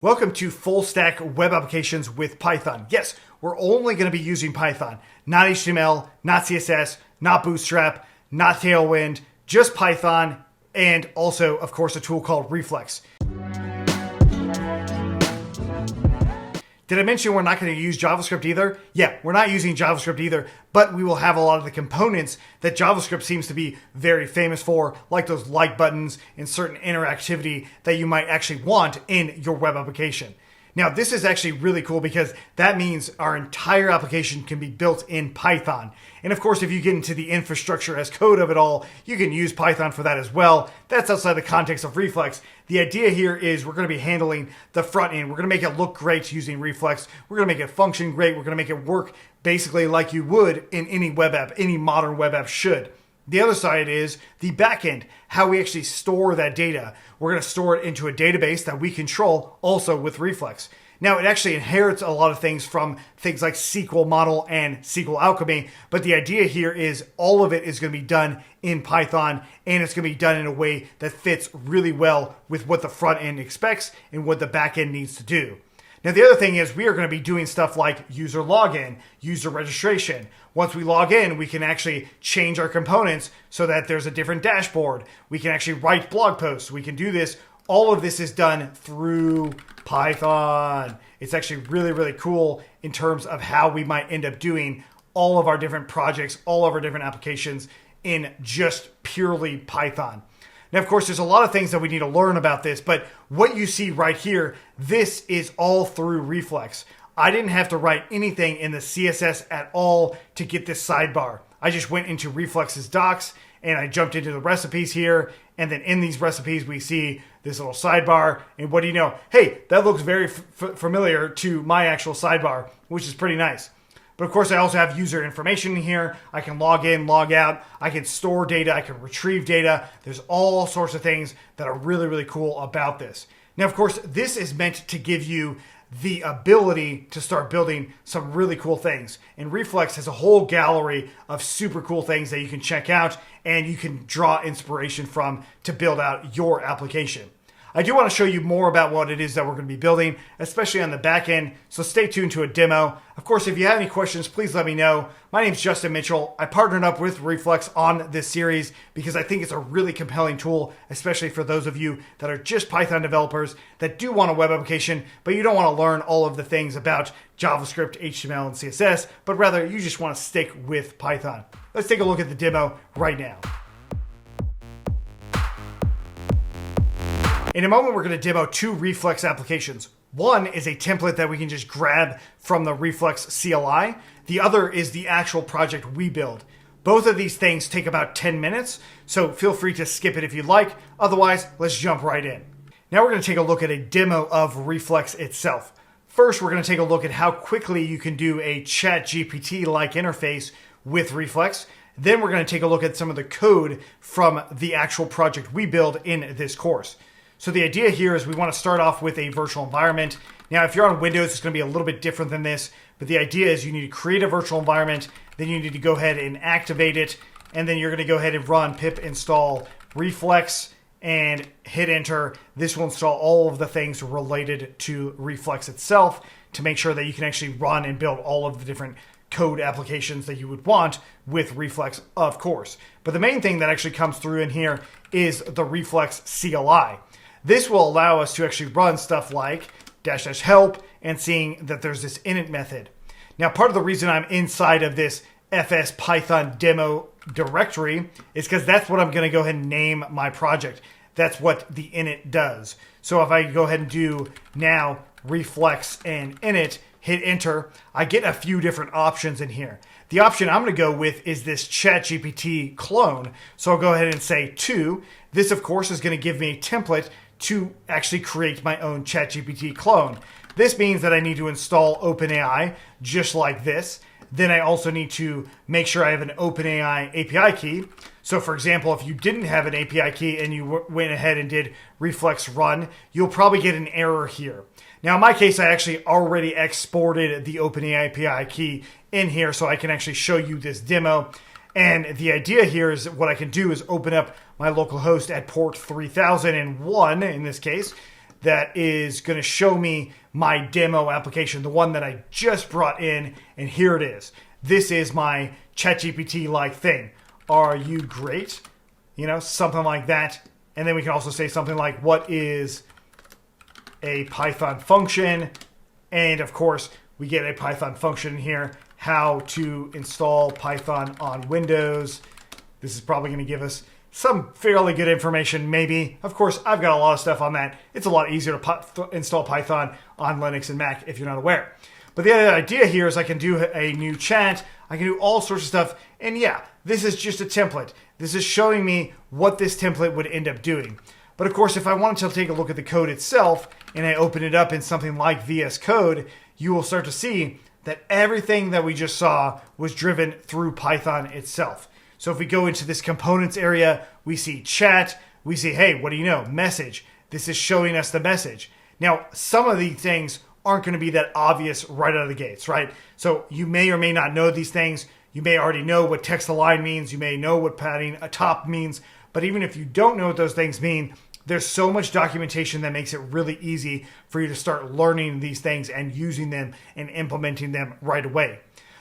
Welcome to Full Stack Web Applications with Python. Yes, we're only going to be using Python, not HTML, not CSS, not Bootstrap, not Tailwind, just Python, and also, of course, a tool called Reflex. Did I mention we're not going to use JavaScript either? Yeah, we're not using JavaScript either, but we will have a lot of the components that JavaScript seems to be very famous for, like those like buttons and certain interactivity that you might actually want in your web application. Now, this is actually really cool because that means our entire application can be built in Python. And of course, if you get into the infrastructure as code of it all, you can use Python for that as well. That's outside the context of Reflex. The idea here is we're going to be handling the front end. We're going to make it look great using Reflex. We're going to make it function great. We're going to make it work basically like you would in any web app, any modern web app should. The other side is the backend, how we actually store that data. We're going to store it into a database that we control also with Reflex. Now, it actually inherits a lot of things from things like SQL model and sqlalchemy, but the idea here is all of it is going to be done in Python, and it's going to be done in a way that fits really well with what the front end expects and what the back end needs to do. Now, the other thing is we are going to be doing stuff like user login, user registration. Once we log in, we can actually change our components so that there's a different dashboard. We can actually write blog posts. We can do this. All of this is done through Python. It's actually really, really cool in terms of how we might end up doing all of our different projects, all of our different applications in just purely Python. Now, of course, there's a lot of things that we need to learn about this, but what you see right here, this is all through Reflex. I didn't have to write anything in the CSS at all to get this sidebar. I just went into Reflex's docs and I jumped into the recipes here. And then in these recipes, we see this little sidebar. And what do you know? Hey, that looks very familiar to my actual sidebar, which is pretty nice. But of course, I also have user information in here. I can log in, log out. I can store data. I can retrieve data. There's all sorts of things that are really, really cool about this. Now, of course, this is meant to give you the ability to start building some really cool things. And Reflex has a whole gallery of super cool things that you can check out and you can draw inspiration from to build out your application. I do want to show you more about what it is that we're going to be building, especially on the back end, so stay tuned to a demo. Of course, if you have any questions, please let me know. My name is Justin Mitchell. I partnered up with Reflex on this series because I think it's a really compelling tool, especially for those of you that are just Python developers that do want a web application, but you don't want to learn all of the things about JavaScript, HTML, and CSS, but rather you just want to stick with Python. Let's take a look at the demo right now. In a moment, we're going to demo two Reflex applications. One is a template that we can just grab from the Reflex CLI. The other is the actual project we build. Both of these things take about 10 minutes, so feel free to skip it if you'd like. Otherwise, let's jump right in. Now we're going to take a look at a demo of Reflex itself. First, we're going to take a look at how quickly you can do a ChatGPT-like interface with Reflex. Then we're going to take a look at some of the code from the actual project we build in this course. So the idea here is we want to start off with a virtual environment. Now, if you're on Windows, it's going to be a little bit different than this, but the idea is you need to create a virtual environment, then you need to go ahead and activate it, and then you're going to go ahead and run pip install Reflex and hit enter. This will install all of the things related to Reflex itself to make sure that you can actually run and build all of the different code applications that you would want with Reflex, of course. But the main thing that actually comes through in here is the Reflex CLI. This will allow us to actually run stuff like --help and seeing that there's this init method. Now, part of the reason I'm inside of this FS Python demo directory is because that's what I'm going to go ahead and name my project. That's what the init does. So if I go ahead and do now Reflex and init, hit enter, I get a few different options in here. The option I'm going to go with is this ChatGPT clone. So I'll go ahead and say to. This, of course, is going to give me a template to actually create my own ChatGPT clone. This means that I need to install OpenAI just like this. Then I also need to make sure I have an OpenAI API key. So for example, if you didn't have an API key and you went ahead and did Reflex run, you'll probably get an error here. Now in my case, I actually already exported the OpenAI API key in here so I can actually show you this demo. And the idea here is what I can do is open up my local host at port 3001 in this case, that is going to show me my demo application, the one that I just brought in, and here it is. This is my ChatGPT-like thing. Are you great? You know, something like that. And then we can also say something like, what is a Python function? And of course, we get a Python function here, how to install Python on Windows. This is probably going to give us some fairly good information, maybe. Of course, I've got a lot of stuff on that. It's a lot easier to install Python on Linux and Mac if you're not aware. But the other idea here is I can do a new chat. I can do all sorts of stuff. And yeah, this is just a template. This is showing me what this template would end up doing. But of course, if I wanted to take a look at the code itself and I open it up in something like VS Code, you will start to see that everything that we just saw was driven through Python itself. So if we go into this components area, we see chat, we see, hey, what do you know? Message. This is showing us the message. Now, some of these things aren't going to be that obvious right out of the gates, right? So you may or may not know these things. You may already know what text align means. You may know what padding atop means. But even if you don't know what those things mean, there's so much documentation that makes it really easy for you to start learning these things and using them and implementing them right away.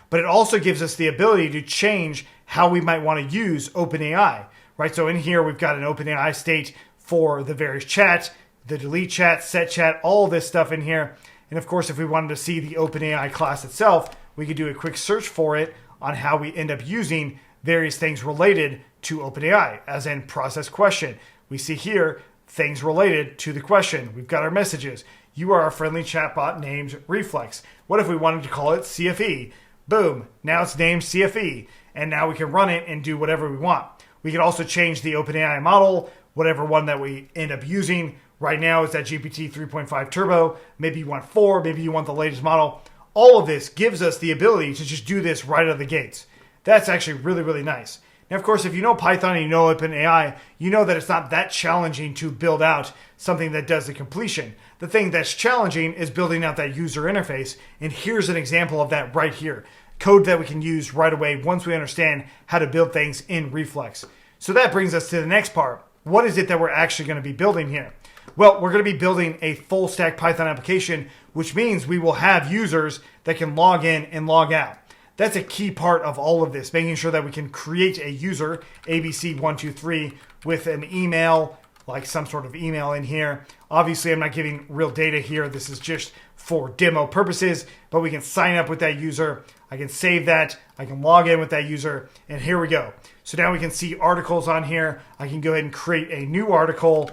But it also gives us the ability to change how we might want to use OpenAI, right? So in here, we've got an OpenAI state for the various chats, the delete chat, set chat, all this stuff in here. And of course, if we wanted to see the OpenAI class itself, we could do a quick search for it on how we end up using various things related to OpenAI, as in process question. We see here things related to the question. We've got our messages. You are a friendly chatbot named Reflex. What if we wanted to call it CFE? Boom, now it's named CFE. And now we can run it and do whatever we want. We can also change the OpenAI model, whatever one that we end up using. Right now it's that GPT 3.5 Turbo. Maybe you want 4, maybe you want the latest model. All of this gives us the ability to just do this right out of the gates. That's actually really, really nice. Now, of course, if you know Python and you know OpenAI, you know that it's not that challenging to build out something that does the completion. The thing that's challenging is building out that user interface. And here's an example of that right here. Code that we can use right away once we understand how to build things in Reflex. So that brings us to the next part. What is it that we're actually going to be building here? Well, we're going to be building a full stack Python application, which means we will have users that can log in and log out. That's a key part of all of this, making sure that we can create a user, ABC123, with an email, like some sort of email in here. Obviously, I'm not giving real data here. This is just for demo purposes, but we can sign up with that user. I can save that. I can log in with that user, and here we go. So now we can see articles on here. I can go ahead and create a new article.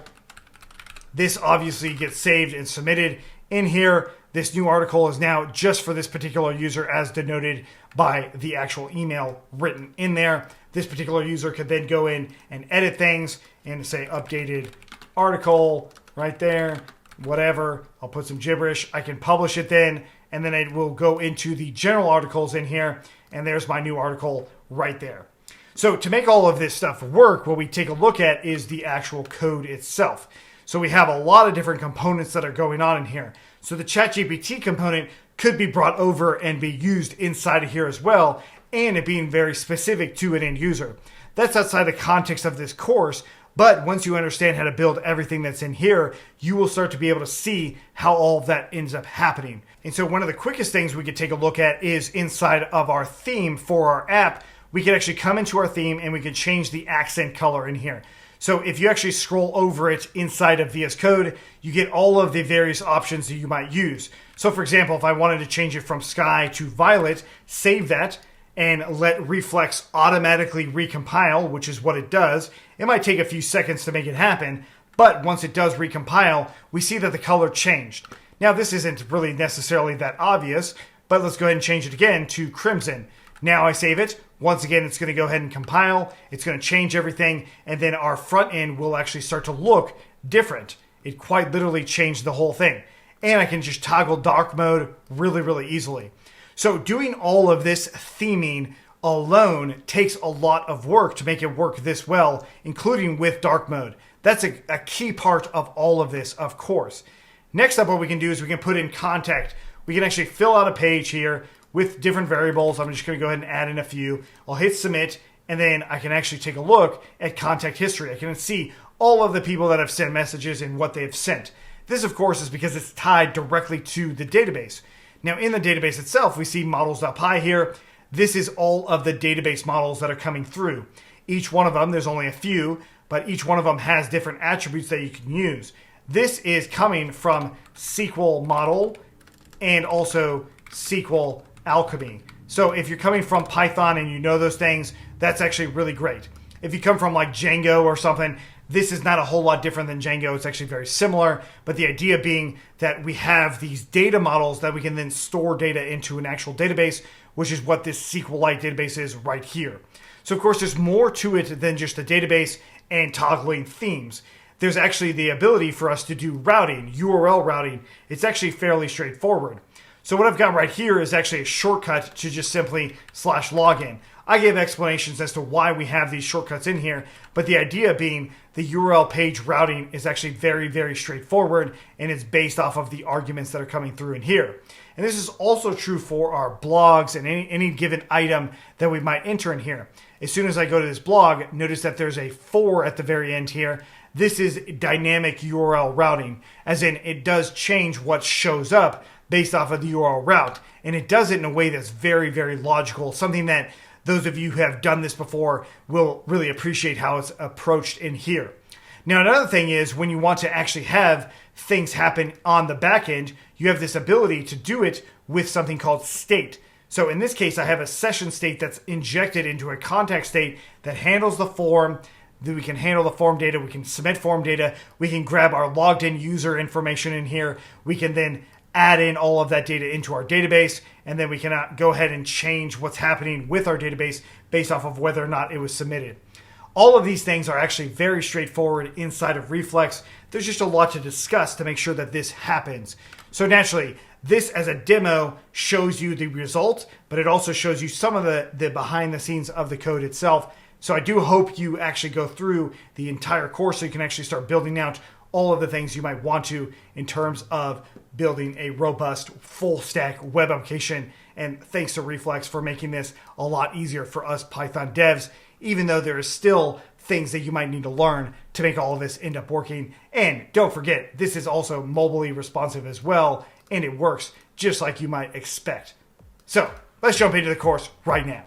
This obviously gets saved and submitted in here. This new article is now just for this particular user as denoted by the actual email written in there. This particular user could then go in and edit things and say updated article right there, whatever. I'll put some gibberish. I can publish it then, and then it will go into the general articles in here, and there's my new article right there. So to make all of this stuff work, what we take a look at is the actual code itself. So we have a lot of different components that are going on in here. So the ChatGPT component could be brought over and be used inside of here as well, and it being very specific to an end user. That's outside the context of this course, but once you understand how to build everything that's in here, you will start to be able to see how all of that ends up happening. And so one of the quickest things we could take a look at is inside of our theme for our app. We can actually come into our theme and we can change the accent color in here. So if you actually scroll over it inside of VS Code, you get all of the various options that you might use. So for example, if I wanted to change it from sky to violet, save that and let Reflex automatically recompile, which is what it does. It might take a few seconds to make it happen, but once it does recompile, we see that the color changed. Now this isn't really necessarily that obvious, but let's go ahead and change it again to crimson. Now I save it. Once again, it's going to go ahead and compile. It's going to change everything. And then our front end will actually start to look different. It quite literally changed the whole thing. And I can just toggle dark mode really, really easily. So doing all of this theming alone takes a lot of work to make it work this well, including with dark mode. That's a key part of all of this, of course. Next up, what we can do is we can put in contact. We can actually fill out a page here with different variables. I'm just going to go ahead and add in a few. I'll hit submit, and then I can actually take a look at contact history. I can see all of the people that have sent messages and what they've sent. This, of course, is because it's tied directly to the database. Now, in the database itself, we see models.py here. This is all of the database models that are coming through. Each one of them, there's only a few, but each one of them has different attributes that you can use. This is coming from SQL model and also sqlalchemy. So if you're coming from Python and you know those things, that's actually really great. If you come from like Django or something, this is not a whole lot different than Django. It's actually very similar, but the idea being that we have these data models that we can then store data into an actual database, which is what this SQLite database is right here. So of course, there's more to it than just a database and toggling themes. There's actually the ability for us to do routing, URL routing. It's actually fairly straightforward. So what I've got right here is actually a shortcut to just simply /login. I gave explanations as to why we have these shortcuts in here, but the idea being the URL page routing is actually very, very straightforward, and it's based off of the arguments that are coming through in here. And this is also true for our blogs and any given item that we might enter in here. As soon as I go to this blog, notice that there's a for at the very end here. This is dynamic URL routing, as in it does change what shows up based off of the URL route. And it does it in a way that's very, very logical, something that those of you who have done this before will really appreciate how it's approached in here. Now, another thing is when you want to actually have things happen on the back end, you have this ability to do it with something called state. So in this case, I have a session state that's injected into a contact state that handles the form. Then we can handle the form data. We can submit form data. We can grab our logged in user information in here. We can then add in all of that data into our database, and then we can go ahead and change what's happening with our database based off of whether or not it was submitted. All of these things are actually very straightforward inside of Reflex. There's just a lot to discuss to make sure that this happens. So naturally, this as a demo shows you the result, but it also shows you some of the behind the scenes of the code itself. So I do hope you actually go through the entire course so you can actually start building out all of the things you might want to in terms of building a robust full stack web application. And thanks to Reflex for making this a lot easier for us Python devs, even though there is still things that you might need to learn to make all of this end up working. And don't forget, this is also mobilely responsive as well, and it works just like you might expect. So let's jump into the course right now.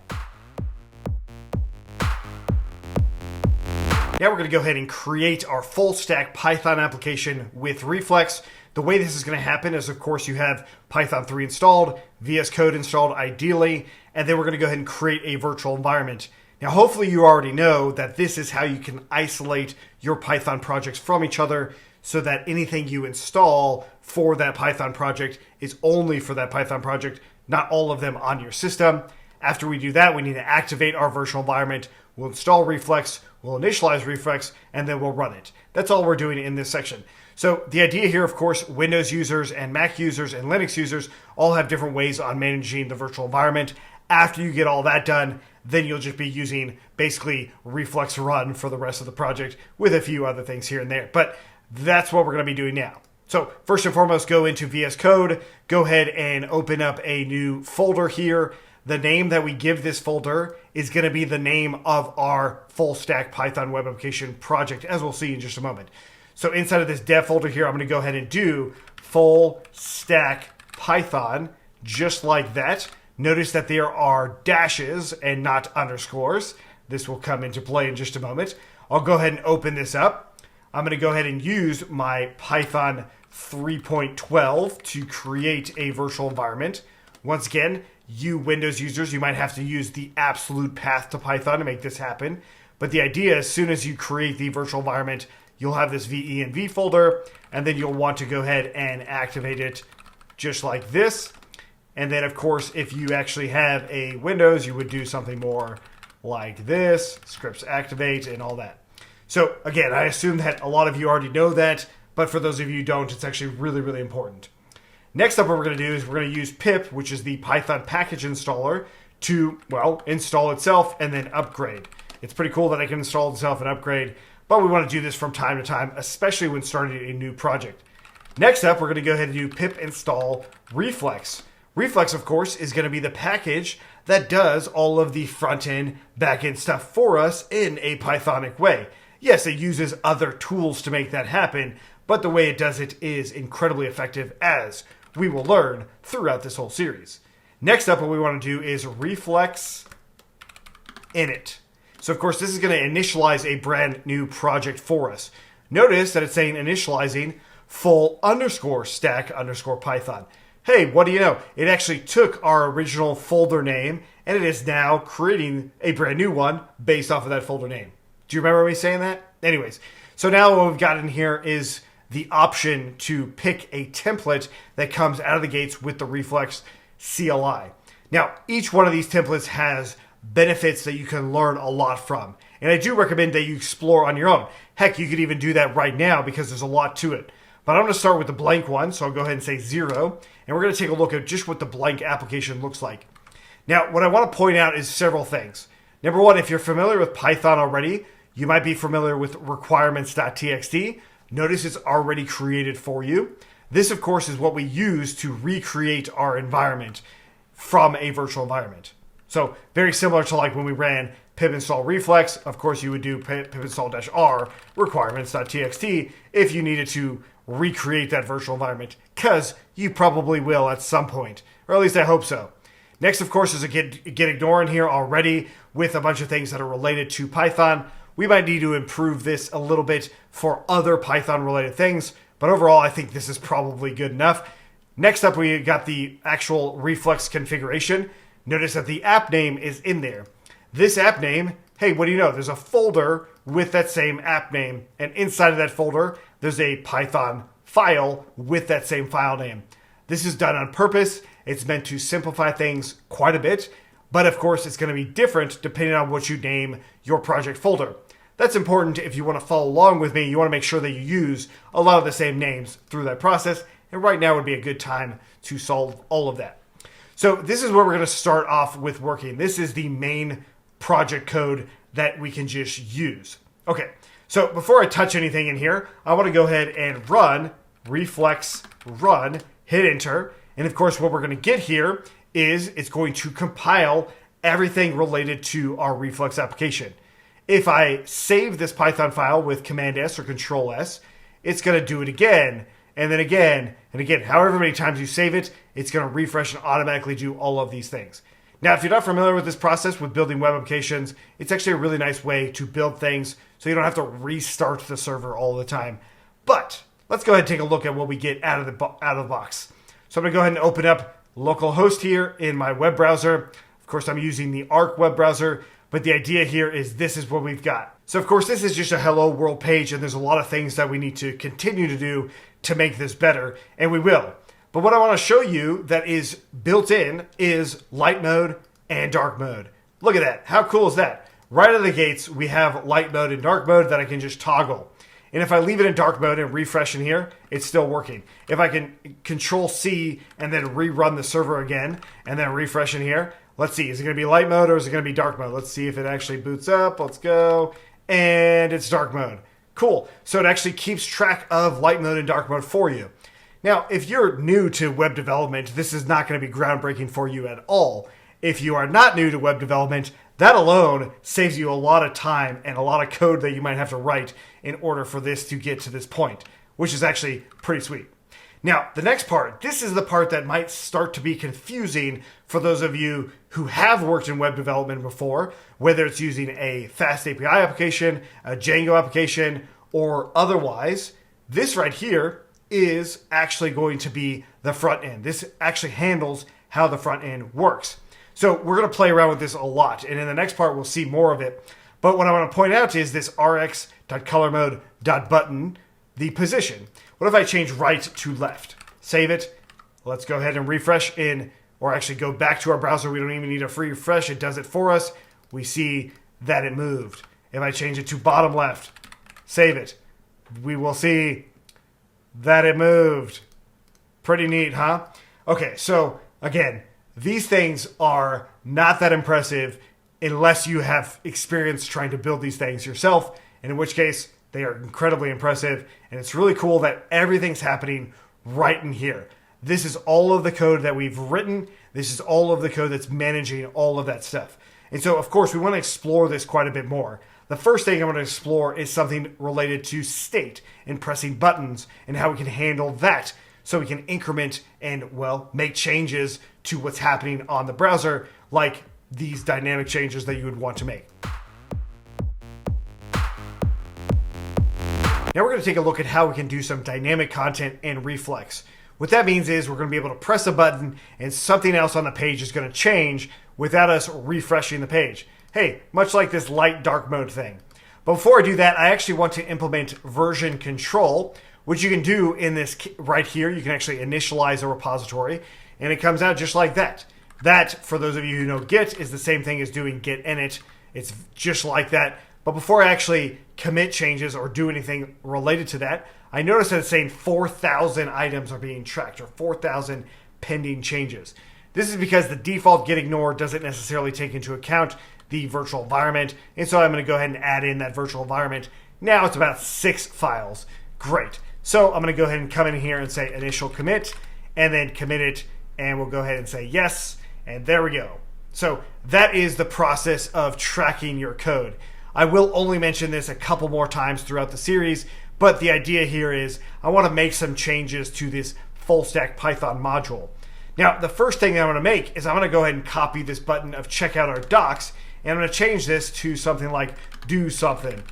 Now we're going to go ahead and create our full stack Python application with Reflex. The way this is going to happen is, of course, you have Python 3 installed, VS Code installed ideally, and then we're going to go ahead and create a virtual environment. Now, hopefully you already know that this is how you can isolate your Python projects from each other so that anything you install for that Python project is only for that Python project, not all of them on your system. After we do that, we need to activate our virtual environment. We'll install Reflex, we'll initialize Reflex, and then we'll run it. That's all we're doing in this section. So the idea here, of course, Windows users and Mac users and Linux users all have different ways on managing the virtual environment. After you get all that done, then you'll just be using basically Reflex run for the rest of the project with a few other things here and there. But that's what we're going to be doing now. So first and foremost, go into VS Code, go ahead and open up a new folder here. The name that we give this folder is going to be the name of our full stack Python web application project, as we'll see in just a moment. So inside of this dev folder here, I'm going to go ahead and do full stack Python, just like that. Notice that there are dashes and not underscores. This will come into play in just a moment. I'll go ahead and open this up. I'm going to go ahead and use my Python 3.12 to create a virtual environment. Once again, you Windows users, you might have to use the absolute path to Python to make this happen. But the idea, as soon as you create the virtual environment, you'll have this VE&V folder, and then you'll want to go ahead and activate it just like this. And then, of course, if you actually have a Windows, you would do something more like this, scripts activate and all that. So again, I assume that a lot of you already know that, but for those of you who don't, it's actually really, really important. Next up, what we're going to do is we're going to use pip, which is the Python package installer, to, well, install itself and then upgrade. It's pretty cool that I can install itself and upgrade, but we want to do this from time to time, especially when starting a new project. Next up, we're going to go ahead and do pip install Reflex. Reflex, of course, is going to be the package that does all of the front-end, back-end stuff for us in a Pythonic way. Yes, it uses other tools to make that happen, but the way it does it is incredibly effective, as we will learn throughout this whole series. Next up, what we want to do is reflex init. So of course, this is going to initialize a brand new project for us. Notice that it's saying initializing full underscore stack underscore Python. Hey, what do you know? It actually took our original folder name and it is now creating a brand new one based off of that folder name. Do you remember me saying that? Anyways, so now what we've got in here is the option to pick a template that comes out of the gates with the Reflex CLI. Now, each one of these templates has benefits that you can learn a lot from. And I do recommend that you explore on your own. Heck, you could even do that right now because there's a lot to it. But I'm going to start with the blank one, so I'll go ahead and say 0. And we're going to take a look at just what the blank application looks like. Now, what I want to point out is several things. Number one, if you're familiar with Python already, you might be familiar with requirements.txt. Notice it's already created for you. This, of course, is what we use to recreate our environment from a virtual environment. So very similar to like when we ran pip install reflex, of course you would do pip install -r requirements.txt if you needed to recreate that virtual environment, because you probably will at some point, or at least I hope so. Next, of course, is a get ignore in here already with a bunch of things that are related to Python. We might need to improve this a little bit for other Python related things, but overall I think this is probably good enough. Next up, we got the actual Reflex configuration. Notice that the app name is in there. This app name, hey, what do you know? There's a folder with that same app name, and inside of that folder, there's a Python file with that same file name. This is done on purpose. It's meant to simplify things quite a bit, but of course, it's going to be different depending on what you name your project folder. That's important if you want to follow along with me. You want to make sure that you use a lot of the same names through that process, and right now would be a good time to solve all of that. So this is where we're going to start off with working. This is the main project code that we can just use. Okay, so before I touch anything in here, I want to go ahead and run reflex run, hit enter. And of course, what we're going to get here is it's going to compile everything related to our Reflex application. If I save this Python file with Command S or Control S, it's going to do it again, and then again, and again. However many times you save it, it's going to refresh and automatically do all of these things. Now, if you're not familiar with this process with building web applications, it's actually a really nice way to build things so you don't have to restart the server all the time. But let's go ahead and take a look at what we get out of the box. So I'm going to go ahead and open up localhost here in my web browser. Of course, I'm using the Arc web browser, but the idea here is this is what we've got. So of course, this is just a hello world page, and there's a lot of things that we need to continue to do to make this better, and we will. But what I want to show you that is built in is light mode and dark mode. Look at that. How cool is that? Right out of the gates, we have light mode and dark mode that I can just toggle. And if I leave it in dark mode and refresh in here, it's still working. If I can Control C and then rerun the server again and then refresh in here, let's see, is it going to be light mode or is it going to be dark mode? Let's see if it actually boots up. Let's go. And it's dark mode. Cool. So it actually keeps track of light mode and dark mode for you. Now, if you're new to web development, this is not going to be groundbreaking for you at all. If you are not new to web development, that alone saves you a lot of time and a lot of code that you might have to write in order for this to get to this point, which is actually pretty sweet. Now, the next part, this is the part that might start to be confusing for those of you who have worked in web development before, whether it's using a fast API application, a Django application, or otherwise. This right here is actually going to be the front end. This actually handles how the front end works. So we're going to play around with this a lot, and in the next part we'll see more of it. But what I want to point out is this rx.colormode.button, the position. What if I change right to left? Save it. Let's go ahead and refresh in, or actually go back to our browser. We don't even need a free refresh. It does it for us. We see that it moved. If I change it to bottom left, save it, we will see that it moved. Pretty neat, huh? Okay, so again, these things are not that impressive unless you have experience trying to build these things yourself, and in which case they are incredibly impressive, and it's really cool that everything's happening right in here. This is all of the code that we've written. This is all of the code that's managing all of that stuff. And so, of course, we want to explore this quite a bit more. the first thing I'm going to explore is something related to state and pressing buttons and how we can handle that so we can increment and, well, make changes to what's happening on the browser, like these dynamic changes that you would want to make. Now we're going to take a look at how we can do some dynamic content and reflex. What that means is we're going to be able to press a button and something else on the page is going to change without us refreshing the page. Hey, much like this light dark mode thing. But before I do that, I actually want to implement version control, which you can do in this right here. You can actually initialize a repository and it comes out just like that. That, for those of you who know Git, is the same thing as doing git init. It's just like that. But before I actually commit changes or do anything related to that, I notice that it's saying 4,000 items are being tracked or 4,000 pending changes. This is because the default git ignore doesn't necessarily take into account the virtual environment. And so I'm going to go ahead and add in that virtual environment. Now it's about 6 files. Great. So I'm going to go ahead and come in here and say initial commit and then commit it. And we'll go ahead and say yes. And there we go. So that is the process of tracking your code. I will only mention this a couple more times throughout the series, but the idea here is I want to make some changes to this full stack Python module. Now, the first thing I'm going to make is I'm going to go ahead and copy this button of check out our docs, and I'm going to change this to something like do something, !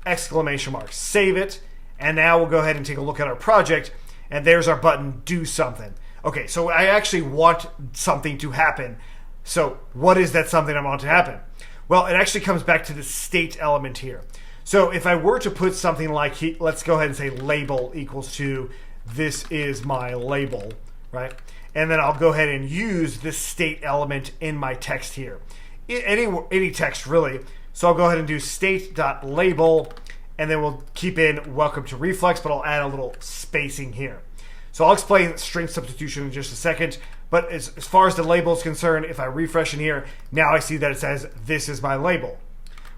Save it, and now we'll go ahead and take a look at our project, and there's our button, do something. Okay, so I actually want something to happen. So what is that something I want to happen? Well, it actually comes back to the state element here. So if I were to put something like, let's go ahead and say label equals to this is my label, right? And then I'll go ahead and use this state element in my text here. Any text really. So I'll go ahead and do state.label, and then we'll keep in welcome to Reflex, but I'll add a little spacing here. So I'll explain string substitution in just a second. But as far as the label is concerned, if I refresh in here, now I see that it says this is my label.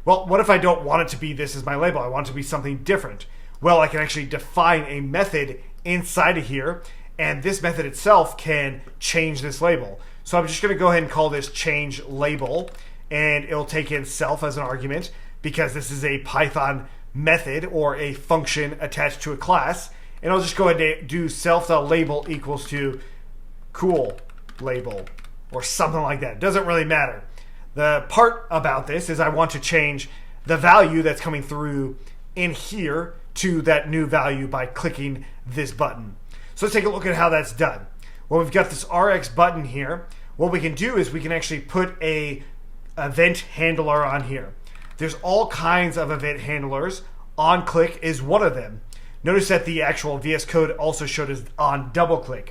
Well, what if I don't want it to be this is my label? I want it to be something different. Well, I can actually define a method inside of here, and this method itself can change this label. So I'm just going to go ahead and call this change label, and it'll take in self as an argument because this is a Python method or a function attached to a class. And I'll just go ahead and do self.label equals to cool label or something like that. It doesn't really matter. The part about this is I want to change the value that's coming through in here to that new value by clicking this button. So let's take a look at how that's done. Well, we've got this RX button here. What we can do is we can actually put a event handler on here. There's all kinds of event handlers. OnClick is one of them. Notice that the actual VS Code also showed us on DoubleClick.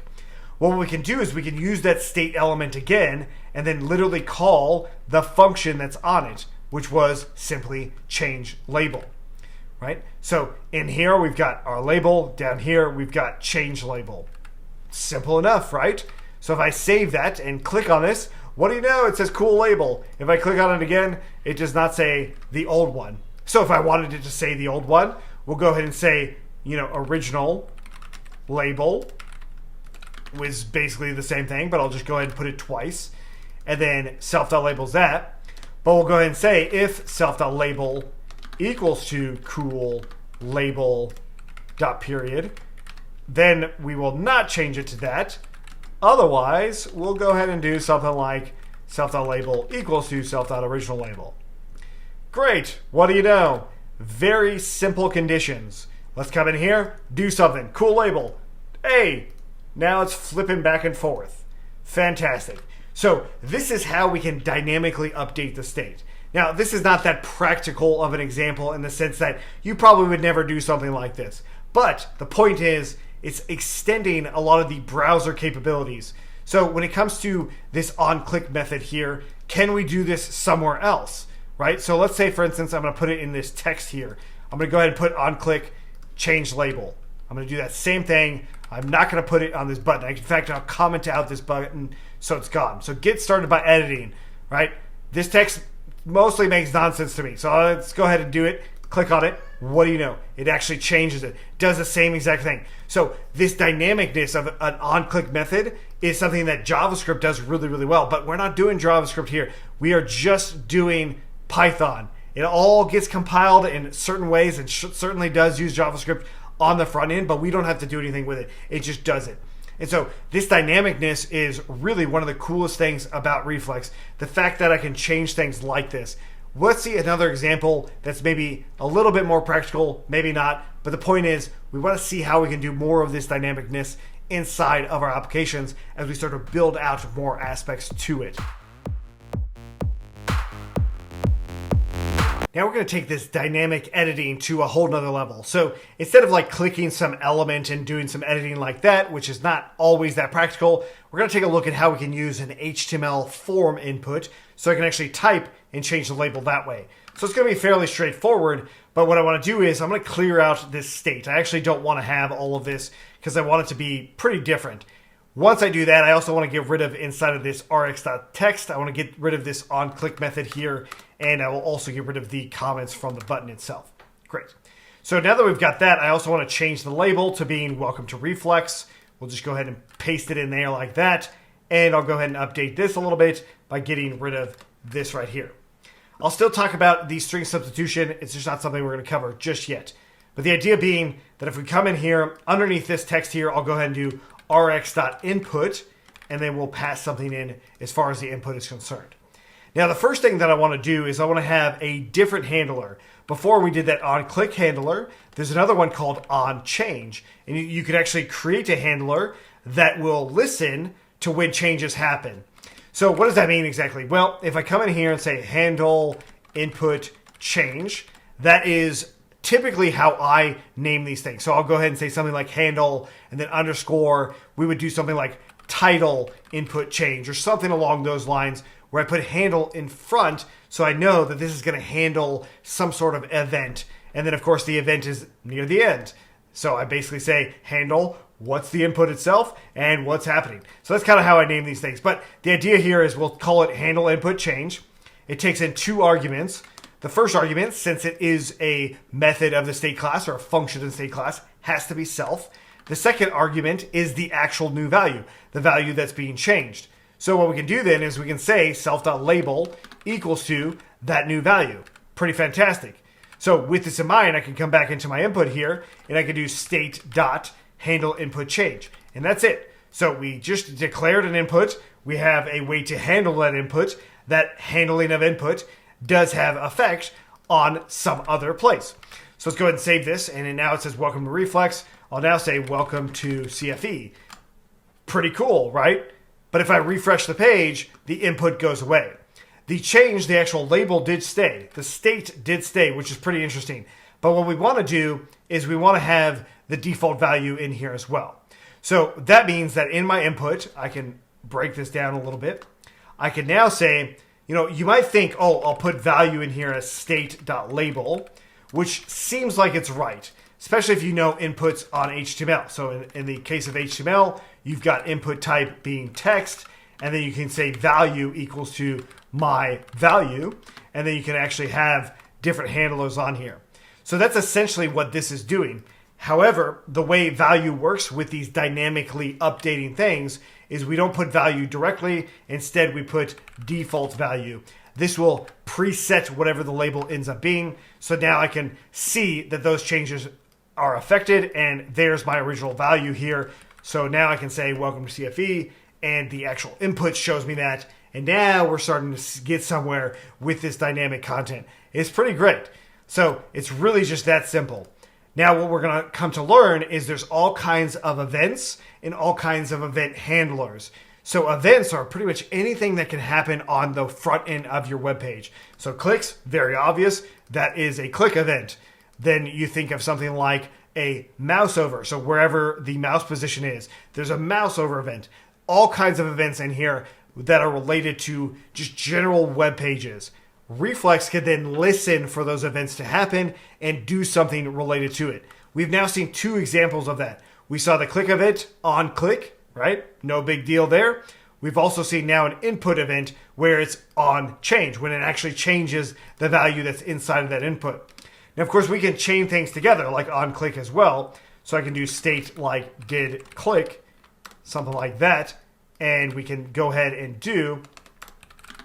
What we can do is we can use that state element again and then literally call the function that's on it, which was simply change label, right? So in here we've got our label, down here we've got change label. Simple enough, right? So if I save that and click on this, what do you know? It says cool label. If I click on it again, it does not say the old one. So if I wanted it to say the old one, we'll go ahead and say, original label was basically the same thing, but I'll just go ahead and put it twice. And then self.labels that. But we'll go ahead and say if self.label equals to cool label dot period, then we will not change it to that. Otherwise, we'll go ahead and do something like self.label equals to self.original label. Great. What do you know? Very simple conditions. Let's come in here, do something. Cool label. Hey, now it's flipping back and forth. Fantastic. So this is how we can dynamically update the state. Now, this is not that practical of an example in the sense that you probably would never do something like this. But the point is, it's extending a lot of the browser capabilities. So when it comes to this onClick method here, can we do this somewhere else, right? So let's say, for instance, I'm going to put it in this text here. I'm going to go ahead and put onClick change label. I'm going to do that same thing. I'm not going to put it on this button. In fact, I'll comment out this button so it's gone. So get started by editing, right? This text mostly makes nonsense to me. So let's go ahead and do it. Click on it. What do you know? It actually changes it. Does the same exact thing. So this dynamicness of an on-click method is something that JavaScript does really, really well. But we're not doing JavaScript here. We are just doing Python. It all gets compiled in certain ways and certainly does use JavaScript on the front end, but we don't have to do anything with it. It just does it. And so this dynamicness is really one of the coolest things about Reflex. The fact that I can change things like this. Let's see another example that's maybe a little bit more practical, maybe not. But the point is, we want to see how we can do more of this dynamicness inside of our applications as we start to build out more aspects to it. Now we're going to take this dynamic editing to a whole nother level. So instead of like clicking some element and doing some editing like that, which is not always that practical, we're going to take a look at how we can use an HTML form input so I can actually type and change the label that way. So it's going to be fairly straightforward, but what I want to do is I'm going to clear out this state. I actually don't want to have all of this because I want it to be pretty different. Once I do that, I also want to get rid of inside of this rx.text. I want to get rid of this onClick method here, and I will also get rid of the comments from the button itself. Great. So now that we've got that, I also want to change the label to being welcome to Reflex. We'll just go ahead and paste it in there like that, and I'll go ahead and update this a little bit by getting rid of this right here. I'll still talk about the string substitution. It's just not something we're going to cover just yet. But the idea being that if we come in here, underneath this text here, I'll go ahead and do rx.input, and then we'll pass something in as far as the input is concerned. Now, the first thing that I want to do is I want to have a different handler. Before we did that onClick handler, there's another one called onChange. And you could actually create a handler that will listen to when changes happen. So what does that mean exactly? Well, if I come in here and say handle input change, that is typically how I name these things. So I'll go ahead and say something like handle and then underscore. We would do something like title input change or something along those lines where I put handle in front so I know that this is going to handle some sort of event. And then, of course, the event is near the end. So I basically say handle, what's the input itself, and what's happening. So that's kind of how I name these things. But the idea here is we'll call it handle input change. It takes in 2 arguments. The first argument, since it is a method of the state class or a function of the state class, has to be self. The second argument is the actual new value, the value that's being changed. So what we can do then is we can say self.label equals to that new value. Pretty fantastic. So with this in mind, I can come back into my input here and I can do state.handle input change. And that's it. So we just declared an input. We have a way to handle that input. That handling of input does have effect on some other place. So let's go ahead and save this. And then now it says welcome to Reflex. I'll now say welcome to CFE. Pretty cool, right? But if I refresh the page, the input goes away. The change, the actual label did stay. The state did stay, which is pretty interesting. But what we want to do is we want to have the default value in here as well. So that means that in my input, I can break this down a little bit. I can now say, you might think, oh, I'll put value in here as state.label, which seems like it's right, especially if you know inputs on HTML. So in the case of HTML, you've got input type being text, and then you can say value equals to my value, and then you can actually have different handlers on here. So that's essentially what this is doing. However, the way value works with these dynamically updating things is we don't put value directly. Instead, we put default value. This will preset whatever the label ends up being. So now I can see that those changes are affected, and there's my original value here. So now I can say welcome to CFE, and the actual input shows me that. And now we're starting to get somewhere with this dynamic content. It's pretty great. So it's really just that simple. Now what we're going to come to learn is there's all kinds of events and all kinds of event handlers. So events are pretty much anything that can happen on the front end of your web page. So clicks, very obvious. That is a click event. Then you think of something like a mouse over. So wherever the mouse position is, there's a mouse over event. All kinds of events in here that are related to just general web pages. Reflex can then listen for those events to happen and do something related to it. We've now seen 2 examples of that. We saw the click event on click, right? No big deal there. We've also seen now an input event where it's on change, when it actually changes the value that's inside of that input. Now, of course, we can chain things together like on click as well. So I can do state like did click, something like that. And we can go ahead and do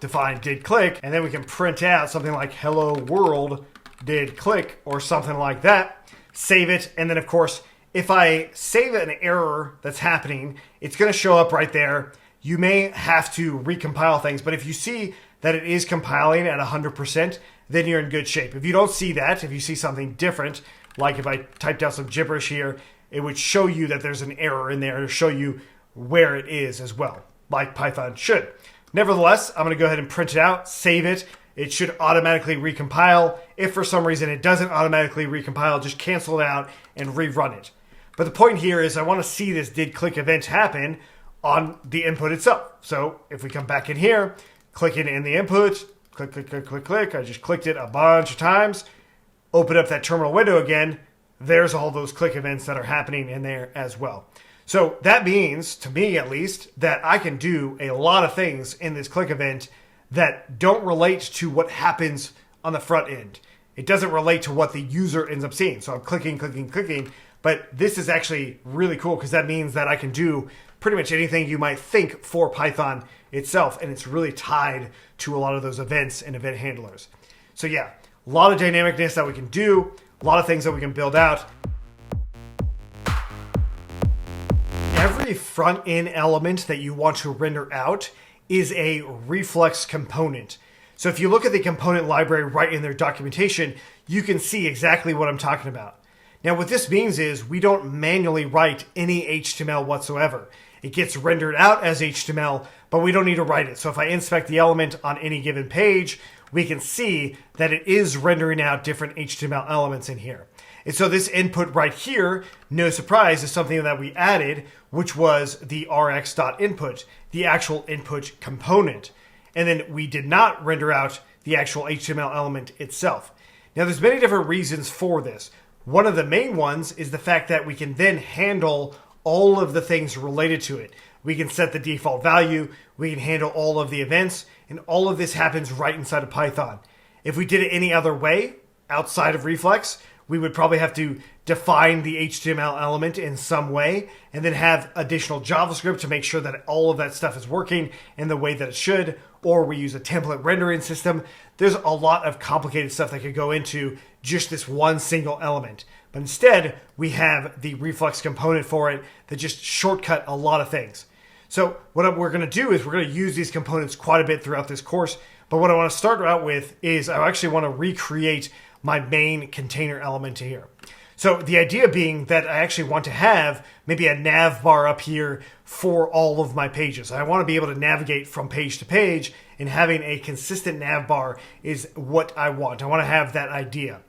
define did click, and then we can print out something like hello world did click or something like that, save it, and then of course, if I save an error that's happening, it's going to show up right there. You may have to recompile things, but if you see that it is compiling at 100%, then you're in good shape. If you don't see that, if you see something different, like if I typed out some gibberish here, it would show you that there's an error in there to show you where it is as well, like Python should. Nevertheless, I'm going to go ahead and print it out, save it. It should automatically recompile. If for some reason it doesn't automatically recompile, just cancel it out and rerun it. But the point here is I want to see this did click event happen on the input itself. So if we come back in here, click it in the input, click, click, click, click, click. I just clicked it a bunch of times. Open up that terminal window again. There's all those click events that are happening in there as well. So that means, to me at least, that I can do a lot of things in this click event that don't relate to what happens on the front end. It doesn't relate to what the user ends up seeing. So I'm clicking, clicking, clicking. But this is actually really cool because that means that I can do pretty much anything you might think for Python itself. And it's really tied to a lot of those events and event handlers. So yeah, a lot of dynamicness that we can do, a lot of things that we can build out. Every front-end element that you want to render out is a Reflex component. So if you look at the component library right in their documentation, you can see exactly what I'm talking about. Now, what this means is we don't manually write any HTML whatsoever. It gets rendered out as HTML, but we don't need to write it. So if I inspect the element on any given page, we can see that it is rendering out different HTML elements in here. And so this input right here, no surprise, is something that we added, which was the rx.input, the actual input component. And then we did not render out the actual HTML element itself. Now, there's many different reasons for this. One of the main ones is the fact that we can then handle all of the things related to it. We can set the default value, we can handle all of the events, and all of this happens right inside of Python. If we did it any other way, outside of Reflex, we would probably have to define the HTML element in some way, and then have additional JavaScript to make sure that all of that stuff is working in the way that it should, or we use a template rendering system. There's a lot of complicated stuff that could go into just this one single element. But instead, we have the Reflex component for it that just shortcut a lot of things. So what we're going to do is we're going to use these components quite a bit throughout this course. But what I want to start out with is I actually want to recreate my main container element here. So the idea being that I actually want to have maybe a nav bar up here for all of my pages. I want to be able to navigate from page to page, and having a consistent nav bar is what I want. I want to have that idea.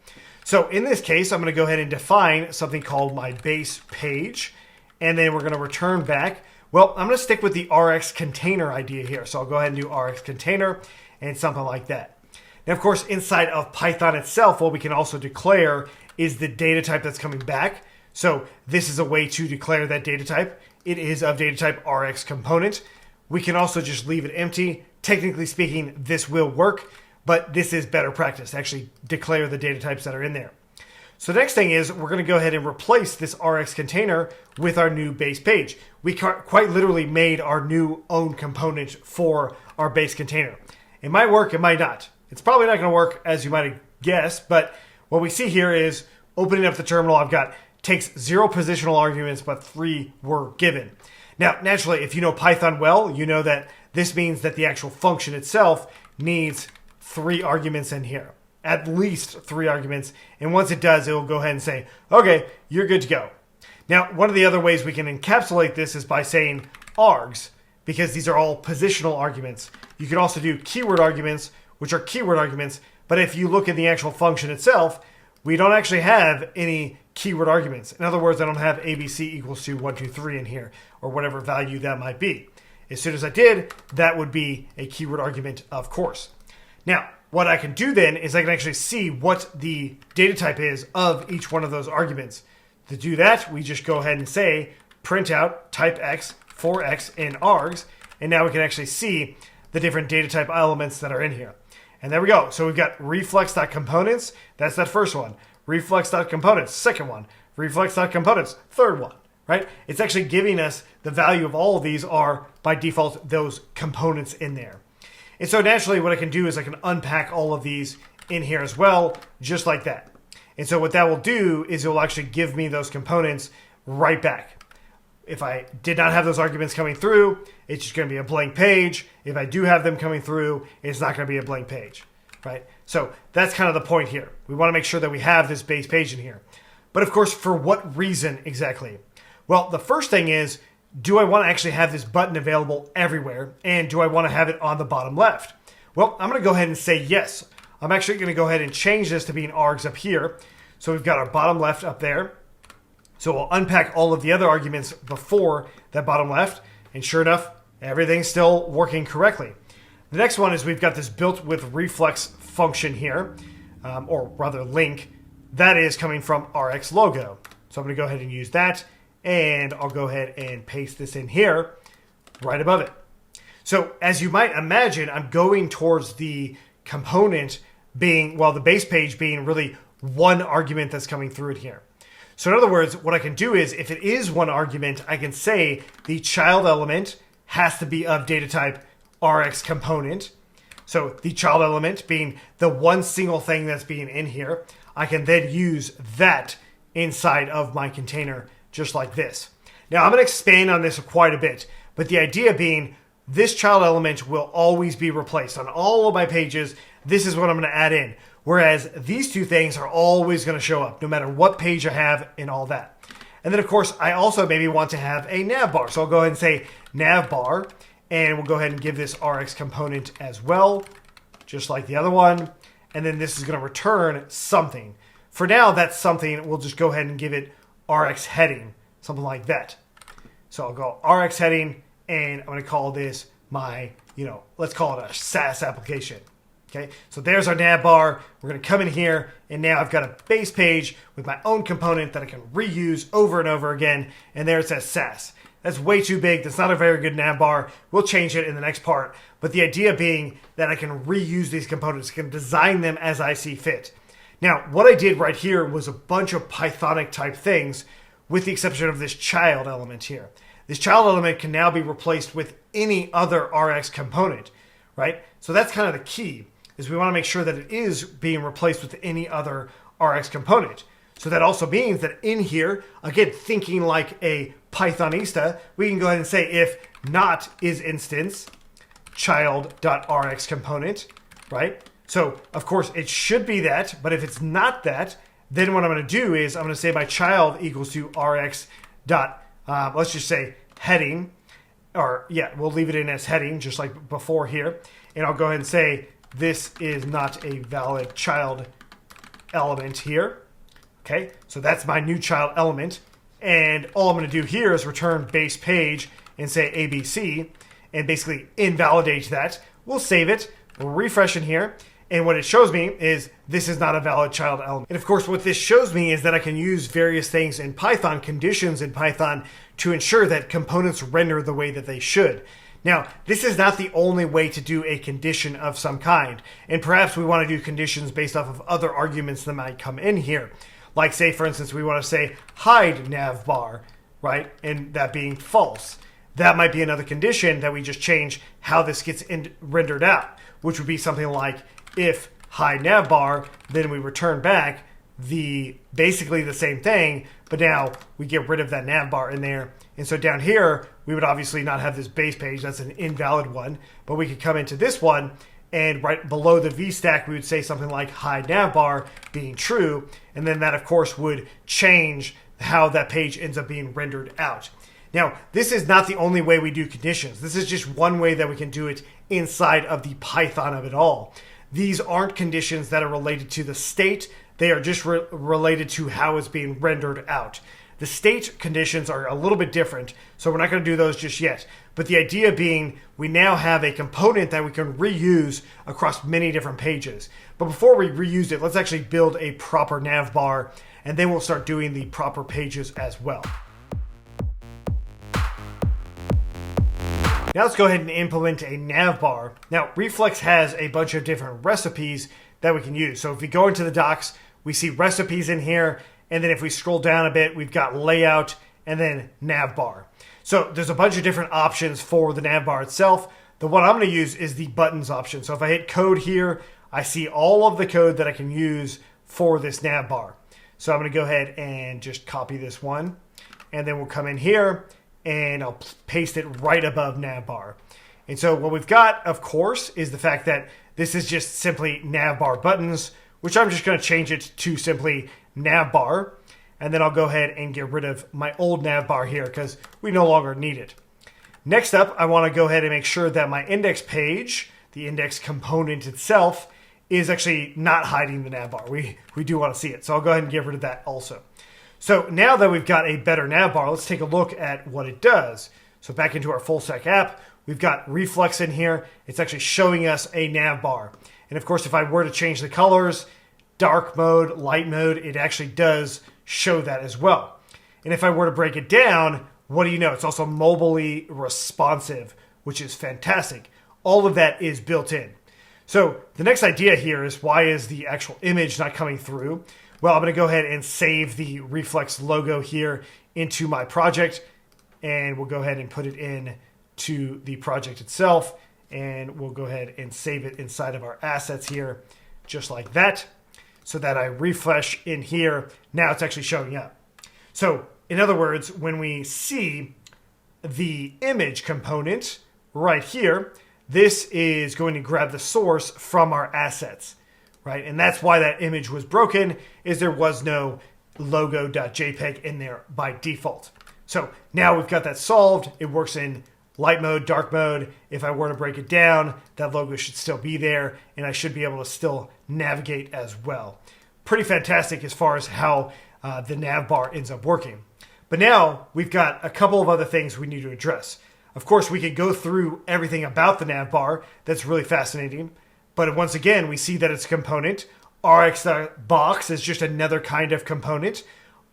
So in this case, I'm going to go ahead and define something called my base page, and then we're going to return back. Well, I'm going to stick with the Rx container idea here. So I'll go ahead and do Rx container and something like that. Now, of course, inside of Python itself, what we can also declare is the data type that's coming back. So this is a way to declare that data type. It is of data type Rx component. We can also just leave it empty. Technically speaking, this will work, but this is better practice to actually declare the data types that are in there. So the next thing is we're going to go ahead and replace this Rx container with our new base page. We quite literally made our new own component for our base container. It might work, it might not. It's probably not going to work as you might guess, but what we see here is opening up the terminal, I've got takes 0 positional arguments, but 3 were given. Now, naturally, if you know Python well, you know that this means that the actual function itself needs 3 arguments in here, at least 3 arguments. And once it does, it will go ahead and say, okay, you're good to go. Now, one of the other ways we can encapsulate this is by saying args, because these are all positional arguments. You can also do keyword arguments, which are keyword arguments. But if you look at the actual function itself, we don't actually have any keyword arguments. In other words, I don't have ABC equals to 1, 2, 3 in here, or whatever value that might be. As soon as I did, that would be a keyword argument, of course. Now, what I can do then is I can actually see what the data type is of each one of those arguments. To do that, we just go ahead and say print out type x for x in args, and now we can actually see the different data type elements that are in here. And there we go. So we've got reflex.components. That's that first one. Reflex.components, second one. Reflex.components, third one, right? It's actually giving us the value of all of these are, by default, those components in there. And so naturally what I can do is I can unpack all of these in here as well, just like that. And so what that will do is it will actually give me those components right back. If I did not have those arguments coming through, it's just going to be a blank page. If I do have them coming through, it's not going to be a blank page, right? So that's kind of the point here. We want to make sure that we have this base page in here. But of course, for what reason exactly? Well, the first thing is, do I want to actually have this button available everywhere? And do I want to have it on the bottom left? Well, I'm going to go ahead and say yes. I'm actually going to go ahead and change this to being args up here. So we've got our bottom left up there. So we'll unpack all of the other arguments before that bottom left. And sure enough, everything's still working correctly. The next one is we've got this built with reflex function here, or rather link. That is coming from Rx logo. So I'm going to go ahead and use that. And I'll go ahead and paste this in here right above it. So as you might imagine, I'm going towards the component being, well, the base page being really one argument that's coming through it here. So in other words, what I can do is, if it is one argument, I can say the child element has to be of data type Rx component. So the child element being the one single thing that's being in here, I can then use that inside of my container just like this. Now I'm going to expand on this quite a bit, but the idea being this child element will always be replaced on all of my pages. This is what I'm going to add in. Whereas these two things are always going to show up no matter what page I have and all that. And then of course, I also maybe want to have a navbar. So I'll go ahead and say navbar, and we'll go ahead and give this Rx component as well, just like the other one. And then this is going to return something. For now, that's something. We'll just go ahead and give it Rx heading, something like that. So I'll go Rx heading, and I'm going to call this my, let's call it a SaaS application. Okay, so there's our navbar. We're going to come in here, and now I've got a base page with my own component that I can reuse over and over again, and there it says SaaS. That's way too big. That's not a very good navbar. We'll change it in the next part. But the idea being that I can reuse these components, I can design them as I see fit. Now, what I did right here was a bunch of Pythonic type things, with the exception of this child element here. This child element can now be replaced with any other Rx component, right? So that's kind of the key, is we want to make sure that it is being replaced with any other Rx component. So that also means that in here, again, thinking like a Pythonista, we can go ahead and say if not is instance child.rx component, right? So of course it should be that, but if it's not that, then what I'm going to do is I'm going to say my child equals to rx dot, let's just say heading, or yeah, we'll leave it in as heading just like before here. And I'll go ahead and say this is not a valid child element here. Okay, so that's my new child element. And all I'm going to do here is return base page and say ABC and basically invalidate that. We'll save it. We'll refresh in here. And what it shows me is this is not a valid child element. And of course, what this shows me is that I can use various things in Python, conditions in Python, to ensure that components render the way that they should. Now, this is not the only way to do a condition of some kind. And perhaps we want to do conditions based off of other arguments that might come in here. Like say, for instance, we want to say hide navbar, right? And that being false. That might be another condition that we just change how this gets rendered out, which would be something like if hide navbar, then we return back basically the same thing, but now we get rid of that navbar in there. And so down here, we would obviously not have this base page. That's an invalid one, but we could come into this one, and right below the V stack, we would say something like hide navbar being true. And then that, of course, would change how that page ends up being rendered out. Now, this is not the only way we do conditions. This is just one way that we can do it inside of the Python of it all. These aren't conditions that are related to the state. They are just related to how it's being rendered out. The state conditions are a little bit different, so we're not going to do those just yet. But the idea being, we now have a component that we can reuse across many different pages. But before we reuse it, let's actually build a proper navbar, and then we'll start doing the proper pages as well. Now let's go ahead and implement a navbar. Now, Reflex has a bunch of different recipes that we can use. So if we go into the docs, we see recipes in here. And then if we scroll down a bit, we've got layout and then navbar. So there's a bunch of different options for the navbar itself. The one I'm going to use is the buttons option. So if I hit code here, I see all of the code that I can use for this navbar. So I'm going to go ahead and just copy this one. And then we'll come in here and I'll paste it right above navbar. And so what we've got, of course, is the fact that this is just simply navbar buttons, which I'm just going to change it to simply navbar. And then I'll go ahead and get rid of my old navbar here because we no longer need it. Next up, I want to go ahead and make sure that my index page, the index component itself, is actually not hiding the navbar. We do want to see it. So I'll go ahead and get rid of that also. So now that we've got a better navbar, let's take a look at what it does. So back into our full stack app, we've got Reflex in here. It's actually showing us a navbar. And of course, if I were to change the colors, dark mode, light mode, it actually does show that as well. And if I were to break it down, what do you know? It's also mobilely responsive, which is fantastic. All of that is built in. So the next idea here is, why is the actual image not coming through? Well, I'm going to go ahead and save the Reflex logo here into my project, and we'll go ahead and put it in to the project itself, and we'll go ahead and save it inside of our assets here, just like that, so that I refresh in here. Now it's actually showing up. So in other words, when we see the image component right here, this is going to grab the source from our assets, right? And that's why that image was broken, is there was no logo.jpg in there by default. So now we've got that solved. It works in light mode, dark mode. If I were to break it down, that logo should still be there, and I should be able to still navigate as well. Pretty fantastic as far as how the navbar ends up working. But now we've got a couple of other things we need to address. Of course, we could go through everything about the navbar. That's really fascinating. But once again, we see that it's a component. Rx.box is just another kind of component.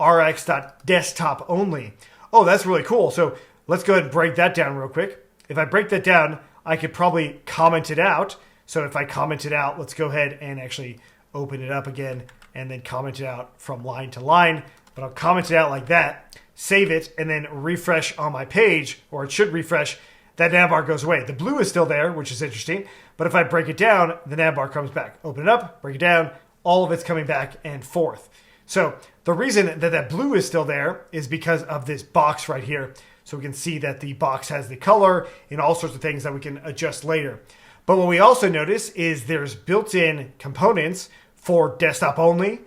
Rx.desktop only. Oh, that's really cool. So let's go ahead and break that down real quick. If I break that down, I could probably comment it out. So if I comment it out, let's go ahead and actually open it up again and then comment it out from line to line. But I'll comment it out like that, save it, and then refresh on my page, or it should refresh. That navbar goes away. The blue is still there, which is interesting. But if I break it down, the navbar comes back. Open it up, break it down, all of it's coming back and forth. So the reason that that blue is still there is because of this box right here. So we can see that the box has the color and all sorts of things that we can adjust later. But what we also notice is there's built-in components for desktop only,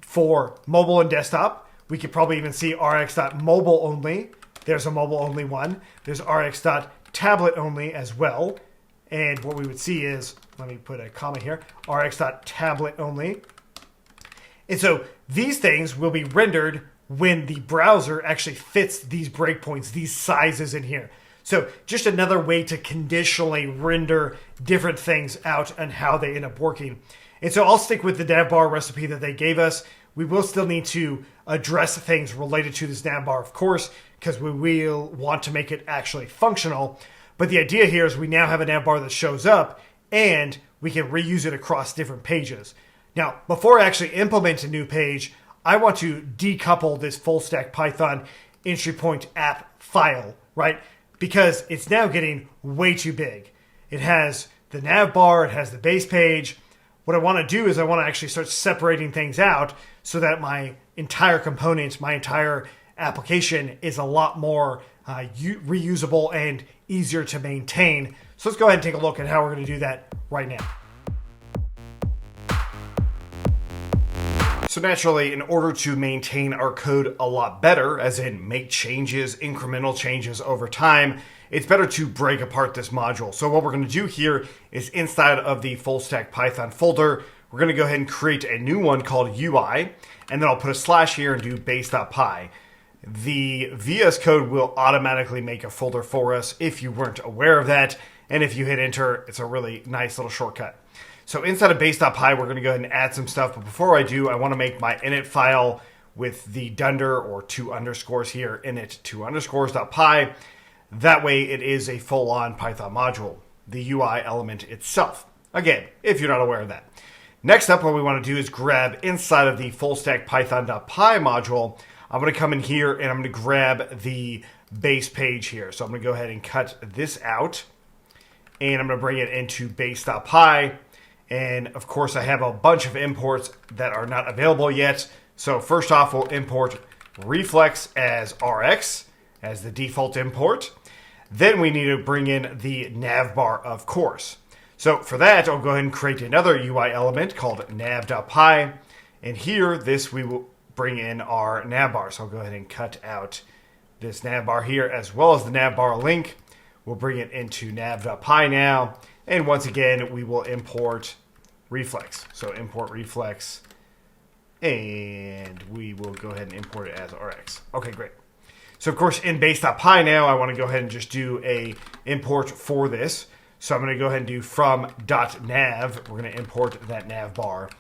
for mobile and desktop. We could probably even see rx.mobile only. There's a mobile only one. There's rx.tablet only as well. And what we would see is, let me put a comma here, rx.tablet only. And so these things will be rendered when the browser actually fits these breakpoints, these sizes in here. So just another way to conditionally render different things out and how they end up working. And so I'll stick with the navbar recipe that they gave us. We will still need to address things related to this navbar, of course, because we will want to make it actually functional. But the idea here is we now have a navbar that shows up and we can reuse it across different pages. Now, before I actually implement a new page, I want to decouple this full stack Python entry point app file, right? Because it's now getting way too big. It has the navbar, it has the base page. What I want to do is I want to actually start separating things out so that my entire component, my entire application is a lot more reusable and easier to maintain. So let's go ahead and take a look at how we're going to do that right now. So naturally, in order to maintain our code a lot better, as in make changes, incremental changes over time, it's better to break apart this module. So what we're going to do here is inside of the full stack Python folder, we're going to go ahead and create a new one called UI, and then I'll put a slash here and do base.py. The VS Code will automatically make a folder for us if you weren't aware of that. And if you hit enter, it's a really nice little shortcut. So inside of base.py, we're going to go ahead and add some stuff. But before I do, I want to make my init file with the dunder or 2 underscores here, init 2 underscores.py. That way it is a full-on Python module, the UI element itself. Again, if you're not aware of that. Next up, what we want to do is grab inside of the full stack Python.py module. I'm going to come in here and I'm going to grab the base page here. So I'm going to go ahead and cut this out. and I'm going to bring it into base.py. And of course, I have a bunch of imports that are not available yet. So first off, we'll import Reflex as Rx as the default import. Then we need to bring in the Navbar, of course. So for that, I'll go ahead and create another UI element called nav.py. And here, we will bring in our Navbar. So I'll go ahead and cut out this Navbar here, as well as the Navbar link. We'll bring it into nav.py now. And once again, we will import Reflex. So import Reflex. And we will go ahead and import it as Rx. Okay, great. So of course, in base.py now, I want to go ahead and just do a import for this. So I'm going to go ahead and do from.nav. We're going to import that navbar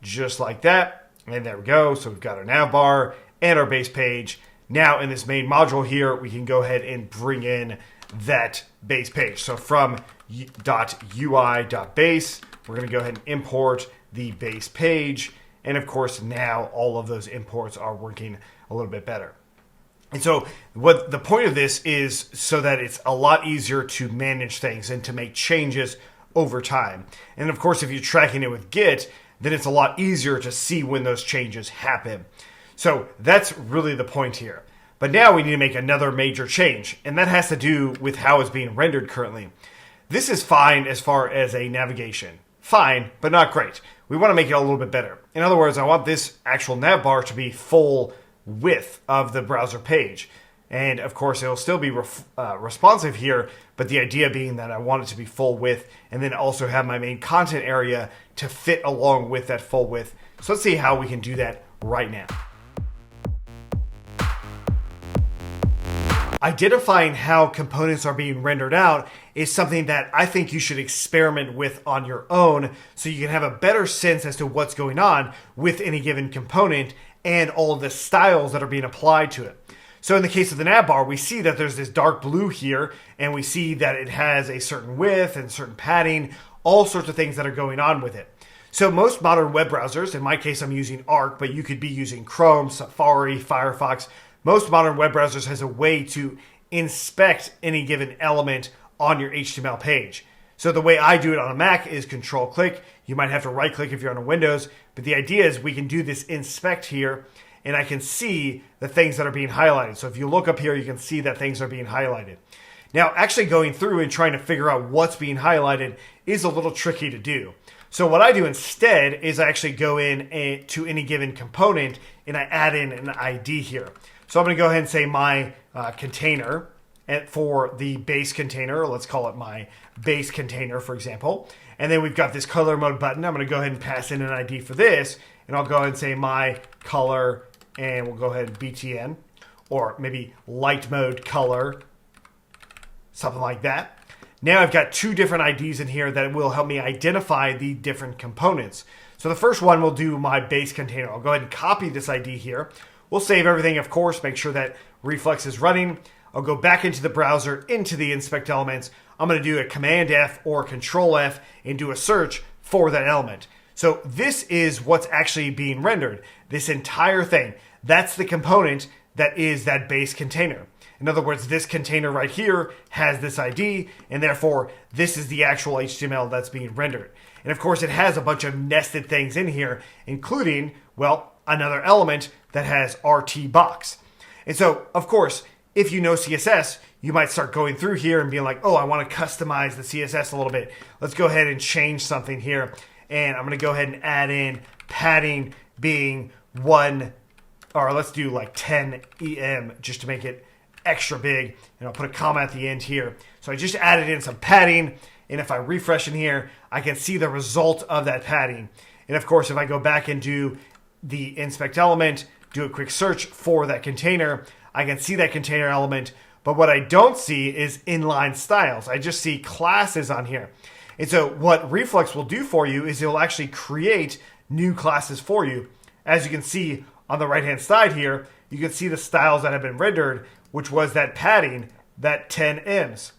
just like that. And there we go. So we've got our navbar and our base page. Now in this main module here, we can go ahead and bring in that base page. So from .ui.base, we're going to go ahead and import the base page. And of course, now all of those imports are working a little bit better. And so what the point of this is so that it's a lot easier to manage things and to make changes over time. And of course, if you're tracking it with Git, then it's a lot easier to see when those changes happen. So that's really the point here. But now we need to make another major change, and that has to do with how it's being rendered currently. This is fine as far as a navigation. Fine, but not great. We want to make it a little bit better. In other words, I want this actual navbar to be full width of the browser page. And of course, it'll still be responsive here, but the idea being that I want it to be full width and then also have my main content area to fit along with that full width. So let's see how we can do that right now. Identifying how components are being rendered out is something that I think you should experiment with on your own so you can have a better sense as to what's going on with any given component and all of the styles that are being applied to it. So in the case of the navbar, we see that there's this dark blue here, and we see that it has a certain width and certain padding, all sorts of things that are going on with it. So most modern web browsers, in my case I'm using Arc, but you could be using Chrome, Safari, Firefox. Most modern web browsers has a way to inspect any given element on your HTML page. So the way I do it on a Mac is Control-click. You might have to right-click if you're on a Windows, but the idea is we can do this inspect here, and I can see the things that are being highlighted. So if you look up here, you can see that things are being highlighted. Now, actually going through and trying to figure out what's being highlighted is a little tricky to do. So what I do instead is I actually go in to any given component, and I add in an ID here. So I'm going to go ahead and say my container for the base container. Let's call it my base container, for example. And then we've got this color mode button. I'm going to go ahead and pass in an ID for this. And I'll go ahead and say my color, and we'll go ahead and BTN, or maybe light mode color, something like that. Now I've got two different IDs in here that will help me identify the different components. So the first one will do my base container. I'll go ahead and copy this ID here. We'll save everything, of course, make sure that Reflex is running. I'll go back into the browser, into the inspect elements. I'm going to do a Command F or Control F and do a search for that element. So this is what's actually being rendered. This entire thing, that's the component that is that base container. In other words, this container right here has this ID, and therefore this is the actual HTML that's being rendered. And of course, it has a bunch of nested things in here, including, well, another element that has RT box. And so, of course, if you know CSS, you might start going through here and being like, oh, I want to customize the CSS a little bit. Let's go ahead and change something here. And I'm going to go ahead and add in padding being 1, or let's do like 10 EM just to make it extra big. And I'll put a comma at the end here. So I just added in some padding. And if I refresh in here, I can see the result of that padding. And of course, if I go back and do the inspect element, do a quick search for that container, I can see that container element. But what I don't see is inline styles. I just see classes on here. And so what Reflex will do for you is it'll actually create new classes for you. As you can see on the right-hand side here, you can see the styles that have been rendered, which was that padding, that 10 Ms.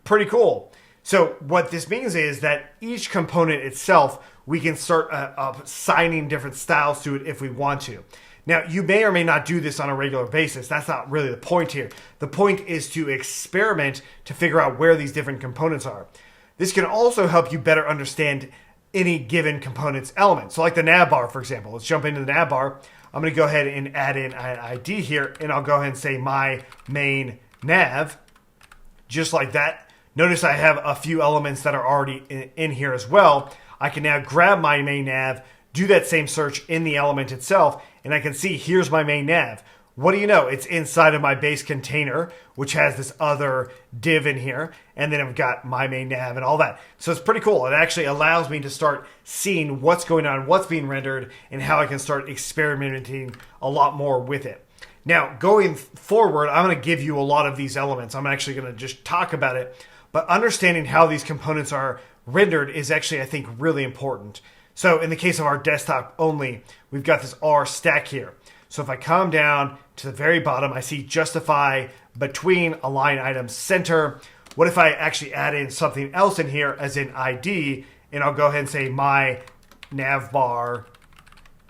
Pretty cool. So what this means is that each component itself, we can start assigning different styles to it if we want to. Now, you may or may not do this on a regular basis. That's not really the point here. The point is to experiment to figure out where these different components are. This can also help you better understand any given component's element. So like the navbar, for example. Let's jump into the navbar. I'm going to go ahead and add in an ID here, and I'll go ahead and say my main nav, just like that. Notice I have a few elements that are already in here as well. I can now grab my main nav, do that same search in the element itself, and I can see here's my main nav. What do you know? It's inside of my base container, which has this other div in here, and then I've got my main nav and all that. So it's pretty cool. It actually allows me to start seeing what's going on, what's being rendered, and how I can start experimenting a lot more with it. Now, going forward, I'm going to give you a lot of these elements. I'm actually going to just talk about it, but understanding how these components are rendered is actually, I think, really important. So in the case of our desktop only, we've got this R stack here. So if I come down to the very bottom, I see justify between align items center. What if I actually add in something else in here as in ID, and I'll go ahead and say my navbar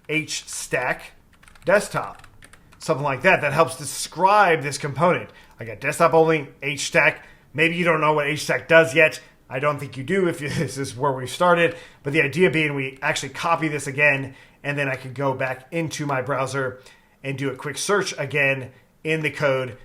H stack desktop. Something like that. That helps describe this component. I got desktop only, H stack. Maybe you don't know what H stack does yet. I don't think you do if this is where we started. But the idea being we actually copy this again, and then I could go back into my browser and do a quick search again in the code,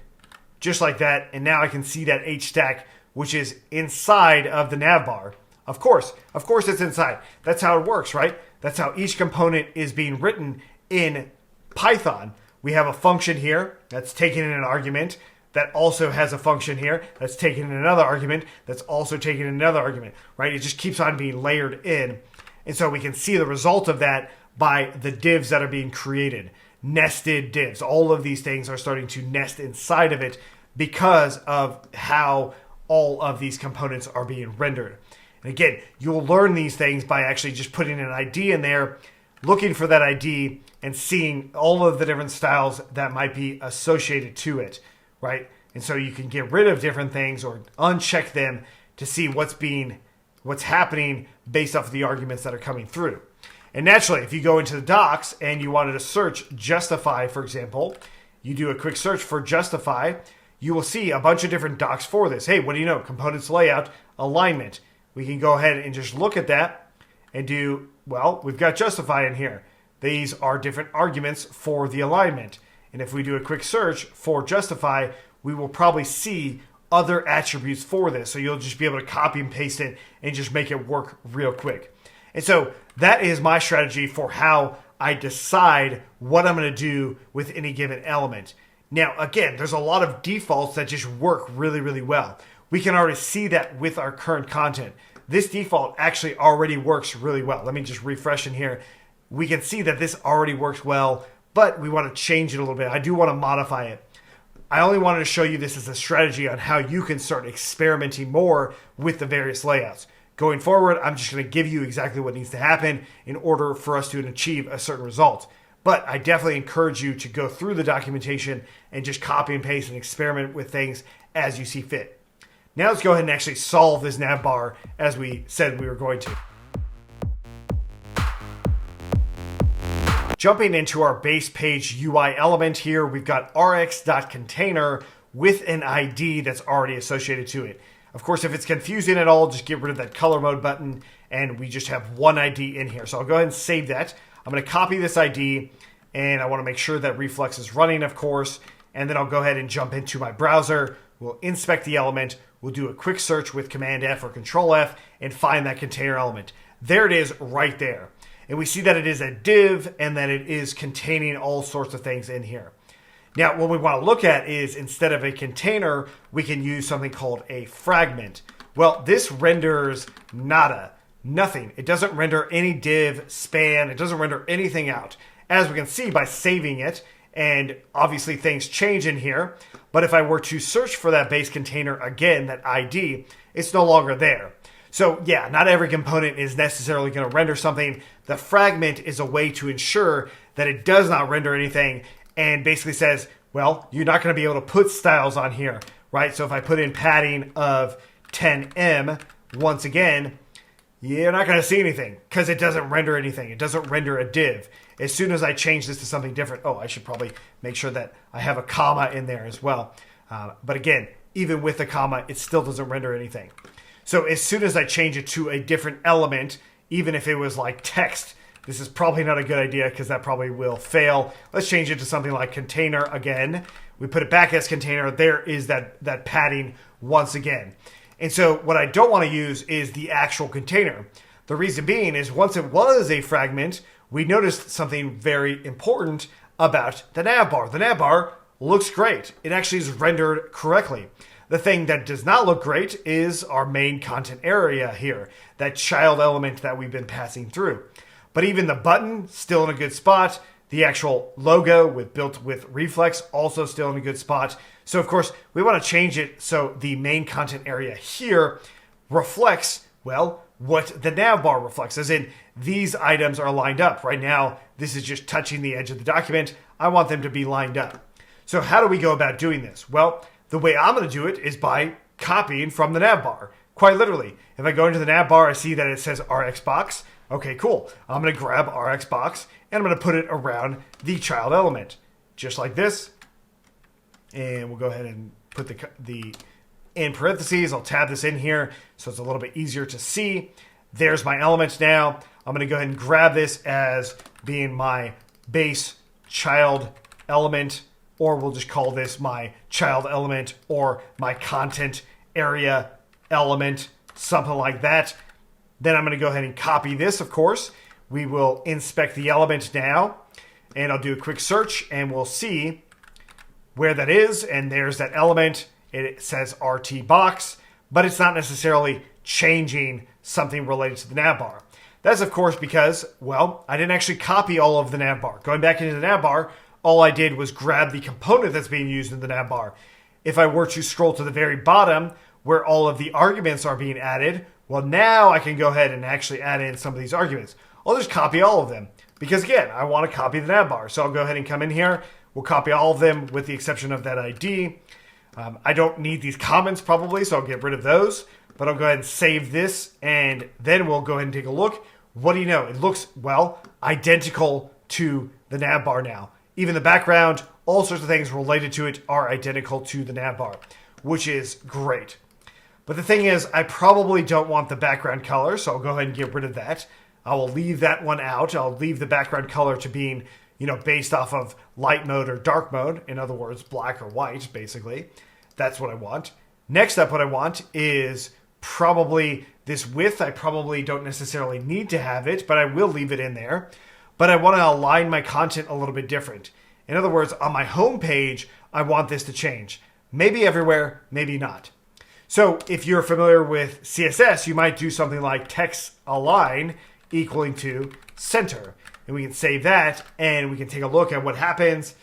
just like that. And now I can see that H stack, which is inside of the navbar. Of course it's inside. That's how it works, right? That's how each component is being written in Python. We have a function here that's taking in an argument that also has a function here that's taking in another argument that's also taking in another argument, right? It just keeps on being layered in. And so we can see the result of that by the divs that are being created. Nested divs. All of these things are starting to nest inside of it because of how all of these components are being rendered. And again, you'll learn these things by actually just putting an ID in there, looking for that ID, and seeing all of the different styles that might be associated to it, right? And so you can get rid of different things or uncheck them to see what's happening based off of the arguments that are coming through. And naturally, if you go into the docs and you wanted to search justify, for example, you do a quick search for justify, you will see a bunch of different docs for this. Hey, what do you know? Components layout, alignment. We can go ahead and just look at that and do, well, we've got justify in here. These are different arguments for the alignment. And if we do a quick search for justify, we will probably see other attributes for this. So you'll just be able to copy and paste it and just make it work real quick. And so that is my strategy for how I decide what I'm going to do with any given element. Now, again, there's a lot of defaults that just work really, really well. We can already see that with our current content. This default actually already works really well. Let me just refresh in here. We can see that this already works well, but we want to change it a little bit. I do want to modify it. I only wanted to show you this as a strategy on how you can start experimenting more with the various layouts. Going forward, I'm just going to give you exactly what needs to happen in order for us to achieve a certain result. But I definitely encourage you to go through the documentation and just copy and paste and experiment with things as you see fit. Now let's go ahead and actually solve this navbar as we said we were going to. Jumping into our base page UI element here, we've got rx.container with an ID that's already associated to it. Of course, if it's confusing at all, just get rid of that color mode button and we just have one ID in here. So I'll go ahead and save that. I'm going to copy this ID and I want to make sure that Reflex is running, of course. And then I'll go ahead and jump into my browser. We'll inspect the element. We'll do a quick search with Command F or Control F and find that container element. There it is right there. And we see that it is a div and that it is containing all sorts of things in here. Now, what we want to look at is instead of a container, we can use something called a fragment. Well, this renders nada, nothing. It doesn't render any div, span. It doesn't render anything out. As we can see by saving it, and obviously things change in here. But if I were to search for that base container again, that ID, it's no longer there. So yeah, not every component is necessarily going to render something. The fragment is a way to ensure that it does not render anything and basically says, well, you're not going to be able to put styles on here, right? So if I put in padding of 10M, once again, you're not going to see anything because it doesn't render anything. It doesn't render a div. As soon as I change this to something different, I should probably make sure that I have a comma in there as well. But again, even with the comma, it still doesn't render anything. So as soon as I change it to a different element, even if it was like text, this is probably not a good idea because that probably will fail. Let's change it to something like container again. We put it back as container. There is that padding once again. And so what I don't want to use is the actual container. The reason being is once it was a fragment, we noticed something very important about the navbar. The navbar looks great. It actually is rendered correctly. The thing that does not look great is our main content area here, that child element that we've been passing through. But even the button, still in a good spot. The actual logo built with Reflex, also still in a good spot. So of course, we want to change it so the main content area here reflects, well, what the navbar reflects, as in these items are lined up. Right now, this is just touching the edge of the document. I want them to be lined up. So how do we go about doing this? Well, the way I'm going to do it is by copying from the navbar. Quite literally, if I go into the navbar, I see that it says RxBox. Okay, cool. I'm going to grab RxBox and I'm going to put it around the child element, just like this. And we'll go ahead and put the in parentheses. I'll tab this in here so it's a little bit easier to see. There's my element now. I'm going to go ahead and grab this as being my base child element, or we'll just call this my child element or my content area element, something like that. Then I'm going to go ahead and copy this, of course. We will inspect the element now, and I'll do a quick search, and we'll see where that is. And there's that element. It says RT box, but it's not necessarily changing something related to the navbar. That's, of course, because, well, I didn't actually copy all of the navbar. Going back into the navbar, all I did was grab the component that's being used in the navbar. If I were to scroll to the very bottom, where all of the arguments are being added, well, now I can go ahead and actually add in some of these arguments. I'll just copy all of them because, again, I want to copy the navbar. So I'll go ahead and come in here. We'll copy all of them with the exception of that ID. I don't need these comments probably, so I'll get rid of those. But I'll go ahead and save this, and then we'll go ahead and take a look. What do you know? It looks, well, identical to the navbar now. Even the background, all sorts of things related to it are identical to the navbar, which is great. But the thing is, I probably don't want the background color, so I'll go ahead and get rid of that. I will leave that one out. I'll leave the background color to being, based off of light mode or dark mode. In other words, black or white, basically. That's what I want. Next up, what I want is probably this width. I probably don't necessarily need to have it, but I will leave it in there. But I want to align my content a little bit different. In other words, on my home page, I want this to change. Maybe everywhere, maybe not. So if you're familiar with CSS, you might do something like text align equaling to center. And we can save that, and we can take a look at what happens.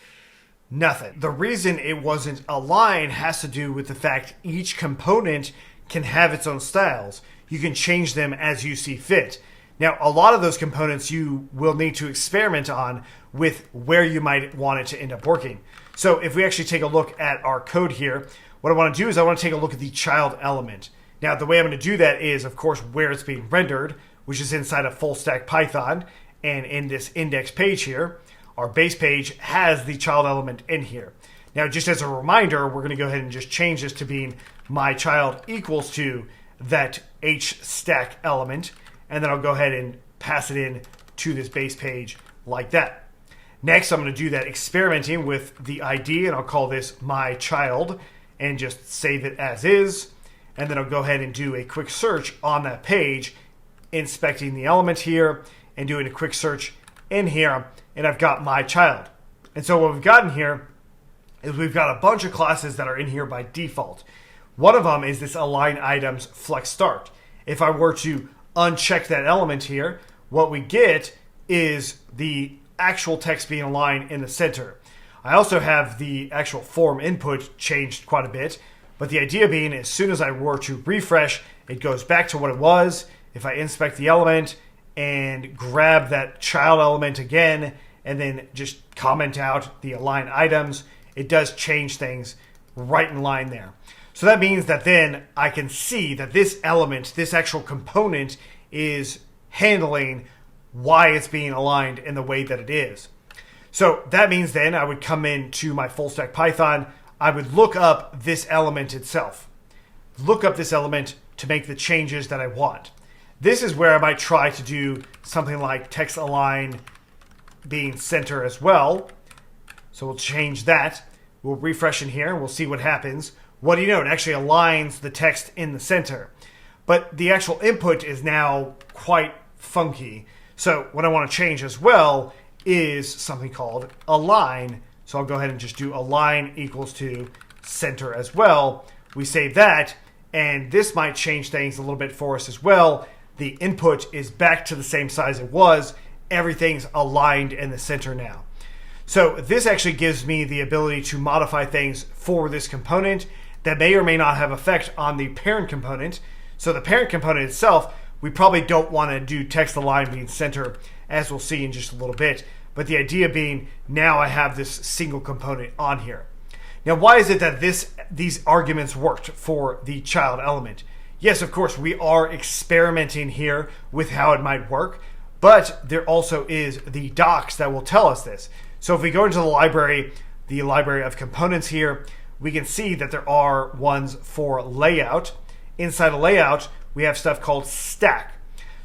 Nothing. The reason it wasn't align has to do with the fact each component can have its own styles. You can change them as you see fit. Now, a lot of those components you will need to experiment on with where you might want it to end up working. So if we actually take a look at our code here, what I want to do is I want to take a look at the child element. Now, the way I'm going to do that is, of course, where it's being rendered, which is inside of full stack Python. And in this index page here, our base page has the child element in here. Now, just as a reminder, we're going to go ahead and just change this to being my child equals to that H stack element. And then I'll go ahead and pass it in to this base page like that. Next, I'm going to do that experimenting with the ID, and I'll call this my child and just save it as is. And then I'll go ahead and do a quick search on that page, inspecting the element here and doing a quick search in here, and I've got my child. And so what we've gotten here is we've got a bunch of classes that are in here by default. One of them is this align items flex start. If I were to uncheck that element here, what we get is the actual text being aligned in the center. I also have the actual form input changed quite a bit, but the idea being as soon as I were to refresh, it goes back to what it was. If I inspect the element and grab that child element again and then just comment out the align items, it does change things right in line there. So that means that then I can see that this element, this actual component, is handling why it's being aligned in the way that it is. So that means then I would come into my full stack Python, I would look up this element itself. Look up this element to make the changes that I want. This is where I might try to do something like text align being center as well. So we'll change that. We'll refresh in here and we'll see what happens. What do you know? It actually aligns the text in the center. But the actual input is now quite funky. So what I want to change as well is something called align. So I'll go ahead and just do align equals to center as well. We save that, and this might change things a little bit for us as well. The input is back to the same size it was. Everything's aligned in the center now. So this actually gives me the ability to modify things for this component that may or may not have effect on the parent component. So the parent component itself, we probably don't want to do text align being center, as we'll see in just a little bit. But the idea being, now I have this single component on here. Now, why is it that these arguments worked for the child element? Yes, of course, we are experimenting here with how it might work, but there also is the docs that will tell us this. So if we go into the library of components here, we can see that there are ones for layout. Inside of layout, we have stuff called stack.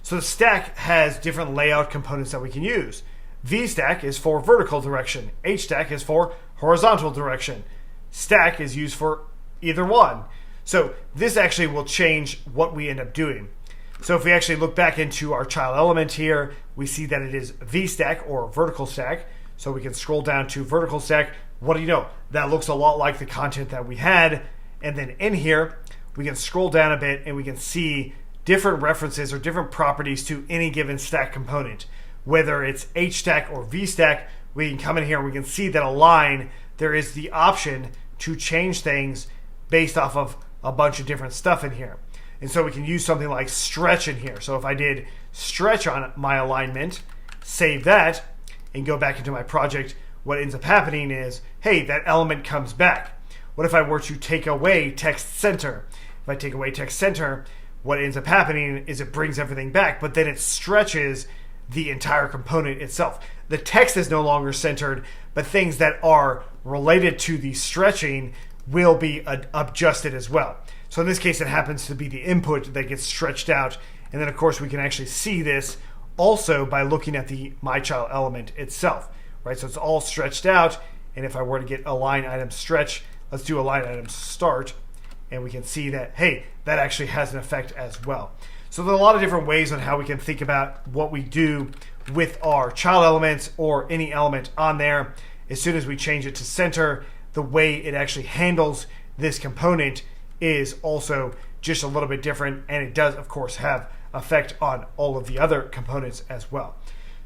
So the stack has different layout components that we can use. VStack is for vertical direction. HStack is for horizontal direction. Stack is used for either one. So this actually will change what we end up doing. So if we actually look back into our child element here, we see that it is VStack or vertical stack. So we can scroll down to vertical stack. What do you know? That looks a lot like the content that we had. And then in here, we can scroll down a bit and we can see different references or different properties to any given stack component. Whether it's HStack or VStack, we can come in here and we can see that align, there is the option to change things based off of a bunch of different stuff in here. And so we can use something like stretch in here. So if I did stretch on my alignment, save that, and go back into my project, what ends up happening is, hey, that element comes back. What if I were to take away text center? If I take away text center, what ends up happening is it brings everything back, but then it stretches the entire component itself. The text is no longer centered, but things that are related to the stretching will be adjusted as well. So in this case, it happens to be the input that gets stretched out. And then of course, we can actually see this also by looking at the mychild element itself, right? So it's all stretched out. And if I were to get align item stretch, let's do align item start. And we can see that, hey, that actually has an effect as well. So there are a lot of different ways on how we can think about what we do with our child elements or any element on there. As soon as we change it to center, the way it actually handles this component is also just a little bit different, and it does of course have effect on all of the other components as well.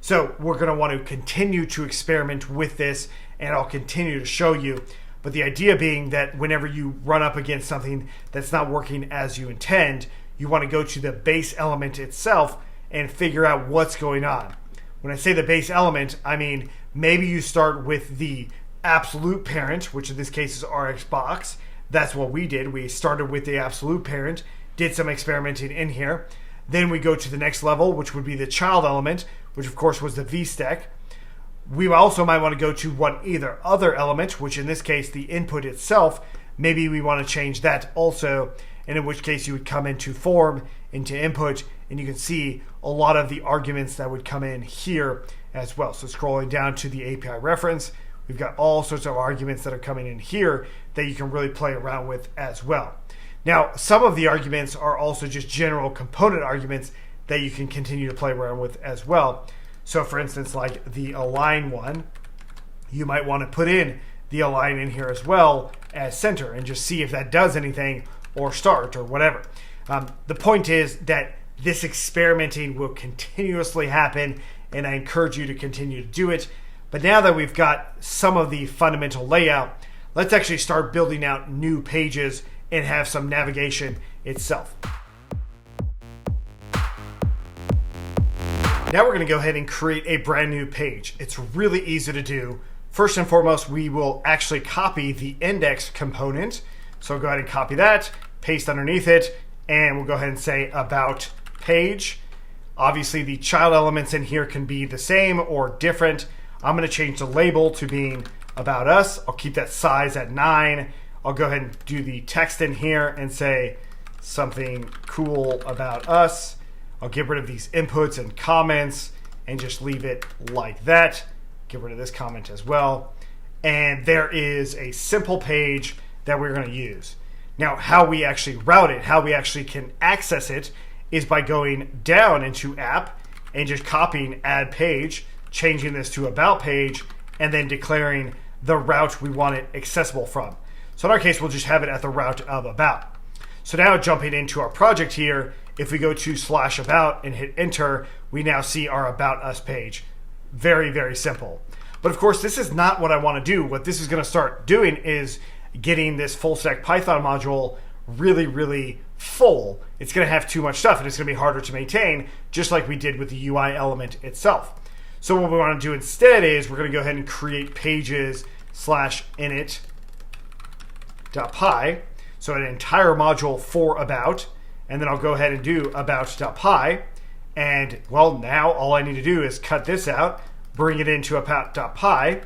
So we're going to want to continue to experiment with this, and I'll continue to show you. But the idea being that whenever you run up against something that's not working as you intend, you want to go to the base element itself and figure out what's going on. When I say the base element, I mean maybe you start with the absolute parent, which in this case is RxBox. That's what we did. We started with the absolute parent, did some experimenting in here. Then we go to the next level, which would be the child element, which of course was the VStack. We also might want to go to one either other element, which in this case, the input itself. Maybe we want to change that also, and in which case you would come into form, into input, and you can see a lot of the arguments that would come in here as well. So scrolling down to the API reference, we've got all sorts of arguments that are coming in here that you can really play around with as well. Now, some of the arguments are also just general component arguments that you can continue to play around with as well. So for instance, like the align one, you might want to put in the align in here as well as center and just see if that does anything, or start or whatever. The point is that this experimenting will continuously happen, and I encourage you to continue to do it. But now that we've got some of the fundamental layout, let's actually start building out new pages and have some navigation itself. Now we're going to go ahead and create a brand new page. It's really easy to do. First and foremost, we will actually copy the index component. So go ahead and copy that, paste underneath it, and we'll go ahead and say about page. Obviously, the child elements in here can be the same or different. I'm going to change the label to being about us. I'll keep that size at 9. I'll go ahead and do the text in here and say something cool about us. I'll get rid of these inputs and comments and just leave it like that. Get rid of this comment as well. And there is a simple page that we're going to use. Now, how we actually route it, how we actually can access it, is by going down into app and just copying add page, changing this to about page, and then declaring the route we want it accessible from. So in our case, we'll just have it at the route of about. So now jumping into our project here, if we go to /about and hit enter, we now see our about us page. Very, very simple. But of course, this is not what I want to do. What this is going to start doing is getting this full stack Python module really, really full. It's going to have too much stuff and it's going to be harder to maintain, just like we did with the UI element itself. So what we want to do instead is we're going to go ahead and create pages/init.py. So an entire module for about, and then I'll go ahead and do about.py. And well, now all I need to do is cut this out, bring it into about.py,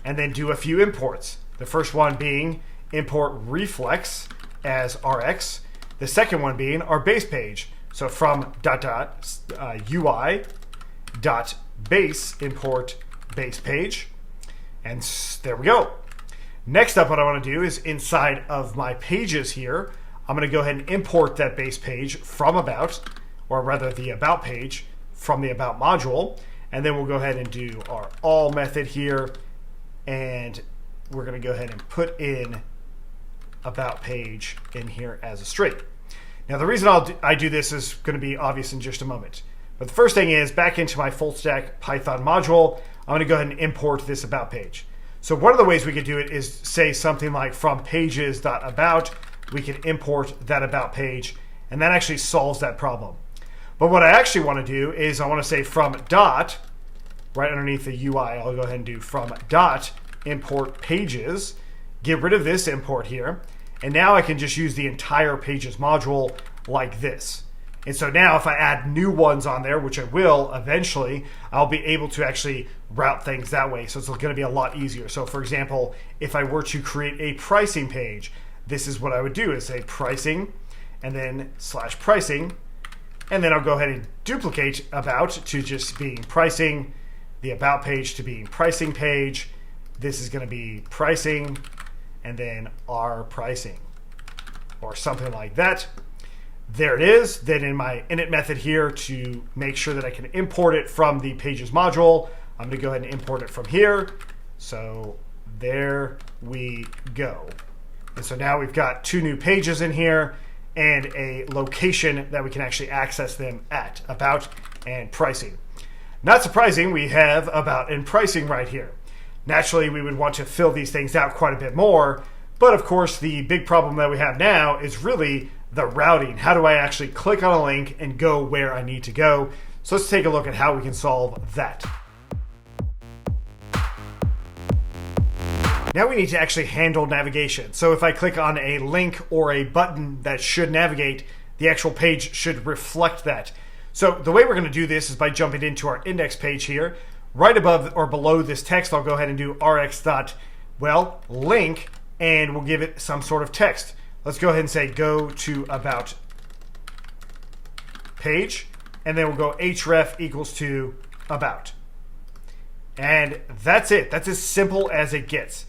and then do a few imports. The first one being import reflex as Rx. The second one being our base page. So from UI.base import base page. And there we go. Next up, what I want to do is inside of my pages here, I'm going to go ahead and import that base page from about, or rather the about page from the about module. And then we'll go ahead and do our all method here. And we're going to go ahead and put in about page in here as a string. Now the reason I do this is going to be obvious in just a moment. But the first thing is back into my full stack Python module, I'm going to go ahead and import this about page. So one of the ways we could do it is say something like from pages.about, we can import that about page, and that actually solves that problem. But what I actually want to do is I want to say from dot, right underneath the UI, I'll go ahead and do from dot import pages, get rid of this import here, and now I can just use the entire pages module like this. And so now if I add new ones on there, which I will eventually, I'll be able to actually route things that way. So it's going to be a lot easier. So for example, if I were to create a pricing page, this is what I would do is say pricing and then /pricing. And then I'll go ahead and duplicate about to just being pricing, the about page to being pricing page. This is going to be pricing and then our pricing or something like that. There it is. Then in my init method here to make sure that I can import it from the pages module, I'm going to go ahead and import it from here. So there we go. And so now we've got 2 new pages in here and a location that we can actually access them at, about and pricing. Not surprising, we have about and pricing right here. Naturally, we would want to fill these things out quite a bit more, but of course the big problem that we have now is really the routing. How do I actually click on a link and go where I need to go? So let's take a look at how we can solve that. Now we need to actually handle navigation. So if I click on a link or a button that should navigate, the actual page should reflect that. So the way we're going to do this is by jumping into our index page here. Right above or below this text, I'll go ahead and do rx.link, and we'll give it some sort of text. Let's go ahead and say go to about page, and then we'll go href equals to about. And that's it. That's as simple as it gets.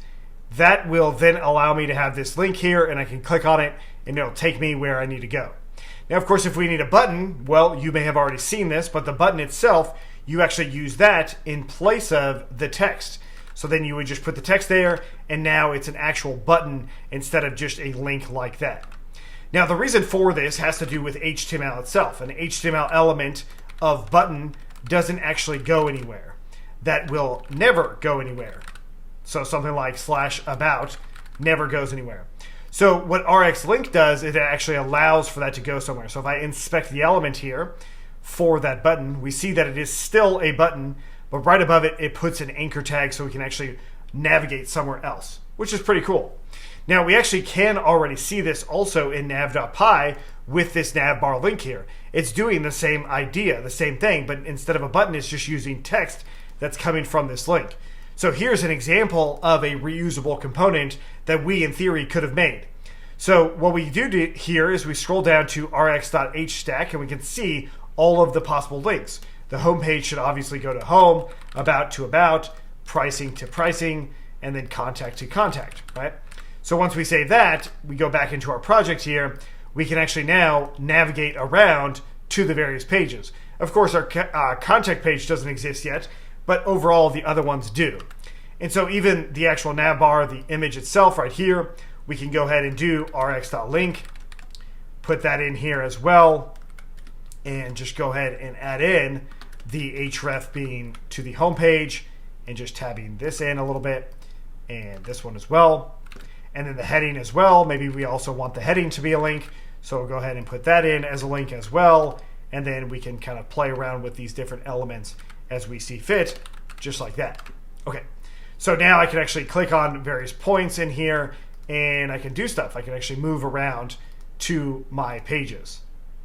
That will then allow me to have this link here, and I can click on it, and it'll take me where I need to go. Now, of course, if we need a button, well, you may have already seen this, but the button itself, you actually use that in place of the text. So then you would just put the text there, and now it's an actual button instead of just a link like that. Now, the reason for this has to do with HTML itself. An HTML element of button doesn't actually go anywhere. That will never go anywhere. So something like /about never goes anywhere. So what rxlink does is it actually allows for that to go somewhere. So if I inspect the element here for that button, we see that it is still a button, but right above it, it puts an anchor tag so we can actually navigate somewhere else, which is pretty cool. Now, we actually can already see this also in nav.py with this navbar link here. it's doing the same idea, the same thing, but instead of a button, it's just using text that's coming from this link. So here's an example of a reusable component that we, in theory, could have made. So what we do here is we scroll down to rx.hstack, and we can see all of the possible links. The home page should obviously go to home, about to about, pricing to pricing, and then contact to contact, right? So once we save that, we go back into our project here. We can actually now navigate around to the various pages. Of course, our contact page doesn't exist yet, but overall the other ones do. And so even the actual navbar, the image itself right here, we can go ahead and do rx.link, put that in here as well, and just go ahead and add in the href being to the home page, and just tabbing this in a little bit, and this one as well. And then the heading as well. Maybe we also want the heading to be a link, so we'll go ahead and put that in as a link as well. And then we can kind of play around with these different elements as we see fit, just like that. Okay, so now I can actually click on various points in here, and I can do stuff. I can actually move around to my pages.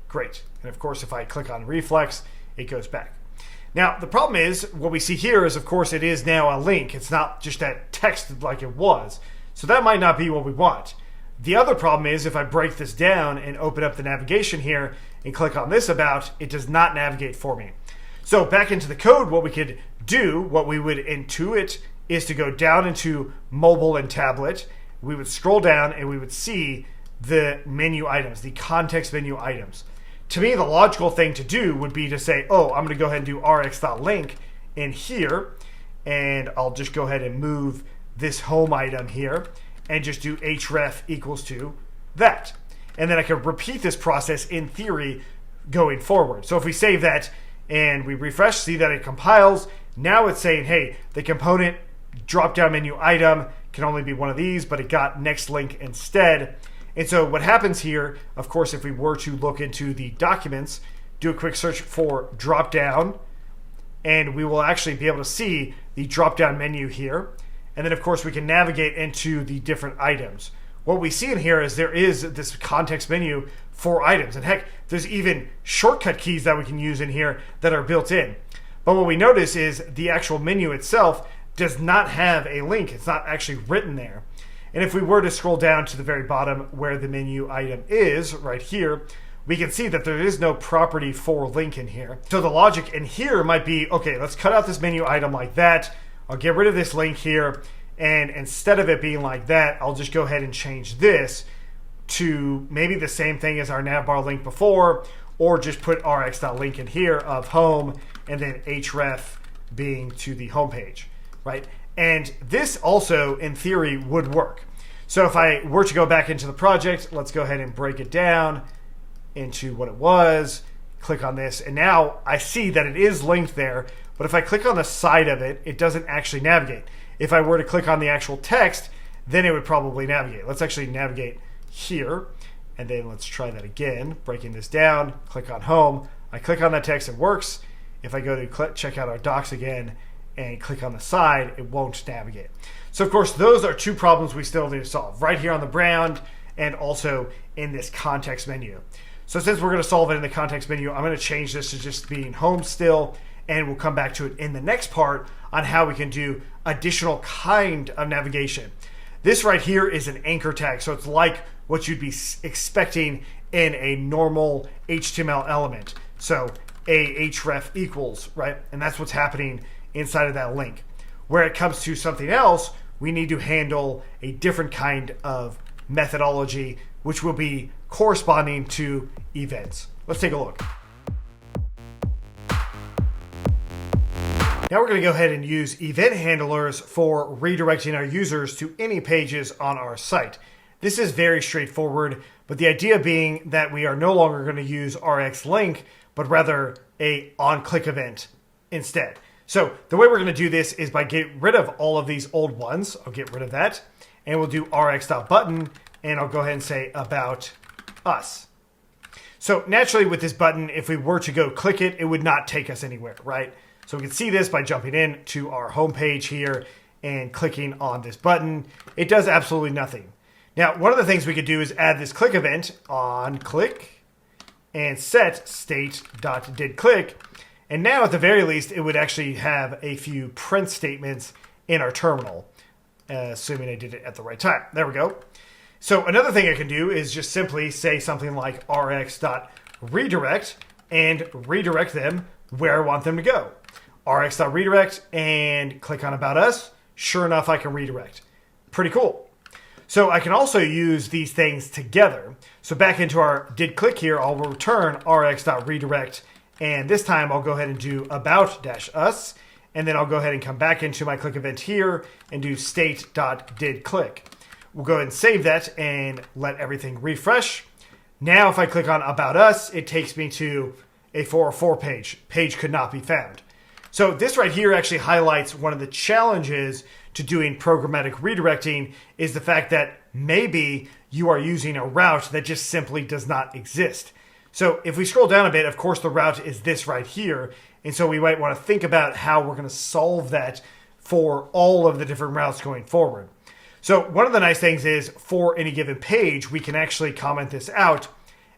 Great. And of course, if I click on Reflex, it goes back. Now, the problem is, what we see here is, of course, it is now a link. It's not just that text like it was. So that might not be what we want. The other problem is, if I break this down and open up the navigation here and click on this about, it does not navigate for me. So back into the code, what we could do, what we would intuit, is to go down into mobile and tablet. We would scroll down and we would see the menu items, the context menu items. To me, the logical thing to do would be to say, oh, I'm going to go ahead and do rx.link in here, and I'll just go ahead and move this home item here and just do href equals to that. And then I can repeat this process in theory going forward. So if we save that and we refresh, see that it compiles. Now it's saying, hey, the component drop-down menu item can only be one of these, but it got next link instead. And so what happens here, of course, if we were to look into the documents, do a quick search for drop-down, and we will actually be able to see the drop-down menu here. And then, of course, we can navigate into the different items. What we see in here is there is this context menu for items. And heck, there's even shortcut keys that we can use in here that are built in. But what we notice is the actual menu itself does not have a link. It's not actually written there. And if we were to scroll down to the very bottom where the menu item is, right here, we can see that there is no property for link in here. So the logic in here might be, okay, let's cut out this menu item like that. I'll get rid of this link here. And instead of it being like that, I'll just go ahead and change this to maybe the same thing as our navbar link before, or just put rx.link in here of home, and then href being to the home page, right? And this also, in theory, would work. So if I were to go back into the project, let's go ahead and break it down into what it was, click on this, and now I see that it is linked there, but if I click on the side of it, it doesn't actually navigate. If I were to click on the actual text, then it would probably navigate. Let's actually navigate here, and then let's try that again, breaking this down, click on home. I click on that text, it works. If I go to check out our docs again and click on the side, it won't navigate. So of course, those are two problems we still need to solve, right here on the brand and also in this context menu. So since we're going to solve it in the context menu, I'm going to change this to just being home still, and we'll come back to it in the next part on how we can do additional kind of navigation. This right here is an anchor tag, so it's like what you'd be expecting in a normal HTML element. So a href equals, right? And that's what's happening inside of that link. Where it comes to something else, we need to handle a different kind of methodology, which will be corresponding to events. Let's take a look. Now we're going to go ahead and use event handlers for redirecting our users to any pages on our site. This is very straightforward, but the idea being that we are no longer going to use rx-link, but rather a on-click event instead. So the way we're going to do this is by getting rid of all of these old ones. I'll get rid of that, and we'll do rx.button, and I'll go ahead and say about us. So naturally with this button, if we were to go click it, it would not take us anywhere, right? So we can see this by jumping in to our home page here and clicking on this button. It does absolutely nothing. Now, one of the things we could do is add this click event on click, and set state.didClick. And now at the very least, it would actually have a few print statements in our terminal, assuming I did it at the right time. There we go. So another thing I can do is just simply say something like rx.redirect and redirect them where I want them to go. rx.redirect and click on About Us. Sure enough, I can redirect. Pretty cool. So I can also use these things together. So back into our DidClick here, I'll return rx.redirect. And this time I'll go ahead and do about-us. And then I'll go ahead and come back into my click event here and do state.didClick. We'll go ahead and save that and let everything refresh. Now if I click on About Us, it takes me to a 404 page. Page could not be found. So this right here actually highlights one of the challenges to doing programmatic redirecting is the fact that maybe you are using a route that just simply does not exist. So if we scroll down a bit, of course, the route is this right here. And so we might want to think about how we're going to solve that for all of the different routes going forward. So one of the nice things is for any given page, we can actually comment this out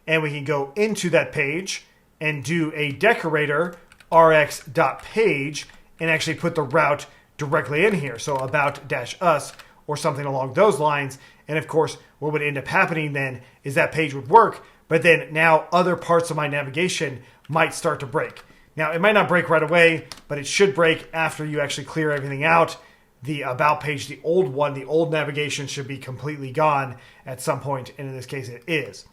and we can go into that page and do a decorator rx.page and actually put the route directly in here. So about-us or something along those lines. And of course, what would end up happening then is that page would work, but then now other parts of my navigation might start to break. Now, it might not break right away, but it should break after you actually clear everything out. The About page, the old one, the old navigation should be completely gone at some point, and in this case it is.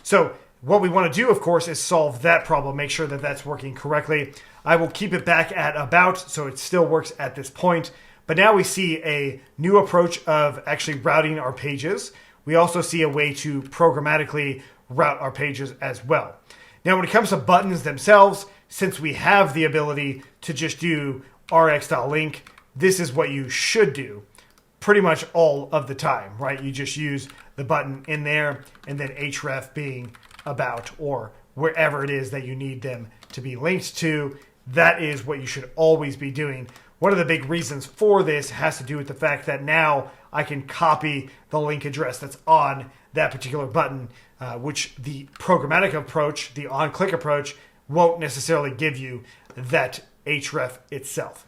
So what we want to do, of course, is solve that problem, make sure that that's working correctly. I will keep it back at About, so it still works at this point. But now we see a new approach of actually routing our pages. We also see a way to programmatically route our pages as well. Now, when it comes to buttons themselves, since we have the ability to just do rx.link, this is what you should do pretty much all of the time, right? You just use the button in there and then href being about or wherever it is that you need them to be linked to. That is what you should always be doing. One of the big reasons for this has to do with the fact that now I can copy the link address that's on that particular button, which the programmatic approach, the on-click approach, won't necessarily give you that href itself.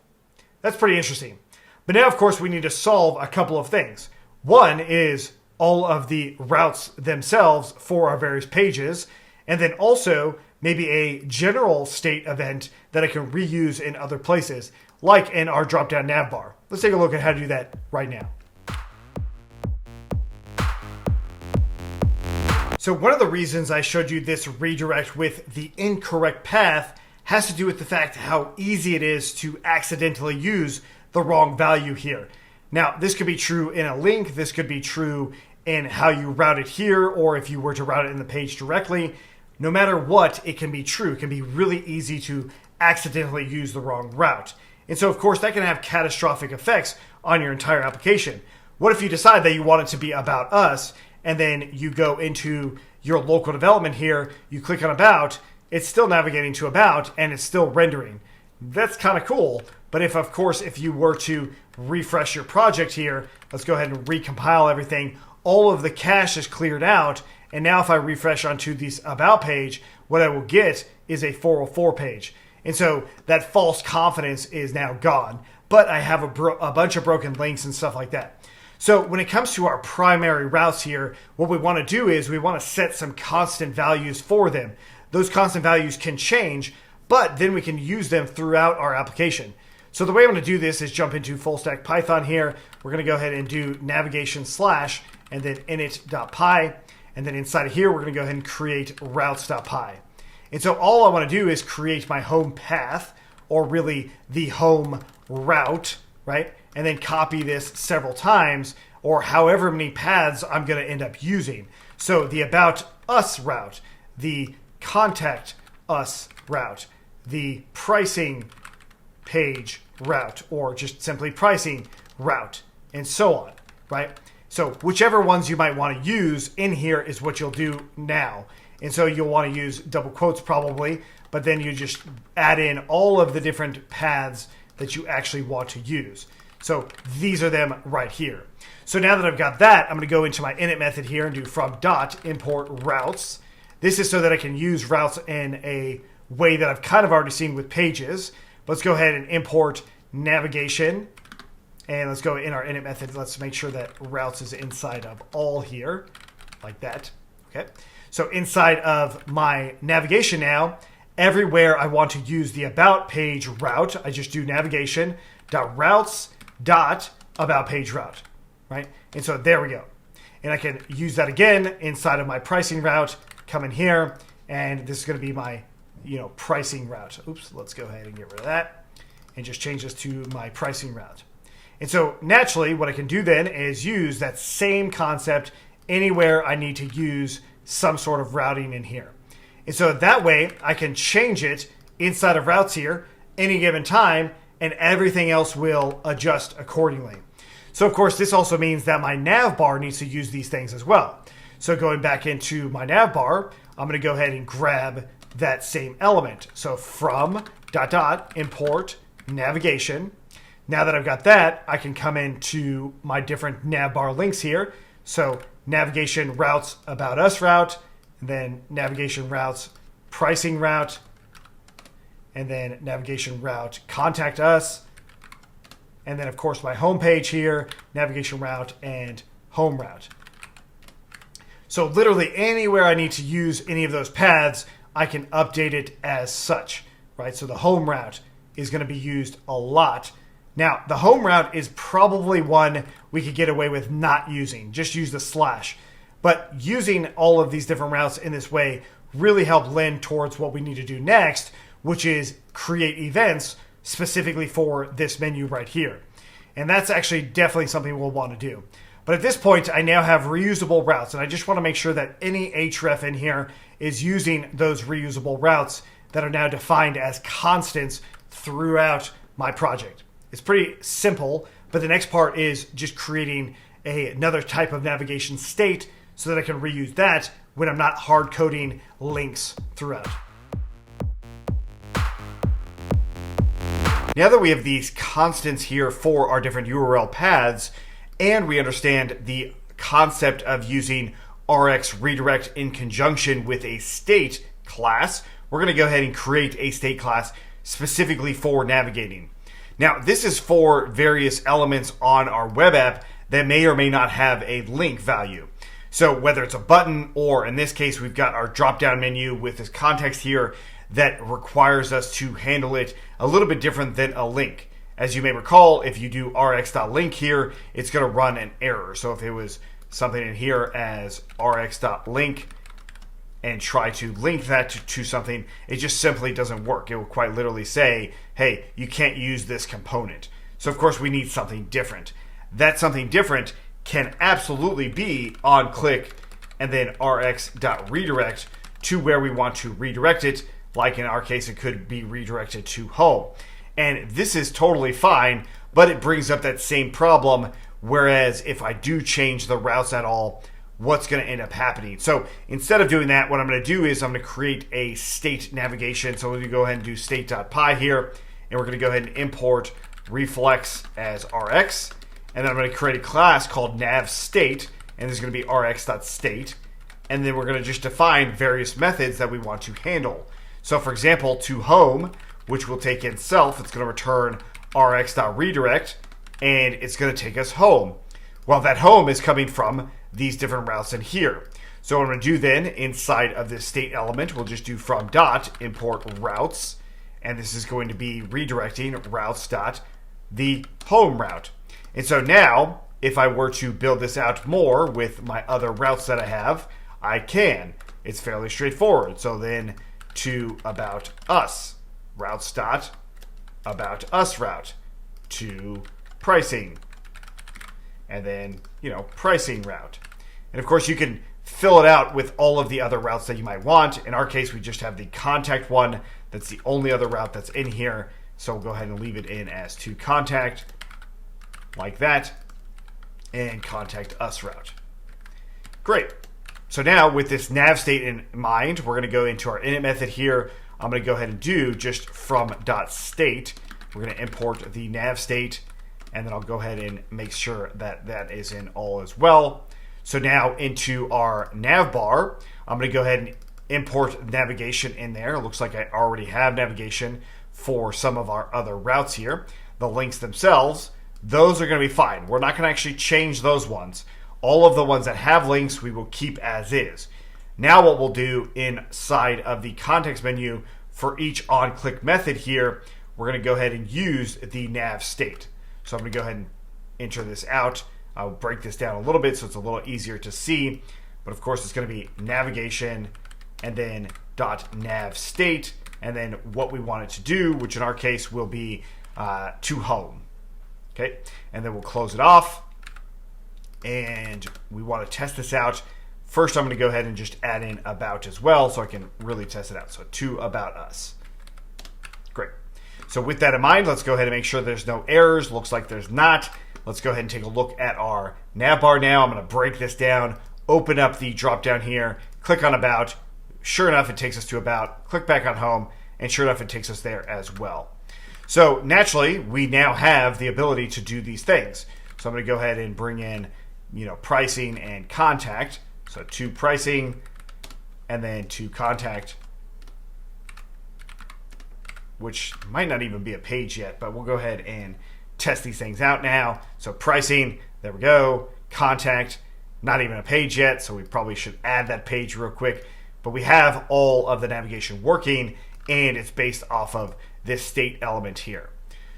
That's pretty interesting. But now, of course, we need to solve a couple of things. One is all of the routes themselves for our various pages, and then also maybe a general state event that I can reuse in other places, like in our drop-down navbar. Let's take a look at how to do that right now. So one of the reasons I showed you this redirect with the incorrect path has to do with the fact how easy it is to accidentally use the wrong value here. Now, this could be true in a link, this could be true in how you route it here, or if you were to route it in the page directly. No matter what, it can be true. It can be really easy to accidentally use the wrong route. And so, of course, that can have catastrophic effects on your entire application. What if you decide that you want it to be about us, and then you go into your local development here, you click on About, it's still navigating to About, and it's still rendering. That's kind of cool. But if, of course, if you were to refresh your project here, let's go ahead and recompile everything, all of the cache is cleared out, and now if I refresh onto this About page, what I will get is a 404 page. And so that false confidence is now gone, but I have a bunch of broken links and stuff like that. So when it comes to our primary routes here, what we want to do is we want to set some constant values for them. Those constant values can change, but then we can use them throughout our application. So the way I'm going to do this is jump into full stack Python here. We're going to go ahead and do navigation / and then init.py. And then inside of here, we're going to go ahead and create routes.py. And so all I want to do is create my home path, or really the home route, right? And then copy this several times, or however many paths I'm going to end up using. So the About Us route, the Contact Us route, the pricing page route, or just simply pricing route, and so on, right? So whichever ones you might want to use in here is what you'll do now. And so you'll want to use double quotes probably, but then you just add in all of the different paths that you actually want to use. So these are them right here. So now that I've got that, I'm going to go into my init method here and do from dot import routes. This is so that I can use routes in a way that I've kind of already seen with pages. Let's go ahead and import navigation. And let's go in our init method. Let's make sure that routes is inside of all here, like that. Okay. So inside of my navigation now, everywhere I want to use the about page route, I just do navigation.routes.about page route, right? And so there we go. And I can use that again inside of my pricing route, come in here, and this is going to be my, pricing route. Oops, let's go ahead and get rid of that and just change this to my pricing route. And so naturally, what I can do then is use that same concept anywhere I need to use some sort of routing in here. And so that way, I can change it inside of routes here any given time, and everything else will adjust accordingly. So of course, this also means that my Navbar needs to use these things as well. So going back into my Navbar, I'm going to go ahead and grab that same element. So from ... import navigation. Now that I've got that, I can come into my different Navbar links here. So navigation routes about us route, and then navigation routes pricing route, and then navigation route contact us, and then of course my home page here, navigation route and home route. So literally anywhere I need to use any of those paths, I can update it as such, right? So the home route is going to be used a lot. Now, the home route is probably one we could get away with not using. Just use the slash. But using all of these different routes in this way really help lend towards what we need to do next, which is create events specifically for this menu right here. And that's actually definitely something we'll want to do. But at this point, I now have reusable routes, and I just want to make sure that any href in here is using those reusable routes that are now defined as constants throughout my project. It's pretty simple, but the next part is just creating another type of navigation state so that I can reuse that when I'm not hard coding links throughout. Now that we have these constants here for our different URL paths, and we understand the concept of using Rx redirect in conjunction with a state class, we're going to go ahead and create a state class specifically for navigating. Now, this is for various elements on our web app that may or may not have a link value. So whether it's a button, or in this case, we've got our drop-down menu with this context here that requires us to handle it a little bit different than a link. As you may recall, if you do rx.link here, it's going to run an error. So if it was something in here as rx.link and try to link that to something, it just simply doesn't work. It will quite literally say, hey, you can't use this component. So of course we need something different. That something different can absolutely be on click and then rx.redirect to where we want to redirect it. Like in our case, it could be redirected to home. And this is totally fine, but it brings up that same problem. Whereas if I do change the routes at all, what's going to end up happening? So instead of doing that, what I'm going to do is I'm going to create a state navigation. So we're going to go ahead and do state.py here, and we're going to go ahead and import reflex as rx. And then I'm going to create a class called navState, and this is going to be rx.state. And then we're going to just define various methods that we want to handle. So for example, to home, which will take in self, it's going to return rx.redirect, and it's going to take us home. Well, that home is coming from these different routes in here. So what I'm going to do then inside of this state element, we'll just do from dot import routes, and this is going to be redirecting routes dot the home route. And so now, if I were to build this out more with my other routes that I have, I can. It's fairly straightforward. So then to about us, routes dot about us route, to pricing, and then, pricing route. And of course you can fill it out with all of the other routes that you might want. In our case, we just have the contact one. That's the only other route that's in here. So we'll go ahead and leave it in as to contact, like that, and contact us route. Great. So now with this nav state in mind, we're going to go into our init method here. I'm going to go ahead and do just from .state. We're going to import the nav state, and then I'll go ahead and make sure that that is in all as well. So now into our nav bar, I'm going to go ahead and import navigation in there. It looks like I already have navigation for some of our other routes here. The links themselves, those are going to be fine. We're not going to actually change those ones. All of the ones that have links, we will keep as is. Now what we'll do inside of the context menu for each on-click method here, we're going to go ahead and use the nav state. So I'm going to go ahead and enter this out. I'll break this down a little bit so it's a little easier to see. But of course, it's going to be navigation and then .nav state, and then what we want it to do, which in our case will be to home. Okay, and then we'll close it off. And we want to test this out. First, I'm going to go ahead and just add in about as well so I can really test it out. So to about us. Great. So with that in mind, let's go ahead and make sure there's no errors. Looks like there's not. Let's go ahead and take a look at our navbar now. I'm going to break this down, open up the drop down here, click on about. Sure enough, it takes us to about. Click back on home, and sure enough, it takes us there as well. So naturally, we now have the ability to do these things. So I'm going to go ahead and bring in pricing and contact. So to pricing and then to contact, which might not even be a page yet, but we'll go ahead and test these things out now. So pricing, there we go. Contact, not even a page yet, so we probably should add that page real quick. But we have all of the navigation working, and it's based off of this state element here.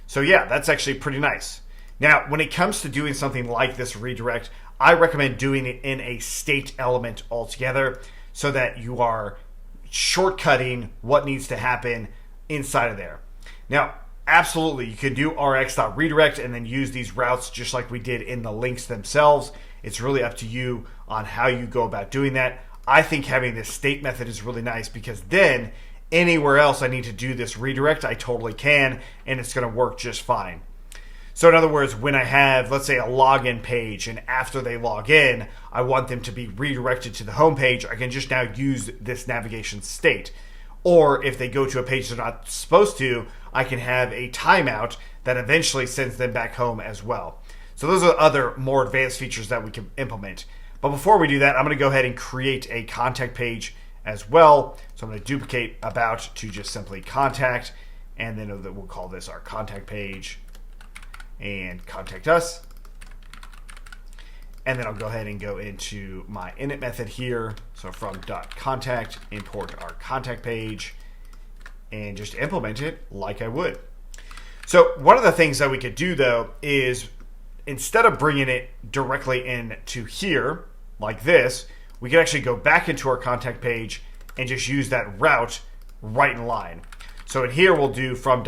So yeah, that's actually pretty nice. Now, when it comes to doing something like this redirect, I recommend doing it in a state element altogether so that you are shortcutting what needs to happen inside of there. Now, absolutely, you can do rx.redirect and then use these routes just like we did in the links themselves. It's really up to you on how you go about doing that. I think having this state method is really nice because then anywhere else I need to do this redirect, I totally can, and it's going to work just fine. So in other words, when I have, let's say, a login page, and after they log in, I want them to be redirected to the home page, I can just now use this navigation state. Or if they go to a page they're not supposed to, I can have a timeout that eventually sends them back home as well. So those are other more advanced features that we can implement. But before we do that, I'm going to go ahead and create a contact page as well. So I'm going to duplicate about to just simply contact, and then we'll call this our contact page and contact us. And then I'll go ahead and go into my init method here. So from .contact, import our contact page and just implement it like I would. So one of the things that we could do though is instead of bringing it directly into here like this, we could actually go back into our contact page and just use that route right in line. So in here we'll do from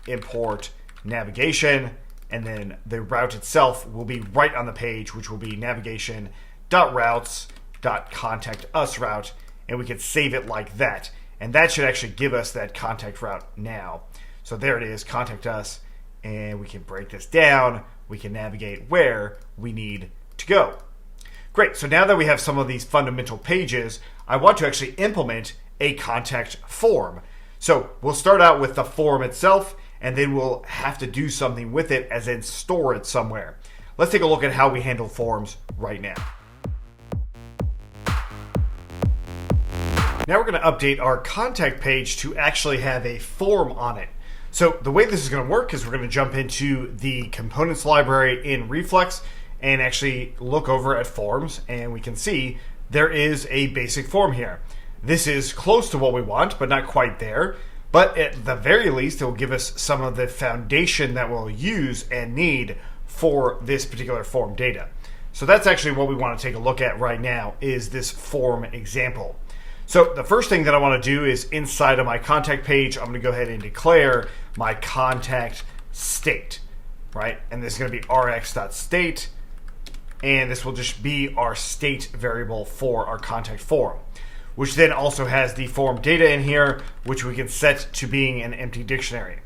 import navigation, and then the route itself will be right on the page, which will be navigation.routes.contactus route, and we could save it like that. And that should actually give us that contact route now. So there it is, contact us, and we can break this down. We can navigate where we need to go. Great, so now that we have some of these fundamental pages, I want to actually implement a contact form. So we'll start out with the form itself, and then we'll have to do something with it, as in store it somewhere. Let's take a look at how we handle forms right now. Now we're going to update our contact page to actually have a form on it. So the way this is going to work is we're going to jump into the components library in Reflex and actually look over at forms, and we can see there is a basic form here. This is close to what we want, but not quite there. But at the very least, it will give us some of the foundation that we'll use and need for this particular form data. So that's actually what we want to take a look at right now, is this form example. So the first thing that I want to do is inside of my contact page, I'm going to go ahead and declare my contact state, right? And this is going to be rx.state, and this will just be our state variable for our contact form, which then also has the form data in here, which we can set to being an empty dictionary.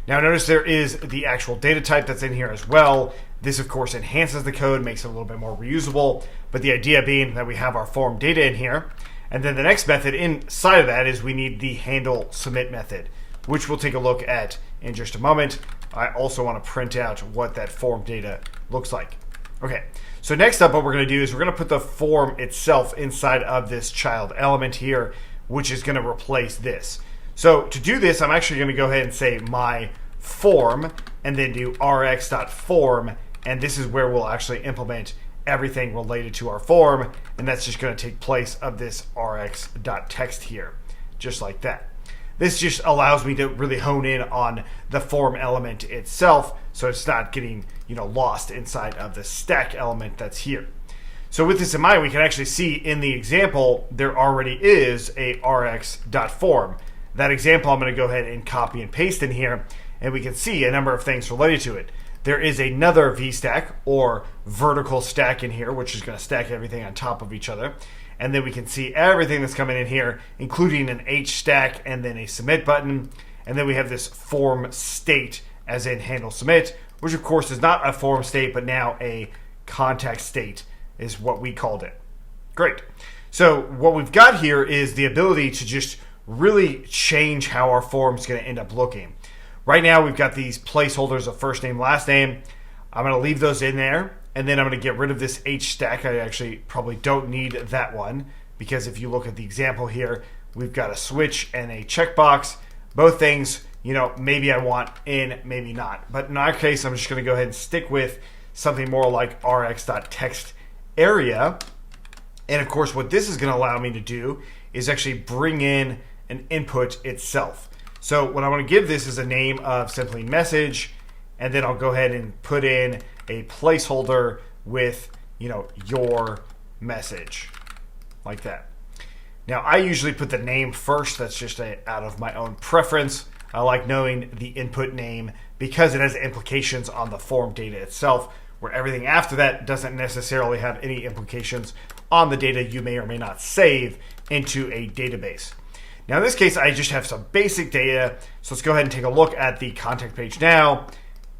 Now notice there is the actual data type that's in here as well. This of course enhances the code, makes it a little bit more reusable, but the idea being that we have our form data in here. And then the next method inside of that is we need the handle submit method, which we'll take a look at in just a moment. I also want to print out what that form data looks like. Okay, so next up what we're going to do is we're going to put the form itself inside of this child element here, which is going to replace this. So to do this, I'm actually going to go ahead and say my form and then do rx.form, and this is where we'll actually implement everything related to our form, and that's just going to take place of this rx.text here, just like that. This just allows me to really hone in on the form element itself, so it's not getting lost inside of the stack element that's here. So with this in mind, we can actually see in the example there already is a rx.form. That example I'm going to go ahead and copy and paste in here, and we can see a number of things related to it. There is another VStack or vertical stack in here, which is going to stack everything on top of each other. And then we can see everything that's coming in here, including an H stack and then a submit button. And then we have this form state, as in handle submit, which of course is not a form state, but now a contact state is what we called it. Great. So what we've got here is the ability to just really change how our form is going to end up looking. Right now we've got these placeholders of first name, last name. I'm going to leave those in there, and then I'm going to get rid of this H stack. I actually probably don't need that one, because if you look at the example here, we've got a switch and a checkbox. Both things, maybe I want in, maybe not. But in our case, I'm just going to go ahead and stick with something more like rx.text area. And of course, what this is going to allow me to do is actually bring in an input itself. So what I want to give this is a name of simply message, and then I'll go ahead and put in a placeholder with, your message, like that. Now, I usually put the name first. That's just out of my own preference. I like knowing the input name because it has implications on the form data itself, where everything after that doesn't necessarily have any implications on the data you may or may not save into a database. Now in this case, I just have some basic data. So let's go ahead and take a look at the contact page now.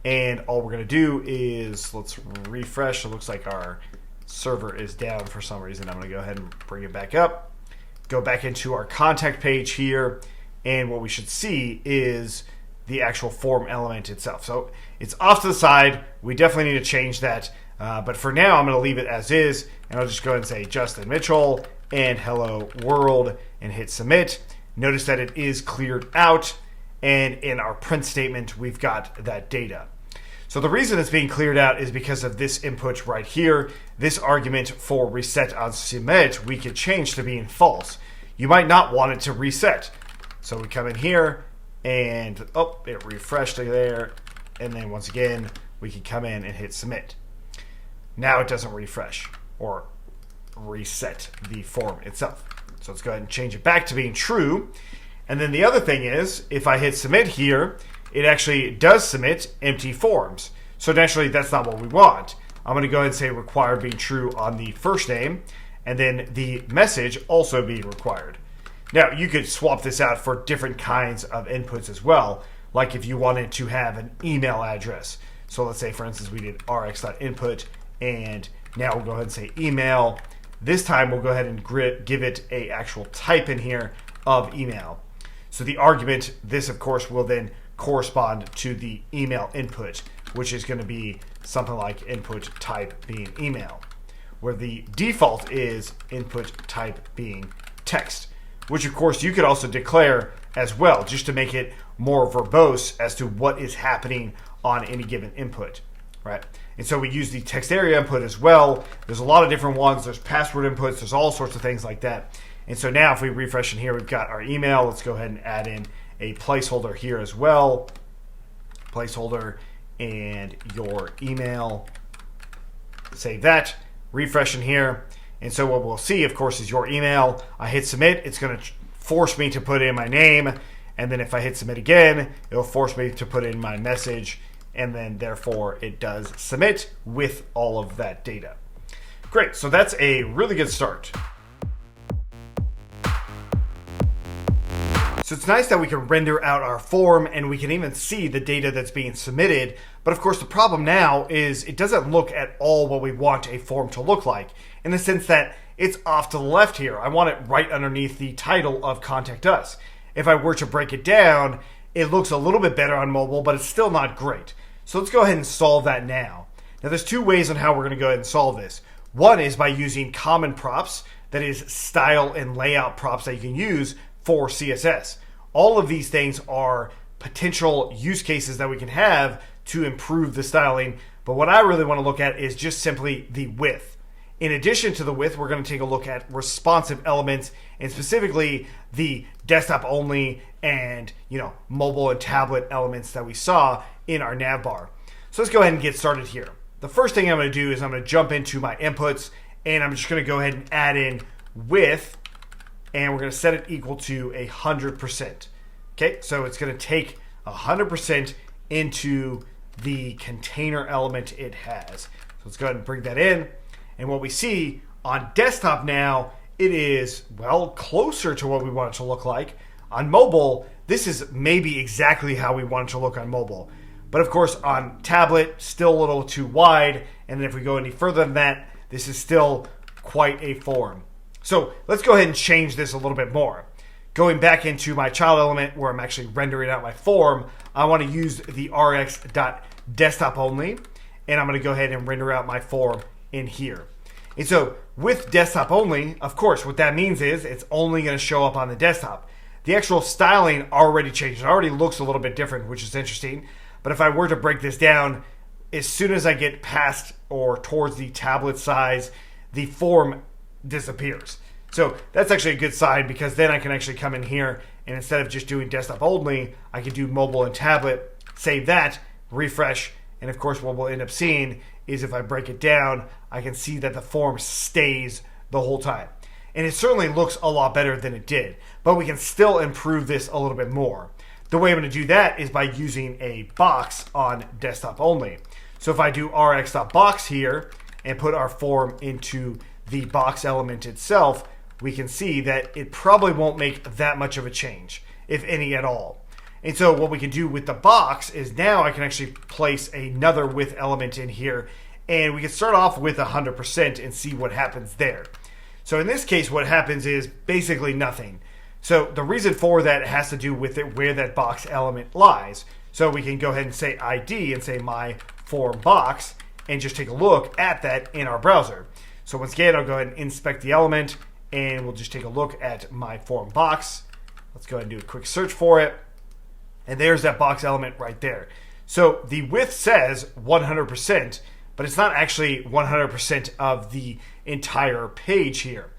And all we're going to do is let's refresh. It looks like our server is down for some reason. I'm going to go ahead and bring it back up. Go back into our contact page here. And what we should see is the actual form element itself. So it's off to the side. We definitely need to change that. But for now, I'm going to leave it as is. And I'll just go ahead and say Justin Mitchell and hello world and hit submit. Notice that it is cleared out. And in our print statement, we've got that data. So the reason it's being cleared out is because of this input right here. This argument for reset on submit, we could change to being false. You might not want it to reset. So we come in here and, it refreshed there. And then once again, we can come in and hit submit. Now it doesn't refresh or reset the form itself. So let's go ahead and change it back to being true. And then the other thing is, if I hit submit here, it actually does submit empty forms. So naturally, that's not what we want. I'm going to go ahead and say required being true on the first name, and then the message also being required. Now, you could swap this out for different kinds of inputs as well, like if you wanted to have an email address. So let's say, for instance, we did rx.input, and now we'll go ahead and say email. This time, we'll go ahead and give it a actual type in here of email. So the argument, this of course will then correspond to the email input, which is going to be something like input type being email, where the default is input type being text, which of course you could also declare as well, just to make it more verbose as to what is happening on any given input, right? And so we use the text area input as well. There's a lot of different ones. There's password inputs. There's all sorts of things like that. And so now if we refresh in here, we've got our email. Let's go ahead and add in a placeholder here as well. Placeholder and your email. Save that. Refresh in here. And so what we'll see, of course, is your email. I hit submit. It's going to force me to put in my name. And then if I hit submit again, it'll force me to put in my message. And then therefore it does submit with all of that data. Great. So that's a really good start. So it's nice that we can render out our form and we can even see the data that's being submitted. But of course, the problem now is it doesn't look at all what we want a form to look like, in the sense that it's off to the left here. I want it right underneath the title of Contact Us. If I were to break it down, it looks a little bit better on mobile, but it's still not great. So let's go ahead and solve that now. Now there's two ways on how we're going to go ahead and solve this. One is by using common props that is style and layout props that you can use for CSS. All of these things are potential use cases that we can have to improve the styling, but what I really want to look at is just simply the width. In addition to the width, we're going to take a look at responsive elements, and specifically the desktop only and mobile and tablet elements that we saw in our navbar. So let's go ahead and get started here. The first thing I'm going to do is I'm going to jump into my inputs, and I'm just going to go ahead and add in width, and we're going to set it equal to 100%. Okay, so it's going to take 100% into the container element it has. So let's go ahead and bring that in. And what we see on desktop now, it is, well, closer to what we want it to look like. On mobile, this is maybe exactly how we want it to look on mobile. But of course, on tablet, still a little too wide. And then if we go any further than that, this is still quite a form. So let's go ahead and change this a little bit more. Going back into my child element where I'm actually rendering out my form, I want to use the rx.desktop only, and I'm going to go ahead and render out my form in here. And so with desktop only, of course, what that means is it's only going to show up on the desktop. The actual styling already changed. It already looks a little bit different, which is interesting. But if I were to break this down, as soon as I get past or towards the tablet size, the form disappears. So that's actually a good sign, because then I can actually come in here and instead of just doing desktop only, I can do mobile and tablet, save that, refresh, and of course what we'll end up seeing is if I break it down, I can see that the form stays the whole time. And it certainly looks a lot better than it did, but we can still improve this a little bit more. The way I'm going to do that is by using a box on desktop only. So if I do rx.box here and put our form into the box element itself, we can see that it probably won't make that much of a change, if any at all. And so what we can do with the box is now I can actually place another width element in here, and we can start off with 100% and see what happens there. So in this case, what happens is basically nothing. So the reason for that has to do with it where that box element lies. So we can go ahead and say ID and say my form box and just take a look at that in our browser. So once again, I'll go ahead and inspect the element, and we'll just take a look at my form box. Let's go ahead and do a quick search for it. And there's that box element right there. So the width says 100%, but it's not actually 100% of the entire page here.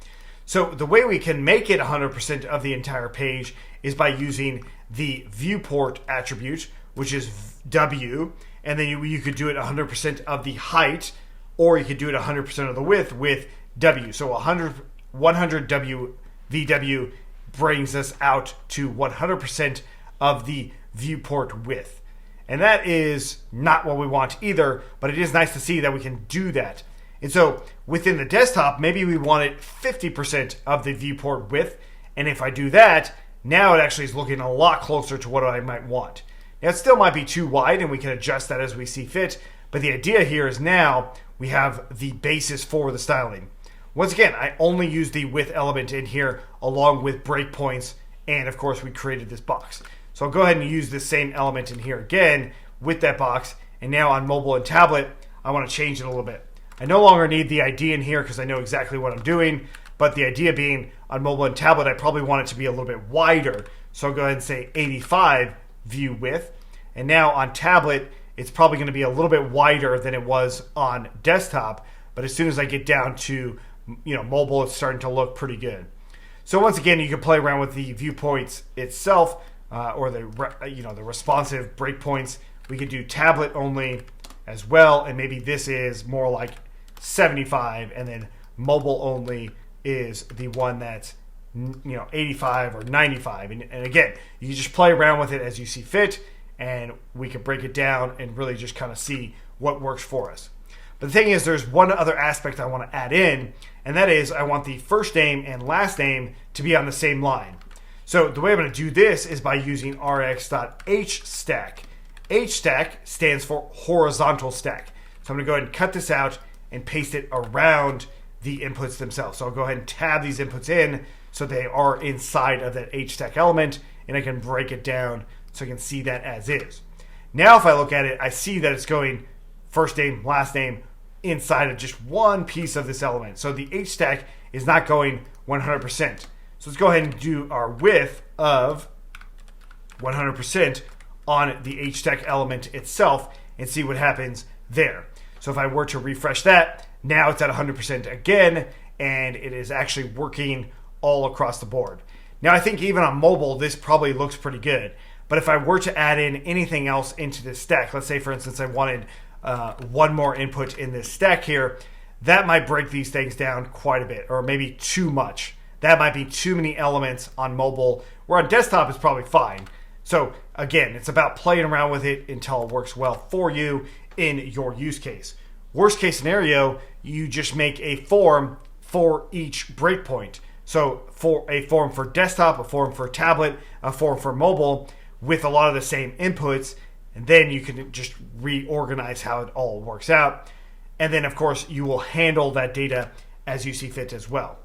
So the way we can make it 100% of the entire page is by using the viewport attribute, which is W, and then you could do it 100% of the height, or you could do it 100% of the width with W. So 100 W VW brings us out to 100% of the viewport width. And that is not what we want either, but it is nice to see that we can do that. And so within the desktop, maybe we want it 50% of the viewport width. And if I do that, now it actually is looking a lot closer to what I might want. Now it still might be too wide, and we can adjust that as we see fit. But the idea here is now we have the basis for the styling. Once again, I only use the width element in here along with breakpoints, and of course we created this box. So I'll go ahead and use this same element in here again with that box, and now on mobile and tablet, I want to change it a little bit. I no longer need the ID in here because I know exactly what I'm doing, but the idea being on mobile and tablet, I probably want it to be a little bit wider. So I'll go ahead and say 85 view width, and now on tablet, it's probably going to be a little bit wider than it was on desktop, but as soon as I get down to mobile, it's starting to look pretty good. So once again, you can play around with the viewpoints itself, or the responsive breakpoints. We could do tablet only as well, and maybe this is more like 75, and then mobile only is the one that's 85 or 95. And again, you can just play around with it as you see fit, and we can break it down and really just kind of see what works for us. But the thing is, there's one other aspect I want to add in, and that is I want the first name and last name to be on the same line. So the way I'm going to do this is by using rx.hstack. Hstack stands for horizontal stack. So I'm going to go ahead and cut this out and paste it around the inputs themselves. So I'll go ahead and tab these inputs in so they are inside of that hstack element, and I can break it down so I can see that as is. Now if I look at it, I see that it's going first name, last name inside of just one piece of this element. So the H stack is not going 100%. So let's go ahead and do our width of 100% on the H stack element itself and see what happens there. So if I were to refresh that, now it's at 100% again, and it is actually working all across the board. Now I think even on mobile, this probably looks pretty good. But if I were to add in anything else into this stack, let's say for instance I wanted one more input in this stack here, that might break these things down quite a bit, or maybe too much. That might be too many elements on mobile, where on desktop it's probably fine. So again, it's about playing around with it until it works well for you in your use case. Worst case scenario, you just make a form for each breakpoint. So for a form for desktop, a form for tablet, a form for mobile with a lot of the same inputs, and then you can just reorganize how it all works out. And then of course you will handle that data as you see fit as well.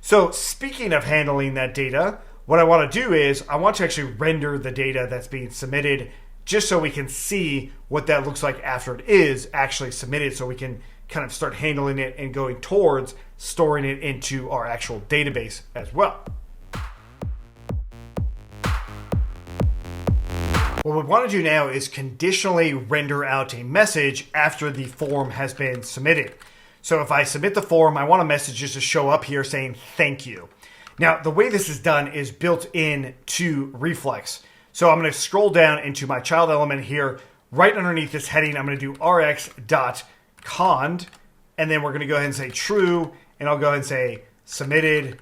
So speaking of handling that data, what I want to do is I want to actually render the data that's being submitted just so we can see what that looks like after it is actually submitted, so we can kind of start handling it and going towards storing it into our actual database as well. What we want to do now is conditionally render out a message after the form has been submitted. So if I submit the form, I want a message just to show up here saying thank you. Now, the way this is done is built in to Reflex. So I'm going to scroll down into my child element here. Right underneath this heading, I'm going to do rx.cond, and then we're going to go ahead and say true, and I'll go ahead and say submitted,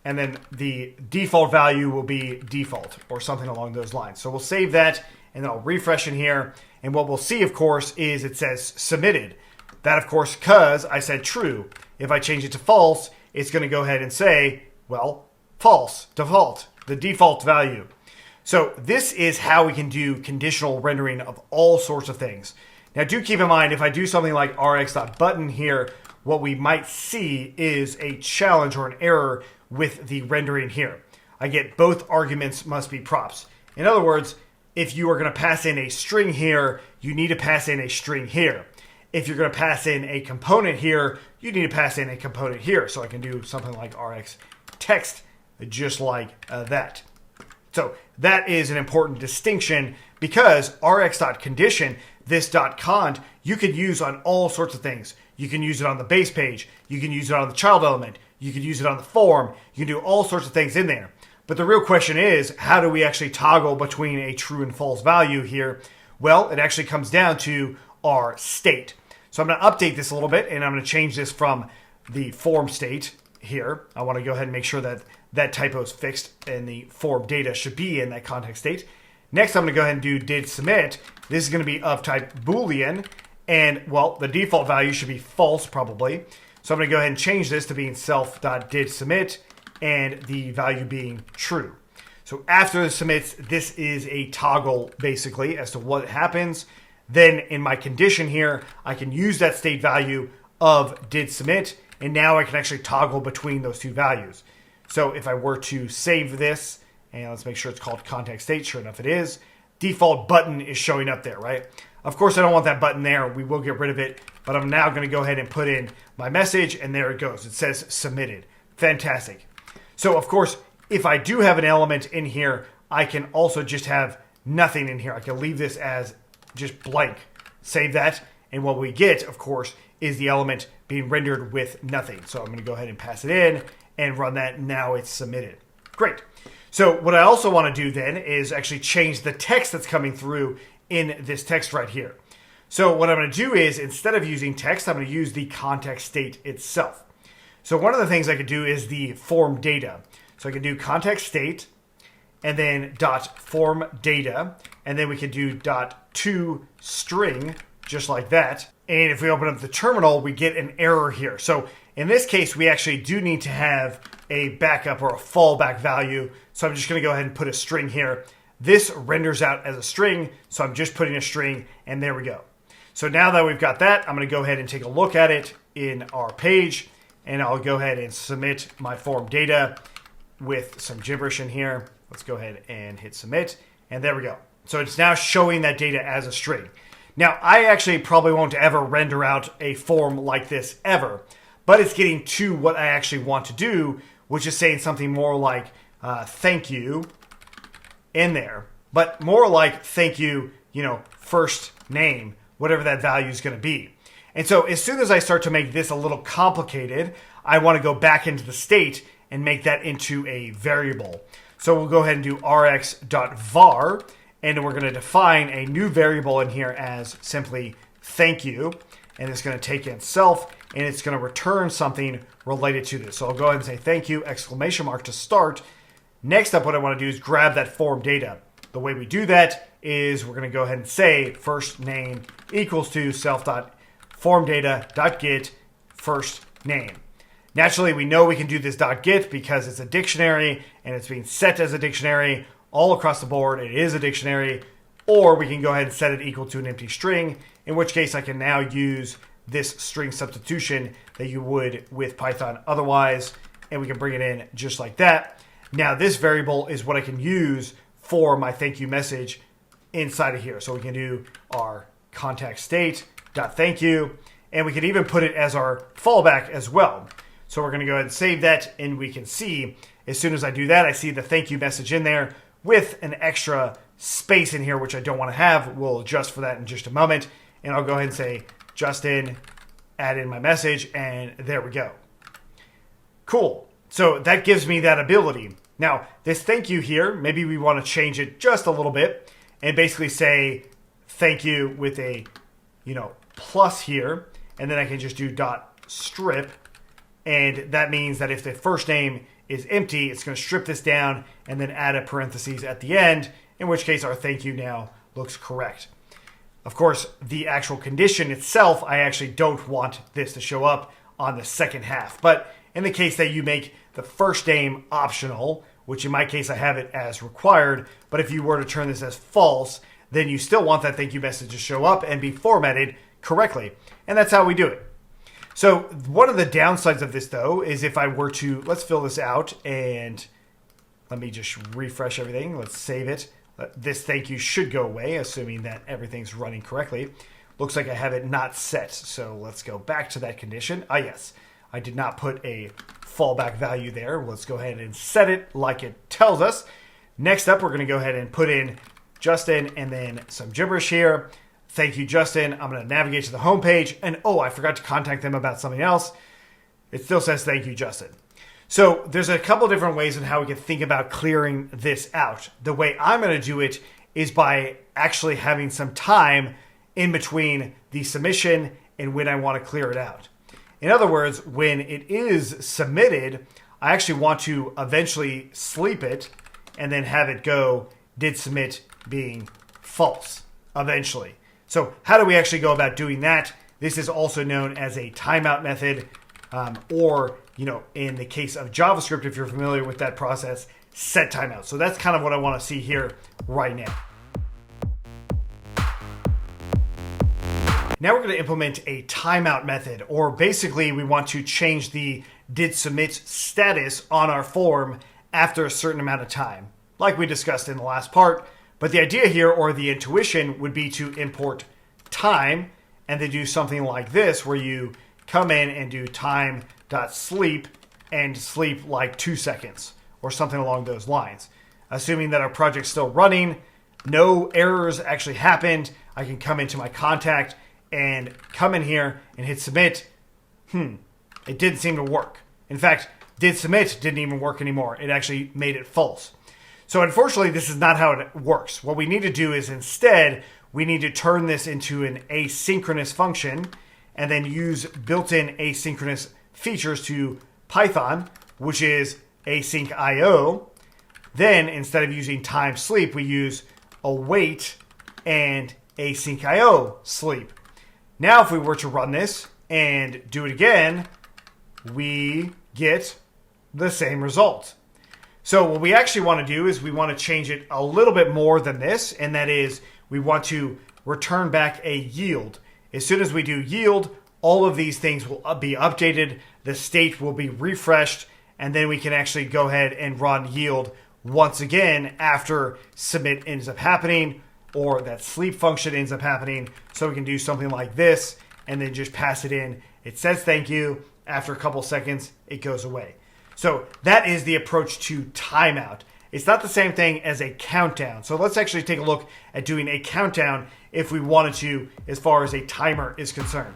and then the default value will be default or something along those lines. So we'll save that, and then I'll refresh in here, and what we'll see, of course, is it says submitted. That, of course, because I said true. If I change it to false, it's going to go ahead and say, well, false, default, the default value. So this is how we can do conditional rendering of all sorts of things. Now do keep in mind, if I do something like rx.button here, what we might see is a challenge or an error with the rendering here. I get both arguments must be props. In other words, if you are going to pass in a string here, you need to pass in a string here. If you're going to pass in a component here, you need to pass in a component here. So I can do something like rx text just like that. So that is an important distinction, because rx.condition, this .cond, you could use on all sorts of things. You can use it on the base page. You can use it on the child element. You can use it on the form. You can do all sorts of things in there. But the real question is, how do we actually toggle between a true and false value here? Well, it actually comes down to our state. So I'm going to update this a little bit, and I'm going to change this from the form state here. I want to go ahead and make sure that that typo is fixed and the form data should be in that context state. Next, I'm going to go ahead and do did submit. This is going to be of type Boolean, and well, the default value should be false probably. So I'm going to go ahead and change this to being self.didSubmit and the value being true. So after the submits, this is a toggle basically as to what happens. Then in my condition here, I can use that state value of did submit, and now I can actually toggle between those two values. So if I were to save this, and let's make sure it's called context state, sure enough it is, default button is showing up there, right? Of course I don't want that button there, we will get rid of it, but I'm now going to go ahead and put in my message, and there it goes. It says submitted. Fantastic. So of course, if I do have an element in here, I can also just have nothing in here. I can leave this as just blank. Save that, and what we get, of course, is the element being rendered with nothing. So I'm going to go ahead and pass it in and run that. Now it's submitted. Great. So what I also want to do then is actually change the text that's coming through in this text right here. So what I'm going to do is, instead of using text, I'm going to use the context state itself. So one of the things I could do is the form data. So I can do context state and then .form data, and then we can do .toString just like that. And if we open up the terminal, we get an error here. So in this case, we actually do need to have a backup or a fallback value. So I'm just going to go ahead and put a string here. This renders out as a string, so I'm just putting a string, and there we go. So now that we've got that, I'm going to go ahead and take a look at it in our page, and I'll go ahead and submit my form data with some gibberish in here. Let's go ahead and hit submit, and there we go. So it's now showing that data as a string. Now, I actually probably won't ever render out a form like this ever, but it's getting to what I actually want to do, which is saying something more like thank you in there, but more like thank you, first name, whatever that value is going to be. And so as soon as I start to make this a little complicated, I want to go back into the state and make that into a variable. So we'll go ahead and do rx.var, and we're going to define a new variable in here as simply thank you, and it's going to take in self, and it's going to return something related to this. So I'll go ahead and say thank you, ! to start. Next up, what I want to do is grab that form data. The way we do that is we're going to go ahead and say first name equals to self.formData.get first name. Naturally, we know we can do this .get because it's a dictionary and it's being set as a dictionary all across the board. It is a dictionary, or we can go ahead and set it equal to an empty string, in which case I can now use this string substitution that you would with Python otherwise, and we can bring it in just like that. Now this variable is what I can use for my thank you message inside of here. So we can do our contact state.thank you, and we can even put it as our fallback as well. So we're going to go ahead and save that, and we can see as soon as I do that, I see the thank you message in there with an extra space in here, which I don't want to have. We'll adjust for that in just a moment, and I'll go ahead and say Justin, add in my message, and there we go. Cool. So that gives me that ability. Now, this thank you here, maybe we want to change it just a little bit and basically say thank you with a, plus here, and then I can just do .strip, and that means that if the first name is empty, it's going to strip this down and then add a parentheses at the end, in which case our thank you now looks correct. Of course, the actual condition itself, I actually don't want this to show up on the second half. But in the case that you make the first name optional, which in my case I have it as required, but if you were to turn this as false, then you still want that thank you message to show up and be formatted correctly. And that's how we do it. So one of the downsides of this, though, is if I were to, let's fill this out, and let me just refresh everything. Let's save it. This thank you should go away, assuming that everything's running correctly. Looks like I have it not set. So let's go back to that condition. Ah, yes, I did not put a fallback value there. Let's go ahead and set it like it tells us. Next up, we're going to go ahead and put in Justin and then some gibberish here. Thank you, Justin. I'm going to navigate to the home page, and oh, I forgot to contact them about something else. It still says thank you, Justin. So there's a couple different ways in how we can think about clearing this out. The way I'm going to do it is by actually having some time in between the submission and when I want to clear it out. In other words, when it is submitted, I actually want to eventually sleep it and then have it go did submit being false eventually. So how do we actually go about doing that? This is also known as a timeout method, or, in the case of JavaScript, if you're familiar with that process, set timeout. So that's kind of what I want to see here right now. Now we're going to implement a timeout method, or basically we want to change the did submit status on our form after a certain amount of time, like we discussed in the last part. But the idea here, or the intuition, would be to import time and then do something like this, where you come in and do time.sleep and sleep like 2 seconds or something along those lines. Assuming that our project's still running, no errors actually happened, I can come into my contact and come in here and hit submit. It didn't seem to work. In fact, did submit didn't even work anymore. It actually made it false. So unfortunately, this is not how it works. What we need to do is instead, we need to turn this into an asynchronous function and then use built-in asynchronous features to Python, which is async.io. Then instead of using time sleep, we use await and async.io sleep. Now, if we were to run this and do it again, we get the same result. So what we actually want to do is we want to change it a little bit more than this, and that is we want to return back a yield. As soon as we do yield, all of these things will be updated, the state will be refreshed, and then we can actually go ahead and run yield once again after submit ends up happening. or that sleep function ends up happening. So we can do something like this and then just pass it in. It says thank you. After a couple seconds, it goes away. So that is the approach to timeout. It's not the same thing as a countdown. So let's actually take a look at doing a countdown if we wanted to, as far as a timer is concerned.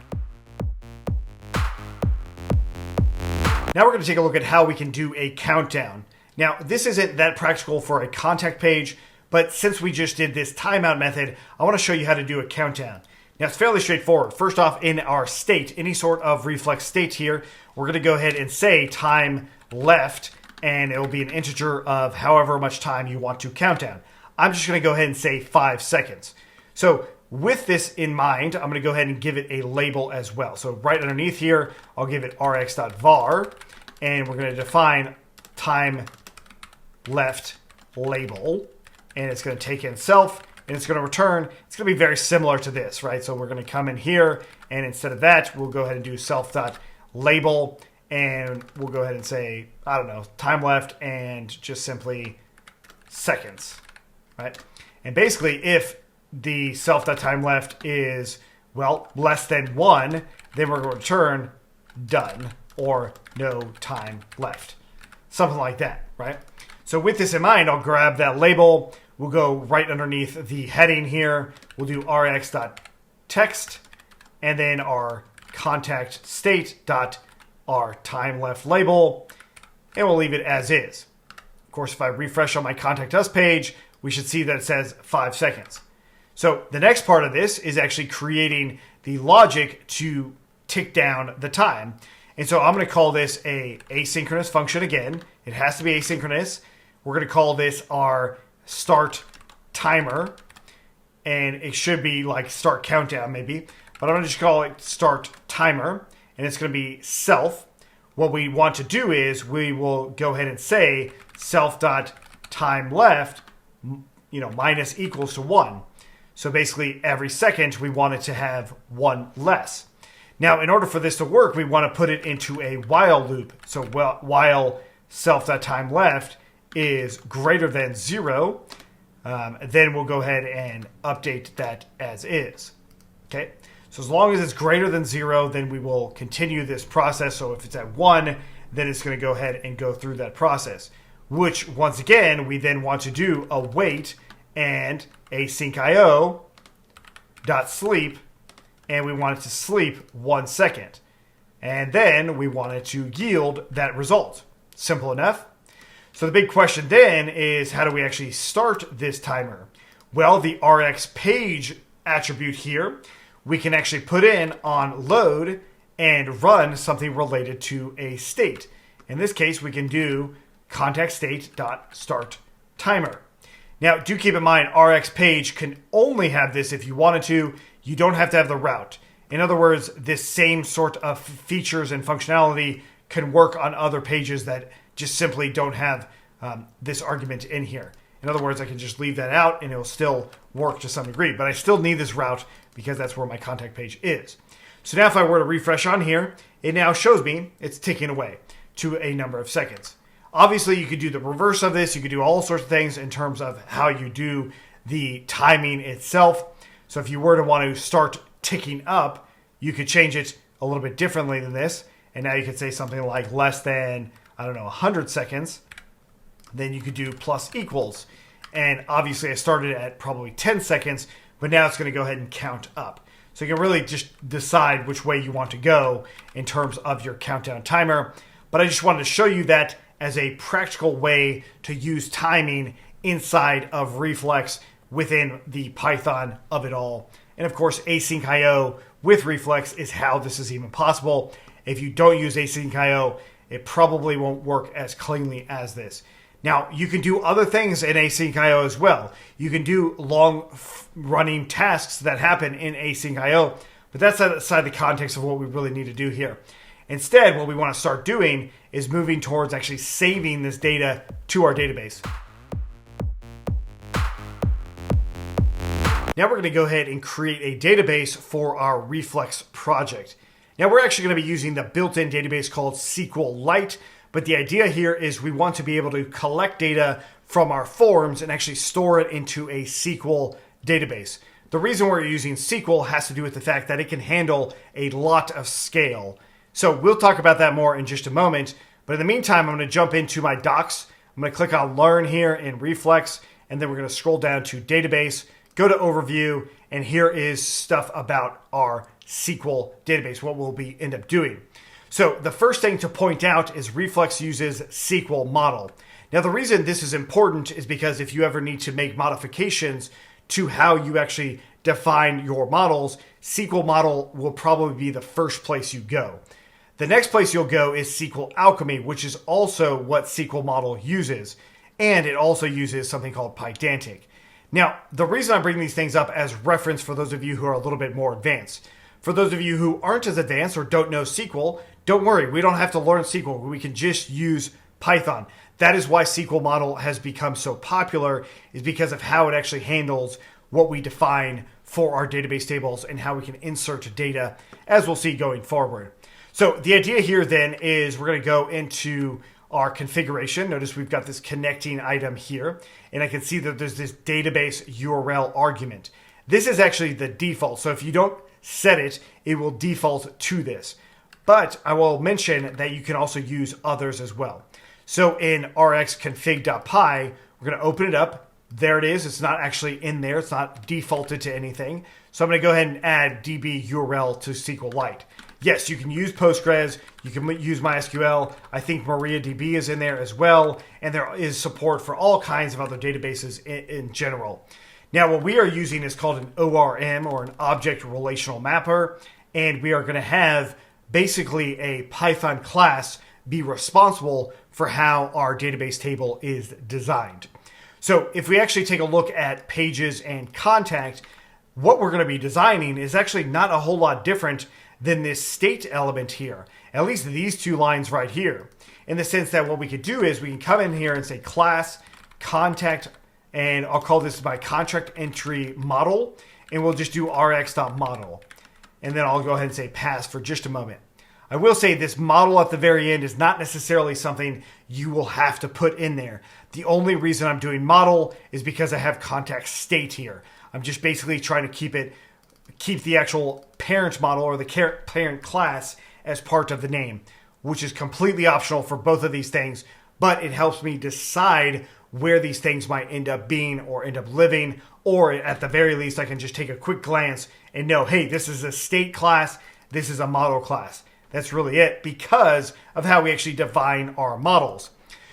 Now we're going to take a look at how we can do a countdown. Now, this isn't that practical for a contact page, but since we just did this timeout method, I want to show you how to do a countdown. Now, it's fairly straightforward. First off, in our state, any sort of reflex state here, we're going to go ahead and say time left, and it will be an integer of however much time you want to count down. I'm just going to go ahead and say 5 seconds. So with this in mind, I'm going to go ahead and give it a label as well. So right underneath here, I'll give it rx.var, and we're going to define time left label, and it's going to take in self, and it's going to return. It's going to be very similar to this, right? So we're going to come in here, and instead of that, we'll go ahead and do self.label, and we'll go ahead and say, I don't know, time left, and just simply seconds, right? And basically, if the self.time left is, well, less than 1, then we're going to return done, or no time left. Something like that, right? So with this in mind, I'll grab that label. We'll go right underneath the heading here. We'll do rx.text, and then our contact state dot our time left label, and we'll leave it as is. Of course, if I refresh on my contact us page, we should see that it says 5 seconds. So the next part of this is actually creating the logic to tick down the time. And so I'm going to call this a asynchronous function again. It has to be asynchronous. We're going to call this our start timer, and it should be like start countdown maybe, but I'm going to just call it start timer, and it's going to be self. What we want to do is we will go ahead and say self.time left, minus equals to 1. So basically every second we want it to have 1 less. Now, in order for this to work, we want to put it into a while loop. So while self.time left is greater than 0, then we'll go ahead and update that as is. Okay, so as long as it's greater than 0, then we will continue this process. So if it's at 1, then it's going to go ahead and go through that process, which once again, we then want to do a wait and asyncio dot sleep, and we want it to sleep 1 second. And then we want it to yield that result. Simple enough. So the big question then is, how do we actually start this timer? Well, the Rx page attribute here, we can actually put in on load and run something related to a state. In this case, we can do contact state.start timer. Now, do keep in mind, Rx page can only have this if you wanted to. You don't have to have the route. In other words, this same sort of features and functionality can work on other pages that just simply don't have this argument in here. In other words, I can just leave that out and it'll still work to some degree, but I still need this route because that's where my contact page is. So now if I were to refresh on here, it now shows me it's ticking away to a number of seconds. Obviously, you could do the reverse of this. You could do all sorts of things in terms of how you do the timing itself. So if you were to want to start ticking up, you could change it a little bit differently than this. And now you could say something like less than, 100 seconds. Then you could do plus equals. And obviously I started at probably 10 seconds, but now it's going to go ahead and count up. So you can really just decide which way you want to go in terms of your countdown timer. But I just wanted to show you that as a practical way to use timing inside of Reflex within the Python of it all. And of course, asyncio with Reflex is how this is even possible. If you don't use asyncio, it probably won't work as cleanly as this. Now, you can do other things in asyncio as well. You can do long-running tasks that happen in asyncio, but that's outside the context of what we really need to do here. Instead, what we want to start doing is moving towards actually saving this data to our database. Now we're going to go ahead and create a database for our Reflex project. Now we're actually going to be using the built-in database called SQLite, but the idea here is we want to be able to collect data from our forms and actually store it into a SQL database. The reason we're using SQL has to do with the fact that it can handle a lot of scale. So we'll talk about that more in just a moment. But in the meantime, I'm going to jump into my docs. I'm going to click on Learn here in Reflex, and then we're going to scroll down to Database, go to Overview, and here is stuff about our SQL database, what we'll end up doing. So the first thing to point out is Reflex uses SQL model. Now the reason this is important is because if you ever need to make modifications to how you actually define your models, SQL model will probably be the first place you go. The next place you'll go is sqlalchemy, which is also what SQL model uses. And it also uses something called Pydantic. Now, the reason I'm bringing these things up as reference for those of you who are a little bit more advanced. For those of you who aren't as advanced or don't know SQL, don't worry, we don't have to learn SQL. We can just use Python. That is why SQL model has become so popular, is because of how it actually handles what we define for our database tables and how we can insert data, as we'll see going forward. So the idea here then is we're going to go into our configuration. Notice we've got this connecting item here, and I can see that there's this database URL argument. This is actually the default. So if you don't set it, it will default to this. But I will mention that you can also use others as well. So in rxconfig.py, we're going to open it up. There it is. It's not actually in there. It's not defaulted to anything. So I'm going to go ahead and add db URL to SQLite. Yes, you can use Postgres. You can use MySQL. I think MariaDB is in there as well. And there is support for all kinds of other databases in general. Now, what we are using is called an ORM, or an Object Relational Mapper. And we are going to have basically a Python class be responsible for how our database table is designed. So if we actually take a look at pages and contact, what we're going to be designing is actually not a whole lot different than this state element here, at least these two lines right here, in the sense that what we could do is we can come in here and say class, contact, and I'll call this my contract entry model, and we'll just do rx.model. And then I'll go ahead and say pass for just a moment. I will say this model at the very end is not necessarily something you will have to put in there. The only reason I'm doing model is because I have contact state here. I'm just basically trying to keep the actual parent model or the parent class as part of the name, which is completely optional for both of these things, but it helps me decide where these things might end up being or end up living, or at the very least, I can just take a quick glance and know, hey, this is a state class, this is a model class. That's really it because of how we actually define our models.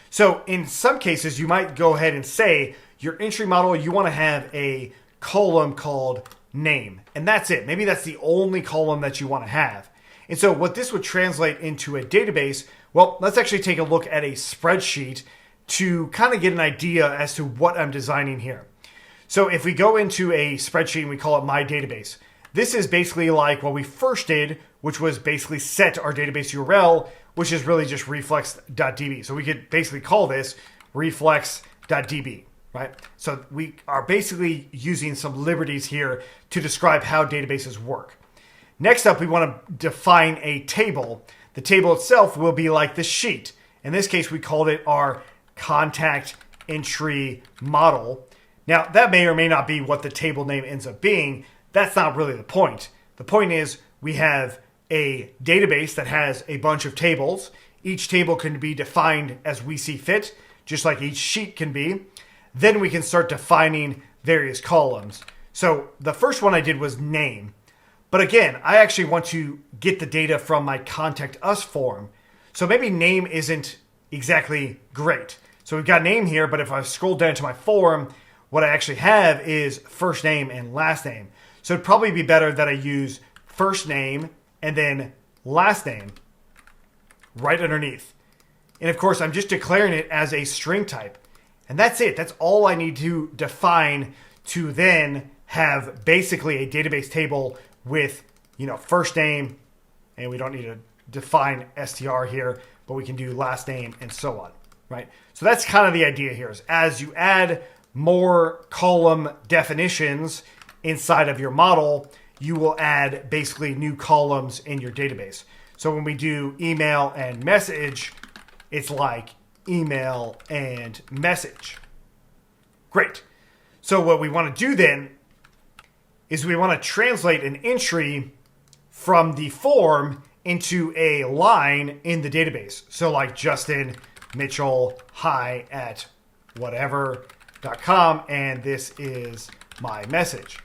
So in some cases, you might go ahead and say your entry model, you want to have a column called name. And that's it. Maybe that's the only column that you want to have. And so what this would translate into a database, well, let's actually take a look at a spreadsheet to kind of get an idea as to what I'm designing here. So if we go into a spreadsheet and we call it my database, this is basically like what we first did, which was basically set our database URL, which is really just reflex.db. So we could basically call this reflex.db, right? So we are basically using some liberties here to describe how databases work. Next up, we want to define a table. The table itself will be like the sheet. In this case, we called it our contact entry model. Now, that may or may not be what the table name ends up being. That's not really the point. The point is we have a database that has a bunch of tables. Each table can be defined as we see fit, just like each sheet can be. Then we can start defining various columns. So the first one I did was name. But again, I actually want to get the data from my contact us form. So maybe name isn't exactly great. So we've got name here, but if I scroll down to my form, what I actually have is first name and last name. So it'd probably be better that I use first name and then last name right underneath. And of course, I'm just declaring it as a string type. And that's it. That's all I need to define to then have basically a database table with, first name, and we don't need to define str here, but we can do last name and so on, right? So that's kind of the idea here is as you add more column definitions inside of your model, you will add basically new columns in your database. So when we do email and message, it's like email and message. Great. So what we want to do then is we want to translate an entry from the form into a line in the database. So like Justin Mitchell, hi at whatever.com, and this is my message,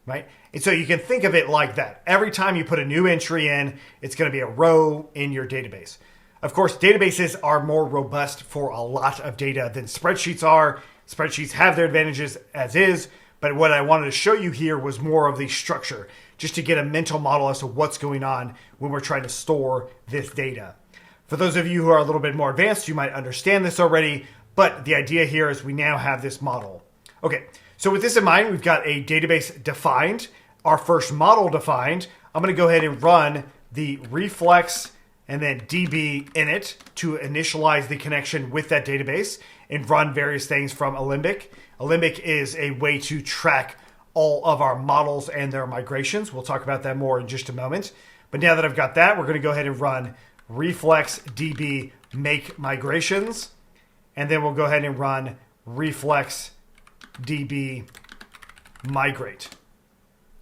right? And so you can think of it like that. Every time you put a new entry in, it's going to be a row in your database. Of course, databases are more robust for a lot of data than spreadsheets are. Spreadsheets have their advantages as is, but what I wanted to show you here was more of the structure, just to get a mental model as to what's going on when we're trying to store this data. For those of you who are a little bit more advanced, you might understand this already, but the idea here is we now have this model. Okay, so with this in mind, we've got a database defined, our first model defined. I'm going to go ahead and run the reflex and then db init to initialize the connection with that database and run various things from Alembic. Alembic is a way to track all of our models and their migrations. We'll talk about that more in just a moment. But now that I've got that, we're going to go ahead and run reflex db make migrations. And then we'll go ahead and run reflex db migrate.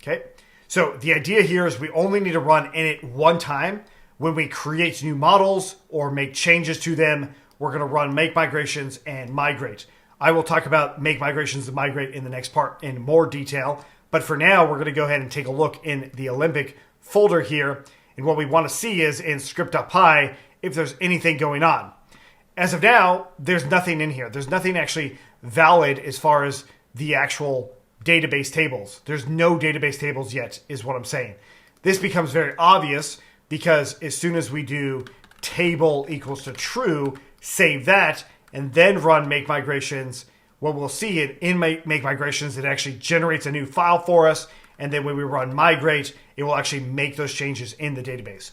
Okay. So the idea here is we only need to run init one time. When we create new models or make changes to them, we're going to run make migrations and migrate. I will talk about make migrations and migrate in the next part in more detail. But for now, we're going to go ahead and take a look in the Alembic folder here. And what we want to see is in script.py if there's anything going on. As of now, there's nothing in here. There's nothing actually valid as far as the actual database tables. There's no database tables yet, is what I'm saying. This becomes very obvious because as soon as we do table equals to true, save that, and then run make migrations, what we'll see in make migrations, it actually generates a new file for us. And then when we run migrate, it will actually make those changes in the database.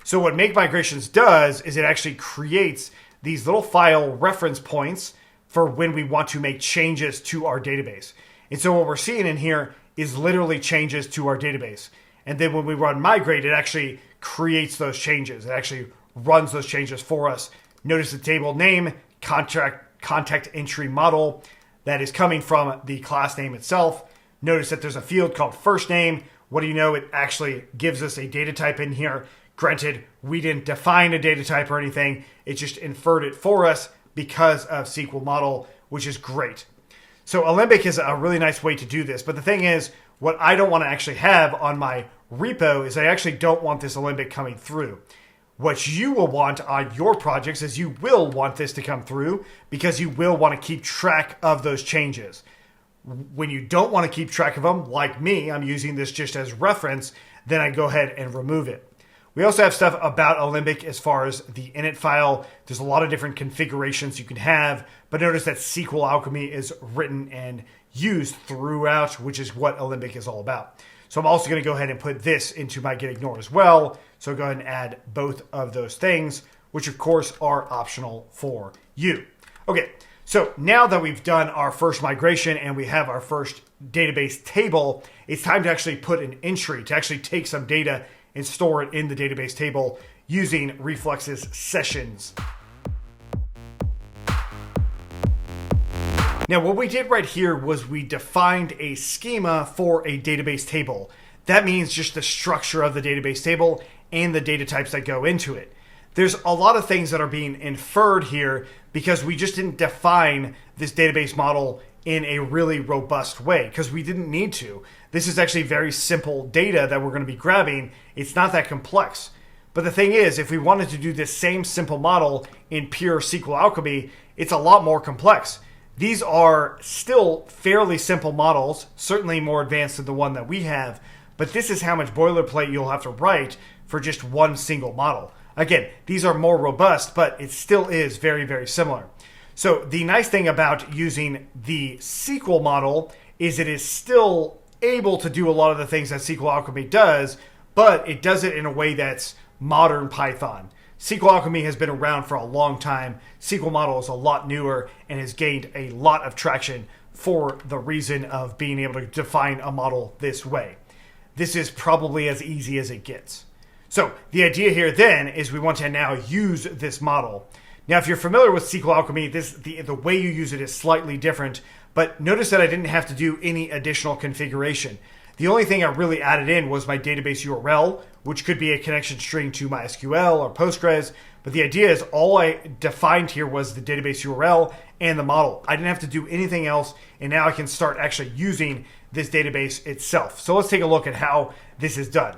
So what make migrations does is it actually creates these little file reference points for when we want to make changes to our database. And so what we're seeing in here is literally changes to our database. And then when we run migrate, it actually creates those changes. It actually runs those changes for us. Notice the table name, contact entry model that is coming from the class name itself. Notice that there's a field called first name. What do you know? It actually gives us a data type in here. Granted, we didn't define a data type or anything. It just inferred it for us because of SQL model, which is great. So Alembic is a really nice way to do this. But the thing is, what I don't want to actually have on my repo is I actually don't want this Alembic coming through. What you will want on your projects is you will want this to come through because you will want to keep track of those changes. When you don't want to keep track of them, like me, I'm using this just as reference, then I go ahead and remove it. We also have stuff about Alembic as far as the init file. There's a lot of different configurations you can have, but notice that sqlalchemy is written and used throughout, which is what Alembic is all about. So I'm also going to go ahead and put this into my getignore as well. So go ahead and add both of those things, which of course are optional for you. Okay, so now that we've done our first migration and we have our first database table, it's time to actually put an entry, to actually take some data and store it in the database table using Reflex's sessions. Now, what we did right here was we defined a schema for a database table. That means just the structure of the database table and the data types that go into it. There's a lot of things that are being inferred here because we just didn't define this database model in a really robust way because we didn't need to. This is actually very simple data that we're going to be grabbing. It's not that complex. But the thing is, if we wanted to do this same simple model in pure sqlalchemy, it's a lot more complex. These are still fairly simple models, certainly more advanced than the one that we have, but this is how much boilerplate you'll have to write for just one single model. Again, these are more robust, but it still is very, very similar. So the nice thing about using the SQL model is it is still able to do a lot of the things that sqlalchemy does, but it does it in a way that's modern Python. sqlalchemy has been around for a long time. SQL model is a lot newer and has gained a lot of traction for the reason of being able to define a model this way. This is probably as easy as it gets. So the idea here then is we want to now use this model. Now, if you're familiar with sqlalchemy, the way you use it is slightly different, but notice that I didn't have to do any additional configuration. The only thing I really added in was my database URL, which could be a connection string to MySQL or Postgres. But the idea is all I defined here was the database URL and the model. I didn't have to do anything else, and now I can start actually using this database itself. So let's take a look at how this is done.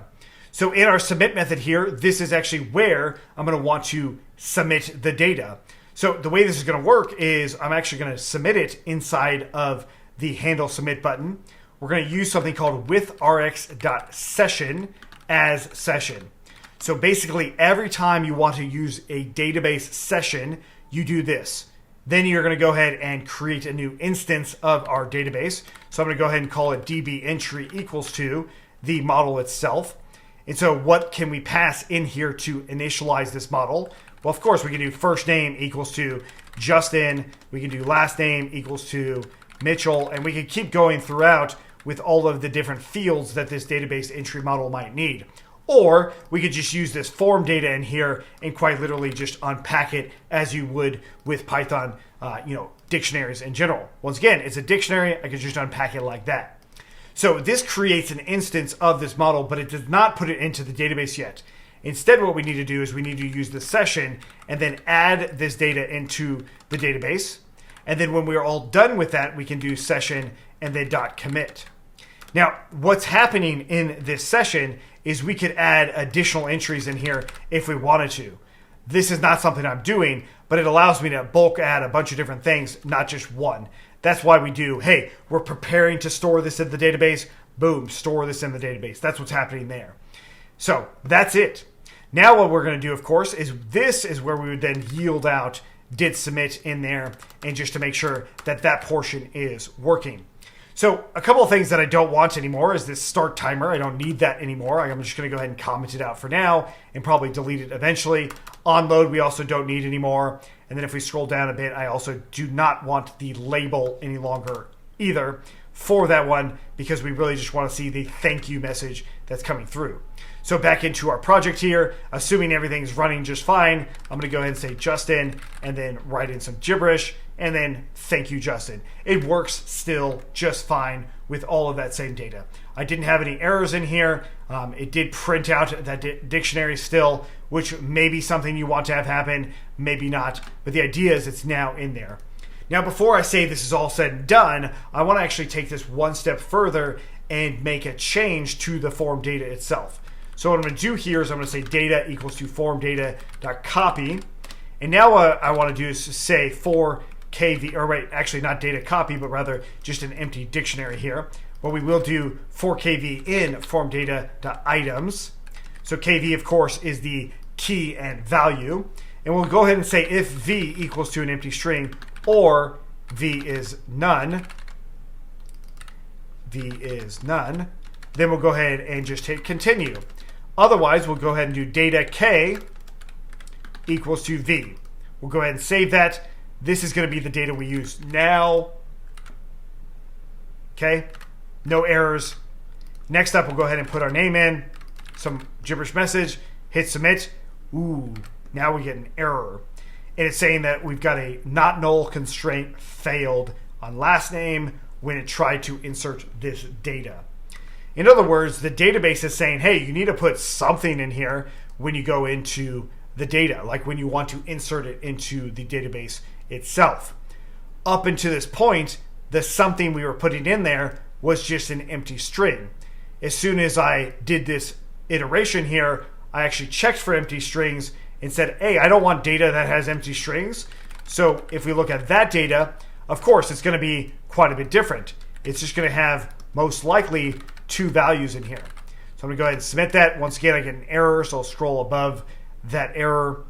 So in our submit method here, this is actually where I'm going to want to submit the data. So the way this is going to work is I'm actually going to submit it inside of the handle submit button. We're going to use something called withrx.session as session. So basically every time you want to use a database session, you do this. Then you're going to go ahead and create a new instance of our database. So I'm going to go ahead and call it db entry equals to the model itself. And so what can we pass in here to initialize this model? Well, of course, we can do first name equals to Justin. We can do last name equals to Mitchell. And we can keep going throughout with all of the different fields that this database entry model might need. Or we could just use this form data in here and quite literally just unpack it as you would with Python, dictionaries in general. Once again, it's a dictionary. I could just unpack it like that. So this creates an instance of this model, but it does not put it into the database yet. Instead, what we need to do is we need to use the session and then add this data into the database. And then when we're all done with that, we can do session and then .commit. Now, what's happening in this session is we could add additional entries in here if we wanted to. This is not something I'm doing, but it allows me to bulk add a bunch of different things, not just one. That's why we do, hey, we're preparing to store this in the database. Boom, store this in the database. That's what's happening there. So that's it. Now what we're going to do, of course, is this is where we would then yield out did submit in there, and just to make sure that that portion is working. So a couple of things that I don't want anymore is this start timer. I don't need that anymore. I'm just going to go ahead and comment it out for now and probably delete it eventually. Onload we also don't need anymore. And then if we scroll down a bit, I also do not want the label any longer either for that one, because we really just want to see the thank you message that's coming through. So back into our project here, assuming everything's running just fine, I'm going to go ahead and say Justin and then write in some gibberish and then thank you, Justin. It works still just fine with all of that same data. I didn't have any errors in here. It did print out that dictionary still, which may be something you want to have happen, maybe not. But the idea is it's now in there. Now, before I say this is all said and done, I want to actually take this one step further and make a change to the form data itself. So what I'm going to do here is I'm going to say data equals to form data.copy. And now what I want to do is say for KV, or wait, actually not data copy, but rather just an empty dictionary here. What we will do for KV in form data.items. So KV, of course, is the key and value. And we'll go ahead and say if V equals to an empty string or V is none, V is none, then we'll go ahead and just hit continue. Otherwise, we'll go ahead and do data K equals to V. We'll go ahead and save that. This is going to be the data we use now. Okay, no errors. Next up, we'll go ahead and put our name in, some gibberish message, hit submit. Ooh, now we get an error. And it's saying that we've got a not null constraint failed on last name when it tried to insert this data. In other words, the database is saying, hey, you need to put something in here when you go into the data, like when you want to insert it into the database itself. Up until this point, the something we were putting in there was just an empty string. As soon as I did this iteration here, I actually checked for empty strings and said, hey, I don't want data that has empty strings. So if we look at that data, of course, it's going to be quite a bit different. It's just going to have most likely two values in here. So I'm going to go ahead and submit that. Once again, I get an error, so I'll scroll above that error,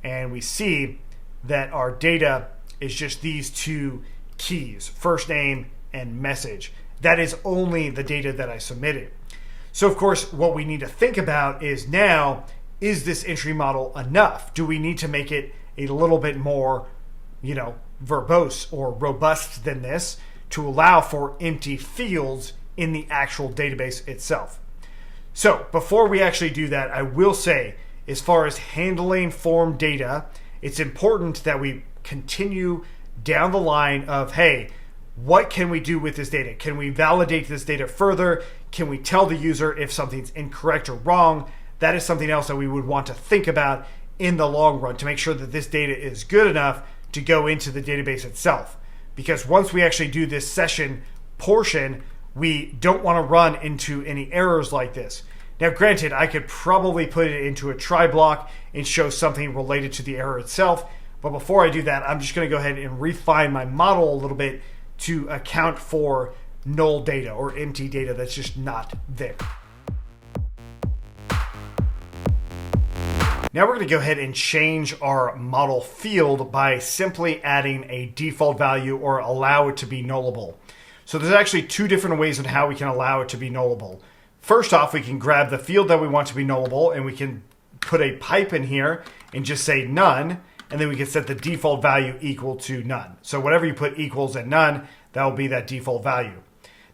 and we see that our data is just these two keys, first name and message. That is only the data that I submitted. So of course, what we need to think about is now, is this entry model enough? Do we need to make it a little bit more, verbose or robust than this to allow for empty fields in the actual database itself? So before we actually do that, I will say, as far as handling form data, it's important that we continue down the line of, hey, what can we do with this data? Can we validate this data further? can we tell the user if something's incorrect or wrong? That is something else that we would want to think about in the long run to make sure that this data is good enough to go into the database itself. Because once we actually do this session portion, we don't want to run into any errors like this. Now, granted, I could probably put it into a try block and show something related to the error itself. But before I do that, I'm just going to go ahead and refine my model a little bit to account for null data or empty data that's just not there. Now we're going to go ahead and change our model field by simply adding a default value or allow it to be nullable. So there's actually two different ways on how we can allow it to be nullable. First off, we can grab the field that we want to be nullable and we can put a pipe in here and just say none, and then we can set the default value equal to none. So whatever you put equals and none, that will be that default value.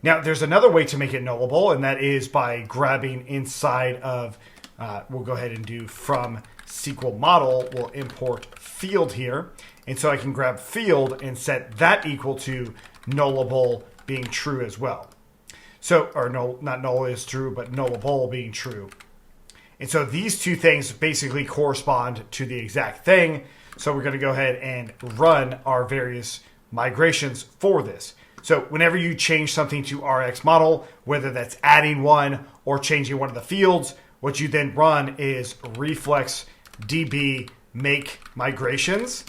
Now there's another way to make it nullable, and that is by grabbing inside of we'll go ahead and do from SQL model, we'll import field here. And so I can grab field and set that equal to nullable being true as well. So, or no, not null is true, but nullable being true. And so these two things basically correspond to the exact thing. So we're going to go ahead and run our various migrations for this. So whenever you change something to RX model, whether that's adding one or changing one of the fields, what you then run is reflex db make migrations.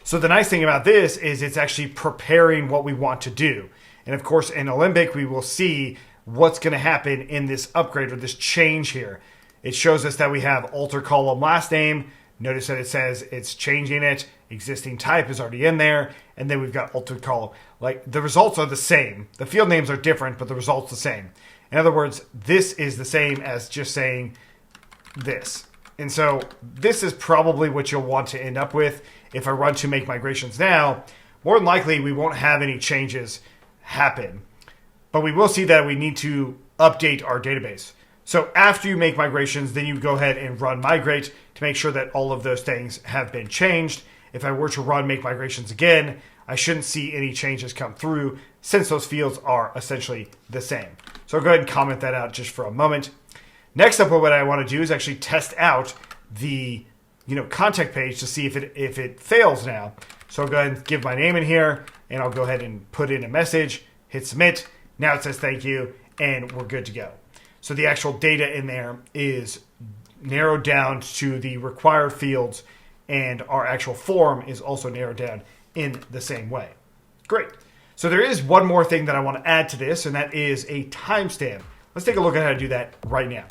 So the nice thing about this is it's actually preparing what we want to do. And of course, in Olympic, we will see what's going to happen in this upgrade or this change here. It shows us that we have alter column last name. Notice that it says it's changing it. Existing type is already in there. And then we've got altered column. Like the results are the same. The field names are different, but the results the same. In other words, this is the same as just saying this. And so this is probably what you'll want to end up with. If I run to make migrations now, more than likely we won't have any changes happen. But we will see that we need to update our database. So after you make migrations, then you go ahead and run migrate to make sure that all of those things have been changed. If I were to run make migrations again, I shouldn't see any changes come through since those fields are essentially the same. So I'll go ahead and comment that out just for a moment. Next up, what I want to do is actually test out the contact page to see if it fails now. So I'll go ahead and give my name in here, and I'll go ahead and put in a message, hit submit. Now it says thank you, and we're good to go. So the actual data in there is narrowed down to the required fields, and our actual form is also narrowed down in the same way. Great. So there is one more thing that I want to add to this, and that is a timestamp. Let's take a look at how to do that right now.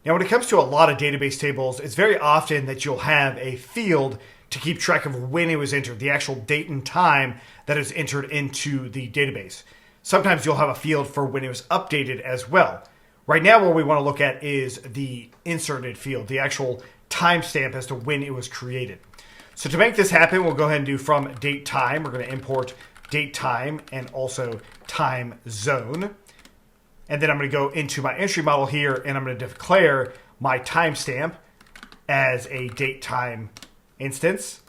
Now, when it comes to a lot of database tables, it's very often that you'll have a field to keep track of when it was entered, the actual date and time that is entered into the database. Sometimes you'll have a field for when it was updated as well. Right now, what we want to look at is the inserted field, the actual timestamp as to when it was created. So to make this happen, we'll go ahead and do from DateTime. We're going to import DateTime and also time zone. And then I'm going to go into my entry model here, and I'm going to declare my timestamp as a DateTime instance.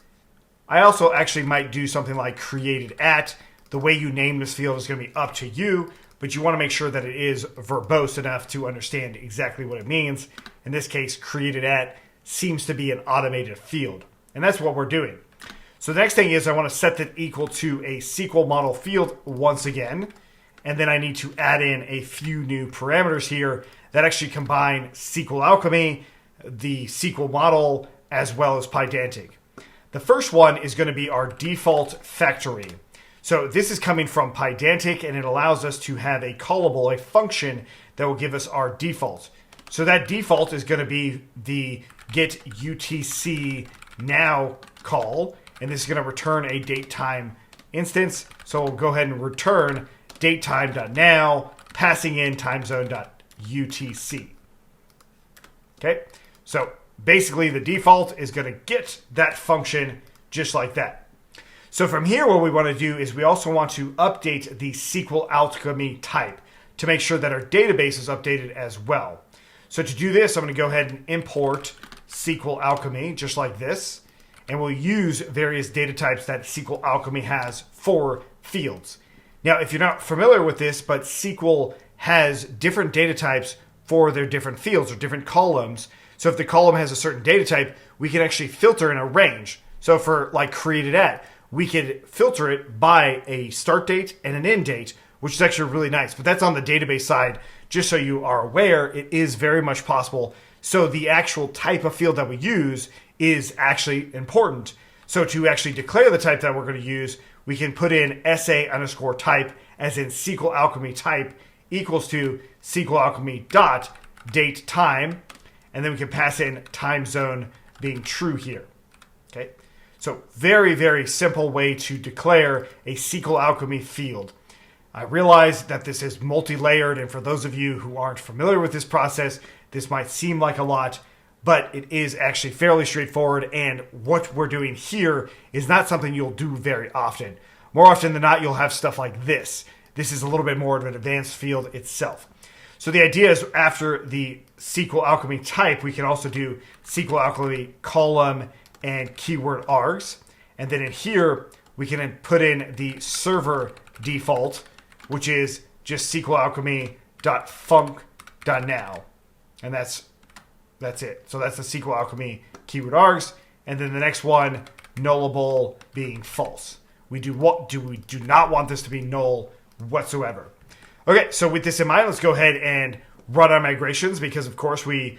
I also actually might do something like created at. The way you name this field is going to be up to you, but you want to make sure that it is verbose enough to understand exactly what it means. In this case, created at seems to be an automated field, and that's what we're doing. So the next thing is I want to set that equal to a SQL model field once again. And then I need to add in a few new parameters here that actually combine sqlalchemy, the SQL model, as well as Pydantic. The first one is going to be our default factory. So this is coming from Pydantic, and it allows us to have a callable, a function that will give us our default. So that default is going to be the get UTC now call, and this is going to return a DateTime instance. So we'll go ahead and return datetime.now, passing in timezone.utc. Okay, so basically the default is going to get that function just like that. So from here, what we want to do is we also want to update the sqlalchemy type to make sure that our database is updated as well. So to do this, I'm going to go ahead and import sqlalchemy just like this, and we'll use various data types that sqlalchemy has for fields. Now, if you're not familiar with this, but SQL has different data types for their different fields or different columns. So if the column has a certain data type, we can actually filter in a range. So for like created at, we could filter it by a start date and an end date, which is actually really nice. But that's on the database side, just so you are aware, it is very much possible. So the actual type of field that we use is actually important. So to actually declare the type that we're going to use, we can put in SA_type, as in sqlalchemy type, equals to sqlalchemy dot DateTime, and then we can pass in time zone being true here. Okay, so very, very simple way to declare a sqlalchemy field. I realize that this is multi-layered, and for those of you who aren't familiar with this process, this might seem like a lot, but it is actually fairly straightforward, and what we're doing here is not something you'll do very often. More often than not, you'll have stuff like this. This is a little bit more of an advanced field itself. So the idea is after the sqlalchemy type, we can also do sqlalchemy column and keyword args. And then in here, we can then put in the server default, which is just sqlalchemy.func.now. And that's it. So that's the sqlalchemy keyword args. And then the next one, nullable being false. We do not want this to be null whatsoever. Okay, so with this in mind, let's go ahead and run our migrations because, of course, we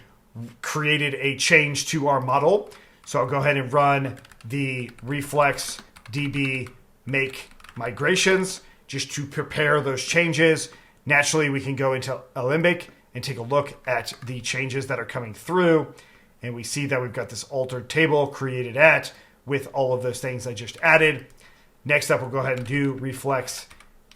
created a change to our model. So I'll go ahead and run the reflex db make migrations just to prepare those changes. Naturally, we can go into Alembic and take a look at the changes that are coming through. And we see that we've got this altered table created at with all of those things I just added. Next up, we'll go ahead and do reflex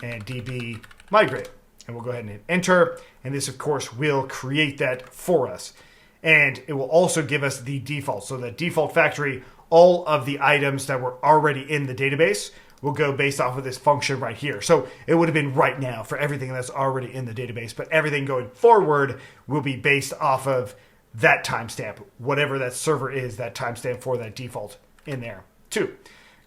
and db migrate. And we'll go ahead and hit enter. And this, of course, will create that for us. And it will also give us the default. So the default factory, all of the items that were already in the database will go based off of this function right here. So it would have been right now for everything that's already in the database. But everything going forward will be based off of that timestamp, whatever that server is, that timestamp for that default in there too.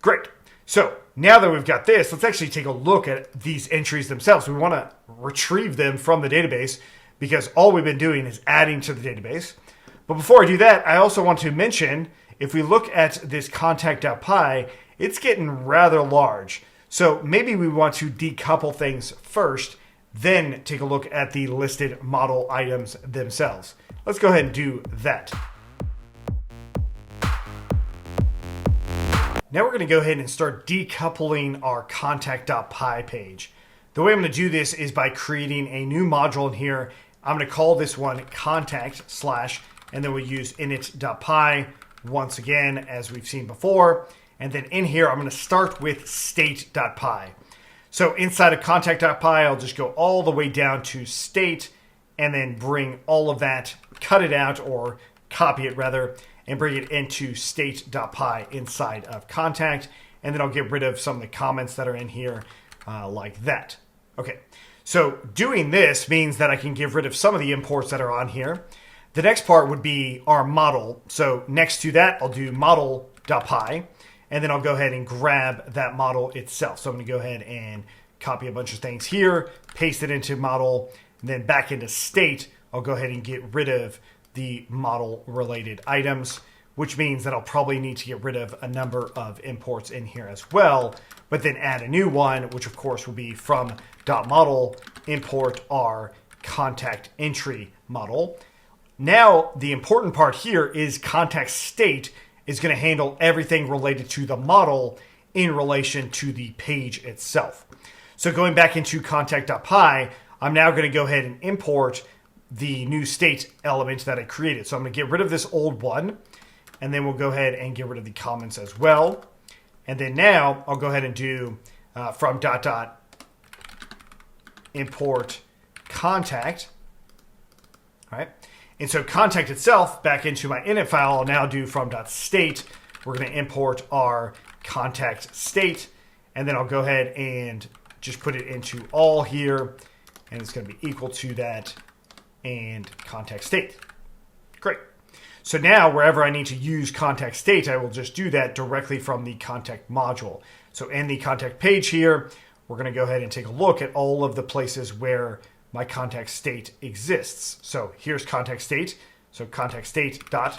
Great. So now that we've got this, let's actually take a look at these entries themselves. We want to retrieve them from the database because all we've been doing is adding to the database. But before I do that, I also want to mention, if we look at this contact.py, it's getting rather large. So maybe we want to decouple things first, then take a look at the listed model items themselves. Let's go ahead and do that. Now we're going to go ahead and start decoupling our contact.py page. The way I'm going to do this is by creating a new module in here. I'm going to call this one contact / and then we'll use init.py once again, as we've seen before. And then in here, I'm going to start with state.py. So inside of contact.py, I'll just go all the way down to state and then bring all of that, cut it out or copy it rather, and bring it into state.py inside of contact. And then I'll get rid of some of the comments that are in here like that. Okay, so doing this means that I can get rid of some of the imports that are on here. The next part would be our model. So next to that, I'll do model.py, and then I'll go ahead and grab that model itself. So I'm going to go ahead and copy a bunch of things here, paste it into model, and then back into state, I'll go ahead and get rid of the model related items, which means that I'll probably need to get rid of a number of imports in here as well, but then add a new one, which of course will be from .model import our contact entry model. Now, the important part here is contact state is going to handle everything related to the model in relation to the page itself. So going back into contact.py, I'm now going to go ahead and import the new state element that I created. So I'm going to get rid of this old one, and then we'll go ahead and get rid of the comments as well. And then now I'll go ahead and do from ... import contact. All right. And so contact itself back into my init file, I'll now do from .state. We're going to import our contact state, and then I'll go ahead and just put it into all here, and it's going to be equal to that and contact state. Great. So now wherever I need to use contact state, I will just do that directly from the contact module. So in the contact page here, we're going to go ahead and take a look at all of the places where my contact state exists. So here's contact state. So contact state dot,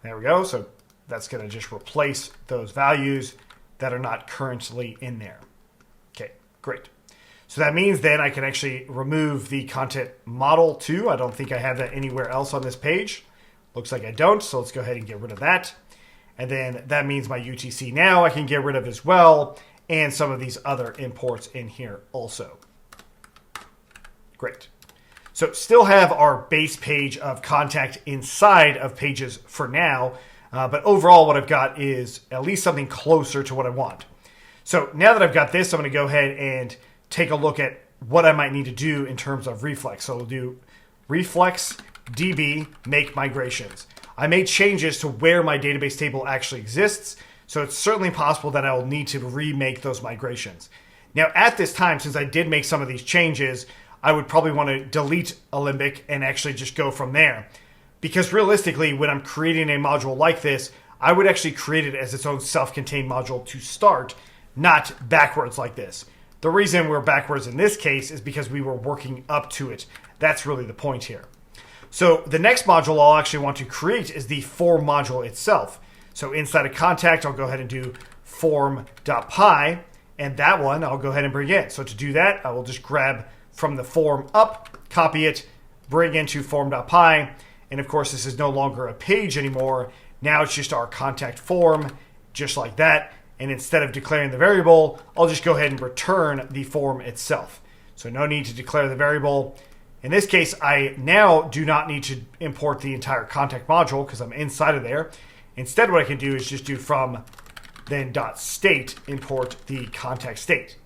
there we go. So that's going to just replace those values that are not currently in there. Okay, great. So that means then I can actually remove the content model too. I don't think I have that anywhere else on this page. Looks like I don't, so let's go ahead and get rid of that. And then that means my UTC now I can get rid of as well, and some of these other imports in here also. Great. So still have our base page of contact inside of pages for now, but overall what I've got is at least something closer to what I want. So now that I've got this, I'm going to go ahead and take a look at what I might need to do in terms of Reflex. So we'll do Reflex DB make migrations. I made changes to where my database table actually exists, so it's certainly possible that I will need to remake those migrations. Now at this time, since I did make some of these changes, I would probably want to delete Alembic and actually just go from there. Because realistically, when I'm creating a module like this, I would actually create it as its own self-contained module to start, not backwards like this. The reason we're backwards in this case is because we were working up to it. That's really the point here. So the next module I'll actually want to create is the form module itself. So inside of contact, I'll go ahead and do form.py, and that one I'll go ahead and bring in. So to do that, I will just grab from the form up, copy it, bring into form.py, and of course this is no longer a page anymore. Now it's just our contact form, just like that. And instead of declaring the variable, I'll just go ahead and return the form itself. So no need to declare the variable. In this case, I now do not need to import the entire contact module because I'm inside of there. Instead, what I can do is just do from then .state import the contact state.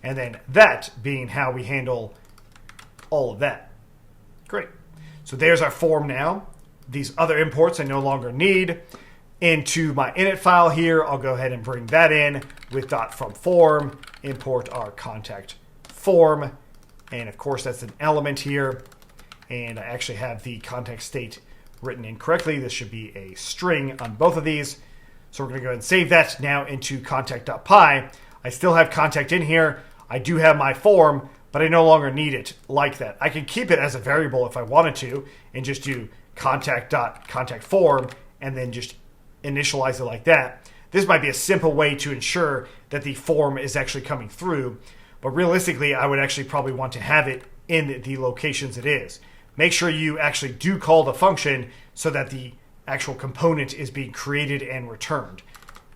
And then that being how we handle all of that. Great. So there's our form now. These other imports I no longer need. Into my init file here, I'll go ahead and bring that in with .from form, import our contact form. And of course, that's an element here. And I actually have the contact state written incorrectly. This should be a string on both of these. So we're going to go ahead and save that now into contact.py. I still have contact in here. I do have my form, but I no longer need it like that. I can keep it as a variable if I wanted to and just do contact.contact form and then just initialize it like that. This might be a simple way to ensure that the form is actually coming through, but realistically, I would actually probably want to have it in the locations it is. Make sure you actually do call the function so that the actual component is being created and returned.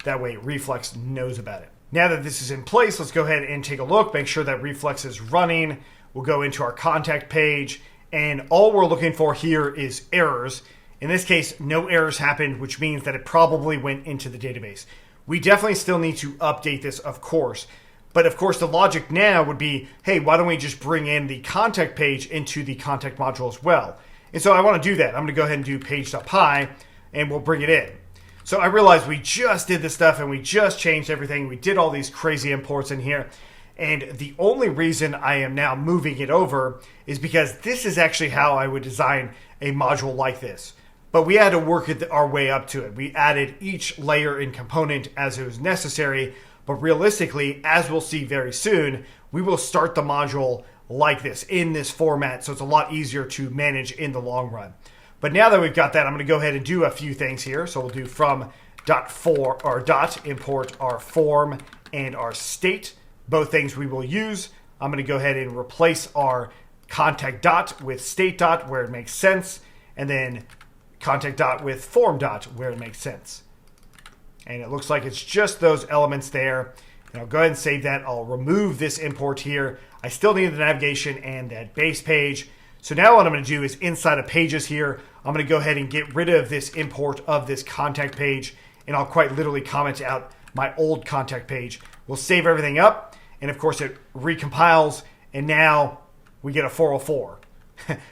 That way, Reflex knows about it. Now that this is in place, let's go ahead and take a look, make sure that Reflex is running. We'll go into our contact page, and all we're looking for here is errors. In this case, no errors happened, which means that it probably went into the database. We definitely still need to update this, of course. But of course, the logic now would be, hey, why don't we just bring in the contact page into the contact module as well? And so I want to do that. I'm going to go ahead and do page.py, and we'll bring it in. So I realized we just did this stuff, and we just changed everything. We did all these crazy imports in here. And the only reason I am now moving it over is because this is actually how I would design a module like this. But we had to work our way up to it. We added each layer and component as it was necessary. But realistically, as we'll see very soon, we will start the module like this, in this format, so it's a lot easier to manage in the long run. But now that we've got that, I'm going to go ahead and do a few things here. So we'll do from import our form and our state, both things we will use. I'm going to go ahead and replace our contact dot with state dot where it makes sense, and then contact dot with form dot where it makes sense. And it looks like it's just those elements there. And I'll go ahead and save that. I'll remove this import here. I still need the navigation and that base page. So now what I'm going to do is inside of pages here, I'm going to go ahead and get rid of this import of this contact page. And I'll quite literally comment out my old contact page. We'll save everything up. And of course it recompiles. And now we get a 404.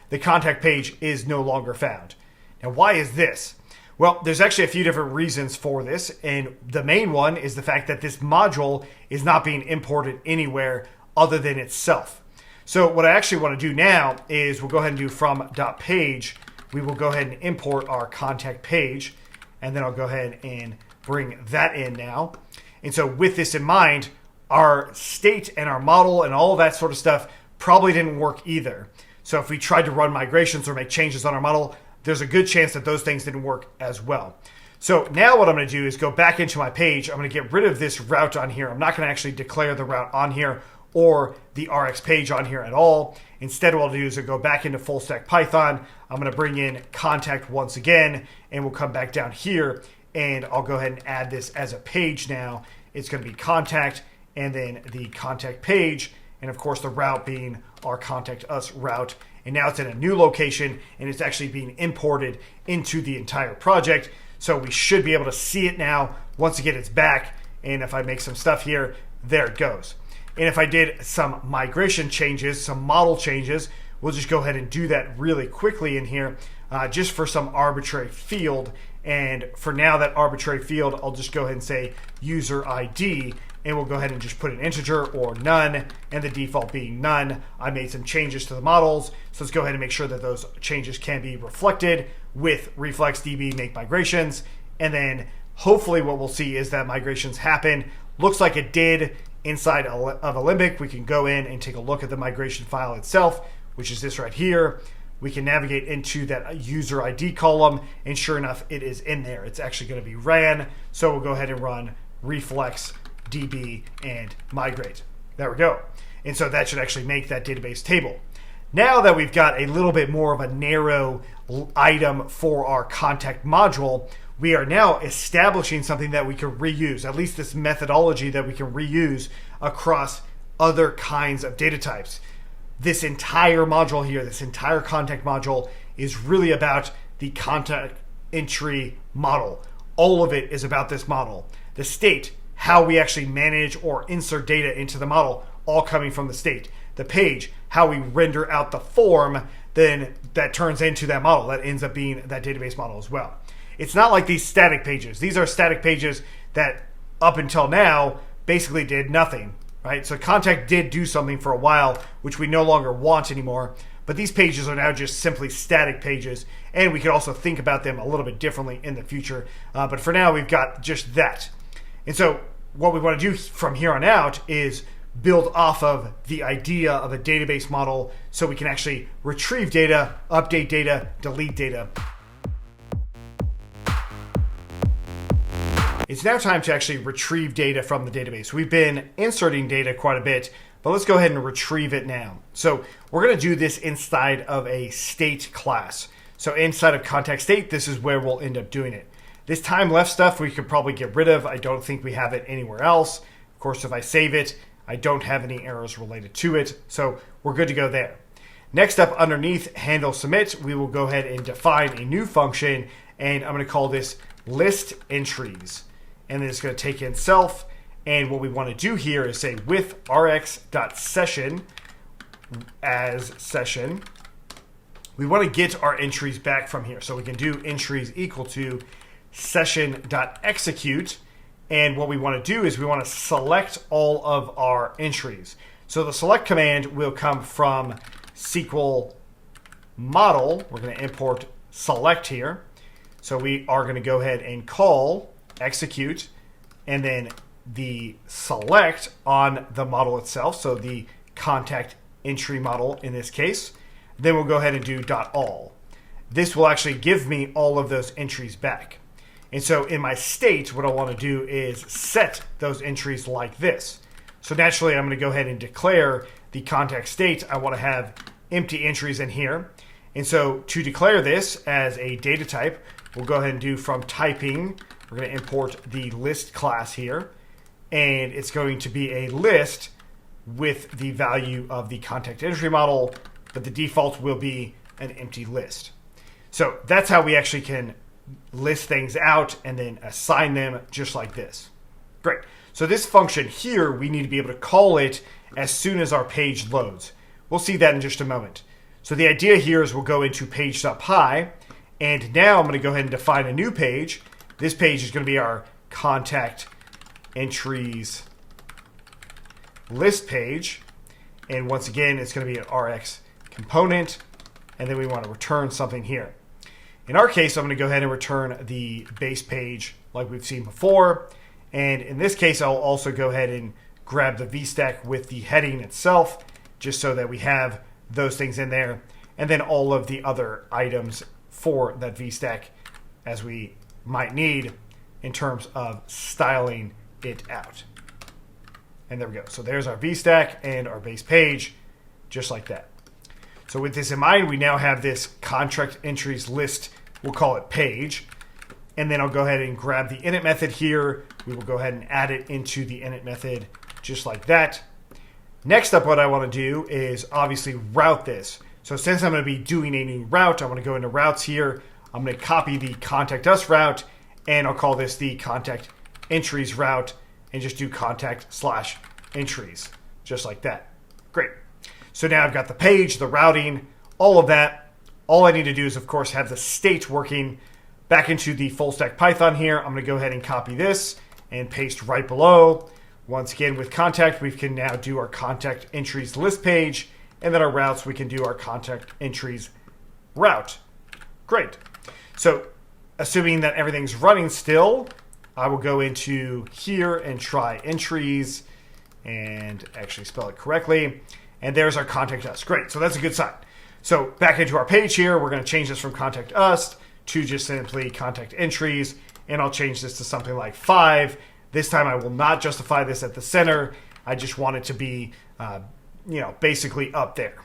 The contact page is no longer found. Now why is this? Well, there's actually a few different reasons for this, and the main one is the fact that this module is not being imported anywhere other than itself. So what I actually want to do now is we'll go ahead and do from .page. We will go ahead and import our contact page, and then I'll go ahead and bring that in now. And so with this in mind, our state and our model and all of that sort of stuff probably didn't work either. So if we tried to run migrations or make changes on our model, there's a good chance that those things didn't work as well. So now what I'm going to do is go back into my page. I'm going to get rid of this route on here. I'm not going to actually declare the route on here or the RX page on here at all. Instead, what I'll do is I'll go back into full stack Python. I'm going to bring in contact once again, and we'll come back down here, and I'll go ahead and add this as a page now. It's going to be contact, and then the contact page, and of course the route being our contact us route. And now it's in a new location, and it's actually being imported into the entire project. So we should be able to see it now. Once again, it's back. And if I make some stuff here, there it goes. And if I did some migration changes, some model changes, we'll just go ahead and do that really quickly in here, just for some arbitrary field. And for now, that arbitrary field, I'll just go ahead and say user ID, and we'll go ahead and just put an integer or none, and the default being none. I made some changes to the models, so let's go ahead and make sure that those changes can be reflected with ReflexDB make migrations. And then hopefully what we'll see is that migrations happen. Looks like it did inside of Alembic. We can go in and take a look at the migration file itself, which is this right here. We can navigate into that user ID column, and sure enough, it is in there. It's actually going to be ran. So we'll go ahead and run ReflexDB and migrate. There we go. And so that should actually make that database table. Now that we've got a little bit more of a narrow item for our contact module, we are now establishing something that we can reuse, at least this methodology that we can reuse across other kinds of data types. This entire module here, this entire contact module, is really about the contact entry model. All of it is about this model. The state, how we actually manage or insert data into the model, all coming from the state. The page, how we render out the form, then that turns into that model. That ends up being that database model as well. It's not like these static pages. These are static pages that up until now basically did nothing, right? So contact did do something for a while, which we no longer want anymore. But these pages are now just simply static pages, and we could also think about them a little bit differently in the future. But for now, we've got just that. And so what we want to do from here on out is build off of the idea of a database model so we can actually retrieve data, update data, delete data. It's now time to actually retrieve data from the database. We've been inserting data quite a bit, but let's go ahead and retrieve it now. So we're going to do this inside of a state class. So inside of contact state, this is where we'll end up doing it. This time left stuff we could probably get rid of. I don't think we have it anywhere else. Of course, if I save it, I don't have any errors related to it. So we're good to go there. Next up, underneath handle submit, we will go ahead and define a new function, and I'm going to call this list entries. And then it's going to take in self. And what we want to do here is say with rx.session as session, we want to get our entries back from here. So we can do entries equal to session.execute. And what we want to do is we want to select all of our entries. So the select command will come from SQL model. We're going to import select here. So we are going to go ahead and call execute and then the select on the model itself. So the contact entry model in this case. Then we'll go ahead and do .all. This will actually give me all of those entries back. And so in my state, what I want to do is set those entries like this. So naturally, I'm going to go ahead and declare the contact state. I want to have empty entries in here. And so to declare this as a data type, we'll go ahead and do from typing. We're going to import the list class here. And it's going to be a list with the value of the contact entry model, but the default will be an empty list. So that's how we actually can list things out and then assign them just like this. Great. So this function here, we need to be able to call it as soon as our page loads. We'll see that in just a moment. So the idea here is we'll go into page.py, and now I'm going to go ahead and define a new page. This page is going to be our contact entries list page. And once again, it's going to be an RX component, and then we want to return something here. In our case, I'm going to go ahead and return the base page like we've seen before. And in this case, I'll also go ahead and grab the VStack with the heading itself, just so that we have those things in there, and then all of the other items for that VStack as we might need in terms of styling it out. And there we go. So there's our VStack and our base page, just like that. So with this in mind, we now have this contract entries list, we'll call it page. And then I'll go ahead and grab the init method here. We will go ahead and add it into the init method, just like that. Next up, what I want to do is obviously route this. So since I'm going to be doing a new route, I want to go into routes here. I'm going to copy the contact us route, and I'll call this the contact entries route, and just do contact/entries, just like that. Great. So now I've got the page, the routing, all of that. All I need to do is, of course, have the state working. Back into the full stack Python here, I'm going to go ahead and copy this and paste right below. Once again, with contact, we can now do our contact entries list page, and then our routes, we can do our contact entries route. Great. So assuming that everything's running still, I will go into here and try entries and actually spell it correctly. And there's our contact us. Great. So that's a good sign. So back into our page here, we're going to change this from contact us to just simply contact entries. And I'll change this to something like 5. This time I will not justify this at the center. I just want it to be, basically up there.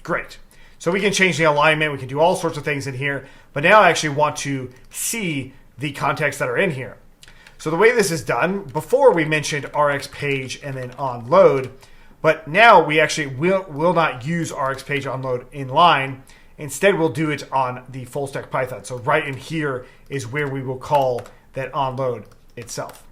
Great. So we can change the alignment. We can do all sorts of things in here. But now I actually want to see the contacts that are in here. So the way this is done, before we mentioned Rx page and then onload, but now we actually will not use Rx page onload inline. Instead, we'll do it on the full stack Python. So right in here is where we will call that onload itself.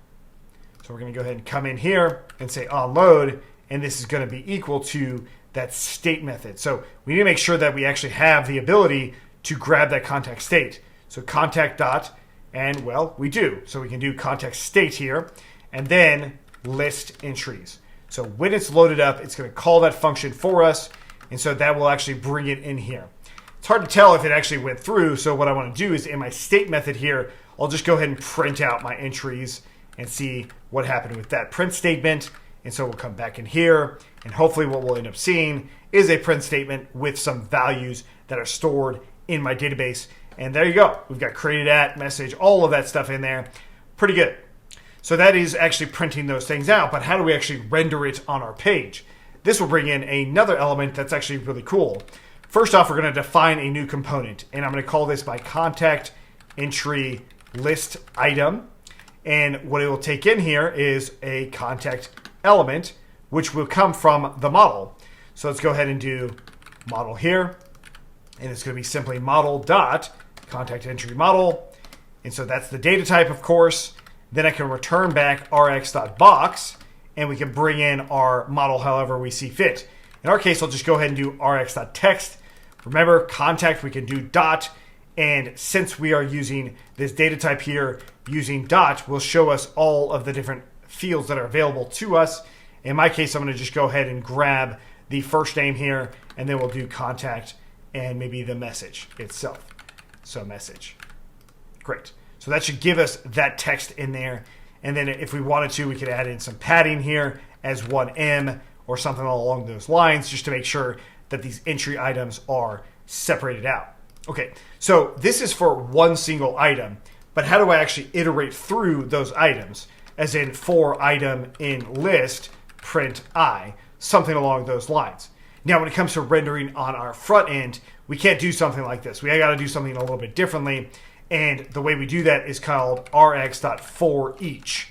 So we're going to go ahead and come in here and say onload, and this is going to be equal to that state method. So we need to make sure that we actually have the ability to grab that contact state. So contact dot, and well, we do. So we can do contact state here, and then list entries. So when it's loaded up, it's going to call that function for us, and so that will actually bring it in here. It's hard to tell if it actually went through, so what I want to do is in my state method here, I'll just go ahead and print out my entries and see what happened with that print statement. And so we'll come back in here, and hopefully what we'll end up seeing is a print statement with some values that are stored in my database. And there you go. We've got created at, message, all of that stuff in there. Pretty good. So that is actually printing those things out, but how do we actually render it on our page? This will bring in another element that's actually really cool. First off, we're going to define a new component, and I'm going to call this my contact entry list item. And what it will take in here is a contact element, which will come from the model. So let's go ahead and do model here. And it's going to be simply model dot contact entry model. And so that's the data type, of course. Then I can return back rx.box, and we can bring in our model however we see fit. In our case, I'll just go ahead and do rx.text. Remember, contact, we can do dot. And since we are using this data type here, using dot will show us all of the different fields that are available to us. In my case, I'm going to just go ahead and grab the first name here, and then we'll do contact and maybe the message itself. So message. Great. So that should give us that text in there. And then if we wanted to, we could add in some padding here as 1M or something along those lines, just to make sure that these entry items are separated out. Okay, so this is for one single item, but how do I actually iterate through those items? As in for item in list, print I, something along those lines. Now, when it comes to rendering on our front end, we can't do something like this. We got to do something a little bit differently. And the way we do that is called rx.forEach.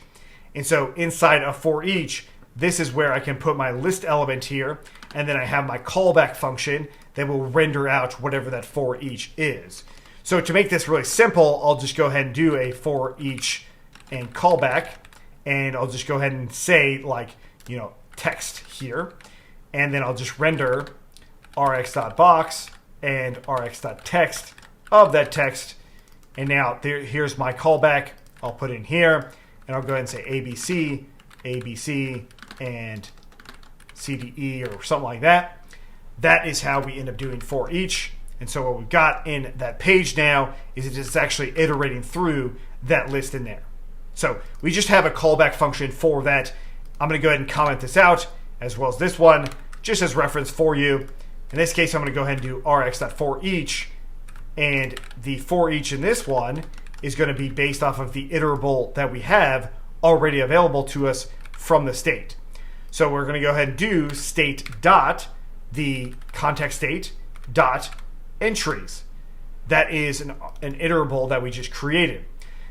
And so inside of forEach, this is where I can put my list element here, and then I have my callback function that will render out whatever that forEach is. So to make this really simple, I'll just go ahead and do a forEach and callback, and I'll just go ahead and say text here, and then I'll just render rx.box and rx.text of that text. And now here's my callback. I'll put in here, and I'll go ahead and say ABC, ABC, and CDE or something like that. That is how we end up doing for each. And so what we've got in that page now is it's actually iterating through that list in there. So we just have a callback function for that I'm going to go ahead and comment this out as well as this one, just as reference for you. In this case, I'm going to go ahead and do rx.forEach, and the for each in this one is going to be based off of the iterable that we have already available to us from the state. So we're going to go ahead and do state dot the context state dot entries. That is an iterable that we just created.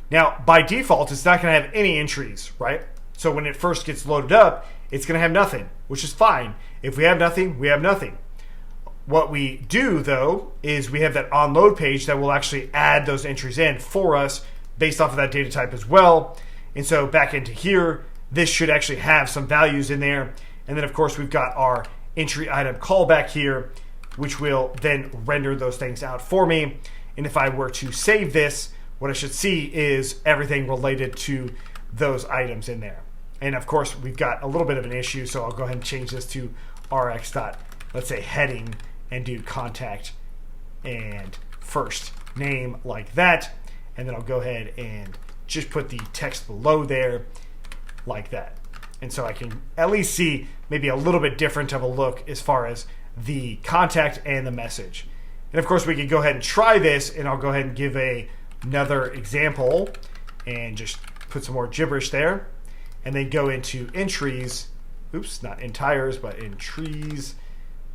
Now, by default, it's not going to have any entries, right? So when it first gets loaded up, it's going to have nothing, which is fine. If we have nothing, we have nothing. What we do, though, is we have that onload page that will actually add those entries in for us based off of that data type as well. And so back into here, this should actually have some values in there. And then, of course, we've got our entry item callback here, which will then render those things out for me. And if I were to save this, what I should see is everything related to those items in there. And of course, we've got a little bit of an issue, so I'll go ahead and change this to rx dot, let's say, heading, and do contact and first name like that. And then I'll go ahead and just put the text below there like that. And so I can at least see maybe a little bit different of a look as far as the contact and the message. And of course, we could go ahead and try this, and I'll go ahead and give another example and just put some more gibberish there, and then go into entries. Oops, not in tires, but in trees.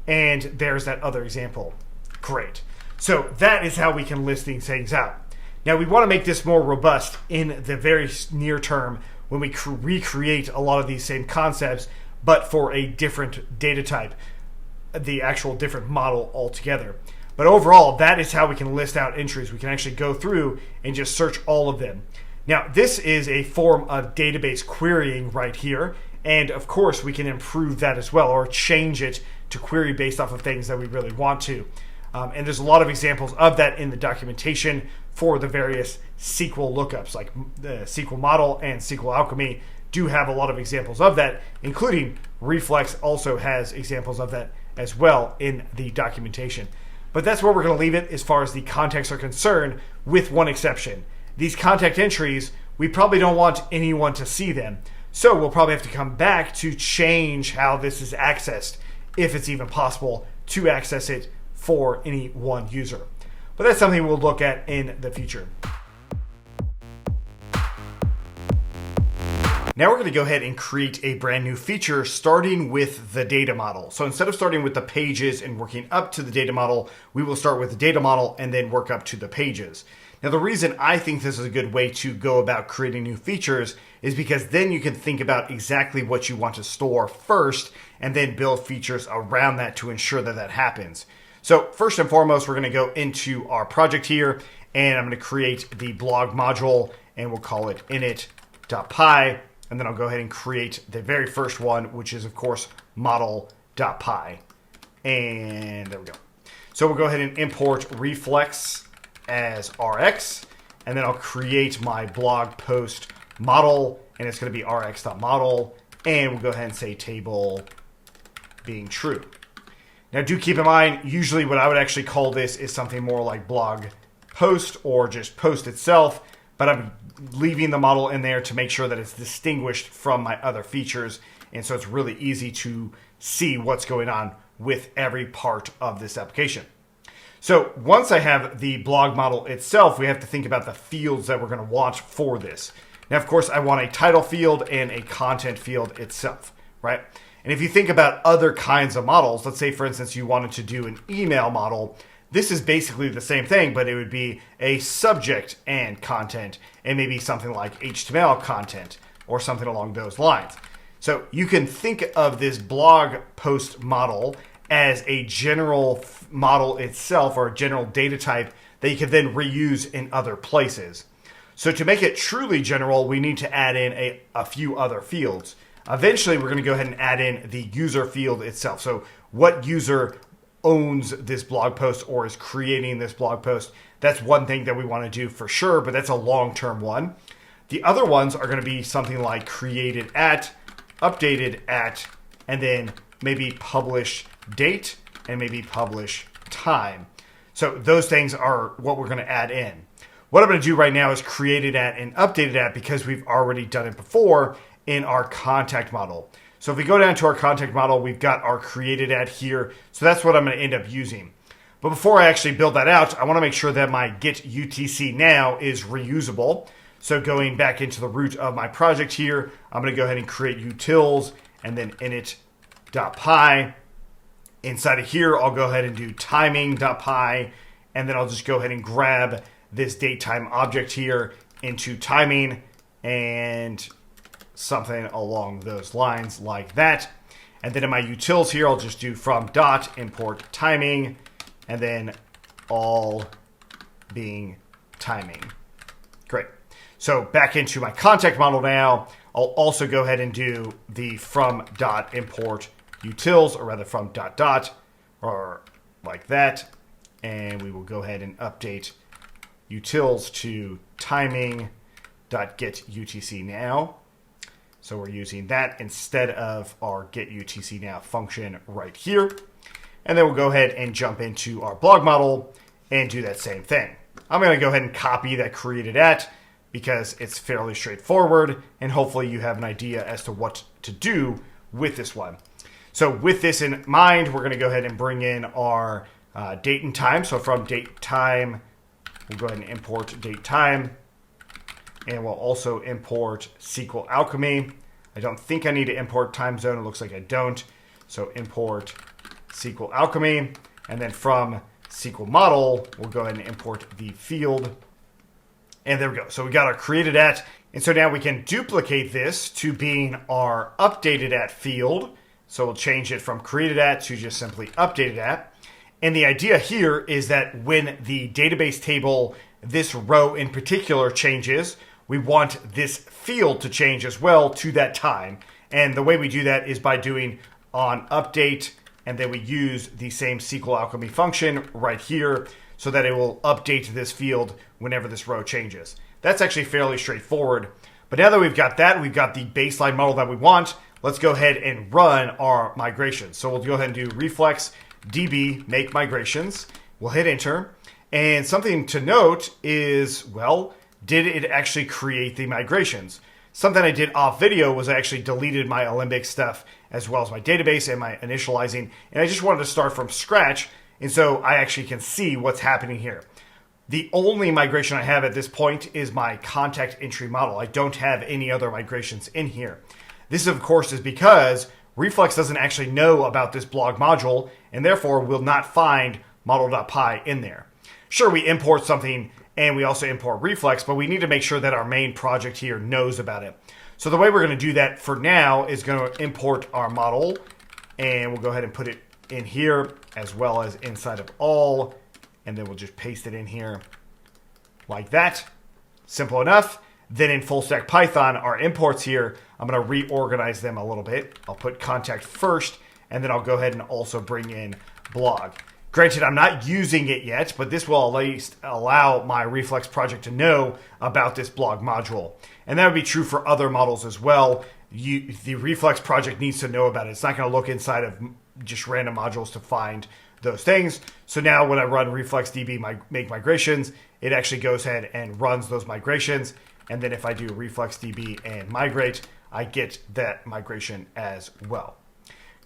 And there's that other example. Great. So that is how we can list these things out. Now, we want to make this more robust in the very near term when we recreate a lot of these same concepts, but for a different data type, the actual different model altogether. But overall, that is how we can list out entries. We can actually go through and just search all of them. Now, this is a form of database querying right here. And of course, we can improve that as well, or change it to query based off of things that we really want to. And there's a lot of examples of that in the documentation for the various SQL lookups, like the SQL model and sqlalchemy do have a lot of examples of that, including Reflex also has examples of that as well in the documentation. But that's where we're going to leave it as far as the contexts are concerned, with one exception. These contact entries, we probably don't want anyone to see them. So we'll probably have to come back to change how this is accessed, if it's even possible to access it for any one user. But that's something we'll look at in the future. Now we're going to go ahead and create a brand new feature starting with the data model. So instead of starting with the pages and working up to the data model, we will start with the data model and then work up to the pages. Now, the reason I think this is a good way to go about creating new features is because then you can think about exactly what you want to store first and then build features around that to ensure that that happens. So first and foremost, we're going to go into our project here, and I'm going to create the blog module, and we'll call it init.py. And then I'll go ahead and create the very first one, which is, of course, model.py. And there we go. So we'll go ahead and import Reflex as Rx, and then I'll create my blog post model, and it's going to be rx.model, and we'll go ahead and say table being true. Now, do keep in mind, usually what I would actually call this is something more like blog post or just post itself, but I'm leaving the model in there to make sure that it's distinguished from my other features, and so it's really easy to see what's going on with every part of this application. So once I have the blog model itself, we have to think about the fields that we're going to want for this. Now, of course, I want a title field and a content field itself, right? And if you think about other kinds of models, let's say, for instance, you wanted to do an email model, this is basically the same thing, but it would be a subject and content, and maybe something like HTML content or something along those lines. So you can think of this blog post model as a general model itself, or a general data type that you can then reuse in other places. So to make it truly general, we need to add in a few other fields. Eventually, we're going to go ahead and add in the user field itself. So what user owns this blog post or is creating this blog post? That's one thing that we want to do for sure, but that's a long-term one. The other ones are going to be something like created at, updated at, and then maybe publish date and maybe publish time. So those things are what we're going to add in. What I'm going to do right now is created at and updated at, because we've already done it before, in our contact model. So if we go down to our contact model, we've got our created at here. So that's what I'm going to end up using. But before I actually build that out, I want to make sure that my get UTC now is reusable. So going back into the root of my project here, I'm going to go ahead and create utils and then init.py. Inside of here, I'll go ahead and do timing.py, and then I'll just go ahead and grab this DateTime object here into timing and something along those lines like that. And then in my utils here, I'll just do from dot import timing, and then all being timing. Great. So back into my contact model now, I'll also go ahead and do the from dot import utils, or rather from dot dot, or like that. And we will go ahead and update utils to timing dot get UTC now. So we're using that instead of our get UTC now function right here. And then we'll go ahead and jump into our blog model and do that same thing. I'm going to go ahead and copy that created at, because it's fairly straightforward, and hopefully you have an idea as to what to do with this one. So with this in mind, we're going to go ahead and bring in our date and time. So from DateTime, we'll go ahead and import DateTime, and we'll also import sqlalchemy. I don't think I need to import time zone. It looks like I don't. So import sqlalchemy, and then from SQL model, we'll go ahead and import the field. And there we go. So we got our created at. And so now we can duplicate this to being our updated at field. So we'll change it from created at to just simply updated at. And the idea here is that when the database table, this row in particular changes, we want this field to change as well to that time. And the way we do that is by doing on update, and then we use the same sqlalchemy function right here so that it will update this field whenever this row changes. That's actually fairly straightforward. But now that we've got that, we've got the baseline model that we want, let's go ahead and run our migrations. So we'll go ahead and do reflex db make migrations. We'll hit enter. And something to note is, well, did it actually create the migrations? Something I did off video was I actually deleted my Alembic stuff as well as my database and my initializing. And I just wanted to start from scratch. And so I actually can see what's happening here. The only migration I have at this point is my contact entry model. I don't have any other migrations in here. This, of course, is because Reflex doesn't actually know about this blog module and therefore will not find model.py in there. Sure, we import something and we also import Reflex, but we need to make sure that our main project here knows about it. So the way we're going to do that for now is going to import our model, and we'll go ahead and put it in here as well as inside of all, and then we'll just paste it in here like that. Simple enough. Then in full stack Python, our imports here, I'm going to reorganize them a little bit. I'll put contact first, and then I'll go ahead and also bring in blog. Granted, I'm not using it yet, but this will at least allow my Reflex project to know about this blog module. And that would be true for other models as well. The Reflex project needs to know about it. It's not going to look inside of just random modules to find those things. So now when I run reflex db make migrations, it actually goes ahead and runs those migrations. And then if I do reflex db and migrate, I get that migration as well.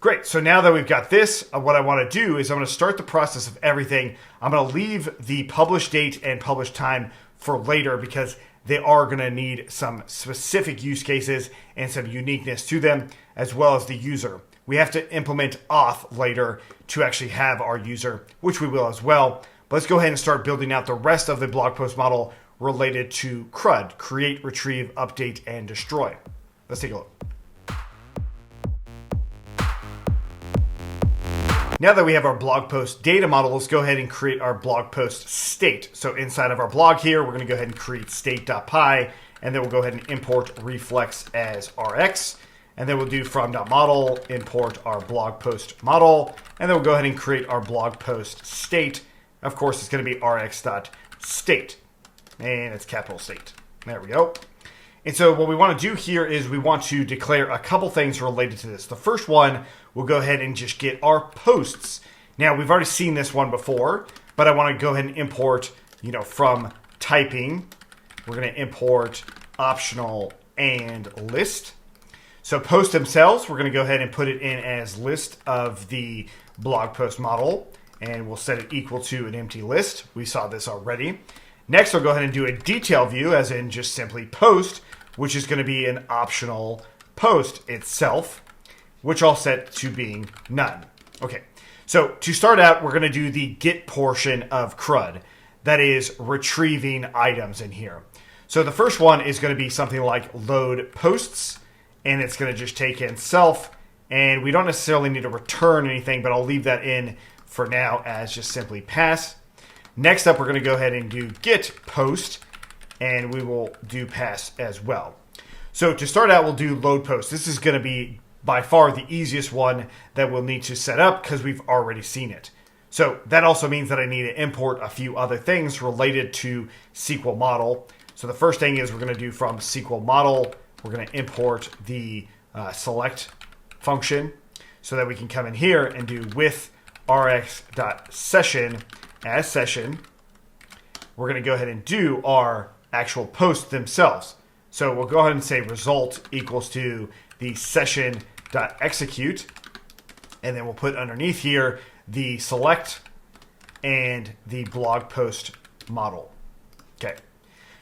Great. So now that we've got this, what I want to do is I'm going to start the process of everything. I'm going to leave the publish date and publish time for later because they are going to need some specific use cases and some uniqueness to them, as well as the user. We have to implement auth later to actually have our user, which we will as well. But let's go ahead and start building out the rest of the blog post model related to CRUD, create, retrieve, update, and destroy. Let's take a look. Now that we have our blog post data model, let's go ahead and create our blog post state. So inside of our blog here, we're going to go ahead and create state.py, and then we'll go ahead and import reflex as rx. And then we'll do from.model, import our blog post model, and then we'll go ahead and create our blog post state. Of course, it's going to be rx.state, and it's capital state. There we go. And so what we want to do here is we want to declare a couple things related to this. The first one, we'll go ahead and just get our posts. Now, we've already seen this one before, but I want to go ahead and import, from typing. We're going to import optional and list. So posts themselves, we're going to go ahead and put it in as list of the blog post model, and we'll set it equal to an empty list. We saw this already. Next, I'll go ahead and do a detail view, as in just simply post, which is going to be an optional post itself, which I'll set to being none. Okay, so to start out, we're going to do the get portion of CRUD, that is retrieving items in here. So the first one is going to be something like load posts, and it's going to just take in self, and we don't necessarily need to return anything, but I'll leave that in for now as just simply pass. Next up, we're going to go ahead and do get post, and we will do pass as well. So to start out, we'll do load post. This is going to be by far the easiest one that we'll need to set up because we've already seen it. So that also means that I need to import a few other things related to SQL model. So the first thing is we're going to do from SQL model, we're going to import the select function so that we can come in here and do with rx.session as session. We're going to go ahead and do our actual posts themselves. So we'll go ahead and say result equals to the session.execute, and then we'll put underneath here the select and the blog post model. Okay.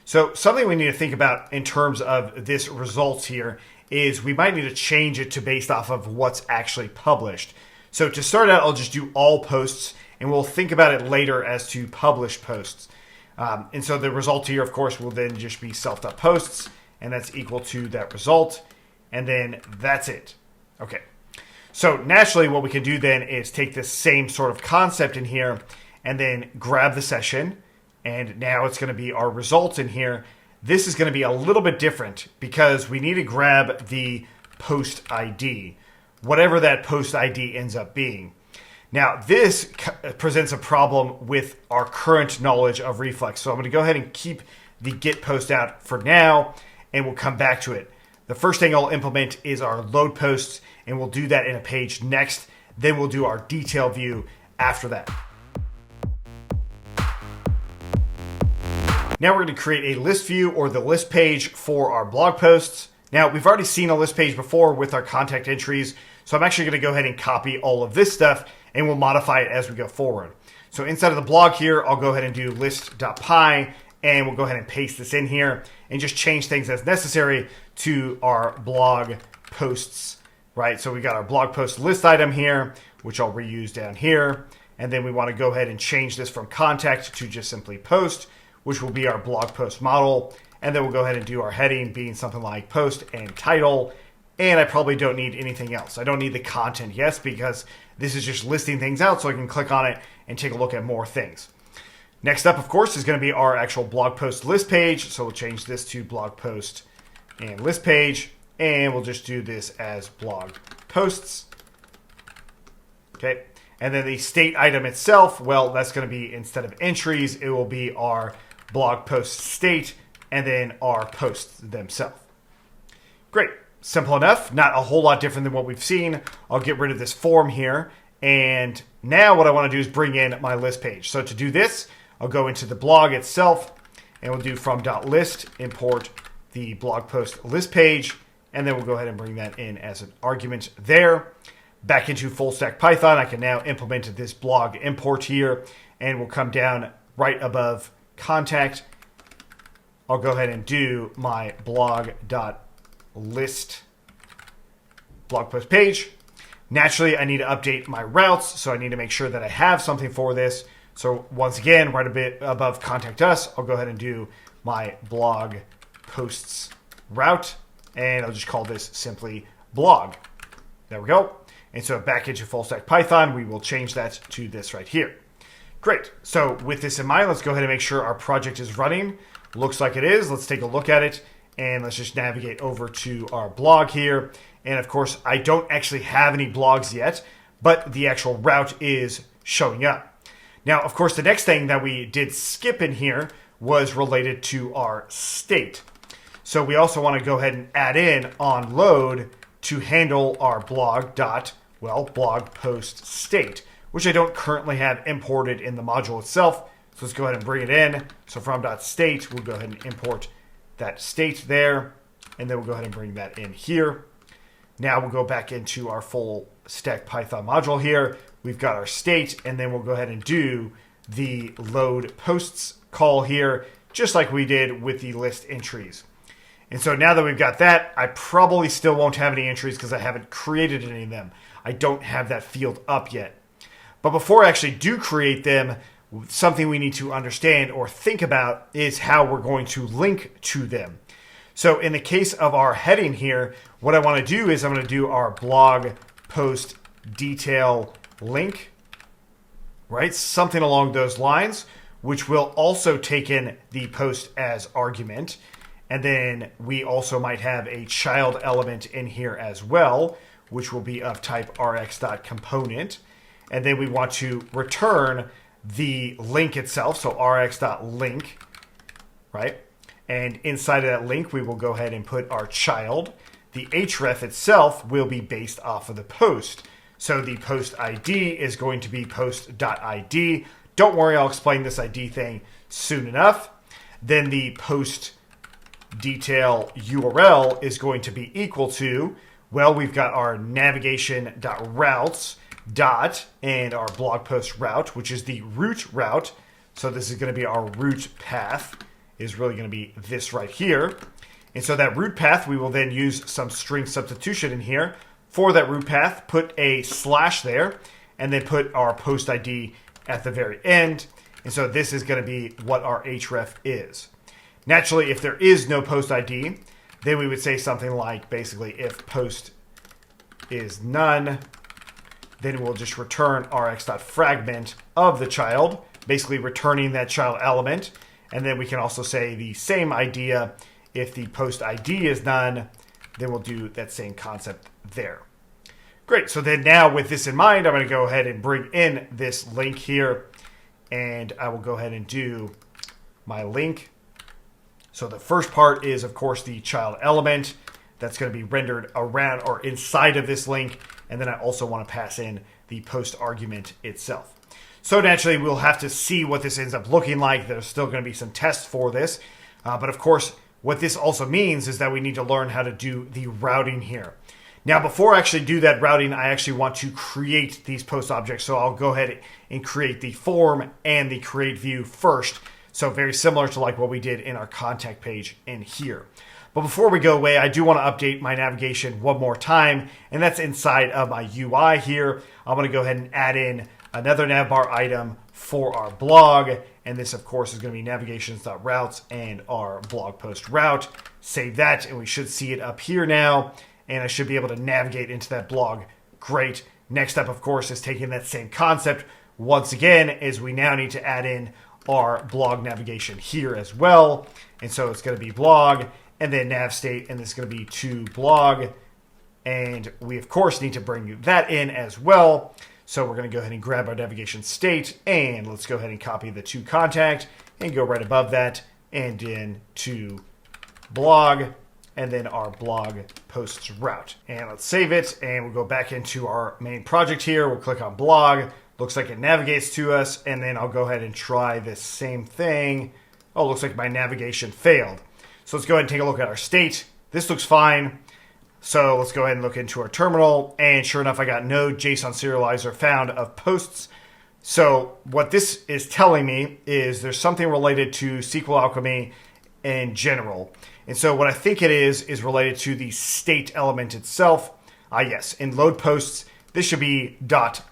So something we need to think about in terms of this results here is we might need to change it to based off of what's actually published. So to start out, I'll just do all posts, and we'll think about it later as to published posts. And so the result here, of course, will then just be self.posts, and that's equal to that result. And then that's it. Okay. So naturally, what we can do then is take this same sort of concept in here and then grab the session. And now it's going to be our results in here. This is going to be a little bit different because we need to grab the post ID, whatever that post ID ends up being. Now, this presents a problem with our current knowledge of Reflex. So I'm going to go ahead and keep the get post out for now, and we'll come back to it. The first thing I'll implement is our load posts, and we'll do that in a page next. Then we'll do our detail view after that. Now we're going to create a list view or the list page for our blog posts. Now we've already seen a list page before with our contact entries, so I'm actually going to go ahead and copy all of this stuff and we'll modify it as we go forward. So inside of the blog here, I'll go ahead and do list.py, and we'll go ahead and paste this in here and just change things as necessary to our blog posts, right? So we got our blog post list item here, which I'll reuse down here. And then we want to go ahead and change this from contact to just simply post, which will be our blog post model. And then we'll go ahead and do our heading being something like post and title. And I probably don't need anything else. I don't need the content, yes, because this is just listing things out so I can click on it and take a look at more things. Next up, of course, is going to be our actual blog post list page. So we'll change this to blog post and list page. And we'll just do this as blog posts. Okay. And then the state item itself, well, that's going to be, instead of entries, it will be our blog post state and then our posts themselves. Great. Simple enough. Not a whole lot different than what we've seen. I'll get rid of this form here. And now what I want to do is bring in my list page. So to do this, I'll go into the blog itself and we'll do from .list, import the blog post list page. And then we'll go ahead and bring that in as an argument there. Back into full stack Python, I can now implement this blog import here, and we'll come down right above contact. I'll go ahead and do my blog.list blog post page. Naturally, I need to update my routes, so I need to make sure that I have something for this. So once again, right a bit above contact us, I'll go ahead and do my blog posts route, and I'll just call this simply blog. There we go. And so back into full stack Python, we will change that to this right here. Great. So with this in mind, let's go ahead and make sure our project is running. Looks like it is. Let's take a look at it. And let's just navigate over to our blog here. And of course, I don't actually have any blogs yet, but the actual route is showing up. Now, of course, the next thing that we did skip in here was related to our state. So we also want to go ahead and add in on load to handle our blog post state, which I don't currently have imported in the module itself. So let's go ahead and bring it in. So from .state, we'll go ahead and import that state there, and then we'll go ahead and bring that in here. Now we'll go back into our full stack Python module here. We've got our state, and then we'll go ahead and do the load posts call here, just like we did with the list entries. And so now that we've got that, I probably still won't have any entries because I haven't created any of them. I don't have that field up yet. But before I actually do create them, something we need to understand or think about is how we're going to link to them. So in the case of our heading here, what I want to do is I'm going to do our blog post detail link, right? Something along those lines, which will also take in the post as argument. And then we also might have a child element in here as well, which will be of type rx.component. And then we want to return the link itself, so rx.link, right? And inside of that link, we will go ahead and put our child. The href itself will be based off of the post. So the post ID is going to be post.id. Don't worry, I'll explain this ID thing soon enough. Then the post detail URL is going to be equal to, well, we've got our navigation.routes and our blog post route, which is the root route. So this is going to be our root path, is really going to be this right here. And so that root path, we will then use some string substitution in here. For that root path, put a slash there, and then put our post ID at the very end. And so this is going to be what our href is. Naturally, if there is no post ID, then we would say something like, basically, if post is none, then we'll just return rx.fragment of the child, basically returning that child element. And then we can also say the same idea. If the post ID is none, then we'll do that same concept there. Great. So then now with this in mind, I'm going to go ahead and bring in this link here. And I will go ahead and do my link. So the first part is, of course, the child element that's going to be rendered around or inside of this link. And then I also want to pass in the post argument itself. So naturally, we'll have to see what this ends up looking like. There's still going to be some tests for this. But of course, what this also means is that we need to learn how to do the routing here. Now, before I actually do that routing, I actually want to create these post objects. So I'll go ahead and create the form and the create view first. So very similar to like what we did in our contact page in here. But before we go away, I do want to update my navigation one more time, and that's inside of my UI here. I'm going to go ahead and add in another navbar item for our blog, and this, of course, is going to be navigations.routes and our blog post route. Save that, and we should see it up here now, and I should be able to navigate into that blog. Great. Next up, of course, is taking that same concept once again, as we now need to add in our blog navigation here as well. And so it's going to be blog, and then nav state, and this is going to be to blog. And we, of course, need to bring that in as well. So we're going to go ahead and grab our navigation state, and let's go ahead and copy the to contact and go right above that and in to blog, and then our blog posts route. And let's save it, and we'll go back into our main project here. We'll click on blog. Looks like it navigates to us, and then I'll go ahead and try this same thing. Oh, looks like my navigation failed. So let's go ahead and take a look at our state. This looks fine. So let's go ahead and look into our terminal, and sure enough, I got no JSON serializer found of posts. So what this is telling me is there's something related to Sqlalchemy in general. And so what I think it is related to the state element itself. Yes, in load posts, this should be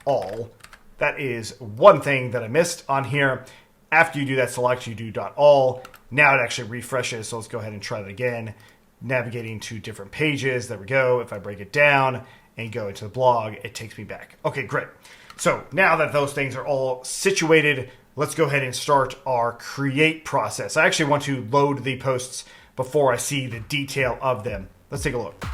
.all. That is one thing that I missed on here. After you do that select, you do .all. Now it actually refreshes, so let's go ahead and try that again. Navigating to different pages. There we go. If I break it down and go into the blog, it takes me back. Okay, great. So now that those things are all situated, let's go ahead and start our create process. I actually want to load the posts before I see the detail of them. Let's take a look.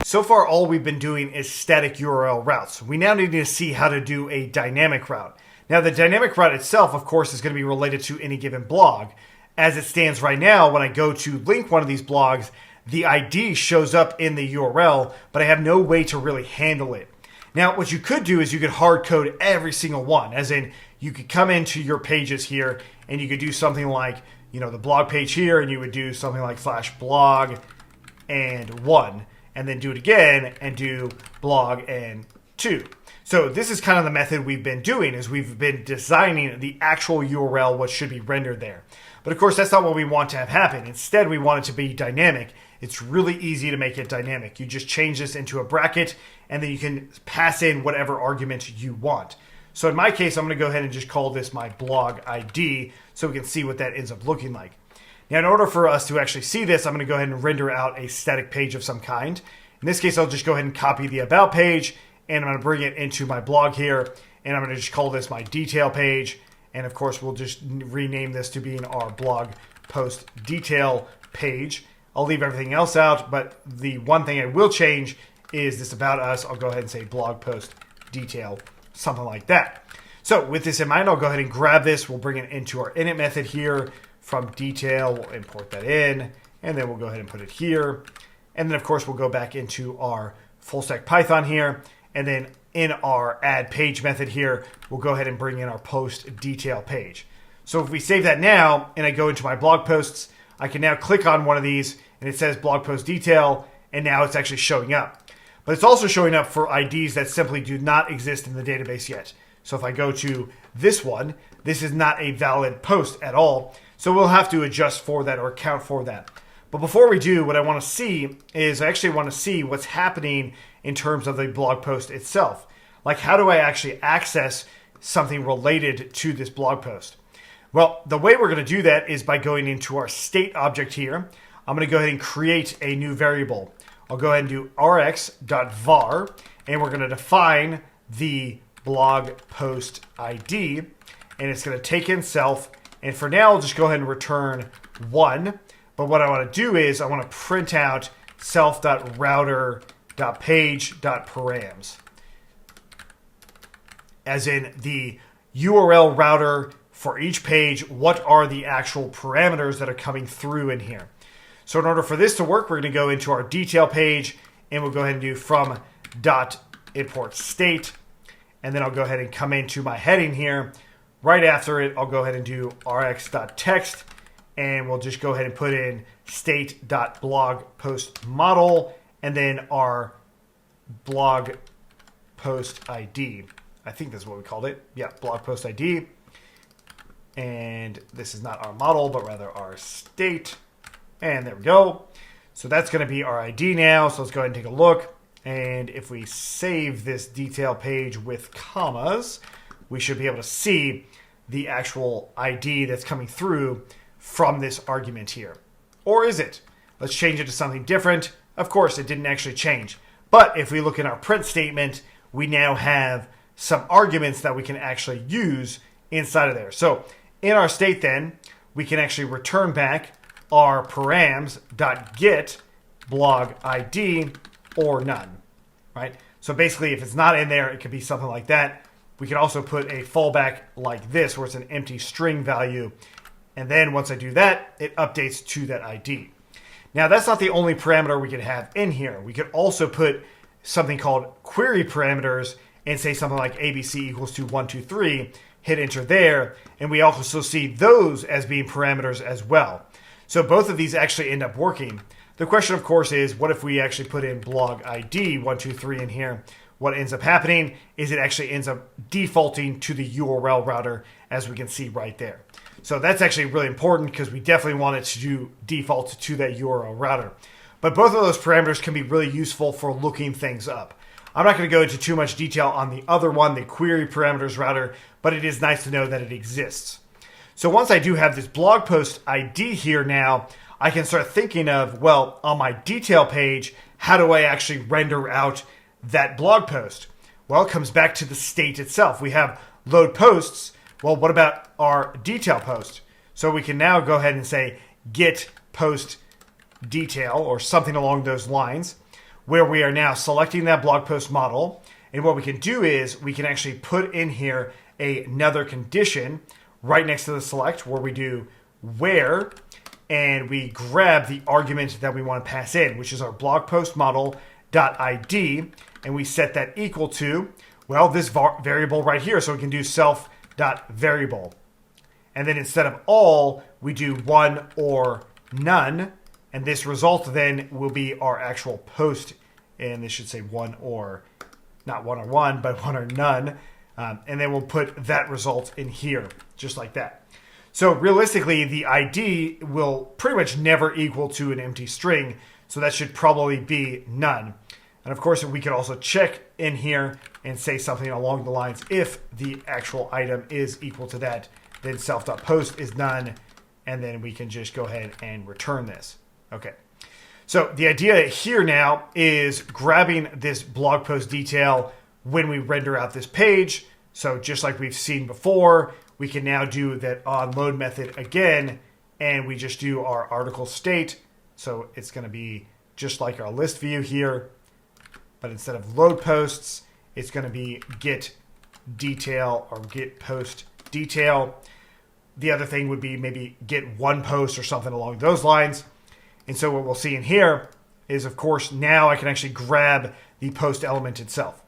So far, all we've been doing is static URL routes. We now need to see how to do a dynamic route. Now, the dynamic route itself, of course, is going to be related to any given blog. As it stands right now, when I go to link one of these blogs, the ID shows up in the URL, but I have no way to really handle it. Now, what you could do is you could hard code every single one, as in you could come into your pages here and you could do something like, the blog page here, and you would do something like /blog and 1, and then do it again and do blog and 2. So this is kind of the method we've been doing, is we've been designing the actual URL, what should be rendered there. But of course, that's not what we want to have happen. Instead, we want it to be dynamic. It's really easy to make it dynamic. You just change this into a bracket, and then you can pass in whatever argument you want. So in my case, I'm going to go ahead and just call this my blog ID so we can see what that ends up looking like. Now, in order for us to actually see this, I'm going to go ahead and render out a static page of some kind. In this case, I'll just go ahead and copy the about page, and I'm going to bring it into my blog here, and I'm going to just call this my detail page. And of course, we'll just rename this to being our blog post detail page. I'll leave everything else out, but the one thing I will change is this about us. I'll go ahead and say blog post detail, something like that. So with this in mind, I'll go ahead and grab this. We'll bring it into our init method here. From detail, we'll import that in, and then we'll go ahead and put it here. And then of course, we'll go back into our full stack Python here, and then in our add page method here, we'll go ahead and bring in our post detail page. So if we save that now, and I go into my blog posts, I can now click on one of these, and it says blog post detail, and now it's actually showing up. But it's also showing up for IDs that simply do not exist in the database yet. So if I go to this one, this is not a valid post at all. So we'll have to adjust for that or account for that. But before we do, what I want to see is I actually want to see what's happening in terms of the blog post itself. Like, how do I actually access something related to this blog post? Well, the way we're going to do that is by going into our state object here. I'm going to go ahead and create a new variable. I'll go ahead and do rx.var, and we're going to define the blog post ID, and it's going to take in self. And for now, I'll just go ahead and return 1. But what I want to do is I want to print out self.router.page.params, as in the URL router for each page. What are the actual parameters that are coming through in here? So in order for this to work, we're going to go into our detail page, and we'll go ahead and do from .import state. And then I'll go ahead and come into my heading here. Right after it, I'll go ahead and do rx.text, and we'll just go ahead and put in state.blogPostModel, and then our blog post ID. I think that's what we called it. Yeah, blog post ID. And this is not our model, but rather our state. And there we go. So that's going to be our ID now. So let's go ahead and take a look. And if we save this detail page with commas, we should be able to see the actual ID that's coming through from this argument here. Or is it? Let's change it to something different. Of course, it didn't actually change. But if we look in our print statement, we now have some arguments that we can actually use inside of there. So in our state then, we can actually return back our params.get blog ID or none, right? So basically, if it's not in there, it could be something like that. We can also put a fallback like this, where it's an empty string value. And then once I do that, it updates to that ID. Now, that's not the only parameter we could have in here. We could also put something called query parameters and say something like ABC equals to 123, hit enter there. And we also see those as being parameters as well. So both of these actually end up working. The question, of course, is what if we actually put in blog ID 123 in here? What ends up happening is it actually ends up defaulting to the URL router, as we can see right there. So that's actually really important because we definitely want it to default to that URL router. But both of those parameters can be really useful for looking things up. I'm not going to go into too much detail on the other one, the query parameters router, but it is nice to know that it exists. So once I do have this blog post ID here now, I can start thinking of, well, on my detail page, how do I actually render out that blog post? Well, it comes back to the state itself. We have load posts. Well, what about our detail post? So we can now go ahead and say get post detail or something along those lines, where we are now selecting that blog post model. And what we can do is we can actually put in here another condition right next to the select, where we do where, and we grab the argument that we want to pass in, which is our blog post model .id, and we set that equal to, well, this variable right here. So we can do self.variable. And then instead of all, we do one or none. And this result then will be our actual post. And this should say one or, not one or one, but one or none. And then we'll put that result in here, just like that. So realistically, the ID will pretty much never equal to an empty string. So that should probably be none. And of course, we could also check in here and say something along the lines, if the actual item is equal to that, then self.post is none. And then we can just go ahead and return this. Okay. So the idea here now is grabbing this blog post detail when we render out this page. So just like we've seen before, we can now do that onLoad method again, and we just do our article state. So it's going to be just like our list view here, but instead of load posts, it's going to be get detail or get post detail. The other thing would be maybe get one post or something along those lines. And so what we'll see in here is, of course, now I can actually grab the post element itself.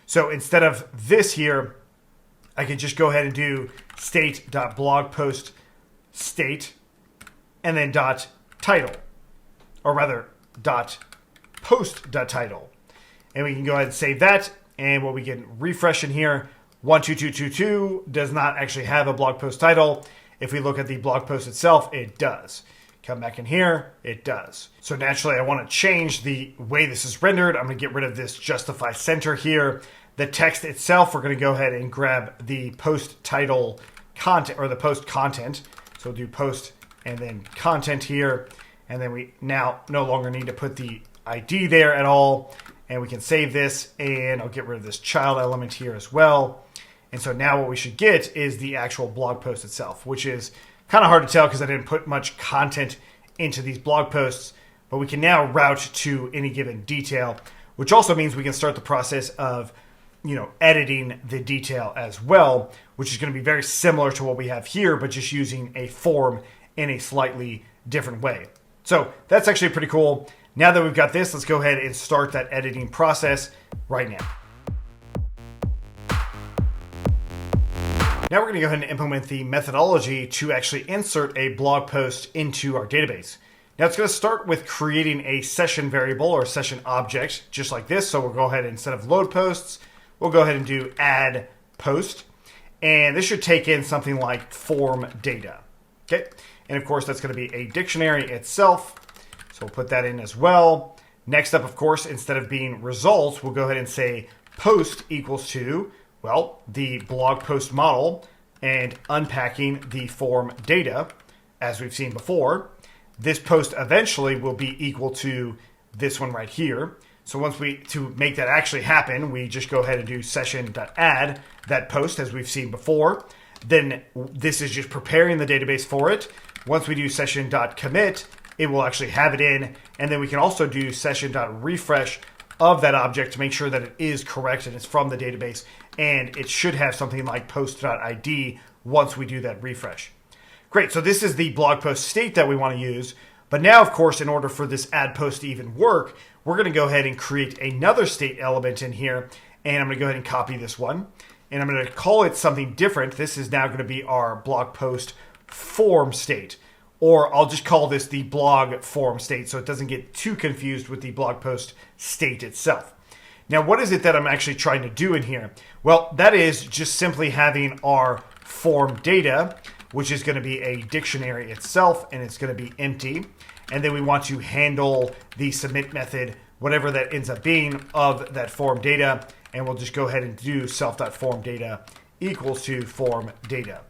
So instead of this here, I can just go ahead and do state.blogpost state and then dot title, or rather dot post.title. And we can go ahead and save that. And what we can refresh in here, 12222 does not actually have a blog post title. If we look at the blog post itself, it does. Come back in here, it does. So naturally, I want to change the way this is rendered. I'm going to get rid of this justify center here. The text itself, we're going to go ahead and grab the post title content, or the post content. So we'll do post and then content here. And then we now no longer need to put the ID there at all. And we can save this, and I'll get rid of this child element here as well. And so now what we should get is the actual blog post itself, which is kind of hard to tell because I didn't put much content into these blog posts. But we can now route to any given detail, which also means we can start the process of editing the detail as well, which is going to be very similar to what we have here, but just using a form in a slightly different way. So that's actually pretty cool. Now that we've got this, let's go ahead and start that editing process right now. Now we're going to go ahead and implement the methodology to actually insert a blog post into our database. Now it's going to start with creating a session variable or session object, just like this. So we'll go ahead and, instead of load posts, we'll go ahead and do add post. And this should take in something like form data. Okay. And of course, that's going to be a dictionary itself. So we'll put that in as well. Next up, of course, instead of being results, we'll go ahead and say post equals to, well, the blog post model and unpacking the form data, as we've seen before. This post eventually will be equal to this one right here. So to make that actually happen, we just go ahead and do session.add that post, as we've seen before. Then this is just preparing the database for it. Once we do session.commit, it will actually have it in. And then we can also do session.refresh of that object to make sure that it is correct and it's from the database. And it should have something like post.id once we do that refresh. Great, so this is the blog post state that we want to use. But now, of course, in order for this add post to even work, we're going to go ahead and create another state element in here. And I'm going to go ahead and copy this one. And I'm going to call it something different. This is now going to be our blog post form state. Or I'll just call this the blog form state so it doesn't get too confused with the blog post state itself. Now, what is it that I'm actually trying to do in here? Well, that is just simply having our form data, which is going to be a dictionary itself, and it's going to be empty. And then we want to handle the submit method, whatever that ends up being, of that form data. And we'll just go ahead and do self.formData equals to form data.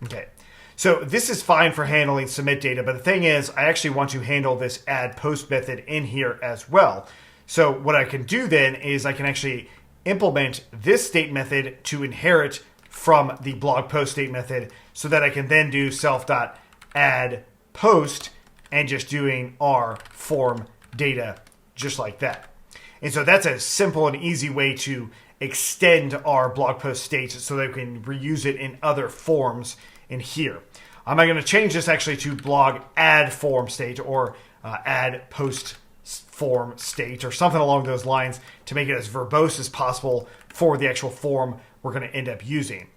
Okay. So this is fine for handling submit data, but the thing is, I actually want to handle this add post method in here as well. So what I can do then is I can actually implement this state method to inherit from the blog post state method so that I can then do self.add post and just doing our form data just like that. And so that's a simple and easy way to extend our blog post state so that we can reuse it in other forms in here. I'm going to change this actually to blog add form state or add post form state or something along those lines to make it as verbose as possible for the actual form we're going to end up using.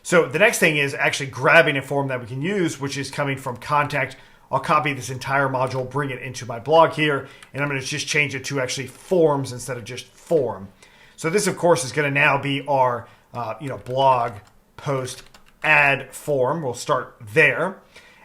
So the next thing is actually grabbing a form that we can use, which is coming from contact. I'll copy this entire module, bring it into my blog here, and I'm going to just change it to actually forms instead of just form. So this, of course, is going to now be our blog post add form. We'll start there.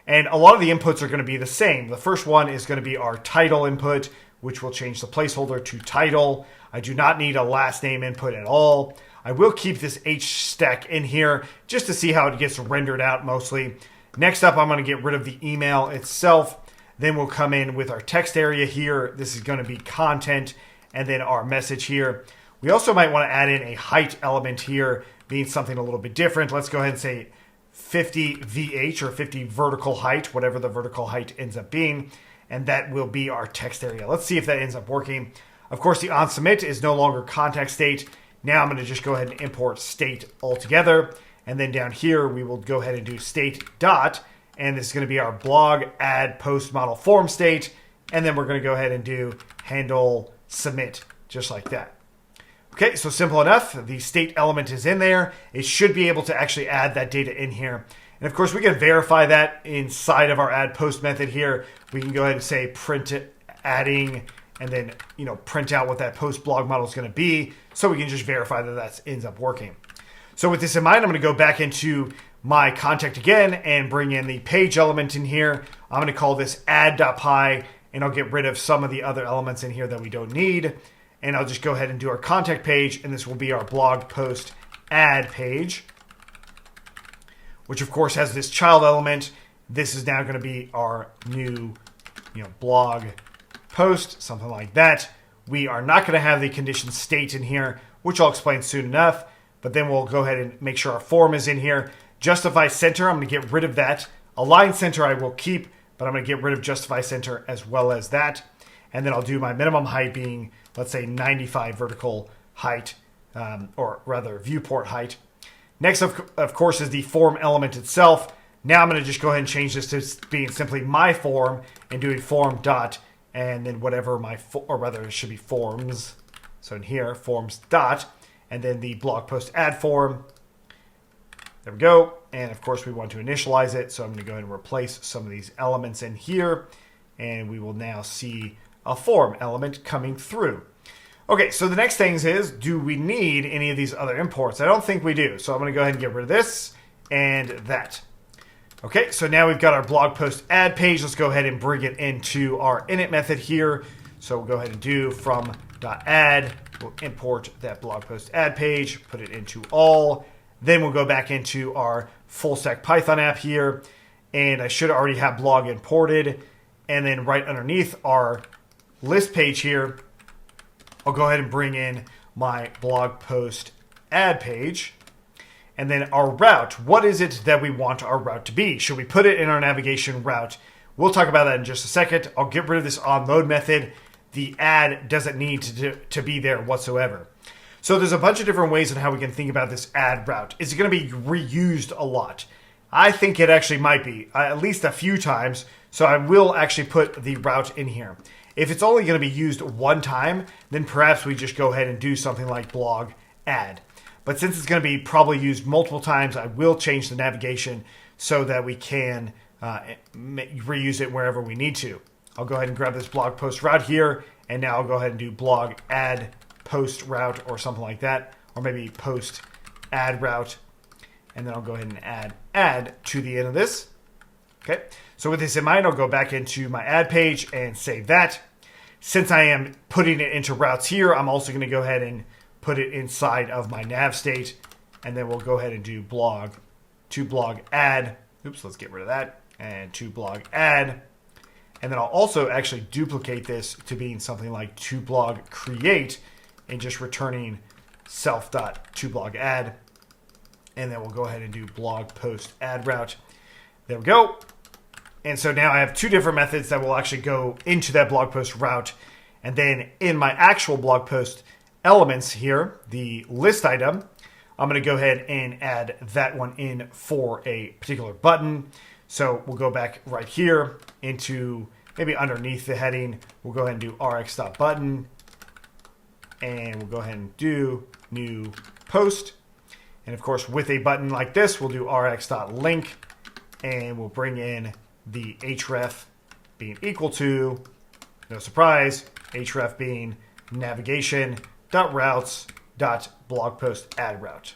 And a lot of the inputs are going to be the same. The first one is going to be our title input, which will change the placeholder to title. I do not need a last name input at all. I will keep this HStack in here just to see how it gets rendered out mostly. Next up, I'm going to get rid of the email itself. Then we'll come in with our text area here. This is going to be content and then our message here. We also might want to add in a height element here, being something a little bit different. Let's go ahead and say 50 VH or 50 vertical height, whatever the vertical height ends up being. And that will be our text area. Let's see if that ends up working. Of course, the onSubmit is no longer contact state. Now I'm going to just go ahead and import state altogether. And then down here, we will go ahead and do state dot. And this is going to be our blog add post model form state. And then we're going to go ahead and do handle submit, just like that. Okay, so simple enough. The state element is in there. It should be able to actually add that data in here. And of course, we can verify that inside of our add post method here. We can go ahead and say print adding and then print out what that post blog model is going to be. So we can just verify that that ends up working. So with this in mind, I'm going to go back into my contact again and bring in the page element in here. I'm going to call this add.py, and I'll get rid of some of the other elements in here that we don't need. And I'll just go ahead and do our contact page, and this will be our blog post add page, which of course has this child element. This is now going to be our new blog post, something like that. We are not going to have the condition state in here, which I'll explain soon enough. But then we'll go ahead and make sure our form is in here. Justify center, I'm going to get rid of that. Align center I will keep, but I'm going to get rid of justify center as well as that. And then I'll do my minimum height being, let's say, 95 vertical height, or rather viewport height. Next, of course, is the form element itself. Now I'm going to just go ahead and change this to being simply my form and doing form dot, and then whatever or rather it should be forms. So in here, forms dot. And then the blog post add form. There we go. And of course, we want to initialize it. So I'm going to go ahead and replace some of these elements in here. And we will now see a form element coming through. Okay, so the next thing is, do we need any of these other imports? I don't think we do. So I'm going to go ahead and get rid of this and that. Okay, so now we've got our blog post add page. Let's go ahead and bring it into our init method here. So we'll go ahead and do from.add. We'll import that blog post add page, put it into all. Then we'll go back into our full stack Python app here. And I should already have blog imported. And then right underneath our list page here, I'll go ahead and bring in my blog post add page. And then our route. What is it that we want our route to be? Should we put it in our navigation route? We'll talk about that in just a second. I'll get rid of this onload method. The add doesn't need to be there whatsoever. So there's a bunch of different ways on how we can think about this add route. Is it going to be reused a lot? I think it actually might be, at least a few times. So I will actually put the route in here. If it's only going to be used one time, then perhaps we just go ahead and do something like blog add. But since it's going to be probably used multiple times, I will change the navigation so that we can reuse it wherever we need to. I'll go ahead and grab this blog post route here, and now I'll go ahead and do blog add post route or something like that, or maybe post add route, and then I'll go ahead and add to the end of this. Okay, so with this in mind, I'll go back into my add page and save that. Since I am putting it into routes here, I'm also going to go ahead and put it inside of my nav state, and then we'll go ahead and do blog to blog add. Oops, let's get rid of that, and to blog add. And then I'll also actually duplicate this to being something like toblog create and just returning self.toblog_add. And then we'll go ahead and do blog post add route. There we go. And so now I have two different methods that will actually go into that blog post route. And then in my actual blog post elements here, the list item, I'm going to go ahead and add that one in for a particular button. So we'll go back right here into maybe underneath the heading. We'll go ahead and do rx.button. And we'll go ahead and do new post. And of course, with a button like this, we'll do rx.link, and we'll bring in the href being equal to, no surprise, href being navigation.routes.blogpost add route.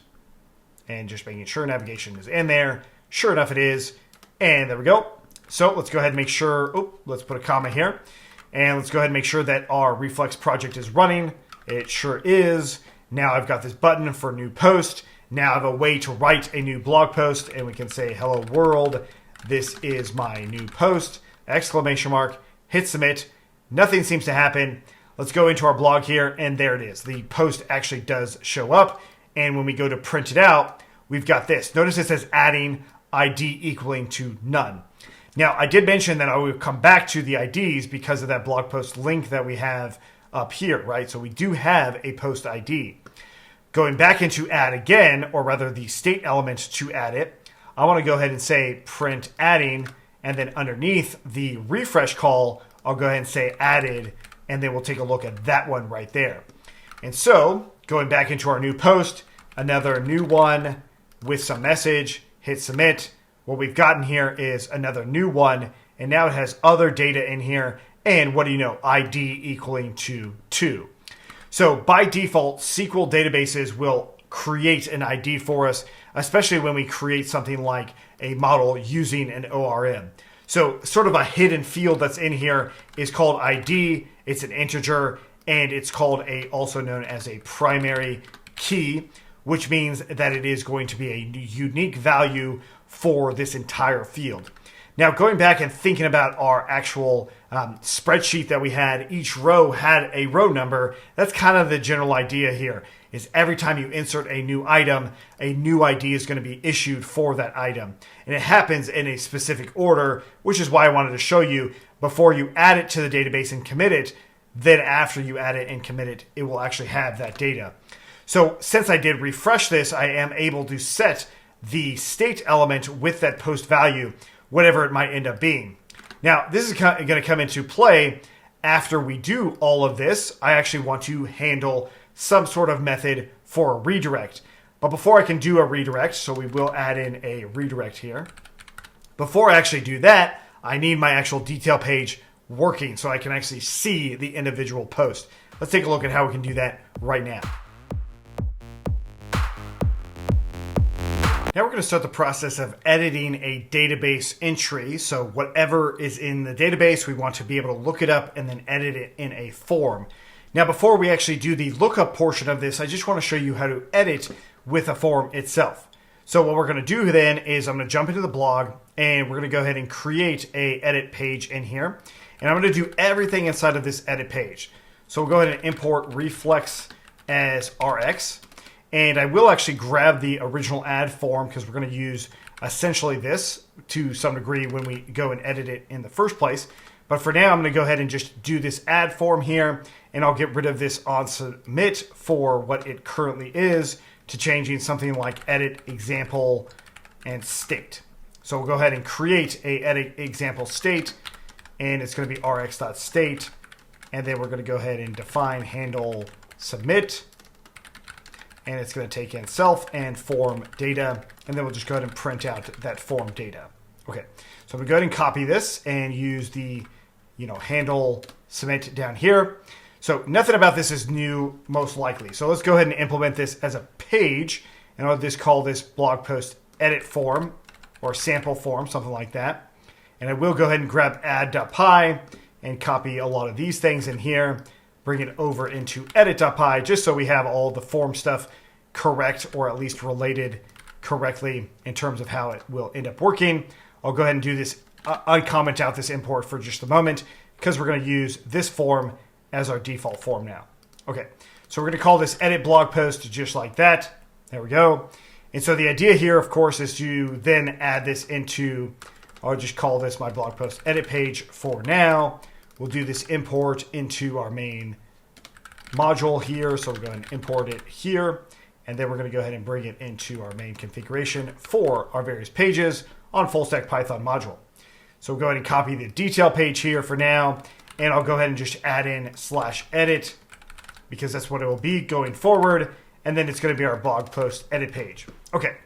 And just making sure navigation is in there. Sure enough, it is. And there we go. So let's go ahead and make sure, let's put a comma here. And let's go ahead and make sure that our Reflex project is running. It sure is. Now I've got this button for new post. Now I have a way to write a new blog post, and we can say, hello world, this is my new post, exclamation mark, hit submit. Nothing seems to happen. Let's go into our blog here, and there it is. The post actually does show up, and when we go to print it out, we've got this. Notice it says adding ID equaling to none. Now, I did mention that I would come back to the IDs because of that blog post link that we have up here, right? So we do have a post ID. Going back into add again, or rather the state element to add it, I want to go ahead and say print adding, and then underneath the refresh call, I'll go ahead and say added, and then we'll take a look at that one right there. And so, going back into our new post, another new one with some message, hit submit. What we've gotten here is another new one, and now it has other data in here, and what do you know, ID equaling to 2. So by default, SQL databases will create an ID for us, especially when we create something like a model using an ORM. So sort of a hidden field that's in here is called ID. It's an integer, and it's called also known as a primary key, which means that it is going to be a unique value for this entire field. Now, going back and thinking about our actual spreadsheet that we had, each row had a row number. That's kind of the general idea here, is every time you insert a new item, a new ID is going to be issued for that item. And it happens in a specific order, which is why I wanted to show you before you add it to the database and commit it, then after you add it and commit it, it will actually have that data. So since I did refresh this, I am able to set the state element with that post value, whatever it might end up being. Now, this is going to come into play after we do all of this. I actually want to handle some sort of method for a redirect. But before I can do a redirect, so we will add in a redirect here. Before I actually do that, I need my actual detail page working so I can actually see the individual post. Let's take a look at how we can do that right now. Now we're going to start the process of editing a database entry. So whatever is in the database, we want to be able to look it up and then edit it in a form. Now, before we actually do the lookup portion of this, I just want to show you how to edit with a form itself. So what we're going to do then is I'm going to jump into the blog, and we're going to go ahead and create a edit page in here. And I'm going to do everything inside of this edit page. So we'll go ahead and import Reflex as Rx. And I will actually grab the original add form because we're going to use essentially this to some degree when we go and edit it in the first place. But for now, I'm going to go ahead and just do this add form here, and I'll get rid of this on submit for what it currently is to changing something like edit example and state. So we'll go ahead and create a edit example state, and it's going to be rx.state. And then we're going to go ahead and define handle submit. And it's going to take in self and form data. And then we'll just go ahead and print out that form data. Okay, so I'm going to go ahead and copy this and use the handle submit down here. So nothing about this is new, most likely. So let's go ahead and implement this as a page. And I'll just call this blog post edit form or sample form, something like that. And I will go ahead and grab add.py and copy a lot of these things in here. Bring it over into edit.py just so we have all the form stuff correct, or at least related correctly in terms of how it will end up working. I'll go ahead and do this, uncomment out this import for just a moment because we're going to use this form as our default form now. Okay, so we're going to call this edit blog post just like that. There we go. And so the idea here, of course, is to then add this into, I'll just call this my blog post edit page for now. We'll do this import into our main module here. So we're going to import it here. And then we're going to go ahead and bring it into our main configuration for our various pages on full stack Python module. So we'll go ahead and copy the detail page here for now. And I'll go ahead and just add in /edit because that's what it will be going forward. and then it's going to be our blog post edit page. Okay,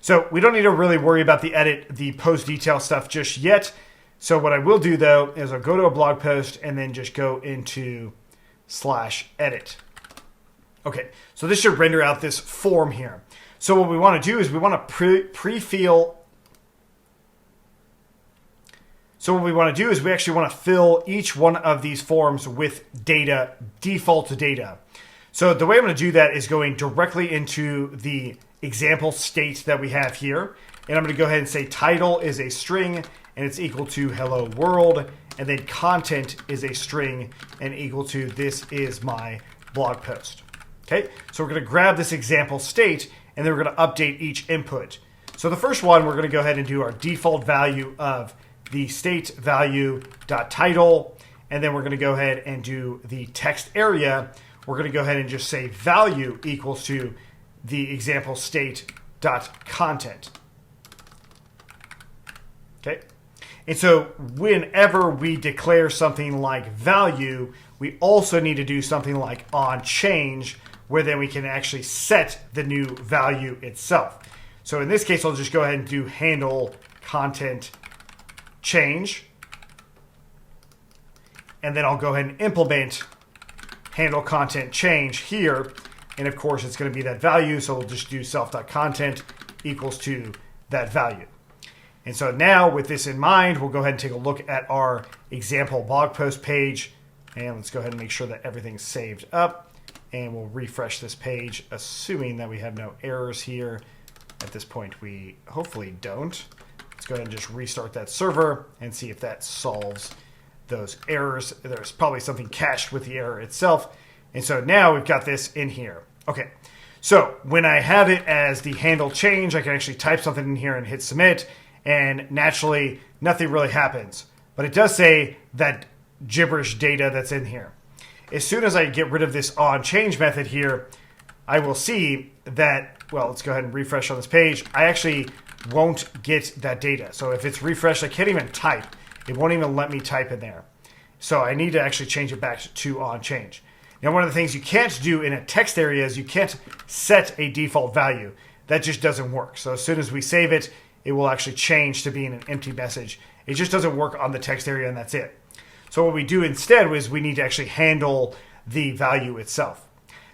so we don't need to really worry about the post detail stuff just yet. So what I will do though is I'll go to a blog post and then just go into /edit. Okay, so this should render out this form here. So what we want to do is we want to pre-fill. So what we want to do is we actually want to fill each one of these forms with data, default data. So the way I'm going to do that is going directly into the example state that we have here. And I'm going to go ahead and say title is a string and it's equal to hello world. And then content is a string and equal to this is my blog post. Okay, so we're going to grab this example state and then we're going to update each input. So the first one, we're going to go ahead and do our default value of the state value dot title, and then we're going to go ahead and do the text area. We're going to go ahead and just say value equals to the example state dot content. Okay, and so whenever we declare something like value, we also need to do something like on change, where then we can actually set the new value itself. So in this case, I'll just go ahead and do handle content change, and then I'll go ahead and implement handle content change here, and of course it's going to be that value, so we'll just do self.content equals to that value. And so now with this in mind, we'll go ahead and take a look at our example blog post page, and let's go ahead and make sure that everything's saved up, and we'll refresh this page assuming that we have no errors here. At this point we hopefully don't. Let's go ahead and just restart that server and see if that solves those errors. There's probably something cached with the error itself. And so now we've got this in here. Okay, so when I have it as the handle change, I can actually type something in here and hit submit, and naturally nothing really happens. But it does say that gibberish data that's in here. As soon as I get rid of this on change method here, I will see that, well, let's go ahead and refresh on this page. I actually won't get that data. So if it's refreshed, I can't even type. It won't even let me type in there. So I need to actually change it back to on change. Now, one of the things you can't do in a text area is you can't set a default value. That just doesn't work. So as soon as we save it, it will actually change to being an empty message. It just doesn't work on the text area, and that's it. So what we do instead is we need to actually handle the value itself.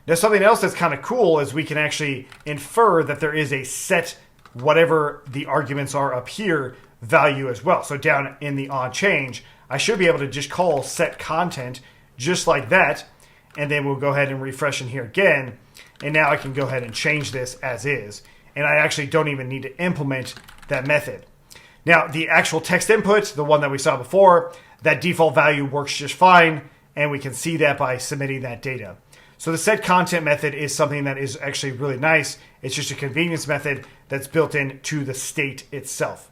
Now, something else that's kind of cool is we can actually infer that there is a set whatever the arguments are up here value as well. So down in the on change, I should be able to just call set content just like that. And then we'll go ahead and refresh in here again. And now I can go ahead and change this as is. And I actually don't even need to implement that method. Now, the actual text input, the one that we saw before, that default value works just fine. And we can see that by submitting that data. So the set content method is something that is actually really nice. It's just a convenience method that's built into the state itself.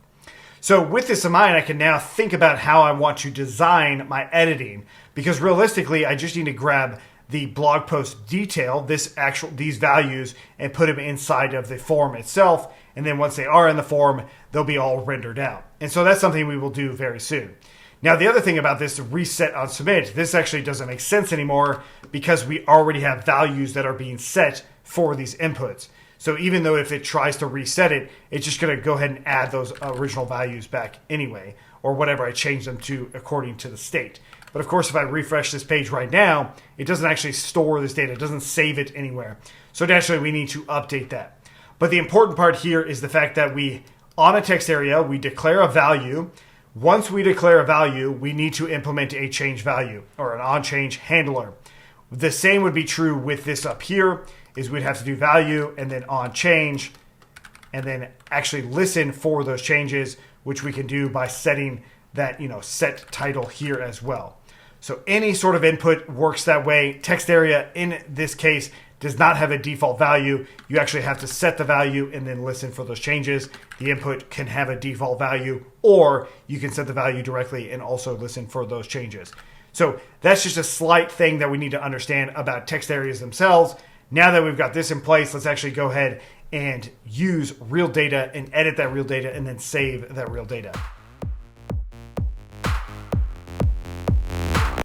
So with this in mind, I can now think about how I want to design my editing, because realistically, I just need to grab the blog post detail, these values, and put them inside of the form itself. And then once they are in the form, they'll be all rendered out. And so that's something we will do very soon. Now, the other thing about this reset on submit, this actually doesn't make sense anymore because we already have values that are being set for these inputs. So even though if it tries to reset it, it's just going to go ahead and add those original values back anyway, or whatever I change them to according to the state. But of course, if I refresh this page right now, it doesn't actually store this data. It doesn't save it anywhere. So naturally, we need to update that. But the important part here is the fact that on a text area, we declare a value. Once we declare a value, we need to implement a change value or an on-change handler. The same would be true with this up here, is we'd have to do value and then on-change, and then actually listen for those changes, which we can do by setting that, set title here as well. So any sort of input works that way. Text area, in this case, does not have a default value. You actually have to set the value and then listen for those changes. The input can have a default value, or you can set the value directly and also listen for those changes. So that's just a slight thing that we need to understand about text areas themselves. Now that we've got this in place, let's actually go ahead and use real data and edit that real data and then save that real data.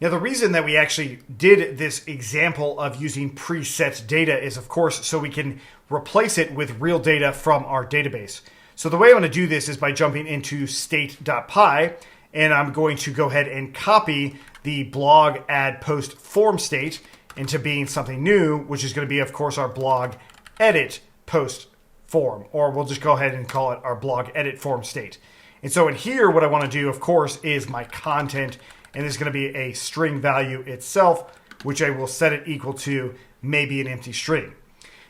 Now, the reason that we actually did this example of using preset data is, of course, so we can replace it with real data from our database. So the way I'm going to do this is by jumping into state.py, and I'm going to go ahead and copy the blog add post form state into being something new, which is going to be, of course, our blog edit post form, or we'll just go ahead and call it our blog edit form state. And so in here, what I want to do, of course, is my content, and there's going to be a string value itself, which I will set it equal to maybe an empty string.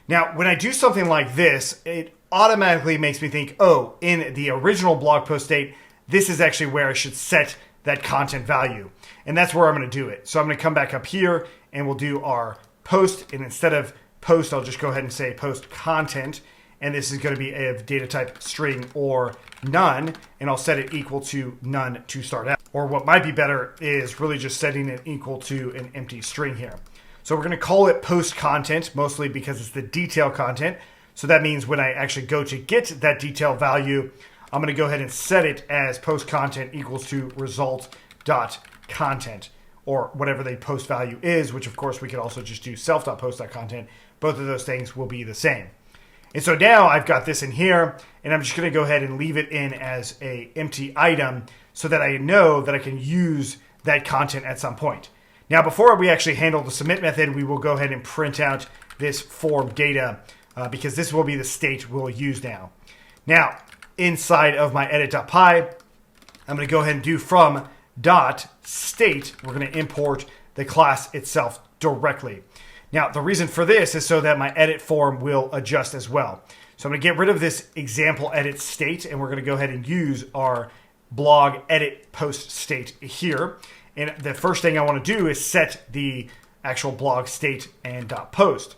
Now, when I do something like this, it automatically makes me think, oh, in the original blog post state, this is actually where I should set that content value. And that's where I'm going to do it. So I'm going to come back up here and we'll do our post. And instead of post, I'll just go ahead and say post content. And this is going to be of data type string or none. And I'll set it equal to none to start out. Or what might be better is really just setting it equal to an empty string here. So we're going to call it post content, mostly because it's the detail content. So that means when I actually go to get that detail value, I'm going to go ahead and set it as post content equals to result.content, or whatever the post value is, which of course we could also just do self.post.content. Both of those things will be the same. And so now I've got this in here, and I'm just going to go ahead and leave it in as a empty item so that I know that I can use that content at some point. Now, before we actually handle the submit method, we will go ahead and print out this form data because this will be the state we'll use now. Now, inside of my edit.py, I'm going to go ahead and do from .state. We're going to import the class itself directly. Now, the reason for this is so that my edit form will adjust as well. So I'm going to get rid of this example edit state, and we're going to go ahead and use our blog edit post state here. And the first thing I want to do is set the actual blog state and .post.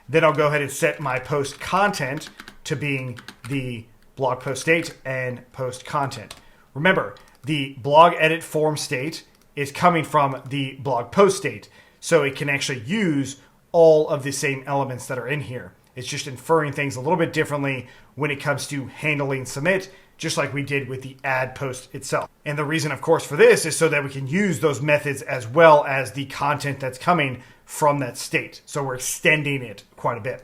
Then I'll go ahead and set my post content to being the blog post state and post content. Remember, the blog edit form state is coming from the blog post state, so it can actually use all of the same elements that are in here. It's just inferring things a little bit differently when it comes to handling submit, just like we did with the add post itself. And the reason, of course, for this is so that we can use those methods as well as the content that's coming from that state. So we're extending it quite a bit.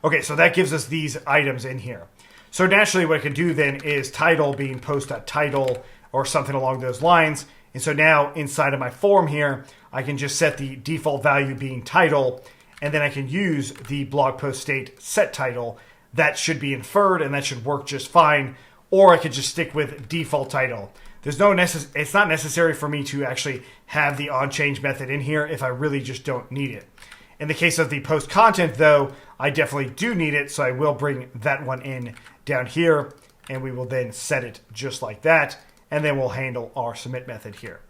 Okay, so that gives us these items in here. So naturally what I can do then is title being post.title or something along those lines. And so now inside of my form here, I can just set the default value being title, and then I can use the blog post state set title. That should be inferred and that should work just fine. Or I could just stick with default title. It's not necessary for me to actually have the onChange method in here if I really just don't need it. In the case of the post content though, I definitely do need it, so I will bring that one in down here, and we will then set it just like that, and then we'll handle our submit method here.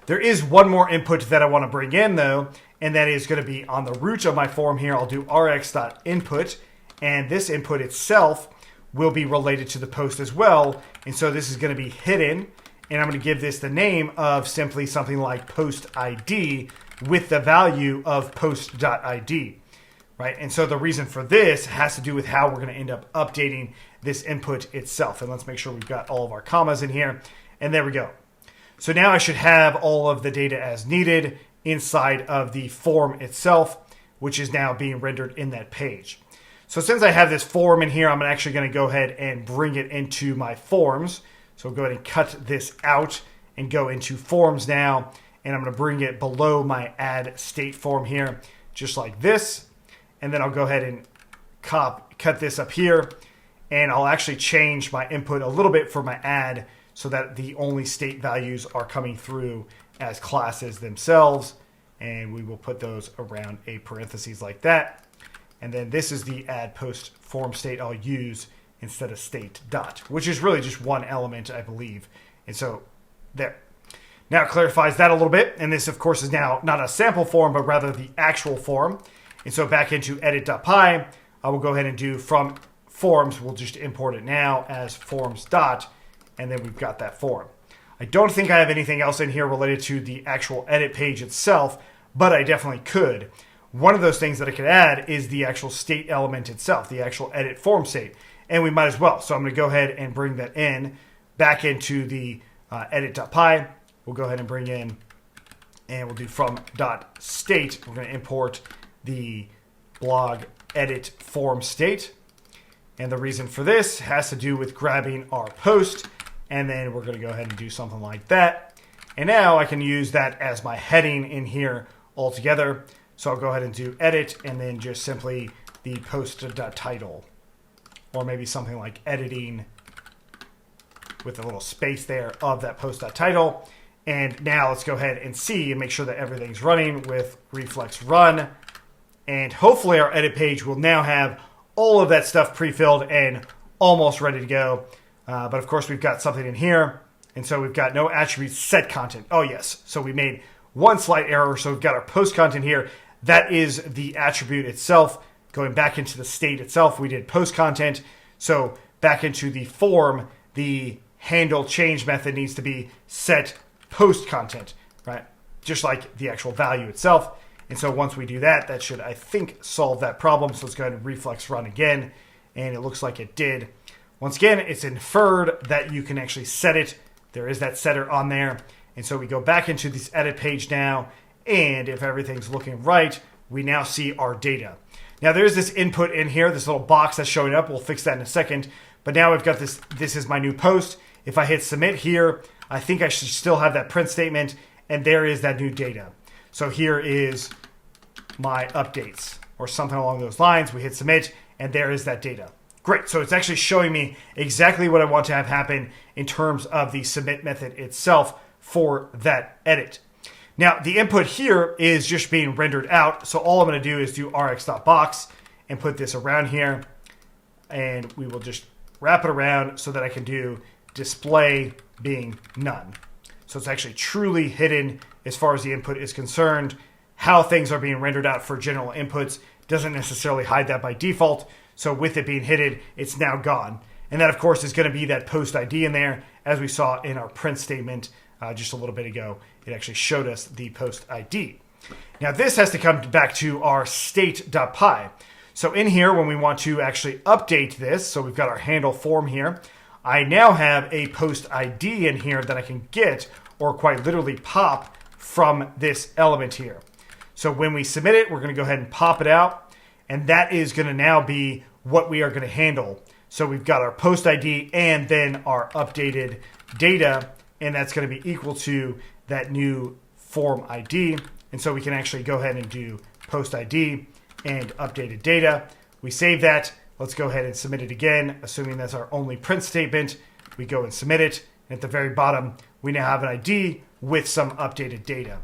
There is one more input that I want to bring in though, and that is going to be on the root of my form here. I'll do rx.input, and this input itself will be related to the post as well. And so this is going to be hidden, and I'm going to give this the name of simply something like post ID with the value of post.id, right? And so the reason for this has to do with how we're going to end up updating this input itself. And let's make sure we've got all of our commas in here. And there we go. So now I should have all of the data as needed inside of the form itself, which is now being rendered in that page. So since I have this form in here, I'm actually going to go ahead and bring it into my forms. So I'll go ahead and cut this out and go into forms now. And I'm going to bring it below my add state form here, just like this. And then I'll go ahead and cut this up here. And I'll actually change my input a little bit for my add so that the only state values are coming through as classes themselves. And we will put those around a parentheses like that. And then this is the add post form state I'll use instead of state dot, which is really just one element, I believe. And so there. Now it clarifies that a little bit. And this, of course, is now not a sample form, but rather the actual form. And so back into edit.py, I will go ahead and do from forms. We'll just import it now as forms dot, and then we've got that form. I don't think I have anything else in here related to the actual edit page itself, but I definitely could. One of those things that I could add is the actual state element itself, the actual edit form state, and we might as well. So I'm going to go ahead and bring that in back into the edit.py. We'll go ahead and bring in and we'll do from .state. We're going to import the blog edit form state. And the reason for this has to do with grabbing our post, and then we're going to go ahead and do something like that. And now I can use that as my heading in here altogether. So I'll go ahead and do edit, and then just simply the post.title, or maybe something like editing with a little space there of that post.title. And now let's go ahead and see and make sure that everything's running with reflex run. And hopefully our edit page will now have all of that stuff pre-filled and almost ready to go. But of course we've got something in here. And so we've got no attributes set content. Oh yes, so we made one slight error. So we've got our post content here. That is the attribute itself. Going back into the state itself, we did post content. So back into the form, the handle change method needs to be set post content, right? Just like the actual value itself. And so once we do that, that should, I think, solve that problem. So let's go ahead and reflex run again. And it looks like it did. Once again, it's inferred that you can actually set it. There is that setter on there. And so we go back into this edit page now. And if everything's looking right, we now see our data. Now there's this input in here, this little box that's showing up. We'll fix that in a second. But now we've got this. This is my new post. If I hit submit here, I think I should still have that print statement. And there is that new data. So here is my updates or something along those lines. We hit submit and there is that data. Great. So it's actually showing me exactly what I want to have happen in terms of the submit method itself for that edit. Now the input here is just being rendered out. So all I'm going to do is do rx.box and put this around here. And we will just wrap it around so that I can do display being none. So it's actually truly hidden as far as the input is concerned. How things are being rendered out for general inputs doesn't necessarily hide that by default. So with it being hidden, it's now gone. And that, of course, is going to be that post ID in there, as we saw in our print statement just a little bit ago. It actually showed us the post ID. Now this has to come back to our state.py. So in here, when we want to actually update this, so we've got our handle form here, I now have a post ID in here that I can get, or quite literally pop from this element here. So when we submit it, we're going to go ahead and pop it out. And that is going to now be what we are going to handle. So we've got our post ID and then our updated data. And that's going to be equal to that new form ID. And so we can actually go ahead and do post ID and updated data. We save that. Let's go ahead and submit it again, assuming that's our only print statement. We go and submit it. And at the very bottom, we now have an ID with some updated data.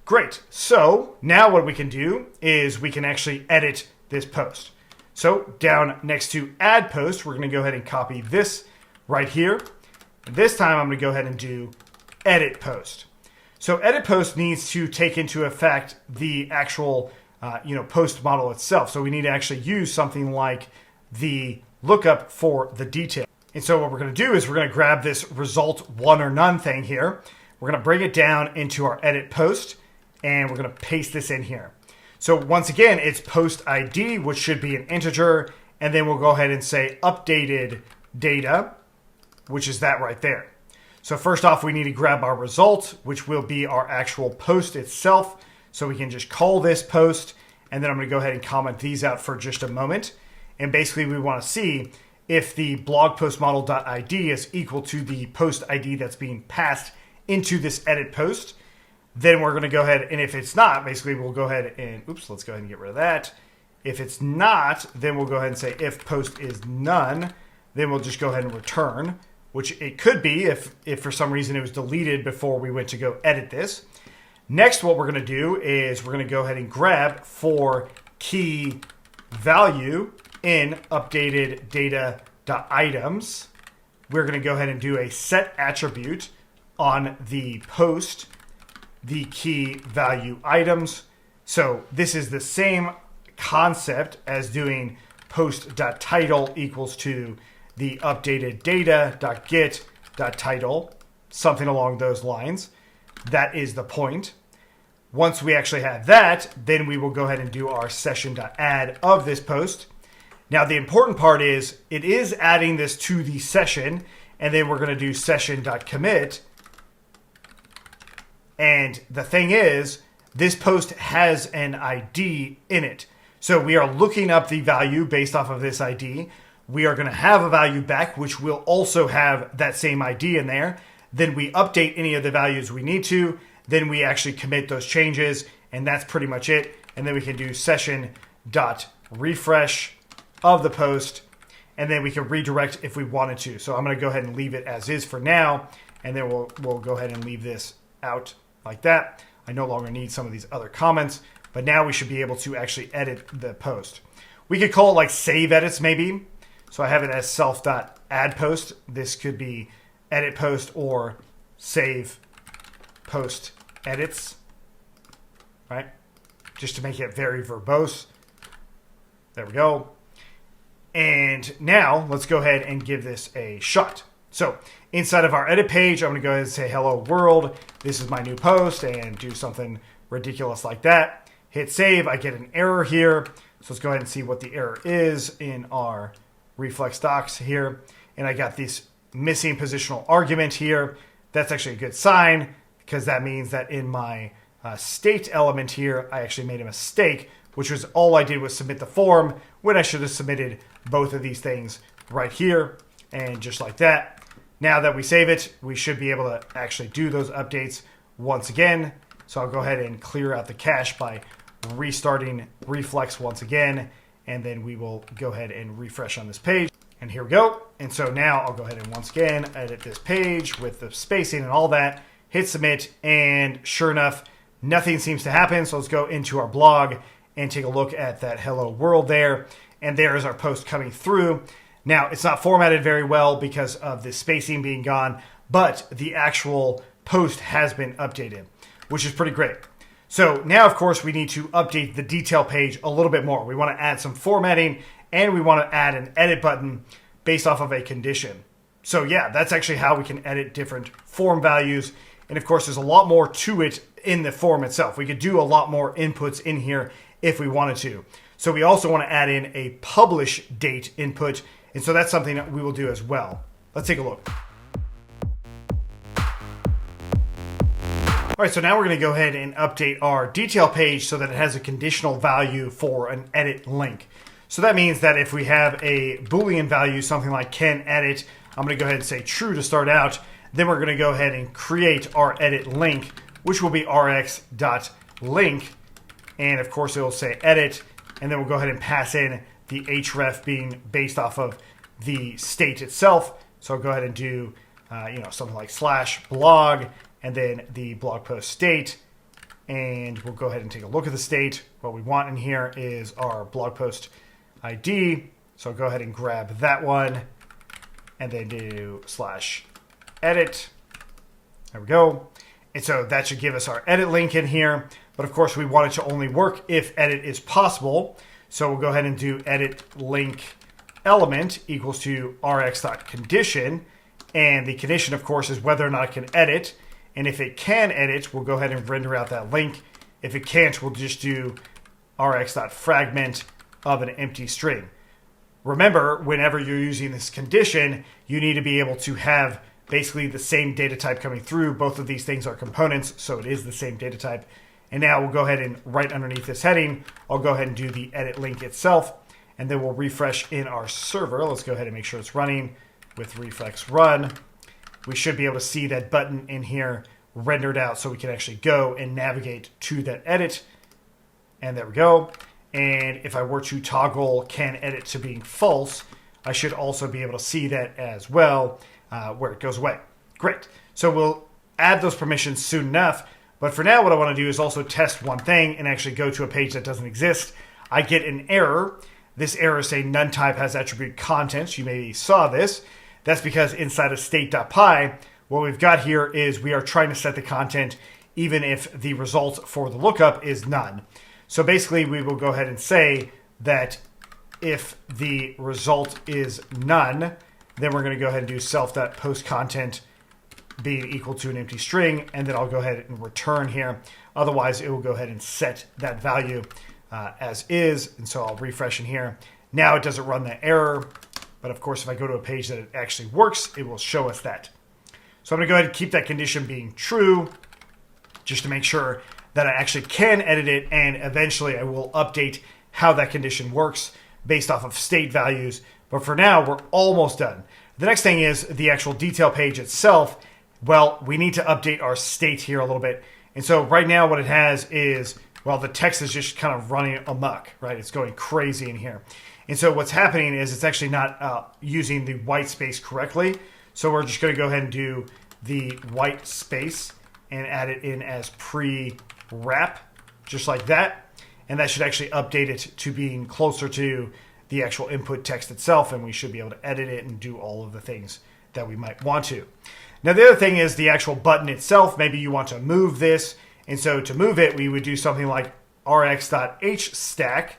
Great. So now what we can do is we can actually edit this post. So down next to add post, we're going to go ahead and copy this right here. And this time I'm going to go ahead and do edit post. So edit post needs to take into effect the actual post model itself. So we need to actually use something like the lookup for the detail. And so what we're going to do is we're going to grab this result one or none thing here. We're going to bring it down into our edit post. And we're going to paste this in here. So once again, it's post ID, which should be an integer. And then we'll go ahead and say updated data, which is that right there. So first off, we need to grab our result, which will be our actual post itself. So we can just call this post. And then I'm going to go ahead and comment these out for just a moment. And basically, we want to see if the blog post model.id is equal to the post ID that's being passed into this edit post. Then we're going to go ahead, and if it's not, basically we'll go ahead and, let's go ahead and get rid of that. If it's not, then we'll go ahead and say if post is none, then we'll just go ahead and return, which it could be if for some reason it was deleted before we went to go edit this. Next, what we're going to do is we're going to go ahead and grab for key value in updated data.items. We're going to go ahead and do a set attribute on the post, the key value items. So this is the same concept as doing post.title equals to the updated data.get.title, something along those lines. That is the point. Once we actually have that, then we will go ahead and do our session.add of this post. Now the important part is it is adding this to the session, and then we're going to do session.commit And the thing is, this post has an ID in it. So we are looking up the value based off of this ID. We are going to have a value back, which will also have that same ID in there. Then we update any of the values we need to. Then we actually commit those changes, and that's pretty much it. And then we can do session.refresh of the post, and then we can redirect if we wanted to. So I'm going to go ahead and leave it as is for now, and then we'll go ahead and leave this out like that. I no longer need some of these other comments, but now we should be able to actually edit the post. We could call it like save edits maybe. So I have it as self.addPost. This could be edit post or save post edits, right? Just to make it very verbose. There we go. And now let's go ahead and give this a shot. So inside of our edit page, I'm going to go ahead and say, hello world. This is my new post, and do something ridiculous like that. Hit save. I get an error here. So let's go ahead and see what the error is in our Reflex docs here. And I got this missing positional argument here. That's actually a good sign, because that means that in my state element here, I actually made a mistake, which was all I did was submit the form when I should have submitted both of these things right here. And just like that, now that we save it, we should be able to actually do those updates once again. So I'll go ahead and clear out the cache by restarting Reflex once again, and then we will go ahead and refresh on this page. And here we go. And so now I'll go ahead and once again edit this page with the spacing and all that, hit submit, and sure enough, nothing seems to happen. So let's go into our blog and take a look at that hello world there. And there's our post coming through. Now, it's not formatted very well because of the spacing being gone, but the actual post has been updated, which is pretty great. So now, of course, we need to update the detail page a little bit more. We want to add some formatting, and we want to add an edit button based off of a condition. So yeah, that's actually how we can edit different form values. And of course, there's a lot more to it in the form itself. We could do a lot more inputs in here if we wanted to. So we also want to add in a publish date input. And so that's something that we will do as well. Let's take a look. All right, so now we're going to go ahead and update our detail page so that it has a conditional value for an edit link. So that means that if we have a Boolean value, something like can edit, I'm going to go ahead and say true to start out. Then we're going to go ahead and create our edit link, which will be rx.link. And of course, it'll say edit. And then we'll go ahead and pass in the href being based off of the state itself. So I'll go ahead and do something like /blog and then the blog post state. And we'll go ahead and take a look at the state. What we want in here is our blog post ID. So I'll go ahead and grab that one and then do /edit. There we go. And so that should give us our edit link in here. But of course, we want it to only work if edit is possible. So we'll go ahead and do edit link element equals to rx.condition. And the condition, of course, is whether or not it can edit. And if it can edit, we'll go ahead and render out that link. If it can't, we'll just do rx.fragment of an empty string. Remember, whenever you're using this condition, you need to be able to have basically the same data type coming through. Both of these things are components, so it is the same data type. And now we'll go ahead and right underneath this heading, I'll go ahead and do the edit link itself, and then we'll refresh in our server. Let's go ahead and make sure it's running with reflex run. We should be able to see that button in here rendered out so we can actually go and navigate to that edit. And there we go. And if I were to toggle can edit to being false, I should also be able to see that as well, where it goes away. Great. So we'll add those permissions soon enough. But for now, what I want to do is also test one thing and actually go to a page that doesn't exist. I get an error. This error is saying none type has attribute contents. You maybe saw this. That's because inside of state.py, what we've got here is we are trying to set the content even if the result for the lookup is none. So basically, we will go ahead and say that if the result is none, then we're going to go ahead and do self.postContent being equal to an empty string, and then I'll go ahead and return here. Otherwise, it will go ahead and set that value as is, and so I'll refresh in here. Now it doesn't run that error, but of course, if I go to a page that it actually works, it will show us that. So I'm going to go ahead and keep that condition being true, just to make sure that I actually can edit it, and eventually I will update how that condition works based off of state values. But for now, we're almost done. The next thing is the actual detail page itself. Well, we need to update our state here a little bit. And so right now what it has is, well, the text is just kind of running amok, right? It's going crazy in here. And so what's happening is it's actually not using the white space correctly. So we're just going to go ahead and do the white space and add it in as pre-wrap, just like that. And that should actually update it to being closer to the actual input text itself, and we should be able to edit it and do all of the things that we might want to. Now, the other thing is the actual button itself. Maybe you want to move this, and so to move it, we would do something like rx.hstack,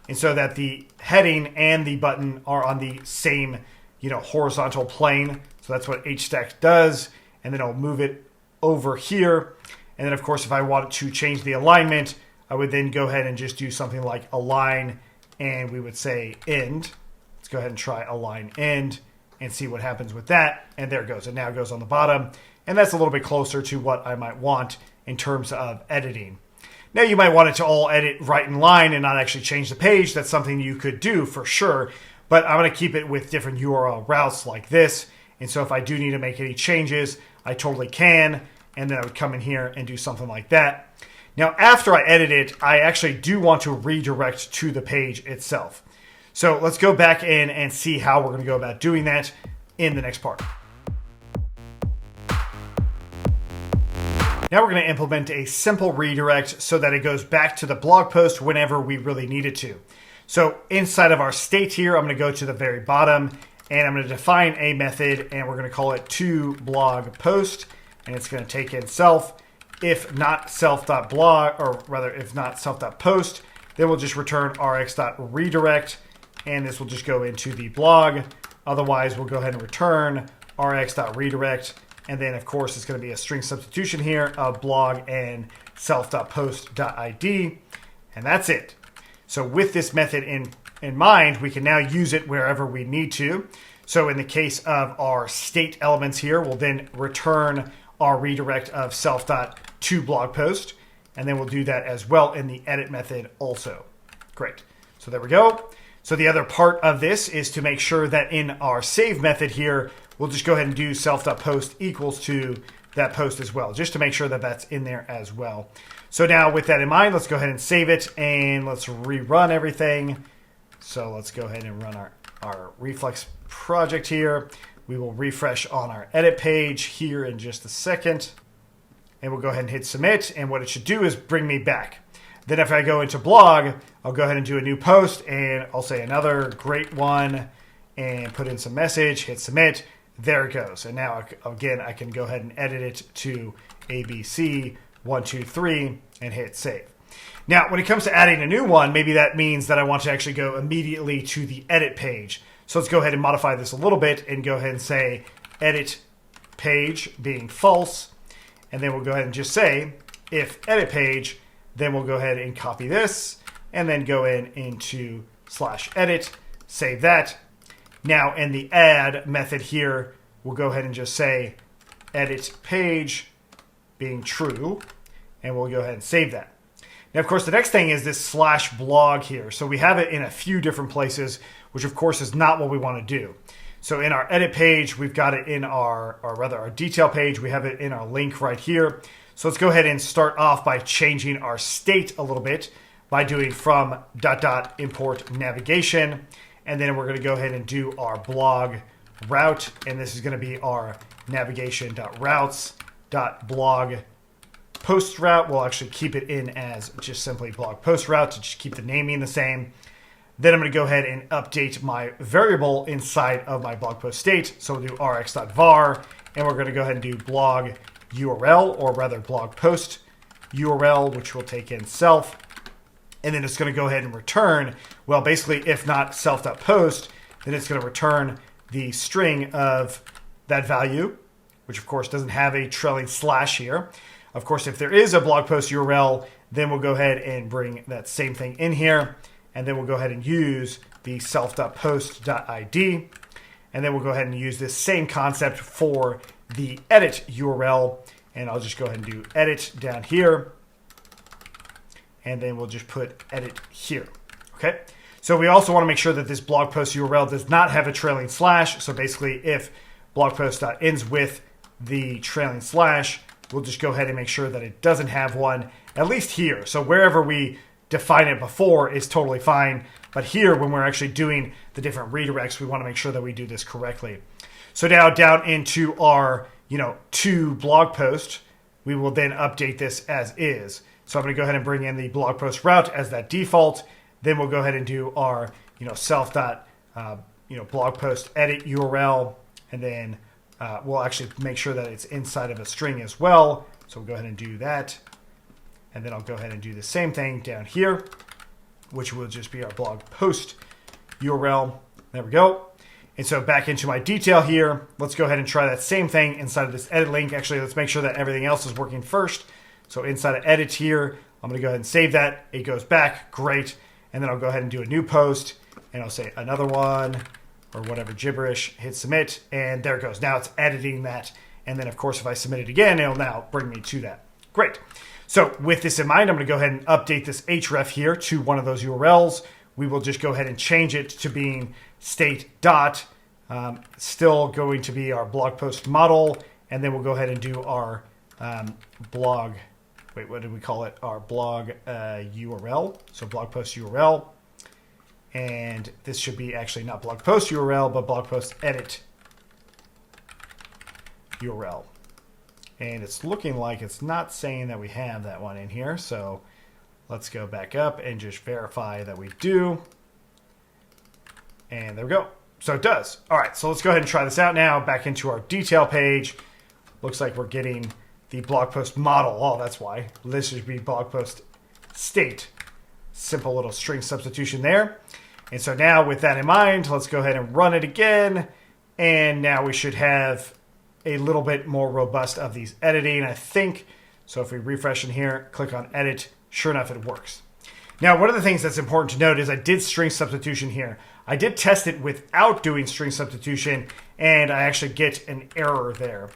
and so that the heading and the button are on the same, horizontal plane. So that's what hstack does, and then I'll move it over here. And then, of course, if I wanted to change the alignment, I would then go ahead and just do something like align, and we would say end. Let's go ahead and try align end and see what happens with that. And there it goes. It now goes on the bottom. And that's a little bit closer to what I might want in terms of editing. Now, you might want it to all edit right in line and not actually change the page. That's something you could do for sure. But I'm going to keep it with different URL routes like this. And so if I do need to make any changes, I totally can. And then I would come in here and do something like that. Now, after I edit it, I actually do want to redirect to the page itself. So let's go back in and see how we're going to go about doing that in the next part. Now we're going to implement a simple redirect so that it goes back to the blog post whenever we really need it to. So inside of our state here, I'm going to go to the very bottom and I'm going to define a method, and we're going to call it toBlogPost, and it's going to take in self. If not self.blog, or rather if not self.post, then we'll just return rx.redirect, and this will just go into the blog. Otherwise, we'll go ahead and return rx.redirect, and then of course it's going to be a string substitution here of blog and self.post.id, and that's it. So with this method in mind, we can now use it wherever we need to. So in the case of our state elements here, we'll then return our redirect of self.toBlogPost, and then we'll do that as well in the edit method also. Great. So there we go. So the other part of this is to make sure that in our save method here, we'll just go ahead and do self.post equals to that post as well, just to make sure that that's in there as well. So now with that in mind, let's go ahead and save it, and let's rerun everything. So let's go ahead and run our Reflex project here. We will refresh on our edit page here in just a second. And we'll go ahead and hit submit. And what it should do is bring me back. Then if I go into blog, I'll go ahead and do a new post. And I'll say another great one. And put in some message. Hit submit. There it goes. And now, again, I can go ahead and edit it to ABC123 and hit save. Now, when it comes to adding a new one, maybe that means that I want to actually go immediately to the edit page. So let's go ahead and modify this a little bit and go ahead and say edit page being false. And then we'll go ahead and just say if edit page, then we'll go ahead and copy this and then go into /edit, save that. Now in the add method here, we'll go ahead and just say edit page being true, and we'll go ahead and save that. Now, of course, the next thing is this /blog here. So we have it in a few different places, which of course is not what we want to do. So in our edit page, we've got it in our detail page. We have it in our link right here. So let's go ahead and start off by changing our state a little bit by doing from ... import navigation. And then we're going to go ahead and do our blog route. And this is going to be our navigation.routes.blog post route. We'll actually keep it in as just simply blog post route to just keep the naming the same. Then I'm going to go ahead and update my variable inside of my blog post state. So we'll do rx.var, and we're going to go ahead and do blog URL, or rather blog post URL, which will take in self. And then it's going to go ahead and return, well, basically, if not self.post, then it's going to return the string of that value, which of course doesn't have a trailing slash here. Of course, if there is a blog post URL, then we'll go ahead and bring that same thing in here. And then we'll go ahead and use the self.post.id. And then we'll go ahead and use this same concept for the edit URL. And I'll just go ahead and do edit down here. And then we'll just put edit here. Okay. So we also want to make sure that this blog post URL does not have a trailing slash. So basically, if blog post ends with the trailing slash, we'll just go ahead and make sure that it doesn't have one, at least here. So wherever we define it before is totally fine. But here, when we're actually doing the different redirects, we want to make sure that we do this correctly. So now down into our, to blog post, we will then update this as is. So I'm going to go ahead and bring in the blog post route as that default. Then we'll go ahead and do our, self dot, blog post edit URL, and then we'll actually make sure that it's inside of a string as well. So we'll go ahead and do that. And then I'll go ahead and do the same thing down here, which will just be our blog post URL. There we go. And so back into my detail here, let's go ahead and try that same thing inside of this edit link. Actually, let's make sure that everything else is working first. So inside of edit here, I'm going to go ahead and save that. It goes back. Great. And then I'll go ahead and do a new post. And I'll say another one or whatever gibberish. Hit submit. And there it goes. Now it's editing that. And then, of course, if I submit it again, it'll now bring me to that. Great. So with this in mind, I'm going to go ahead and update this href here to one of those URLs. We will just go ahead and change it to being state dot. Still going to be our blog post model. And then we'll go ahead and do our blog. Wait, what did we call it? Our blog URL. So blog post URL. And this should be actually not blog post URL, but blog post edit URL. And it's looking like it's not saying that we have that one in here. So let's go back up and just verify that we do. And there we go. So it does. All right, so let's go ahead and try this out now. Back into our detail page. Looks like we're getting the blog post model. Oh, that's why. This should be blog post state. Simple little string substitution there. And so now with that in mind, let's go ahead and run it again. And now we should have a little bit more robust of these editing, I think. So if we refresh in here, click on edit, sure enough, it works. Now, one of the things that's important to note is I did string substitution here. I did test it without doing string substitution, and I actually get an error there.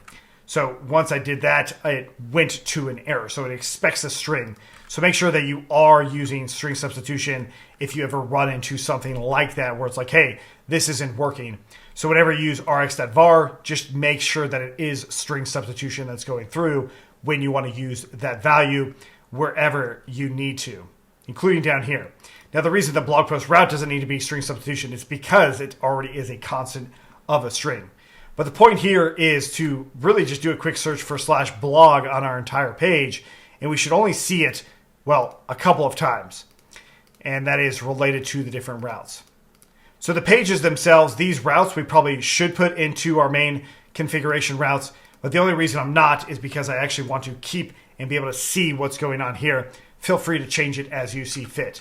So once I did that, it went to an error. So it expects a string. So make sure that you are using string substitution if you ever run into something like that where it's like, hey, this isn't working. So whenever you use rx.var, just make sure that it is string substitution that's going through when you want to use that value wherever you need to, including down here. Now, the reason the blog post route doesn't need to be string substitution is because it already is a constant of a string. But the point here is to really just do a quick search for /blog on our entire page, and we should only see it, well, a couple of times. And that is related to the different routes. So the pages themselves, these routes we probably should put into our main configuration routes, but the only reason I'm not is because I actually want to keep and be able to see what's going on here. Feel free to change it as you see fit.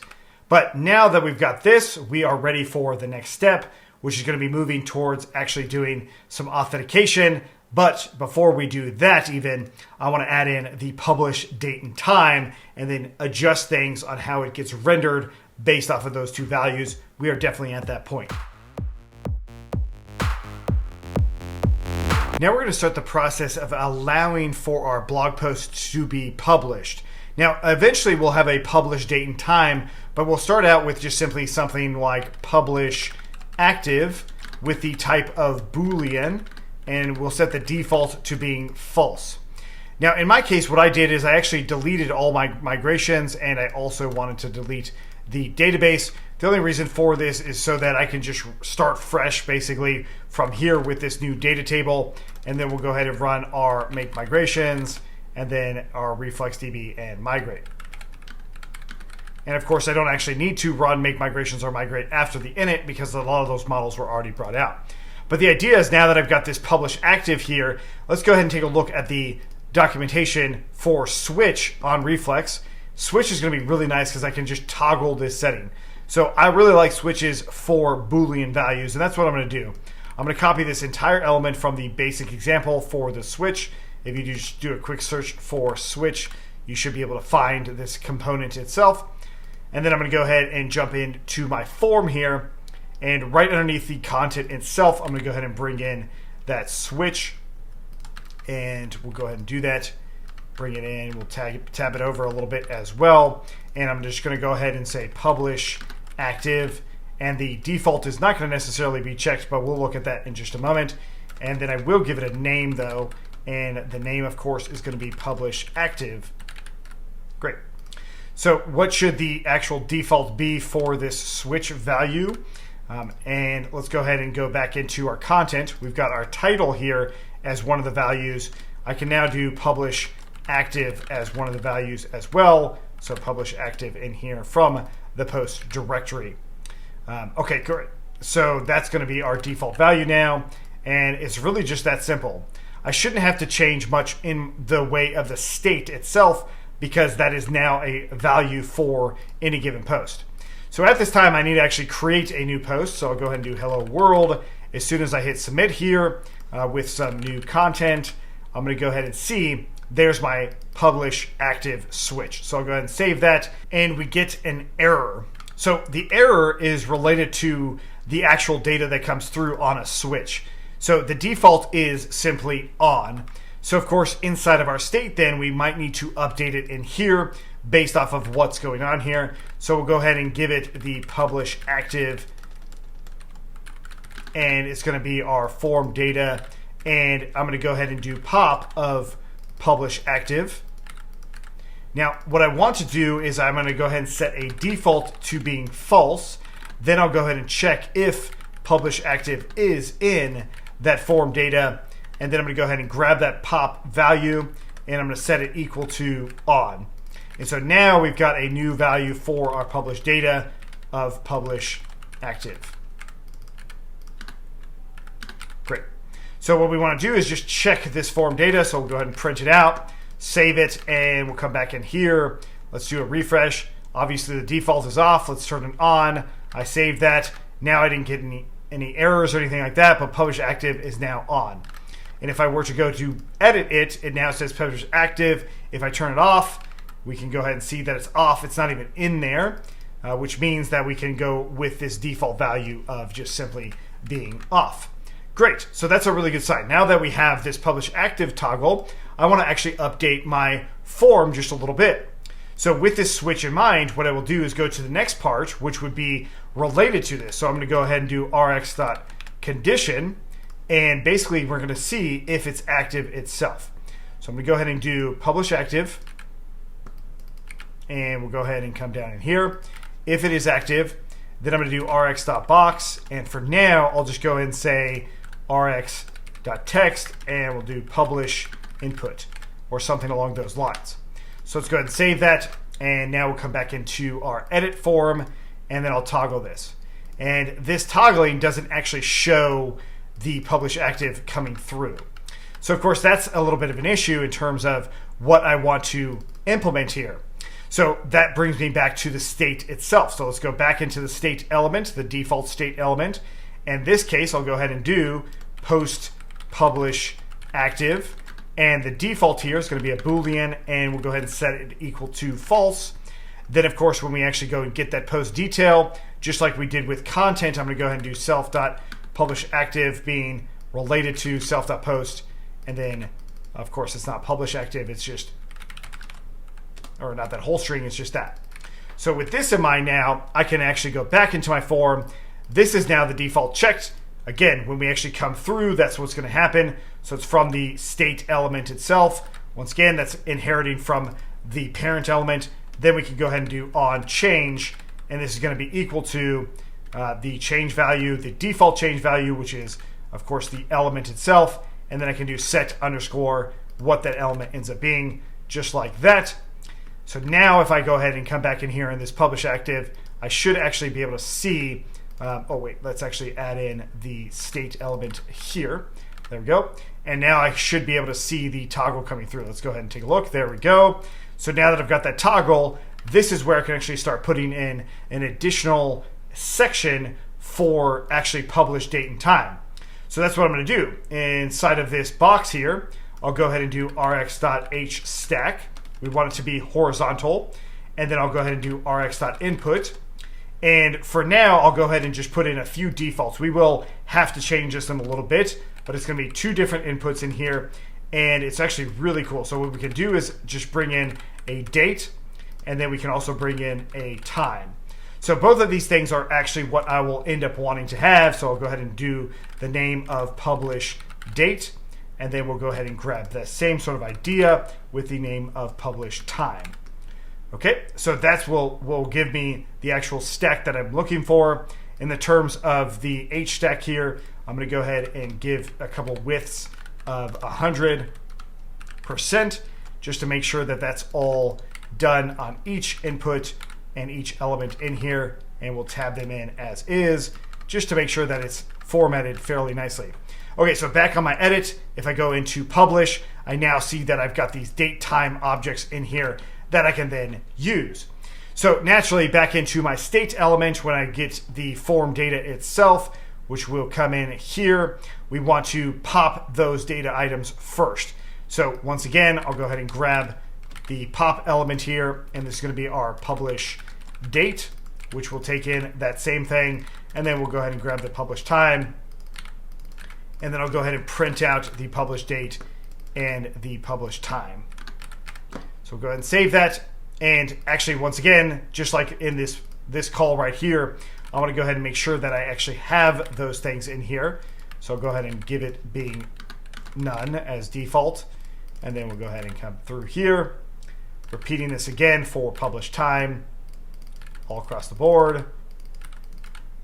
But now that we've got this, we are ready for the next step, which is going to be moving towards actually doing some authentication. But before we do that even, I want to add in the publish date and time and then adjust things on how it gets rendered based off of those two values. We are definitely at that point. Now we're going to start the process of allowing for our blog post to be published. Now, eventually we'll have a publish date and time, but we'll start out with just simply something like publish active with the type of Boolean, and we'll set the default to being false. Now, in my case, what I did is I actually deleted all my migrations, and I also wanted to delete the database. The only reason for this is so that I can just start fresh basically from here with this new data table, and then we'll go ahead and run our make migrations and then our reflexdb and migrate. And of course, I don't actually need to run make migrations or migrate after the init because a lot of those models were already brought out. But the idea is now that I've got this publish active here, let's go ahead and take a look at the documentation for switch on Reflex. Switch is going to be really nice because I can just toggle this setting. So I really like switches for Boolean values, and that's what I'm going to do. I'm going to copy this entire element from the basic example for the switch. If you just do a quick search for switch, you should be able to find this component itself. And then I'm going to go ahead and jump into my form here. And right underneath the content itself, I'm going to go ahead and bring in that switch. And we'll go ahead and do that. bring it in. We'll tab it over a little bit as well. And I'm just going to go ahead and say publish active. And the default is not going to necessarily be checked, but we'll look at that in just a moment. And then I will give it a name though. And the name, of course, is going to be publish active. Great. So what should the actual default be for this switch value? And let's go ahead and go back into our content. We've got our title here as one of the values. I can now do publish active as one of the values as well. So publish active in here from the post directory. Okay, great. So that's going to be our default value now. And it's really just that simple. I shouldn't have to change much in the way of the state itself because that is now a value for any given post. So at this time, I need to actually create a new post. So I'll go ahead and do hello world. As soon as I hit submit here with some new content, I'm going to go ahead and see there's my publish active switch. So I'll go ahead and save that and we get an error. So the error is related to the actual data that comes through on a switch. So the default is simply on. So of course, inside of our state, then we might need to update it in here based off of what's going on here. So we'll go ahead and give it the publish active, and it's going to be our form data. And I'm going to go ahead and do pop of publish active. Now, what I want to do is I'm going to go ahead and set a default to being false. Then I'll go ahead and check if publish active is in that form data. And then I'm going to go ahead and grab that pop value and I'm going to set it equal to on. And so now we've got a new value for our publish data of publish active. Great. So what we want to do is just check this form data. So we'll go ahead and print it out, save it, and we'll come back in here. Let's do a refresh. Obviously the default is off. Let's turn it on. I saved that. Now I didn't get any errors or anything like that, but publish active is now on. And if I were to go to edit it, it now says publish active. If I turn it off, we can go ahead and see that it's off. It's not even in there, which means that we can go with this default value of just simply being off. Great, so that's a really good sign. Now that we have this publish active toggle, I want to actually update my form just a little bit. So with this switch in mind, what I will do is go to the next part, which would be related to this. So I'm going to go ahead and do rx.condition, and basically we're going to see if it's active itself. So I'm going to go ahead and do publish active, and we'll go ahead and come down in here. If it is active, then I'm going to do rx.box, and for now I'll just go ahead and say rx.text, and we'll do publish input or something along those lines. So let's go ahead and save that, and now we'll come back into our edit form, and then I'll toggle this. And this toggling doesn't actually show the publish active coming through. So of course that's a little bit of an issue in terms of what I want to implement here. So that brings me back to the state itself. So let's go back into the state element, the default state element. In this case, I'll go ahead and do post publish active. And the default here is going to be a Boolean, and we'll go ahead and set it equal to false. Then, of course, when we actually go and get that post detail, just like we did with content, I'm going to go ahead and do self.publishActive being related to self.post. And then, of course, it's not publish active. It's just, or not that whole string, it's just that. So with this in mind now, I can actually go back into my form. This is now the default checked. Again, when we actually come through, that's what's going to happen. So it's from the state element itself. Once again, that's inheriting from the parent element. Then we can go ahead and do on change, and this is going to be equal to the change value, the default change value, which is, of course, the element itself. And then I can do set underscore what that element ends up being, just like that. So now if I go ahead and come back in here in this publish active, I should actually be able to see, oh wait, let's actually add in the state element here. There we go. And now I should be able to see the toggle coming through. Let's go ahead and take a look. There we go. So now that I've got that toggle, this is where I can actually start putting in an additional section for actually publish date and time. So that's what I'm going to do. Inside of this box here, I'll go ahead and do rx.hstack. We want it to be horizontal. And then I'll go ahead and do rx.input. And for now, I'll go ahead and just put in a few defaults. We will have to change this in a little bit, but it's going to be two different inputs in here. and it's actually really cool. So what we can do is just bring in a date, and then we can also bring in a time. So both of these things are actually what I will end up wanting to have. So I'll go ahead and do the name of publish date, and then we'll go ahead and grab the same sort of idea with the name of publish time. Okay, so that's will give me the actual stack that I'm looking for. In the terms of the H stack here, I'm going to go ahead and give a couple widths of 100% just to make sure that that's all done on each input and each element in here, and we'll tab them in as is just to make sure that it's formatted fairly nicely. Okay, so back on my edit, if I go into publish, I now see that I've got these date time objects in here that I can then use. So naturally, back into my state element, when I get the form data itself, which will come in here, we want to pop those data items first. So once again, I'll go ahead and grab the pop element here, and this is going to be our publish date, which will take in that same thing, and then we'll go ahead and grab the publish time, and then I'll go ahead and print out the publish date and the publish time. So we'll go ahead and save that. And actually, once again, just like in this call right here, I want to go ahead and make sure that I actually have those things in here. So I'll go ahead and give it being none as default. And then we'll go ahead and come through here, repeating this again for publish time all across the board.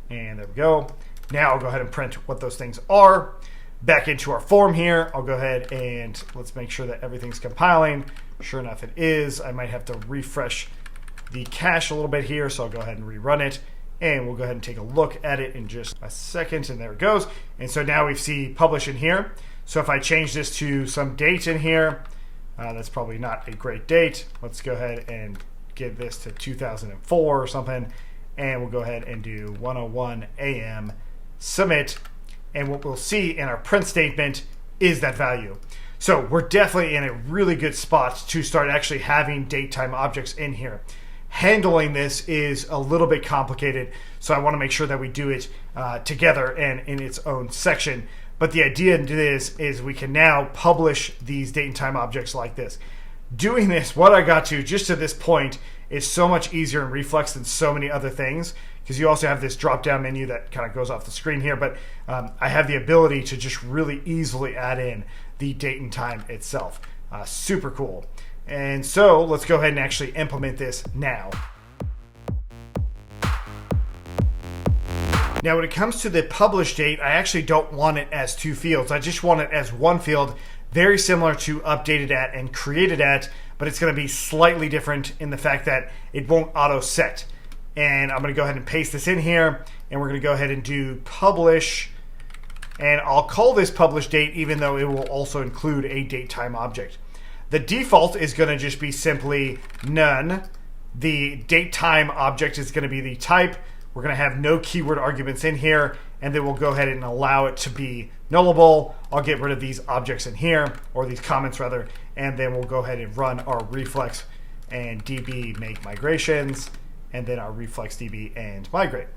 And there we go. Now I'll go ahead and print what those things are. Back into our form here, I'll go ahead and let's make sure that everything's compiling. Sure enough, it is. I might have to refresh the cache a little bit here, so I'll go ahead and rerun it, and we'll go ahead and take a look at it in just a second, and there it goes. And so now we see publish in here. So if I change this to some date in here, that's probably not a great date. Let's go ahead and give this to 2004 or something, and we'll go ahead and do 1:01 a.m. submit. And what we'll see in our print statement is that value. So we're definitely in a really good spot to start actually having DateTime objects in here. Handling this is a little bit complicated, so I want to make sure that we do it together and in its own section. But the idea in this is we can now publish these date and time objects like this. Doing this, what I got to just to this point, is so much easier in Reflex than so many other things, because you also have this drop-down menu that kind of goes off the screen here, but I have the ability to just really easily add in the date and time itself. Super cool. And so let's go ahead and actually implement this now. Now when it comes to the publish date, I actually don't want it as two fields. I just want it as one field, very similar to updated at and created at, but it's going to be slightly different in the fact that it won't auto set. And I'm going to go ahead and paste this in here, and we're going to go ahead and do publish, and I'll call this publish date even though it will also include a date time object. The default is going to just be simply none. The date time object is going to be the type. We're going to have no keyword arguments in here, and then we'll go ahead and allow it to be nullable. I'll get rid of these objects in here, or these comments rather, and then we'll go ahead and run our Reflex and DB make migrations, and then our Reflex DB and migrate.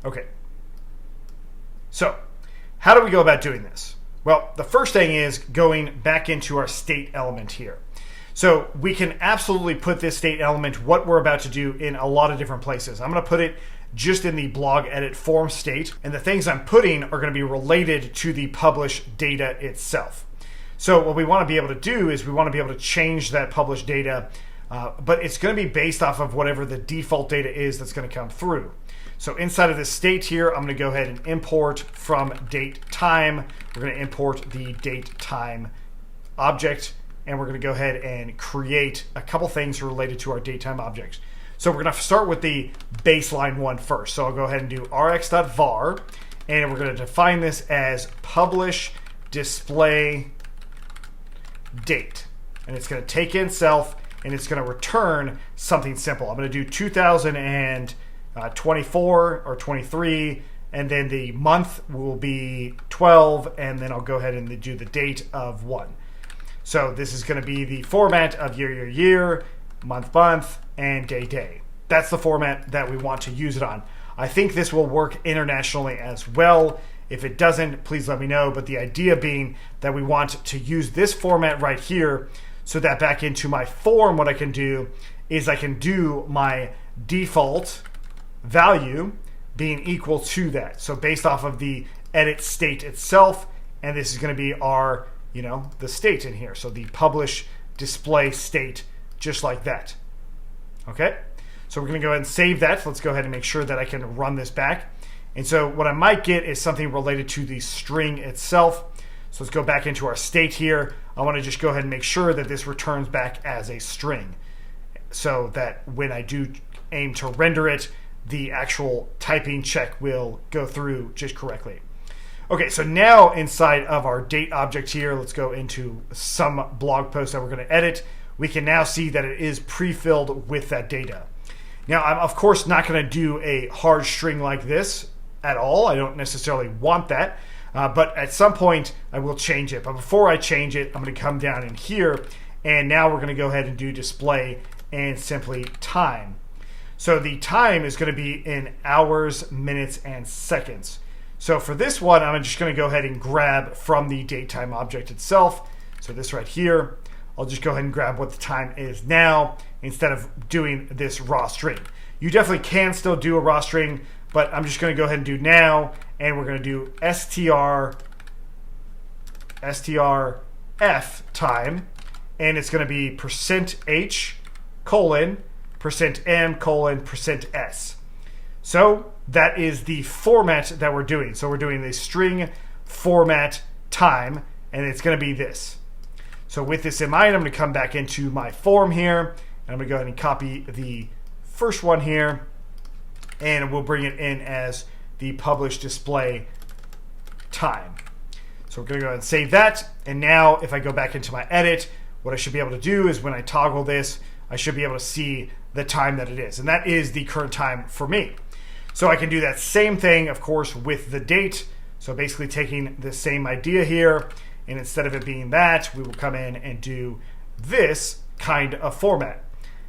Okay. So, how do we go about doing this? Well, the first thing is going back into our state element here. So we can absolutely put this state element, what we're about to do, in a lot of different places. I'm going to put it just in the blog edit form state, and the things I'm putting are going to be related to the publish data itself. So what we want to be able to do is we want to be able to change that publish data, but it's going to be based off of whatever the default data is that's going to come through. So inside of this state here, I'm going to go ahead and import from DateTime. We're going to import the DateTime object, and we're going to go ahead and create a couple things related to our DateTime objects. So we're going to start with the baseline one first. So I'll go ahead and do rx.var, and we're going to define this as publish display date. And it's going to take in self, and it's going to return something simple. I'm going to do 2024 or 23, and then the month will be 12, and then I'll go ahead and do the date of 1. So this is going to be the format of year, month, and day. That's the format that we want to use it on. I think this will work internationally as well, If it doesn't, please let me know. But the idea being that we want to use this format right here so that back into my form, what I can do is I can do my default value being equal to that. So based off of the edit state itself, and this is going to be our, the state in here. So the publish display state, just like that. Okay? So we're going to go ahead and save that. Let's go ahead and make sure that I can run this back. And so what I might get is something related to the string itself. So let's go back into our state here. I want to just go ahead and make sure that this returns back as a string, so that when I do aim to render it, the actual typing check will go through just correctly. Okay, so now inside of our date object here, let's go into some blog post that we're going to edit. We can now see that it is pre-filled with that data. Now, I'm of course not going to do a hard string like this at all. I don't necessarily want that, but at some point I will change it. But before I change it, I'm going to come down in here, and now we're going to go ahead and do display and simply time. So the time is going to be in hours, minutes, and seconds. So for this one, I'm just going to go ahead and grab from the DateTime object itself. So this right here, I'll just go ahead and grab what the time is now instead of doing this raw string. You definitely can still do a raw string, but I'm just going to go ahead and do now, and we're going to do strf time, and it's going to be %h colon %m colon %s. So that is the format that we're doing. So we're doing the string format time, and it's going to be this. So with this in mind, I'm going to come back into my form here, and I'm going to go ahead and copy the first one here, and we'll bring it in as the publish display time. So we're going to go ahead and save that. And now if I go back into my edit, what I should be able to do is when I toggle this, I should be able to see the time that it is. And that is the current time for me. So I can do that same thing, of course, with the date. So basically taking the same idea here, and instead of it being that, we will come in and do this kind of format.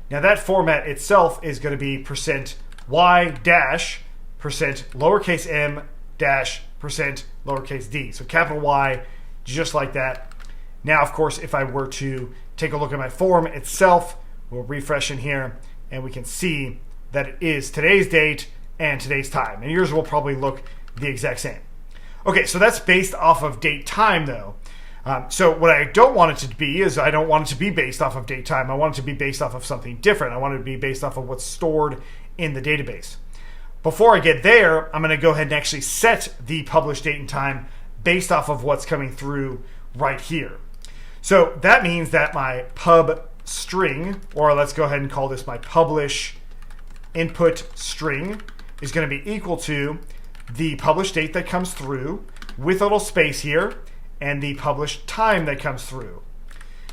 Now that format itself is going to be %y dash % lowercase m dash % lowercase d. So capital Y, just like that. Now, of course, if I were to take a look at my form itself, we'll refresh in here, and we can see that it is today's date and today's time. And yours will probably look the exact same. Okay, so that's based off of date time, though. So what I don't want it to be is I don't want it to be based off of date time. I want it to be based off of something different. I want it to be based off of what's stored in the database. Before I get there, I'm going to go ahead and actually set the publish date and time based off of what's coming through right here. So that means that my pub string, or let's go ahead and call this my publish input string, is going to be equal to the publish date that comes through with a little space here and the publish time that comes through.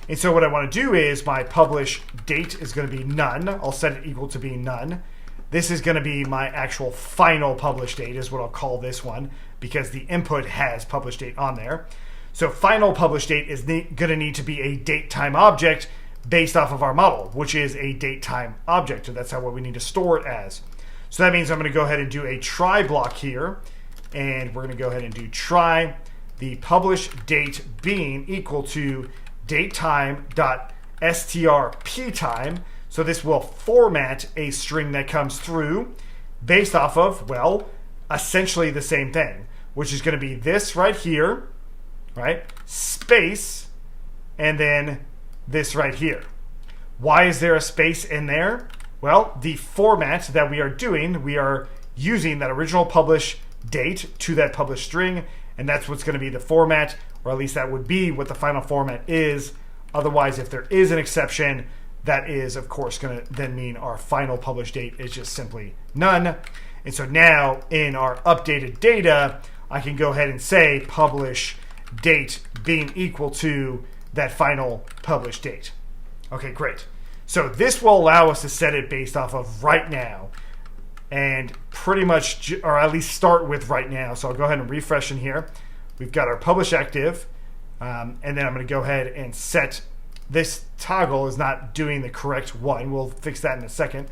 And so what I want to do is my publish date is going to be none. I'll set it equal to being none. This is going to be my actual final publish date is what I'll call this one, because the input has publish date on there. So final publish date is going to need to be a DateTime object based off of our model, which is a DateTime object. So that's what we need to store it as. So that means I'm going to go ahead and do a try block here, and we're going to go ahead and do try the publish date being equal to datetime.strptime. So this will format a string that comes through based off of, well, essentially the same thing, which is going to be this right here, right? Space, and then this right here. Why is there a space in there? Well, the format that we are doing, we are using that original publish date to that publish string, and that's what's going to be the format, or at least that would be what the final format is. Otherwise, if there is an exception, that is, of course, going to then mean our final publish date is just simply none. And so now in our updated data, I can go ahead and say publish date being equal to that final publish date. Okay, great. So this will allow us to set it based off of right now, and pretty much, or at least start with right now. So I'll go ahead and refresh in here. We've got our publish active, and then I'm going to go ahead and set this toggle is not doing the correct one. We'll fix that in a second.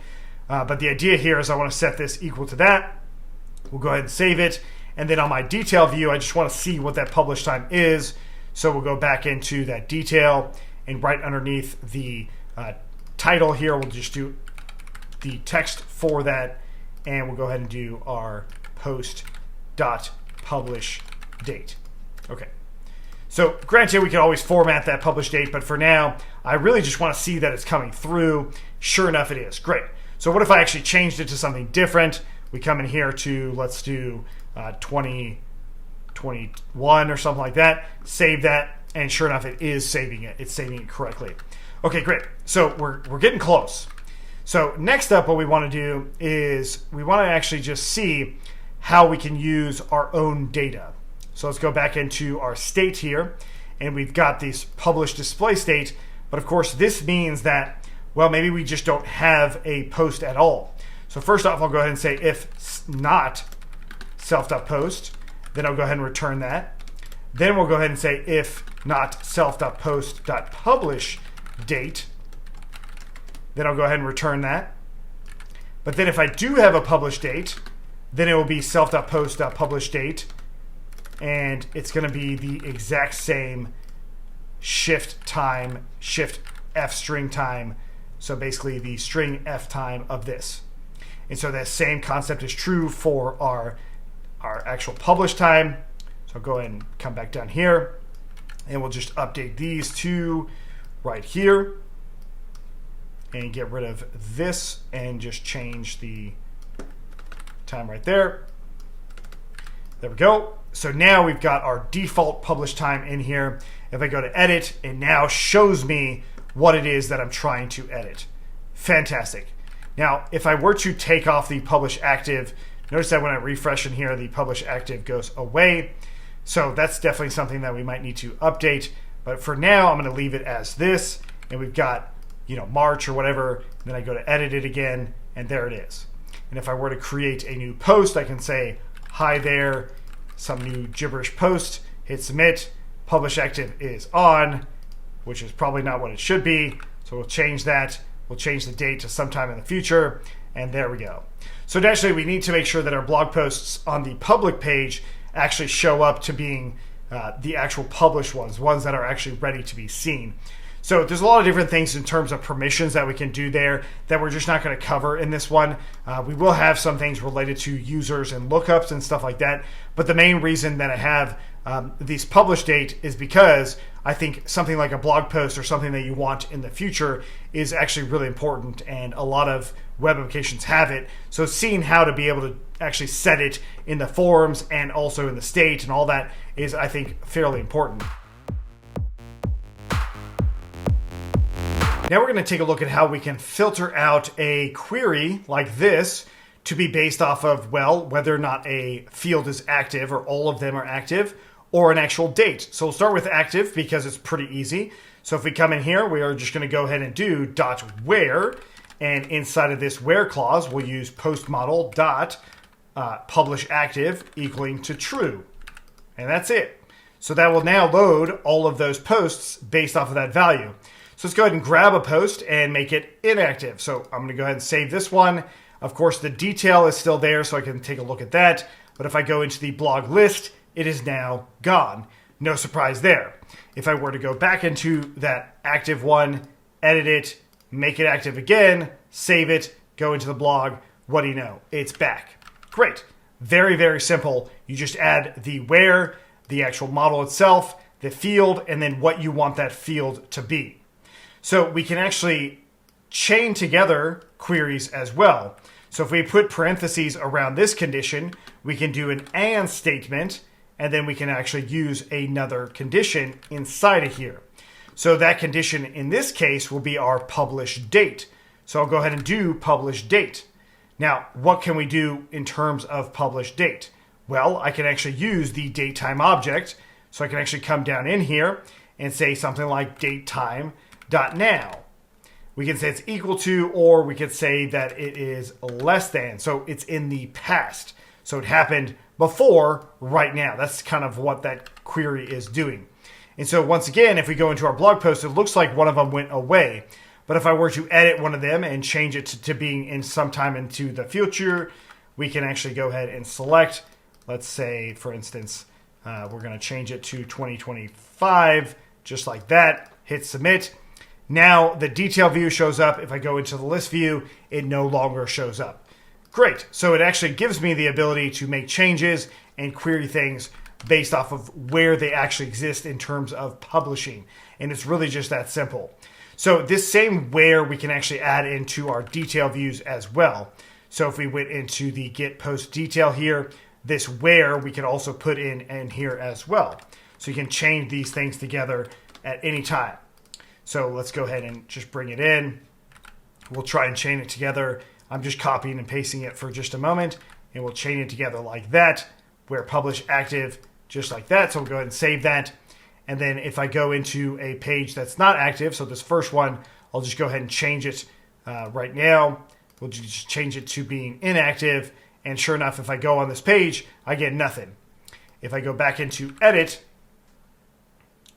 But the idea here is I want to set this equal to that. We'll go ahead and save it. And then on my detail view, I just want to see what that publish time is. So we'll go back into that detail, and right underneath the title here, we'll just do the text for that, and we'll go ahead and do our post.publish date. Okay. So granted, we can always format that publish date, but for now, I really just want to see that it's coming through. Sure enough, it is. Great. So what if I actually changed it to something different? We come in here to, let's do 2021 or something like that. Save that, and sure enough, it is saving it. It's saving it correctly. Okay, great. So we're getting close. So next up, what we want to do is we want to actually just see how we can use our own data. So let's go back into our state here, and we've got this publish display state. But of course, this means that, well, maybe we just don't have a post at all. So first off, I'll go ahead and say if not self.post, then I'll go ahead and return that. Then we'll go ahead and say if not self.post.publish date, then I'll go ahead and return that. But then if I do have a publish date, then it will be self.post.publish date, and it's going to be the exact same shift time, shift F string time. So basically the string F time of this. And so that same concept is true for our actual publish time. So I'll go ahead and come back down here, and we'll just update these two right here and get rid of this and just change the time right there. There we go. So now we've got our default publish time in here. If I go to edit, it now shows me what it is that I'm trying to edit. Fantastic. Now, if I were to take off the publish active, notice that when I refresh in here, the publish active goes away. So that's definitely something that we might need to update. But for now, I'm going to leave it as this. And we've got, March or whatever. And then I go to edit it again, and there it is. And if I were to create a new post, I can say, hi there, some new gibberish post, hit submit, publish active is on, which is probably not what it should be. So we'll change that. We'll change the date to sometime in the future, and there we go. So naturally, we need to make sure that our blog posts on the public page actually show up to being the actual published ones that are actually ready to be seen. So there's a lot of different things in terms of permissions that we can do there that we're just not going to cover in this one. We will have some things related to users and lookups and stuff like that. But the main reason that I have this publish date is because I think something like a blog post or something that you want in the future is actually really important, and a lot of web applications have it. So seeing how to be able to actually set it in the forums and also in the state and all that is, I think, fairly important. Now we're going to take a look at how we can filter out a query like this to be based off of, well, whether or not a field is active or all of them are active, or an actual date. So we'll start with active because it's pretty easy. So if we come in here, we are just going to go ahead and do .where, and inside of this where clause, we'll use post model dot publish active equaling to true. And that's it. So that will now load all of those posts based off of that value. So let's go ahead and grab a post and make it inactive. So I'm going to go ahead and save this one. Of course, the detail is still there, so I can take a look at that. But if I go into the blog list, it is now gone. No surprise there. If I were to go back into that active one, edit it, make it active again, save it, go into the blog, what do you know? It's back. Great. Very, very simple. You just add the where, the actual model itself, the field, and then what you want that field to be. So we can actually chain together queries as well. So if we put parentheses around this condition, we can do an and statement, and then we can actually use another condition inside of here. So that condition in this case will be our publish date. So I'll go ahead and do publish date. Now, what can we do in terms of publish date? Well, I can actually use the DateTime object. So I can actually come down in here and say something like DateTime.now. We can say it's equal to, or we could say that it is less than. So it's in the past. So it happened before right now. That's kind of what that query is doing. And so once again, if we go into our blog post, it looks like one of them went away. But if I were to edit one of them and change it to being in sometime into the future, we can actually go ahead and select let's say, for instance, we're going to change it to 2025, just like that. Hit submit. Now the detail view shows up. If I go into the list view, it no longer shows up. Great. So it actually gives me the ability to make changes and query things based off of where they actually exist in terms of publishing. And it's really just that simple. So this same where we can actually add into our detail views as well. So if we went into the get post detail here, this where we can also put in here as well. So you can change these things together at any time. So let's go ahead and just bring it in. We'll try and chain it together. I'm just copying and pasting it for just a moment, and we'll chain it together like that, where publish active, just like that. So we'll go ahead and save that. And then if I go into a page that's not active, so this first one, I'll just go ahead and change it right now. We'll just change it to being inactive. And sure enough, if I go on this page, I get nothing. If I go back into edit,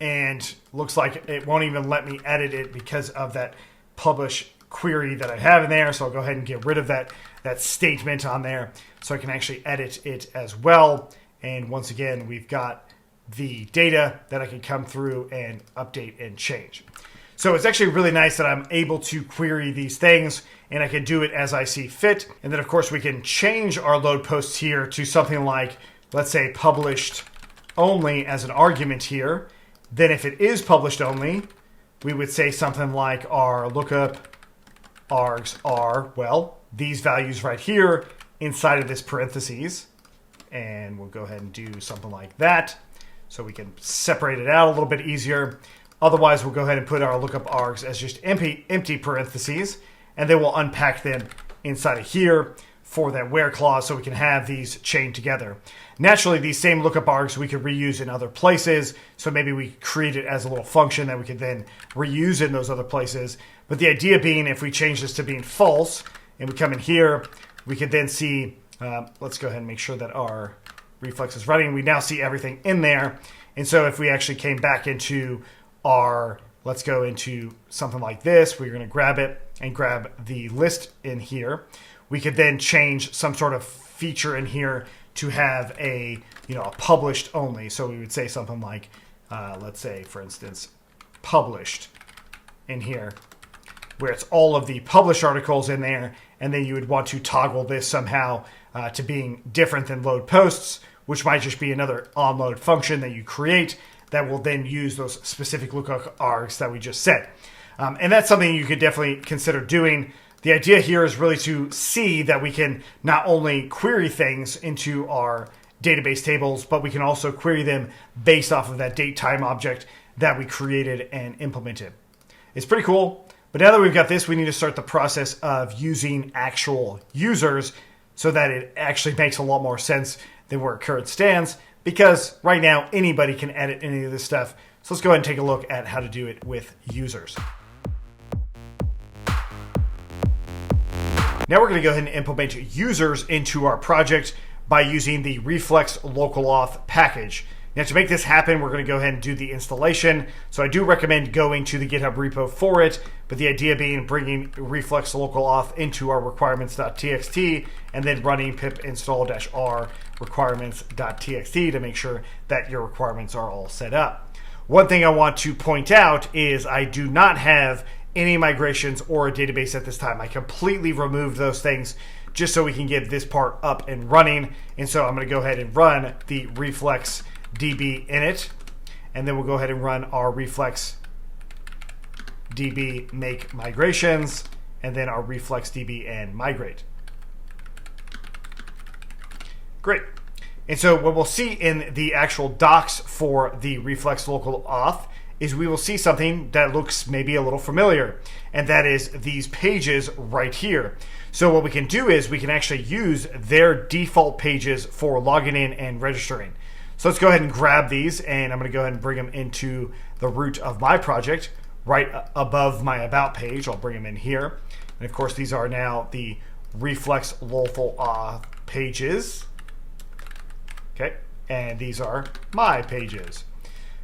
and looks like it won't even let me edit it because of that publish query that I have in there. So I'll go ahead and get rid of that statement on there so I can actually edit it as well. And once again, we've got the data that I can come through and update and change. So it's actually really nice that I'm able to query these things, and I can do it as I see fit. And then of course we can change our load posts here to something like, let's say, published only as an argument here. Then if it is published only, we would say something like our lookup args are, well, these values right here inside of this parentheses. And we'll go ahead and do something like that so we can separate it out a little bit easier. Otherwise, we'll go ahead and put our lookup args as just empty parentheses, and then we'll unpack them inside of here for that where clause so we can have these chained together. Naturally, these same lookup args we could reuse in other places, so maybe we create it as a little function that we could then reuse in those other places. But the idea being, if we change this to being false, and we come in here, we could then see, let's go ahead and make sure that our reflex is running. We now see everything in there. And so if we actually came back into our, let's go into something like this, we're going to grab it and grab the list in here. We could then change some sort of feature in here to have a published only. So we would say something like, let's say, for instance, published in here, where it's all of the published articles in there. And then you would want to toggle this somehow to being different than load posts, which might just be another onload function that you create that will then use those specific lookup args that we just said. And that's something you could definitely consider doing. The idea here is really to see that we can not only query things into our database tables, but we can also query them based off of that DateTime object that we created and implemented. It's pretty cool. But now that we've got this, we need to start the process of using actual users so that it actually makes a lot more sense than where it currently stands, because right now anybody can edit any of this stuff. So let's go ahead and take a look at how to do it with users. Now we're going to go ahead and implement users into our project by using the Reflex local auth package. Now to make this happen, we're going to go ahead and do the installation. So I do recommend going to the GitHub repo for it, but the idea being bringing Reflex local auth into our requirements.txt and then running pip install-r requirements.txt to make sure that your requirements are all set up. One thing I want to point out is I do not have any migrations or a database at this time. I completely removed those things just so we can get this part up and running. And so I'm going to go ahead and run the Reflex DB init, and then we'll go ahead and run our Reflex DB make migrations, and then our Reflex DB and migrate. Great. And so what we'll see in the actual docs for the Reflex local auth is we will see something that looks maybe a little familiar, and that is these pages right here. So what we can do is we can actually use their default pages for logging in and registering. So let's go ahead and grab these, and I'm going to go ahead and bring them into the root of my project right above my about page. I'll bring them in here. And of course, these are now the Reflex local auth pages. Okay, and these are my pages.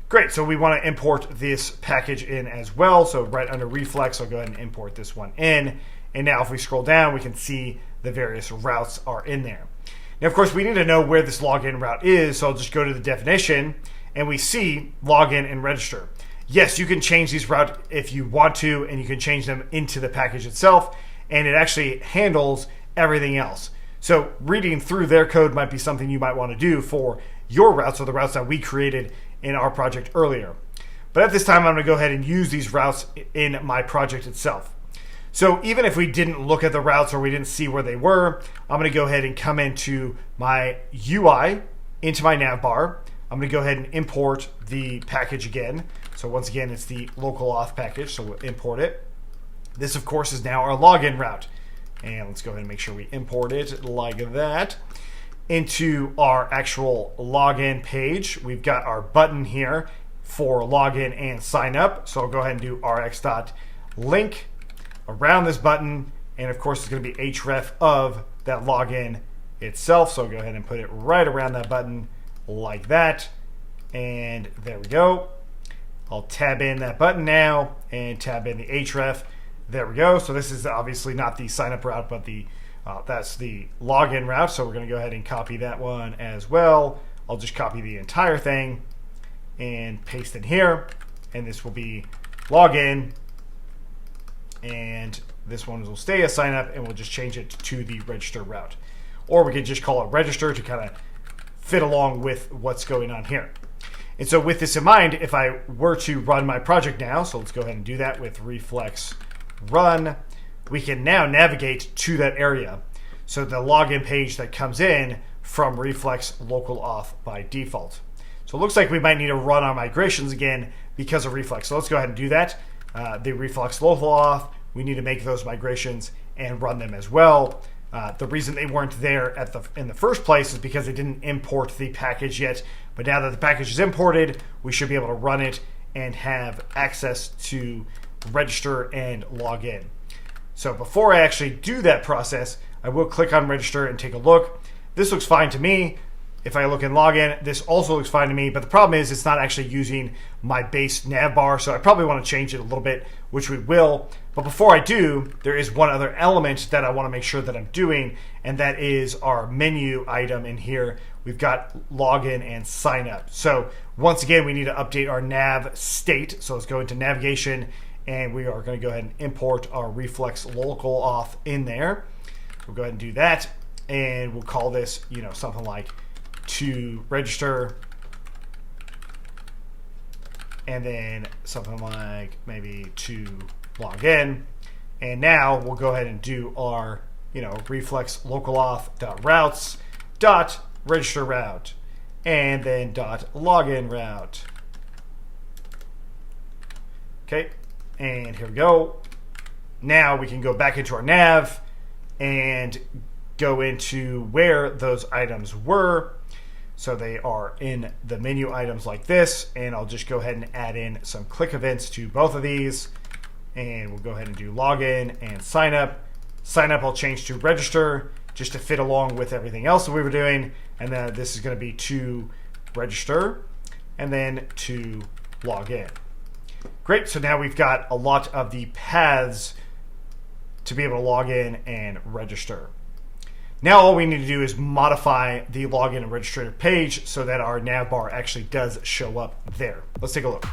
Great, so we want to import this package in as well. So right under Reflex, I'll go ahead and import this one in. And now if we scroll down, we can see the various routes are in there. Now, of course, we need to know where this login route is, so I'll just go to the definition, and we see login and register. Yes, you can change these routes if you want to, and you can change them into the package itself, and it actually handles everything else. So reading through their code might be something you might want to do for your routes, or the routes that we created in our project earlier. But at this time, I'm going to go ahead and use these routes in my project itself. So even if we didn't look at the routes or we didn't see where they were, I'm going to go ahead and come into my UI, into my Navbar. I'm going to go ahead and import the package again. So once again, it's the local auth package, so we'll import it. This, of course, is now our login route. And let's go ahead and make sure we import it like that. Into our actual login page, we've got our button here for login and sign up. So I'll go ahead and do rx.link around this button. And of course, it's going to be href of that login itself. So I'll go ahead and put it right around that button like that. And there we go. I'll tab in that button now and tab in the href. There we go. So this is obviously not the sign up route, but that's the login route. So we're going to go ahead and copy that one as well. I'll just copy the entire thing and paste it here. And this will be login. And this one will stay as sign up, and we'll just change it to the register route. Or we could just call it register to kind of fit along with what's going on here. And so with this in mind, if I were to run my project now, so let's go ahead and do that with reflex run, we can now navigate to that area. So the login page that comes in from Reflex local auth by default. So it looks like we might need to run our migrations again because of Reflex. So let's go ahead and do that. The Reflex local auth, we need to make those migrations and run them as well. The reason they weren't there in the first place is because they didn't import the package yet. But now that the package is imported, we should be able to run it and have access to register and log in. So before I actually do that process, I will click on register and take a look. This looks fine to me. If I look in login, this also looks fine to me, but the problem is it's not actually using my base navbar, so I probably want to change it a little bit, which we will. But before I do, there is one other element that I want to make sure that I'm doing, and that is our menu item in here. We've got login and sign up. So once again, we need to update our nav state. So let's go into navigation, and we are going to go ahead and import our Reflex local auth in there. We'll go ahead and do that, and we'll call this, something like to register, and then something like maybe to log in. And now we'll go ahead and do our reflex local auth dot routes dot register route, and then dot login route. Okay, and here we go. Now we can go back into our nav and go into where those items were. So they are in the menu items like this, and I'll just go ahead and add in some click events to both of these, and we'll go ahead and do login and sign up. Sign up I'll change to register just to fit along with everything else that we were doing, and then this is going to be to register and then to log in. Great, so now we've got a lot of the paths to be able to log in and register. Now all we need to do is modify the login and register page so that our navbar actually does show up there. Let's take a look.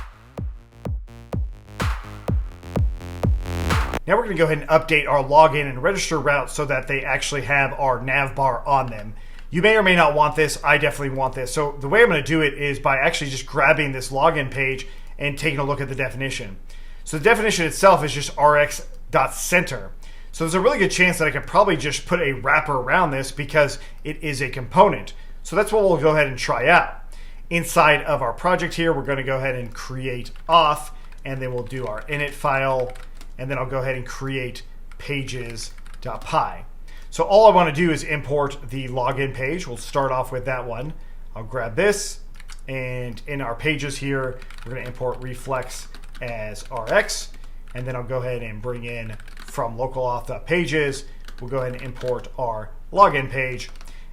Now we're going to go ahead and update our login and register routes so that they actually have our navbar on them. You may or may not want this. I definitely want this. So the way I'm going to do it is by actually just grabbing this login page and taking a look at the definition. So the definition itself is just rx.center. So there's a really good chance that I could probably just put a wrapper around this because it is a component. So that's what we'll go ahead and try out. Inside of our project here, we're going to go ahead and create auth, and then we'll do our init file, and then I'll go ahead and create pages.py. So all I want to do is import the login page. We'll start off with that one. I'll grab this, and in our pages here, we're going to import reflex as rx, and then I'll go ahead and bring in from localauth.pages, we'll go ahead and import our login page.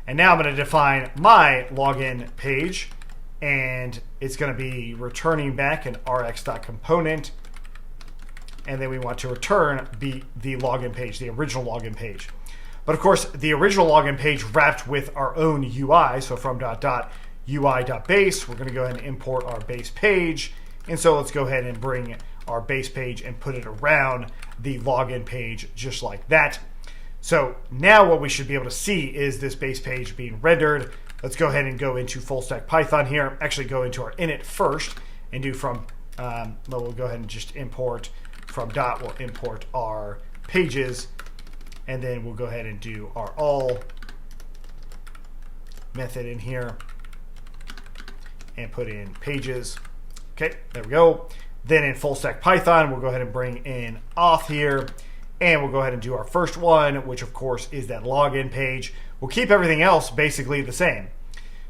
And now I'm going to define my login page, and it's going to be returning back an rx.component. And then we want to return the login page, the original login page. But of course, the original login page wrapped with our own UI. So from .ui.base, we're going to go ahead and import our base page. And so let's go ahead and bring our base page and put it around the login page just like that. So now what we should be able to see is this base page being rendered. Let's go ahead and go into full stack Python here. Actually go into our init first and do from, we'll go ahead and just import from dot, we'll import our pages, and then we'll go ahead and do our all method in here and put in pages. Okay, there we go. Then in full stack Python, we'll go ahead and bring in auth here, and we'll go ahead and do our first one, which of course is that login page. We'll keep everything else basically the same.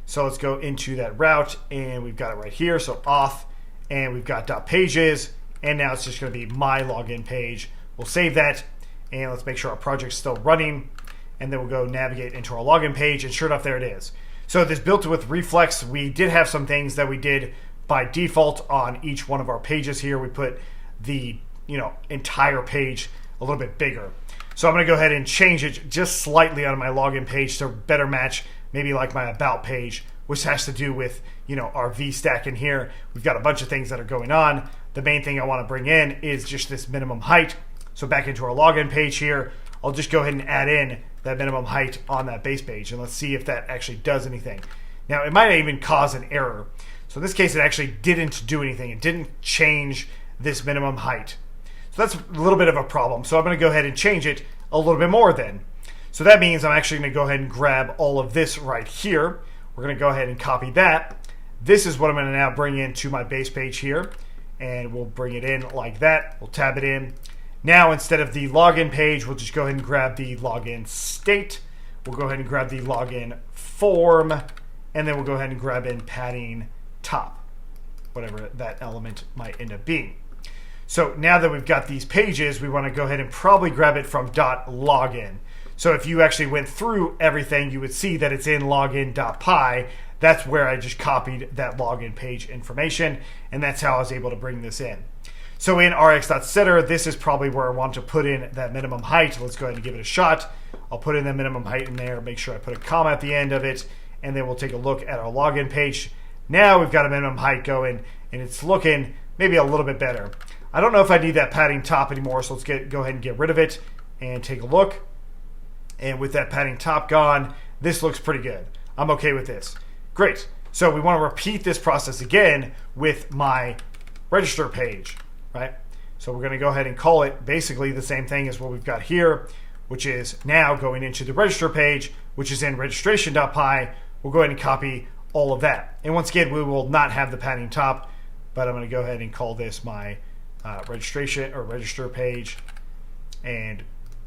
So let's go into that route, and we've got it right here. So auth, and we've got .pages, and now it's just going to be my login page. We'll save that, and let's make sure our project's still running, and then we'll go navigate into our login page, and sure enough, there it is. So this built with Reflex, we did have some things that we did by default on each one of our pages here. We put the entire page a little bit bigger. So I'm going to go ahead and change it just slightly on my login page to better match maybe like my about page, which has to do with our VStack in here. We've got a bunch of things that are going on. The main thing I want to bring in is just this minimum height. So back into our login page here, I'll just go ahead and add in that minimum height on that base page, and let's see if that actually does anything. Now it might even cause an error. So in this case, it actually didn't do anything. It didn't change this minimum height. So that's a little bit of a problem. So I'm going to go ahead and change it a little bit more then. So that means I'm actually going to go ahead and grab all of this right here. We're going to go ahead and copy that. This is what I'm going to now bring into my base page here. And we'll bring it in like that. We'll tab it in. Now, instead of the login page, we'll just go ahead and grab the login state. We'll go ahead and grab the login form. And then we'll go ahead and grab in padding top, whatever that element might end up being. So now that we've got these pages, we want to go ahead and probably grab it from .login. So if you actually went through everything, you would see that it's in login.py. That's where I just copied that login page information, and that's how I was able to bring this in. So in rx.setter, this is probably where I want to put in that minimum height. Let's go ahead and give it a shot. I'll put in the minimum height in there, make sure I put a comma at the end of it, and then we'll take a look at our login page. Now we've got a minimum height going, and it's looking maybe a little bit better. I don't know if I need that padding top anymore, so let's go ahead and get rid of it and take a look. And with that padding top gone, this looks pretty good. I'm okay with this. Great. So we want to repeat this process again with my register page, right? So we're going to go ahead and call it basically the same thing as what we've got here, which is now going into the register page, which is in registration.py. We'll go ahead and copy all of that. And once again, we will not have the padding top, but I'm going to go ahead and call this my registration or register page and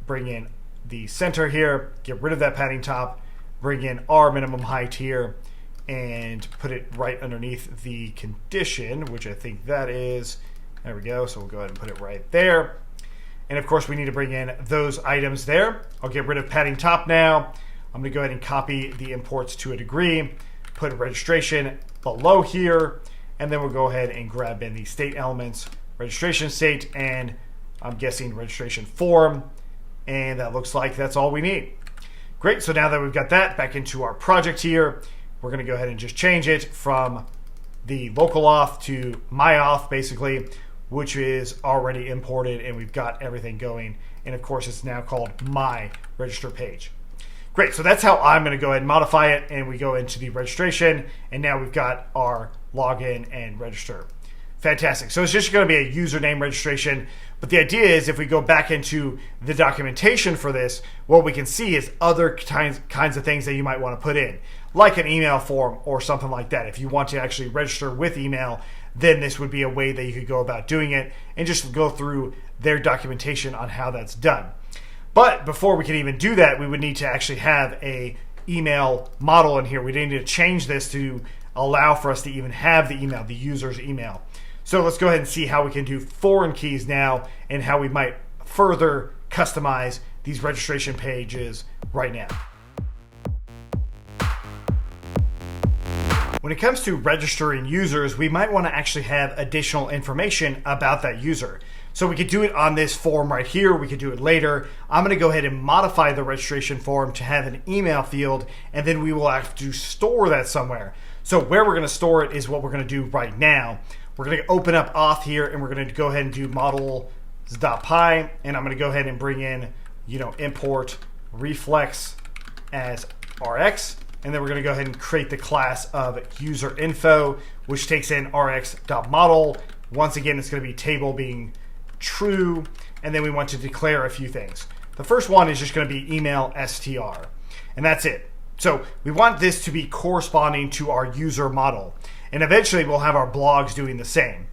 bring in the center here, get rid of that padding top, bring in our minimum height here, and put it right underneath the condition, which I think that is, there we go. So we'll go ahead and put it right there. And of course we need to bring in those items there. I'll get rid of padding top now. I'm going to go ahead and copy the imports to a degree, put registration below here, and then we'll go ahead and grab in the state elements, registration state, and I'm guessing registration form, and that looks like that's all we need. Great, so now that we've got that back into our project here, we're going to go ahead and just change it from the local auth to my auth, basically, which is already imported, and we've got everything going. And of course, it's now called my register page. Great, so that's how I'm going to go ahead and modify it, and we go into the registration, and now we've got our login and register. Fantastic. So it's just going to be a username registration, but the idea is if we go back into the documentation for this, what we can see is other kinds of things that you might want to put in, like an email form or something like that. If you want to actually register with email, then this would be a way that you could go about doing it and just go through their documentation on how that's done. But before we can even do that, we would need to actually have a email model in here. We need to change this to allow for us to even have the email, the user's email. So let's go ahead and see how we can do foreign keys now and how we might further customize these registration pages right now. When it comes to registering users, we might want to actually have additional information about that user. So we could do it on this form right here. We could do it later. I'm going to go ahead and modify the registration form to have an email field, and then we will have to store that somewhere. So where we're going to store it is what we're going to do right now. We're going to open up Auth here, and we're going to go ahead and do models.py, and I'm going to go ahead and bring in, import reflex as Rx, and then we're going to go ahead and create the class of UserInfo, which takes in rx.model. Once again, it's going to be table being true, and then we want to declare a few things. The first one is just going to be email str, and that's it. So we want this to be corresponding to our user model, and eventually we'll have our blogs doing the same.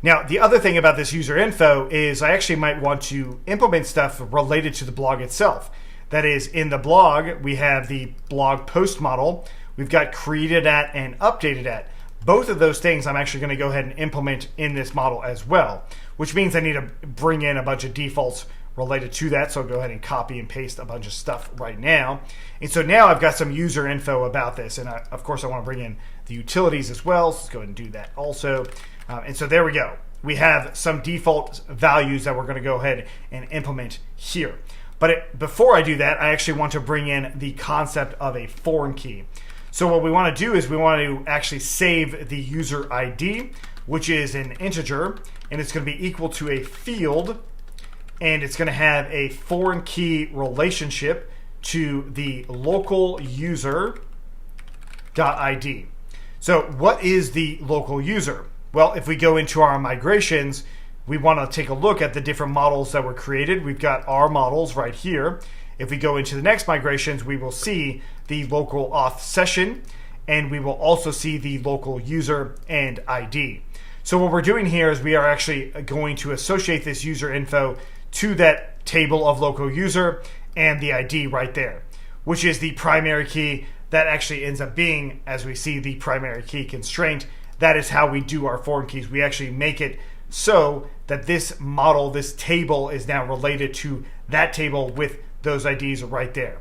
Now, the other thing about this user info is I actually might want to implement stuff related to the blog itself. That is, in the blog, we have the blog post model. We've got created at and updated at. Both of those things I'm actually going to go ahead and implement in this model as well, which means I need to bring in a bunch of defaults related to that. So I'll go ahead and copy and paste a bunch of stuff right now. And so now I've got some user info about this. And of course, I want to bring in the utilities as well. So let's go ahead and do that also. And so there we go. We have some default values that we're going to go ahead and implement here. But before I do that, I actually want to bring in the concept of a foreign key. So what we want to do is we want to actually save the user ID, which is an integer, and it's going to be equal to a field, and it's going to have a foreign key relationship to the local user.id. So what is the local user? Well, if we go into our migrations, we want to take a look at the different models that were created. We've got our models right here. If we go into the next migrations, we will see the local auth session, and we will also see the local user and ID. So what we're doing here is we are actually going to associate this user info to that table of local user and the ID right there, which is the primary key that actually ends up being, as we see, the primary key constraint. That is how we do our foreign keys. We actually make it so that this model, this table, is now related to that table with those IDs right there.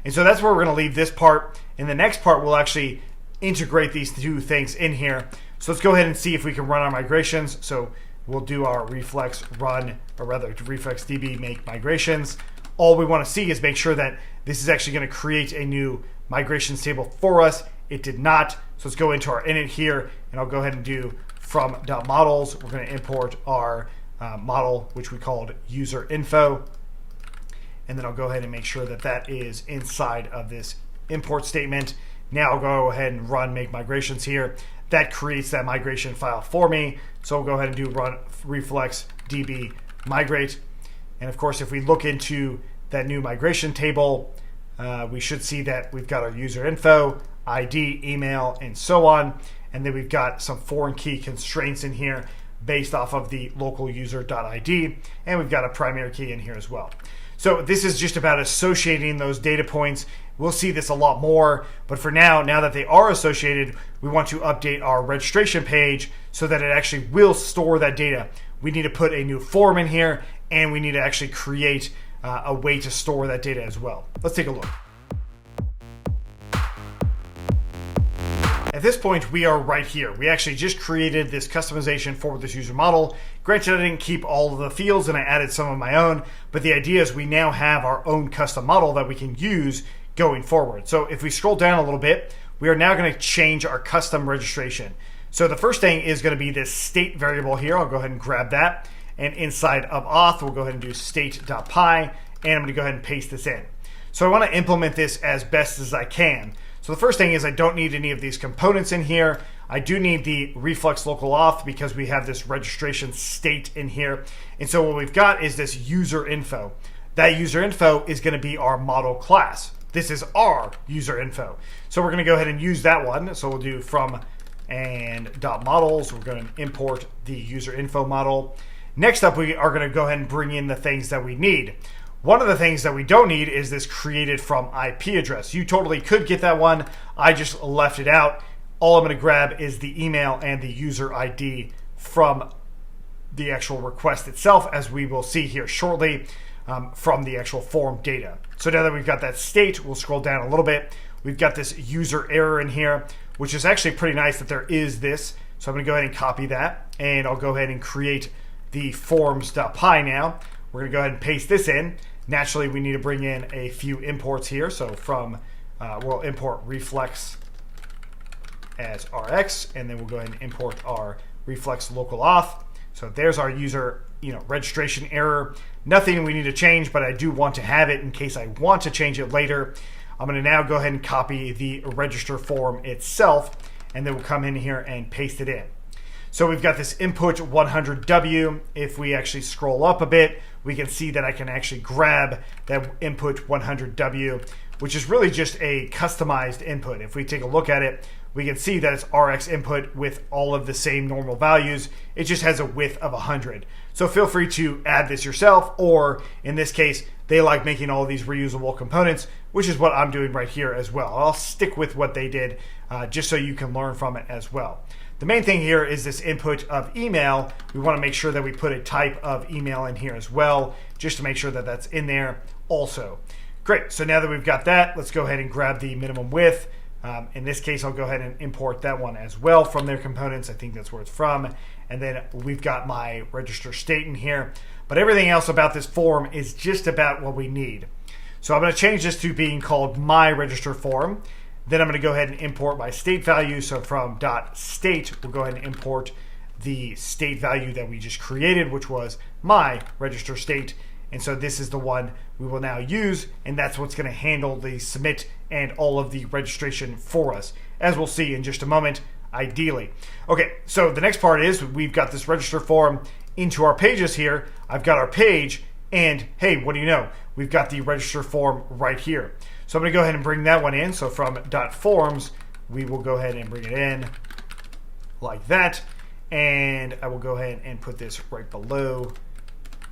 And so that's where we're going to leave this part. In the next part, we'll actually integrate these two things in here. So let's go ahead and see if we can run our migrations. So we'll do our reflex run, or rather reflex db make migrations. All we want to see is make sure that this is actually going to create a new migrations table for us. It did not. So let's go into our init here, and I'll go ahead and do from.models. We're going to import our model, which we called UserInfo. And then I'll go ahead and make sure that that is inside of this import statement. Now I'll go ahead and run make migrations here. That creates that migration file for me. So we'll go ahead and do run reflex db migrate. And of course, if we look into that new migration table, we should see that we've got our user info, ID, email, and so on. And then we've got some foreign key constraints in here based off of the local user.id. And we've got a primary key in here as well. So this is just about associating those data points. We'll see this a lot more, but for now that they are associated, we want to update our registration page so that it actually will store that data. We need to put a new form in here, and we need to actually create a way to store that data as well. Let's take a look. At this point, we are right here. We actually just created this customization for this user model. Granted, I didn't keep all of the fields and I added some of my own, but the idea is we now have our own custom model that we can use going forward. So if we scroll down a little bit, we are now going to change our custom registration. So the first thing is going to be this state variable here. I'll go ahead and grab that. And inside of auth, we'll go ahead and do state.py, and I'm going to go ahead and paste this in. So I want to implement this as best as I can. So the first thing is I don't need any of these components in here. I do need the reflex local auth because we have this registration state in here. And so what we've got is this user info. That user info is going to be our model class. This is our user info. So we're going to go ahead and use that one. So we'll do from and .models. We're going to import the user info model. Next up, we are going to go ahead and bring in the things that we need. One of the things that we don't need is this created from IP address. You totally could get that one. I just left it out. All I'm going to grab is the email and the user ID from the actual request itself, as we will see here shortly from the actual form data. So now that we've got that state, we'll scroll down a little bit. We've got this user error in here, which is actually pretty nice that there is this. So I'm going to go ahead and copy that, and I'll go ahead and create the forms.py now. We're going to go ahead and paste this in. Naturally, we need to bring in a few imports here. So from, we'll import reflex as Rx, and then we'll go ahead and import our reflex local auth. So there's our user, registration error. Nothing we need to change, but I do want to have it in case I want to change it later. I'm going to now go ahead and copy the register form itself, and then we'll come in here and paste it in. So we've got this input 100W. If we actually scroll up a bit, we can see that I can actually grab that input 100W, which is really just a customized input. If we take a look at it, we can see that it's RX input with all of the same normal values. It just has a width of 100. So feel free to add this yourself, or in this case, they like making all of these reusable components, which is what I'm doing right here as well. I'll stick with what they did just so you can learn from it as well. The main thing here is this input of email. We want to make sure that we put a type of email in here as well, just to make sure that that's in there also. Great, so now that we've got that, let's go ahead and grab the minimum width. In this case, I'll go ahead and import that one as well from their components. I think that's where it's from. And then we've got my register state in here. But everything else about this form is just about what we need. So I'm going to change this to being called my register form. Then I'm going to go ahead and import my state value. So from .state, we'll go ahead and import the state value that we just created, which was my register state. And so this is the one we will now use, and that's what's going to handle the submit and all of the registration for us, as we'll see in just a moment, ideally. Okay, so the next part is we've got this register form into our pages here. I've got our page, and hey, what do you know? We've got the register form right here. So I'm going to go ahead and bring that one in. So from .forms, we will go ahead and bring it in like that. And I will go ahead and put this right below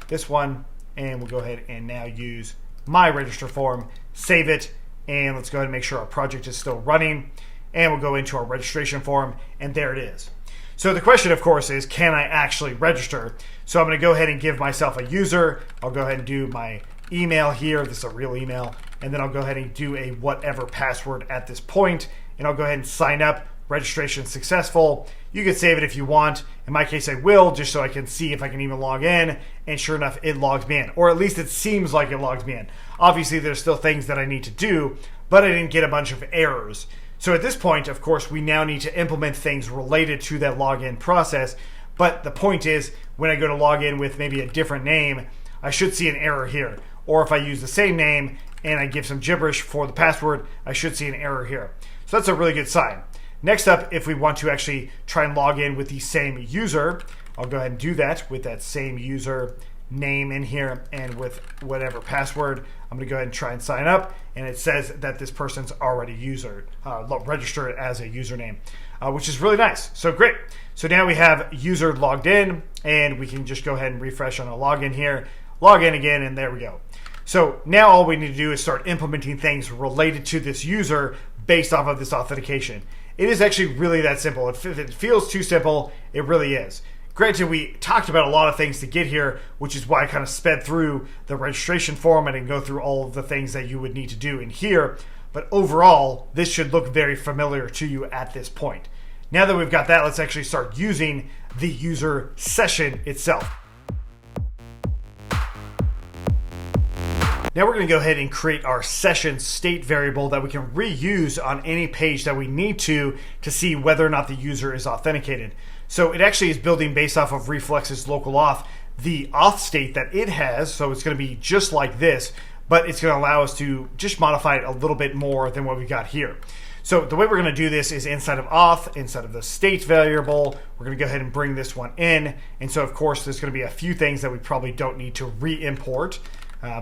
this one. And we'll go ahead and now use my register form, save it, and let's go ahead and make sure our project is still running. And we'll go into our registration form, and there it is. So the question, of course, is can I actually register? So I'm going to go ahead and give myself a user. I'll go ahead and do my email here. This is a real email. And then I'll go ahead and do a whatever password at this point, and I'll go ahead and sign up. Registration successful. You can save it if you want. In my case, I will, just so I can see if I can even log in. And sure enough, it logs me in. Or at least it seems like it logs me in. Obviously, there's still things that I need to do, but I didn't get a bunch of errors. So at this point, of course, we now need to implement things related to that login process. But the point is, when I go to log in with maybe a different name, I should see an error here. Or if I use the same name and I give some gibberish for the password, I should see an error here. So that's a really good sign. Next up, if we want to actually try and log in with the same user, I'll go ahead and do that with that same user name in here and with whatever password. I'm going to go ahead and try and sign up, and it says that this person's already registered as a username, which is really nice. So great. So now we have user logged in, and we can just go ahead and refresh on a login here, log in again, and there we go. So now all we need to do is start implementing things related to this user based off of this authentication. It is actually really that simple. If it feels too simple, it really is. Granted, we talked about a lot of things to get here, which is why I kind of sped through the registration form and go through all of the things that you would need to do in here. But overall, this should look very familiar to you at this point. Now that we've got that, let's actually start using the user session itself. Now we're going to go ahead and create our session state variable that we can reuse on any page that we need to see whether or not the user is authenticated. So it actually is building based off of Reflex's local auth, the auth state that it has. So it's going to be just like this, but it's going to allow us to just modify it a little bit more than what we got here. So the way we're going to do this is inside of auth, inside of the state variable, we're going to go ahead and bring this one in. And so of course, there's going to be a few things that we probably don't need to re-import.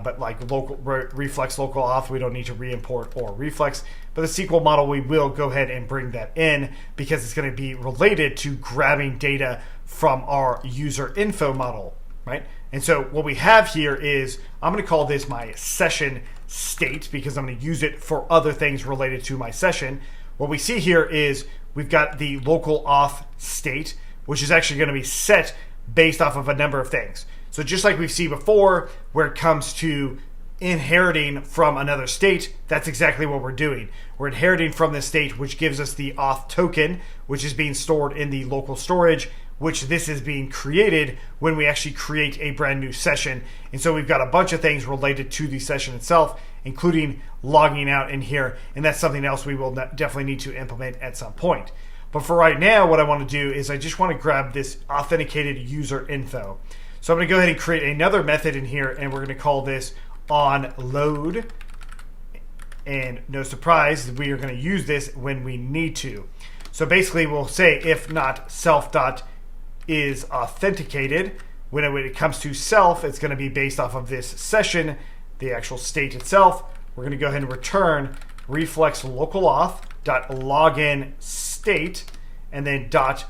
But like Reflex local auth, we don't need to re-import or Reflex. But the SQL model, we will go ahead and bring that in because it's going to be related to grabbing data from our UserInfo model, right? And so what we have here is, I'm going to call this my session state because I'm going to use it for other things related to my session. What we see here is we've got the local auth state, which is actually going to be set based off of a number of things. So just like we've seen before, where it comes to inheriting from another state, that's exactly what we're doing. We're inheriting from this state, which gives us the auth token, which is being stored in the local storage, which this is being created when we actually create a brand new session. And so we've got a bunch of things related to the session itself, including logging out in here. And that's something else we will definitely need to implement at some point. But for right now, what I want to do is I just want to grab this authenticated user info. So I'm going to go ahead and create another method in here, and we're going to call this onLoad. And no surprise, we are going to use this when we need to. So basically, we'll say if not self.is authenticated. When it comes to self, it's going to be based off of this session, the actual state itself. We're going to go ahead and return reflex localauth dot login state and then dot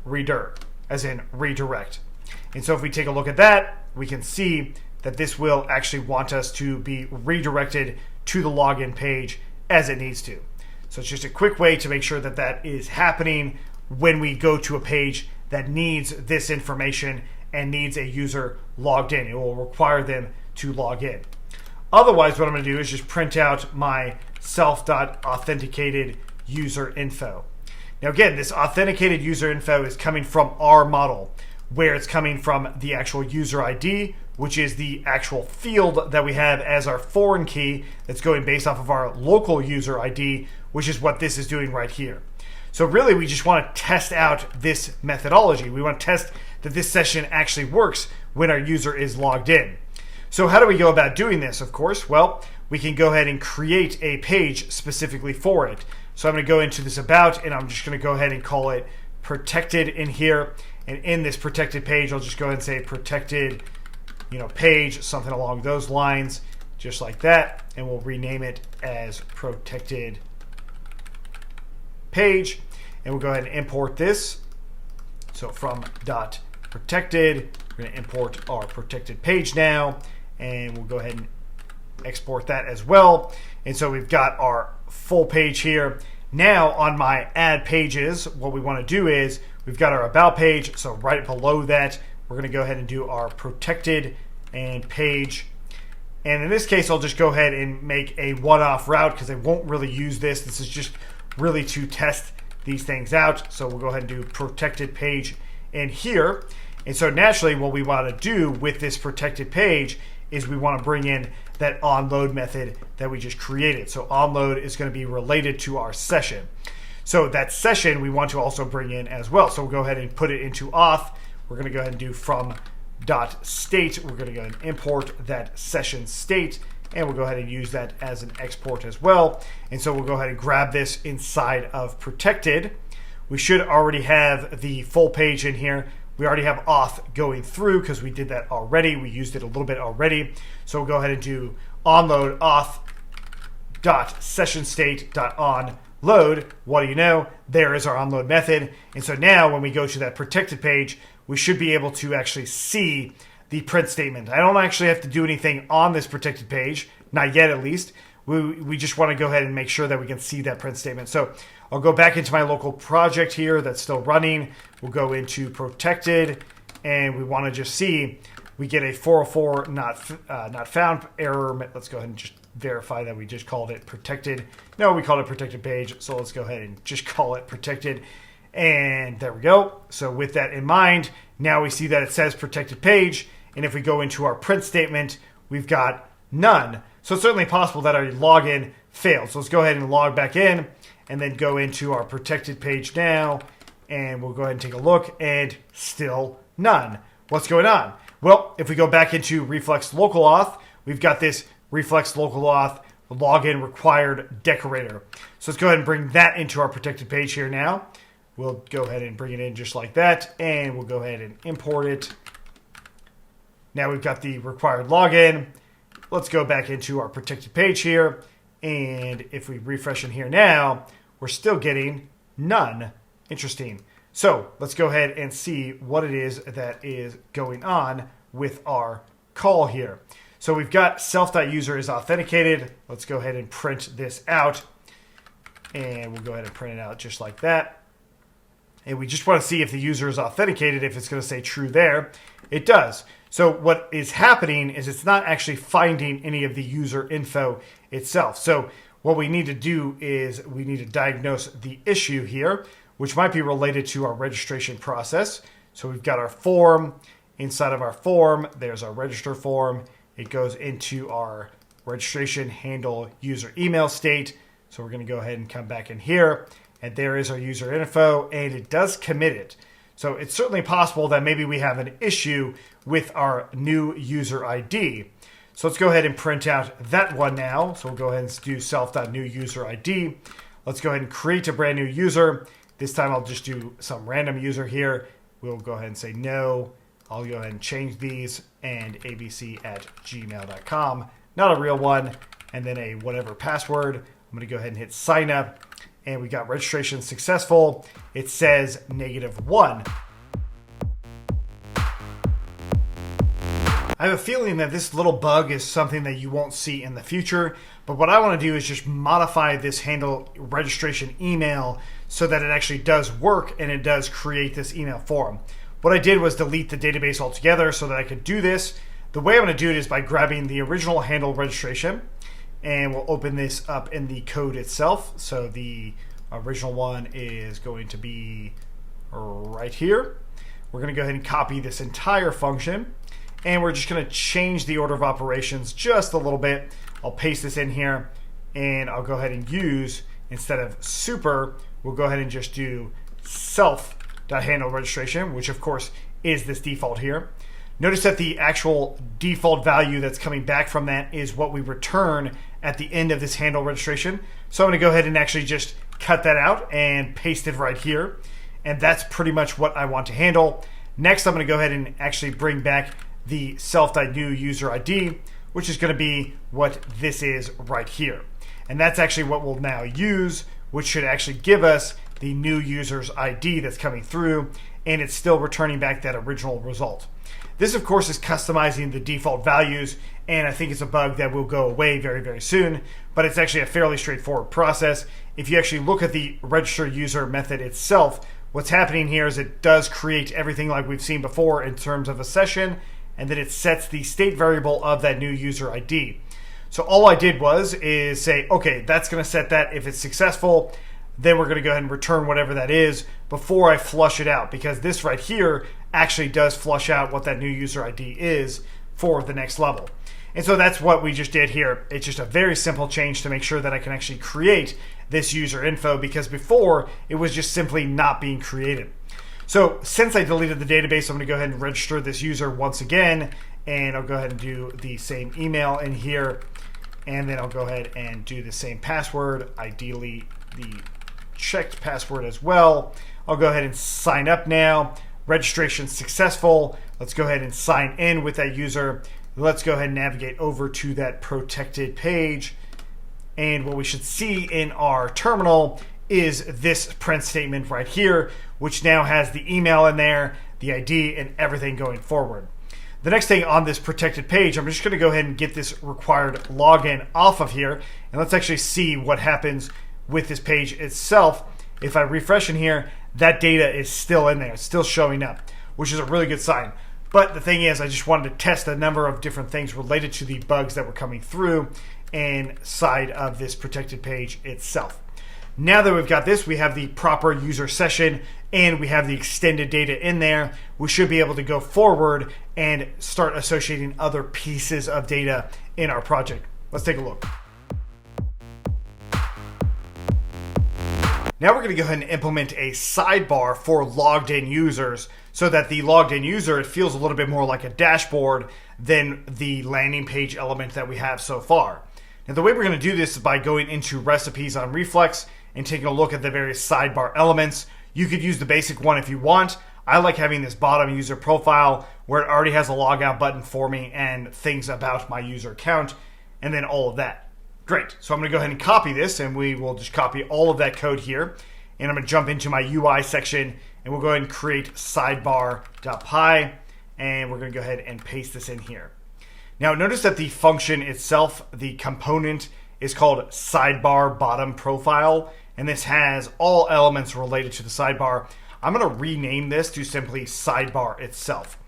redirect, as in redirect. And so if we take a look at that, we can see that this will actually want us to be redirected to the login page as it needs to. So it's just a quick way to make sure that that is happening when we go to a page that needs this information and needs a user logged in. It will require them to log in. Otherwise, what I'm going to do is just print out my self.authenticated user info. Now again, this authenticated user info is coming from our model, where it's coming from the actual user ID, which is the actual field that we have as our foreign key that's going based off of our local user ID, which is what this is doing right here. So really, we just want to test out this methodology. We want to test that this session actually works when our user is logged in. So how do we go about doing this, of course? Well, we can go ahead and create a page specifically for it. So I'm going to go into this about, and I'm just going to go ahead and call it protected in here. And in this protected page, I'll just go ahead and say protected, page, something along those lines, just like that. And we'll rename it as protected page. And we'll go ahead and import this. So from .protected, we're going to import our protected page now. And we'll go ahead and export that as well. And so we've got our full page here. Now on my add pages, what we want to do is we've got our about page. So right below that, we're going to go ahead and do our protected and page. And in this case, I'll just go ahead and make a one-off route because I won't really use this. This is just really to test these things out. So we'll go ahead and do protected page in here. And so naturally, what we want to do with this protected page is we want to bring in that onload method that we just created. So onload is going to be related to our session. So that session we want to also bring in as well. So we'll go ahead and put it into auth. We're going to go ahead and do from .state. We're going to go ahead and import that session state, and we'll go ahead and use that as an export as well. And so we'll go ahead and grab this inside of protected. We should already have the full page in here. We already have auth going through because we did that already. We used it a little bit already. So we'll go ahead and do onload auth.sessionstate.onload. What do you know? There is our onload method. And so now when we go to that protected page, we should be able to actually see the print statement. I don't actually have to do anything on this protected page, not yet at least. We just want to go ahead and make sure that we can see that print statement. So I'll go back into my local project here that's still running. We'll go into protected, and we want to just see we get a 404 not found error. Let's go ahead and just verify that we just called it protected. No, we called it protected page. So let's go ahead and just call it protected. And there we go. So with that in mind, now we see that it says protected page. And if we go into our print statement, we've got none. So it's certainly possible that our login failed. So let's go ahead and log back in and then go into our protected page now. And we'll go ahead and take a look, and still none. What's going on? Well, if we go back into Reflex Local Auth, we've got this Reflex Local Auth login required decorator. So let's go ahead and bring that into our protected page here now. We'll go ahead and bring it in just like that, and we'll go ahead and import it. Now we've got the required login. Let's go back into our protected page here, and if we refresh in here now, we're still getting none. Interesting. So let's go ahead and see what it is that is going on with our call here. So we've got self.user is authenticated. Let's go ahead and print this out, and we'll go ahead and print it out just like that. And we just want to see if the user is authenticated, if it's going to say true there. It does. So what is happening is it's not actually finding any of the user info itself. So what we need to do is we need to diagnose the issue here, which might be related to our registration process. So we've got our form. Inside of our form, there's our register form. It goes into our registration handle user email state. So we're going to go ahead and come back in here. And there is our user info, and it does commit it. So it's certainly possible that maybe we have an issue with our new user ID. So let's go ahead and print out that one now. So we'll go ahead and do self.newUserID. Let's go ahead and create a brand new user. This time I'll just do some random user here. We'll go ahead and say no. I'll go ahead and change these and abc@gmail.com. Not a real one. And then a whatever password. I'm going to go ahead and hit sign up. And we got registration successful. It says -1. I have a feeling that this little bug is something that you won't see in the future, but what I want to do is just modify this handle registration email so that it actually does work and it does create this email form. What I did was delete the database altogether so that I could do this. The way I'm going to do it is by grabbing the original handle registration, and we'll open this up in the code itself. So the original one is going to be right here. We're going to go ahead and copy this entire function. And we're just going to change the order of operations just a little bit. I'll paste this in here, and I'll go ahead and use, instead of super, we'll go ahead and just do self.handle registration, which of course is this default here. Notice that the actual default value that's coming back from that is what we return at the end of this handle registration. So I'm going to go ahead and actually just cut that out and paste it right here. And that's pretty much what I want to handle. Next, I'm going to go ahead and actually bring back the self.newUserID, which is going to be what this is right here. And that's actually what we'll now use, which should actually give us the new user's ID that's coming through, and it's still returning back that original result. This, of course, is customizing the default values, and I think it's a bug that will go away very, very soon, but it's actually a fairly straightforward process. If you actually look at the register user method itself, what's happening here is it does create everything like we've seen before in terms of a session, and then it sets the state variable of that new user ID. So all I did is say, okay, that's going to set that. If it's successful, then we're going to go ahead and return whatever that is before I flush it out, because this right here actually does flush out what that new user ID is for the next level. And so that's what we just did here. It's just a very simple change to make sure that I can actually create this user info, because before it was just simply not being created. So since I deleted the database, I'm going to go ahead and register this user once again, and I'll go ahead and do the same email in here, and then I'll go ahead and do the same password, ideally the checked password as well. I'll go ahead and sign up now. Registration successful. Let's go ahead and sign in with that user. Let's go ahead and navigate over to that protected page. And what we should see in our terminal is this print statement right here, which now has the email in there, the ID, and everything going forward. The next thing on this protected page, I'm just going to go ahead and get this required login off of here, and let's actually see what happens with this page itself. If I refresh in here, that data is still in there. It's still showing up, which is a really good sign. But the thing is, I just wanted to test a number of different things related to the bugs that were coming through inside of this protected page itself. Now that we've got this, we have the proper user session and we have the extended data in there. We should be able to go forward and start associating other pieces of data in our project. Let's take a look. Now we're going to go ahead and implement a sidebar for logged in users so that the logged in user, it feels a little bit more like a dashboard than the landing page element that we have so far. Now the way we're going to do this is by going into recipes on Reflex and taking a look at the various sidebar elements. You could use the basic one if you want. I like having this bottom user profile where it already has a logout button for me and things about my user account and then all of that. Great. So I'm going to go ahead and copy this, and we will just copy all of that code here. And I'm going to jump into my UI section, and we'll go ahead and create sidebar.py, and we're going to go ahead and paste this in here. Now notice that the function itself, the component, is called sidebar bottom profile, and this has all elements related to the sidebar. I'm going to rename this to simply sidebar itself.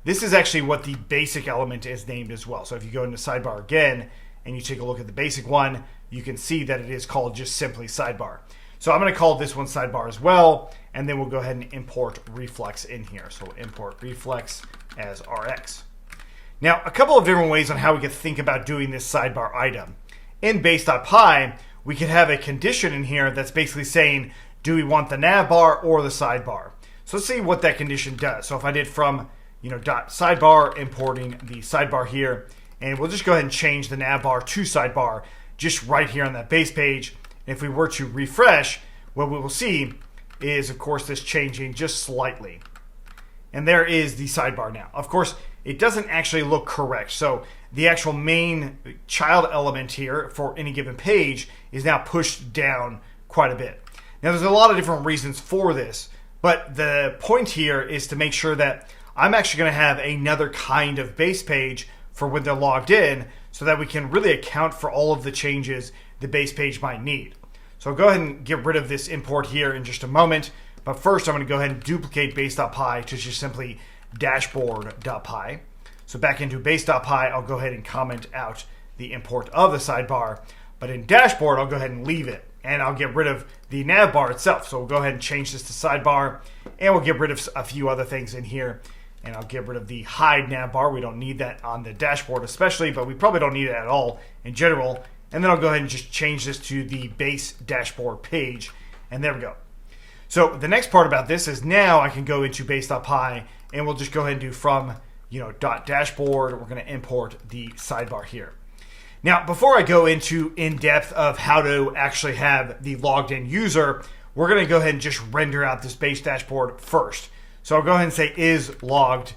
this is actually what the basic element is named as well. So if you go into Sidebar again and you take a look at the basic one, you can see that it is called just simply Sidebar. So I'm going to call this one Sidebar as well, and then we'll go ahead and import Reflex in here. So we'll import Reflex as Rx. Now, a couple of different ways on how we could think about doing this sidebar item. In base.py, we could have a condition in here that's basically saying, do we want the navbar or the sidebar? So let's see what that condition does. So if I did from dot sidebar, importing the sidebar here, and we'll just go ahead and change the navbar to sidebar just right here on that base page. And if we were to refresh, what we will see is, of course, this changing just slightly. And there is the sidebar now. Of course, it doesn't actually look correct. So the actual main child element here for any given page is now pushed down quite a bit. Now, there's a lot of different reasons for this, but the point here is to make sure that I'm actually going to have another kind of base page for when they're logged in so that we can really account for all of the changes the base page might need. So I'll go ahead and get rid of this import here in just a moment. But first, I'm going to go ahead and duplicate base.py to just simply dashboard.py. So back into base.py, I'll go ahead and comment out the import of the sidebar. But in dashboard, I'll go ahead and leave it. And I'll get rid of the navbar itself. So we'll go ahead and change this to sidebar. And we'll get rid of a few other things in here. And I'll get rid of the hide navbar. We don't need that on the dashboard especially, but we probably don't need it at all in general. And then I'll go ahead and just change this to the base dashboard page. And there we go. So the next part about this is now I can go into base.py and we'll just go ahead and do from dot dashboard. We're going to import the sidebar here. Now, before I go into in-depth of how to actually have the logged in user, we're going to go ahead and just render out this base dashboard first. So I'll go ahead and say is logged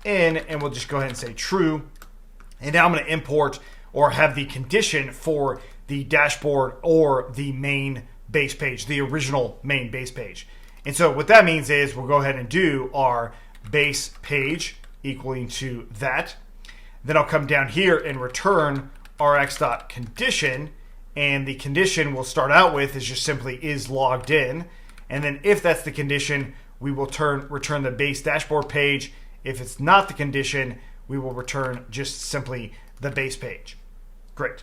in, and we'll just go ahead and say true. And now I'm going to import or have the condition for the dashboard or the main base page, the original main base page. And so what that means is we'll go ahead and do our base page equaling to that. Then I'll come down here and return rx.condition, and the condition we'll start out with is just simply is logged in. And then if that's the condition, we will return the base dashboard page. If it's not the condition, we will return just simply the base page. Great.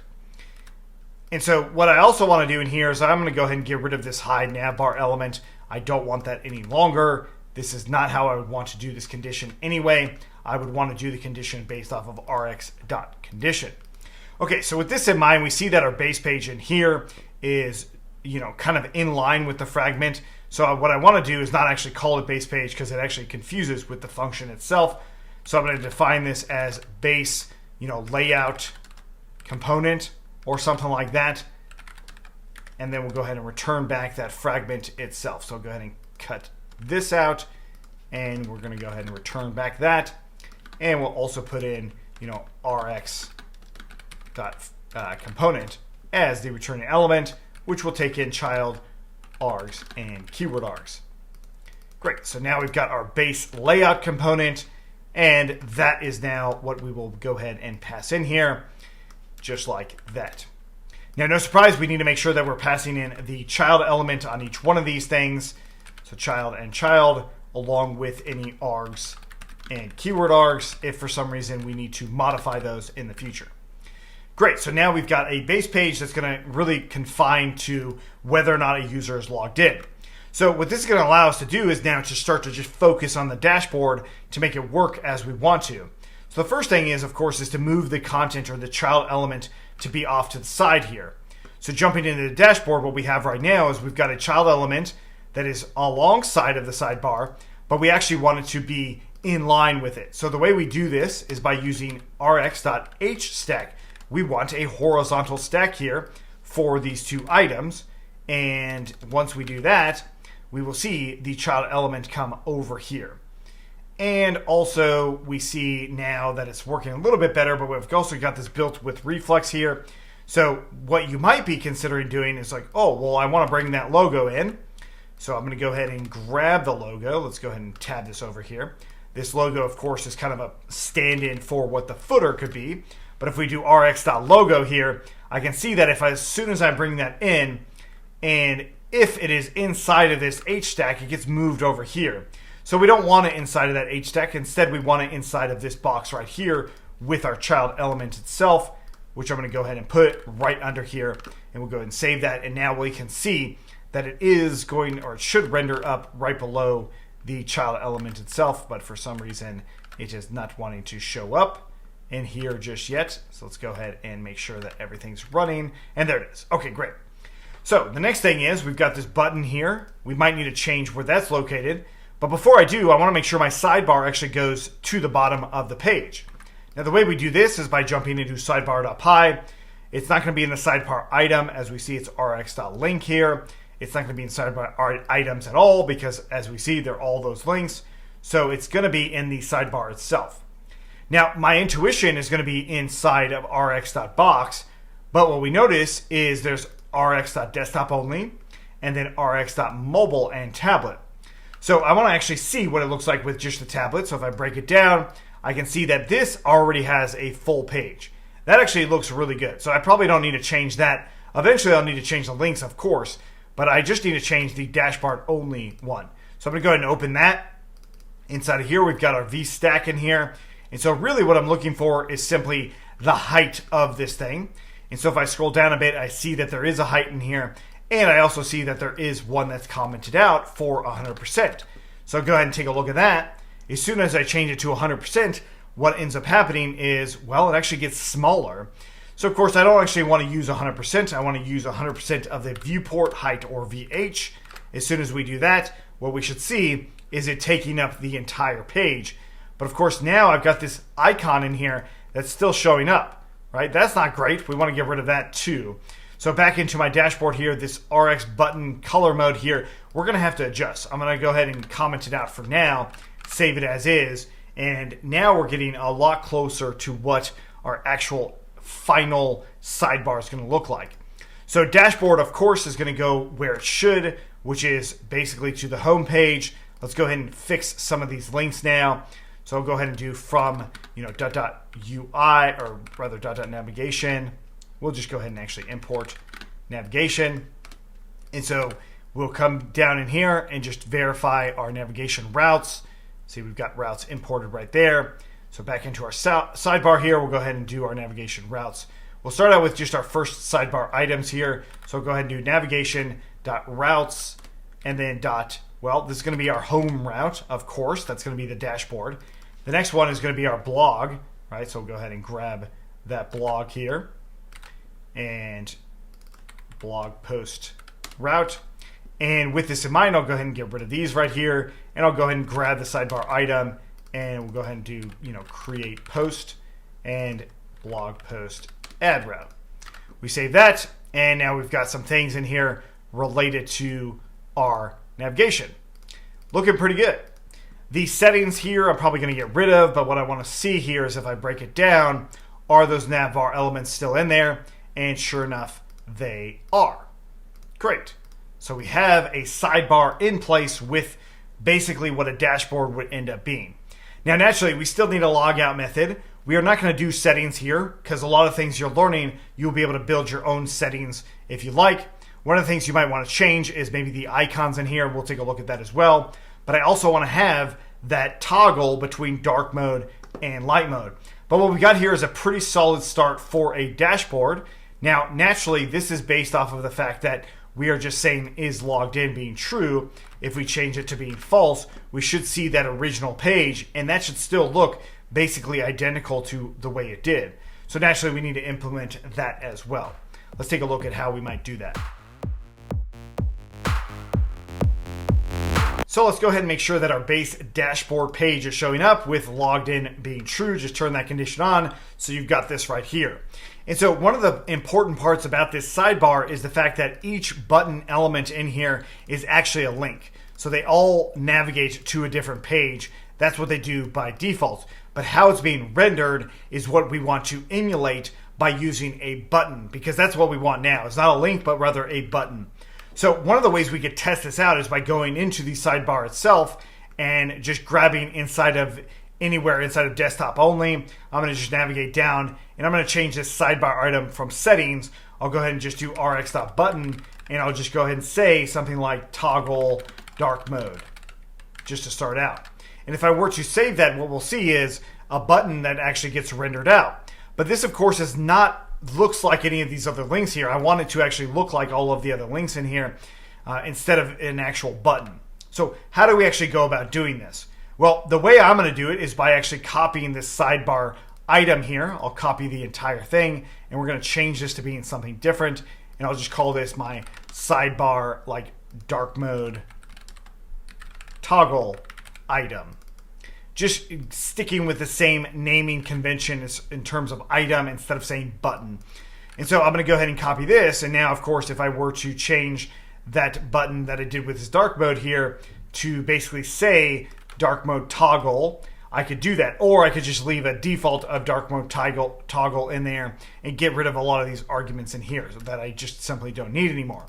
And so what I also want to do in here is I'm going to go ahead and get rid of this hide navbar element. I don't want that any longer. This is not how I would want to do this condition anyway. I would want to do the condition based off of rx.condition. Okay, so with this in mind, we see that our base page in here is, kind of in line with the fragment. So what I want to do is not actually call it base page because it actually confuses with the function itself. So I'm going to define this as base, layout component or something like that. And then we'll go ahead and return back that fragment itself. So I'll go ahead and cut this out, and we're going to go ahead and return back that. And we'll also put in, rx.component as the returning element, which will take in child args and keyword args. Great. So now we've got our base layout component, and that is now what we will go ahead and pass in here, just like that. Now, no surprise, we need to make sure that we're passing in the child element on each one of these things. So child and child, along with any args and keyword args, if for some reason we need to modify those in the future. Great, so now we've got a base page that's going to really confine to whether or not a user is logged in. So what this is going to allow us to do is now to start to just focus on the dashboard to make it work as we want to. So the first thing is, of course, is to move the content or the child element to be off to the side here. So jumping into the dashboard, what we have right now is we've got a child element that is alongside of the sidebar, but we actually want it to be in line with it. So the way we do this is by using rx.hstack. We want a horizontal stack here for these two items. And once we do that, we will see the child element come over here. And also we see now that it's working a little bit better, but we've also got this built with Reflex here. So what you might be considering doing is like, oh, well, I want to bring that logo in. So I'm going to go ahead and grab the logo. Let's go ahead and tab this over here. This logo, of course, is kind of a stand-in for what the footer could be. But if we do rx.logo here, I can see that as soon as I bring that in, and if it is inside of this h stack, it gets moved over here. So we don't want it inside of that H stack. Instead, we want it inside of this box right here with our child element itself, which I'm going to go ahead and put right under here. And we'll go ahead and save that. And now we can see that it is going, or it should render up right below the child element itself. But for some reason, it is not wanting to show up in here just yet. So let's go ahead and make sure that everything's running. And there it is. Okay, great. So the next thing is we've got this button here. We might need to change where that's located. But before I do, I want to make sure my sidebar actually goes to the bottom of the page. Now the way we do this is by jumping into sidebar.py. It's not going to be in the sidebar item. As we see, it's rx.link here. It's not going to be in sidebar items at all because as we see, they're all those links. So it's going to be in the sidebar itself. Now my intuition is going to be inside of rx.box. But what we notice is there's rx.desktop only and then rx.mobile and tablet. So I want to actually see what it looks like with just the tablet. So if I break it down, I can see that this already has a full page. That actually looks really good. So I probably don't need to change that. Eventually I'll need to change the links, of course, but I just need to change the dashboard only one. So I'm going to go ahead and open that. Inside of here, we've got our VStack in here. And so really what I'm looking for is simply the height of this thing. And so if I scroll down a bit, I see that there is a height in here. And I also see that there is one that's commented out for 100%. So go ahead and take a look at that. As soon as I change it to 100%, what ends up happening is, well, it actually gets smaller. So of course, I don't actually want to use 100%. I want to use 100% of the viewport height, or VH. As soon as we do that, what we should see is it taking up the entire page. But of course, now I've got this icon in here that's still showing up, right? That's not great. We want to get rid of that too. So back into my dashboard here, this RX button color mode here, we're going to have to adjust. I'm going to go ahead and comment it out for now, save it as is, and now we're getting a lot closer to what our actual final sidebar is going to look like. So dashboard, of course, is going to go where it should, which is basically to the home page. Let's go ahead and fix some of these links now. So I'll go ahead and do from, .UI, or rather .navigation. We'll just go ahead and actually import navigation. And so we'll come down in here and just verify our navigation routes. See, we've got routes imported right there. So back into our sidebar here, we'll go ahead and do our navigation routes. We'll start out with just our first sidebar items here. So go ahead and do navigation.routes and then this is going to be our home route, of course. That's going to be the dashboard. The next one is going to be our blog, right? So we'll go ahead and grab that blog here. And blog post route. And with this in mind, I'll go ahead and get rid of these right here. And I'll go ahead and grab the sidebar item. And we'll go ahead and do, create post and blog post add route. We save that. And now we've got some things in here related to our navigation. Looking pretty good. The settings here I'm probably going to get rid of. But what I want to see here is if I break it down, are those navbar elements still in there? And sure enough, they are. Great. So we have a sidebar in place with basically what a dashboard would end up being. Now, naturally, we still need a logout method. We are not going to do settings here because a lot of things you're learning, you'll be able to build your own settings if you like. One of the things you might want to change is maybe the icons in here. We'll take a look at that as well. But I also want to have that toggle between dark mode and light mode. But what we got here is a pretty solid start for a dashboard. Now, naturally, this is based off of the fact that we are just saying is logged in being true. If we change it to being false, we should see that original page, and that should still look basically identical to the way it did. So naturally, we need to implement that as well. Let's take a look at how we might do that. So let's go ahead and make sure that our base dashboard page is showing up with logged in being true. Just turn that condition on so you've got this right here. And so one of the important parts about this sidebar is the fact that each button element in here is actually a link. So they all navigate to a different page. That's what they do by default. But how it's being rendered is what we want to emulate by using a button, because that's what we want now. It's not a link, but rather a button. So one of the ways we could test this out is by going into the sidebar itself and just grabbing inside of anywhere inside of desktop only. I'm going to just navigate down and I'm going to change this sidebar item from settings. I'll go ahead and just do rx.button and I'll just go ahead and say something like toggle dark mode. just to start out. And if I were to save that, what we'll see is a button that actually gets rendered out. But this, of course, is not looks like any of these other links here. I want it to actually look like all of the other links in here instead of an actual button. So how do we actually go about doing this? Well, the way I'm going to do it is by actually copying this sidebar item here. I'll copy the entire thing, and we're going to change this to being something different. And I'll just call this my sidebar like dark mode toggle item. Just sticking with the same naming convention in terms of item instead of saying button. And so I'm going to go ahead and copy this. And now, of course, if I were to change that button that I did with this dark mode here to basically say dark mode toggle, I could do that. Or I could just leave a default of dark mode toggle in there and get rid of a lot of these arguments in here that I just simply don't need anymore.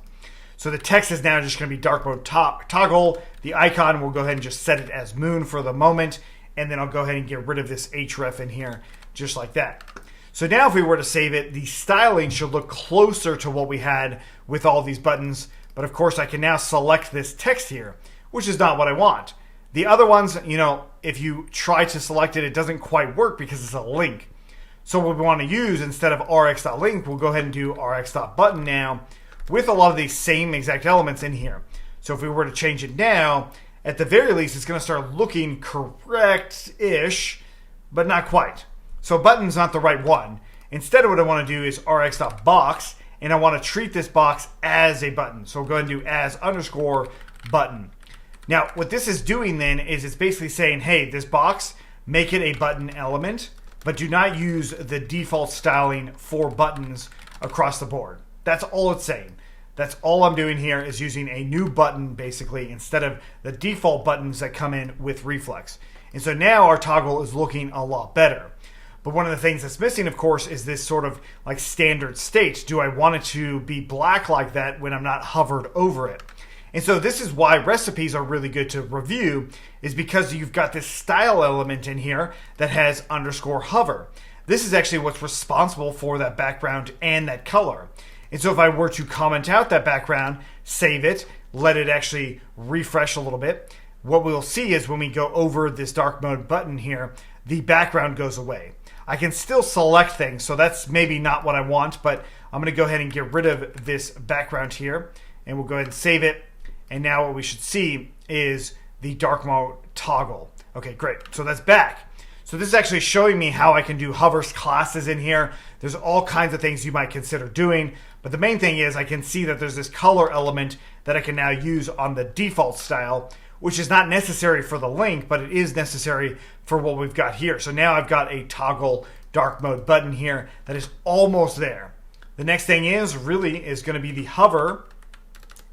So the text is now just going to be dark mode toggle. The icon, we'll go ahead and just set it as moon for the moment. And then I'll go ahead and get rid of this href in here just like that. So now if we were to save it, the styling should look closer to what we had with all these buttons. But of course, I can now select this text here, which is not what I want. The other ones, if you try to select it, it doesn't quite work because it's a link. So what we want to use instead of rx.link, we'll go ahead and do rx.button now with a lot of these same exact elements in here. So if we were to change it now, at the very least, it's going to start looking correct-ish, but not quite. So button's not the right one. Instead, what I want to do is rx.box, and I want to treat this box as a button. So we'll go ahead and do as_button. Now, what this is doing then is it's basically saying, hey, this box, make it a button element, but do not use the default styling for buttons across the board. That's all it's saying. That's all I'm doing here is using a new button basically instead of the default buttons that come in with Reflex. And so now our toggle is looking a lot better. But one of the things that's missing, of course, is this sort of like standard state. Do I want it to be black like that when I'm not hovered over it? And so this is why recipes are really good to review, is because you've got this style element in here that has _hover. This is actually what's responsible for that background and that color. And so if I were to comment out that background, save it, let it actually refresh a little bit, what we'll see is when we go over this dark mode button here, the background goes away. I can still select things, so that's maybe not what I want, but I'm going to go ahead and get rid of this background here, and we'll go ahead and save it. And now what we should see is the dark mode toggle. Okay, great. So that's back. So this is actually showing me how I can do hover classes in here. There's all kinds of things you might consider doing, but the main thing is I can see that there's this color element that I can now use on the default style, which is not necessary for the link, but it is necessary for what we've got here. So now I've got a toggle dark mode button here that is almost there. The next thing is going to be the hover,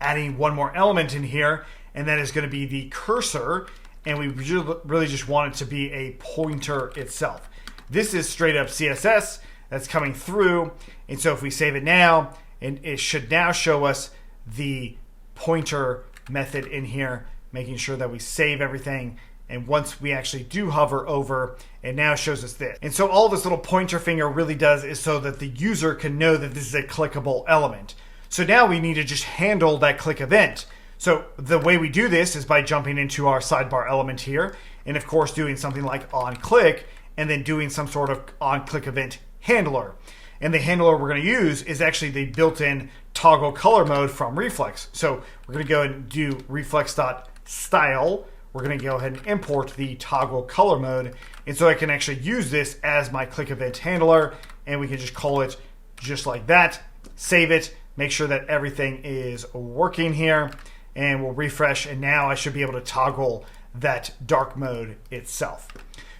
adding one more element in here, and that is going to be the cursor. And we really just want it to be a pointer itself. This is straight up CSS that's coming through. And so if we save it now, and it should now show us the pointer method in here, making sure that we save everything. And once we actually do hover over, it now shows us this. And so all this little pointer finger really does is so that the user can know that this is a clickable element. So now we need to just handle that click event. So the way we do this is by jumping into our sidebar element here, and of course doing something like onClick, and then doing some sort of onClick event handler. And the handler we're going to use is actually the built-in toggle color mode from Reflex. So we're going to go and do reflex.style. We're going to go ahead and import the toggle color mode, and so I can actually use this as my click event handler, and we can just call it just like that. Save it, make sure that everything is working here. And we'll refresh, and now I should be able to toggle that dark mode itself.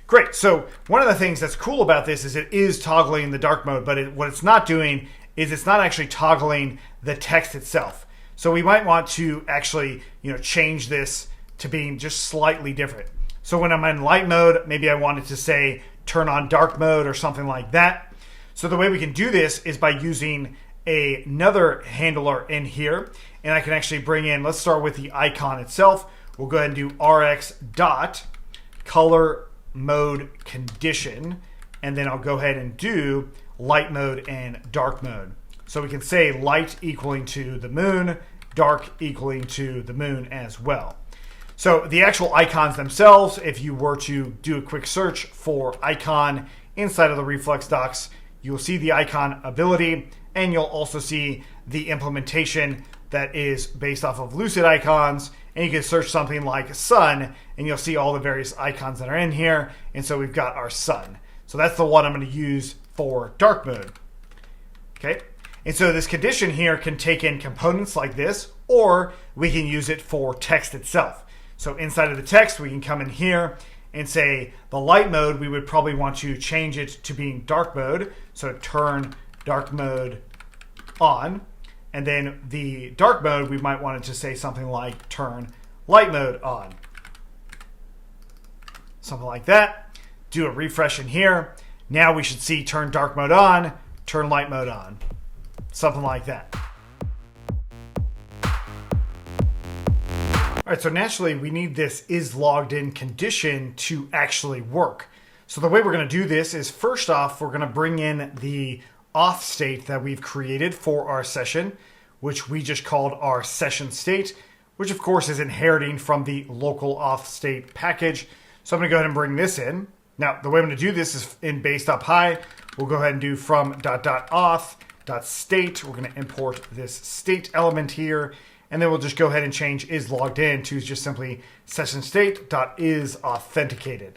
Great, so one of the things that's cool about this is it is toggling the dark mode, but what it's not doing is it's not actually toggling the text itself. So we might want to actually change this to being just slightly different. So when I'm in light mode, maybe I want it to say turn on dark mode or something like that. So the way we can do this is by using another handler in here, and I can actually bring in, let's start with the icon itself. We'll go ahead and do rx.color_mode_condition, and then I'll go ahead and do light mode and dark mode. So we can say light equaling to the moon, dark equaling to the moon as well. So the actual icons themselves, if you were to do a quick search for icon inside of the Reflex docs, you'll see the icon ability, and you'll also see the implementation that is based off of Lucid icons. And you can search something like sun, and you'll see all the various icons that are in here. And so we've got our sun. So that's the one I'm going to use for dark mode. Okay. And so this condition here can take in components like this, or we can use it for text itself. So inside of the text, we can come in here and say the light mode, we would probably want to change it to being dark mode. So turn dark mode on. And then the dark mode, we might want it to say something like turn light mode on. Something like that. Do a refresh in here. Now we should see turn dark mode on, turn light mode on. Something like that. All right, so naturally we need this is logged in condition to actually work. So the way we're going to do this is, first off, we're going to bring in the auth state that we've created for our session, which we just called our session state, which of course is inheriting from the local auth state package. So I'm going to go ahead and bring this in. Now, the way I'm going to do this is in base.py. We'll go ahead and do from .auth.state. We're going to import this state element here, and then we'll just go ahead and change is logged in to just simply SessionState.isAuthenticated.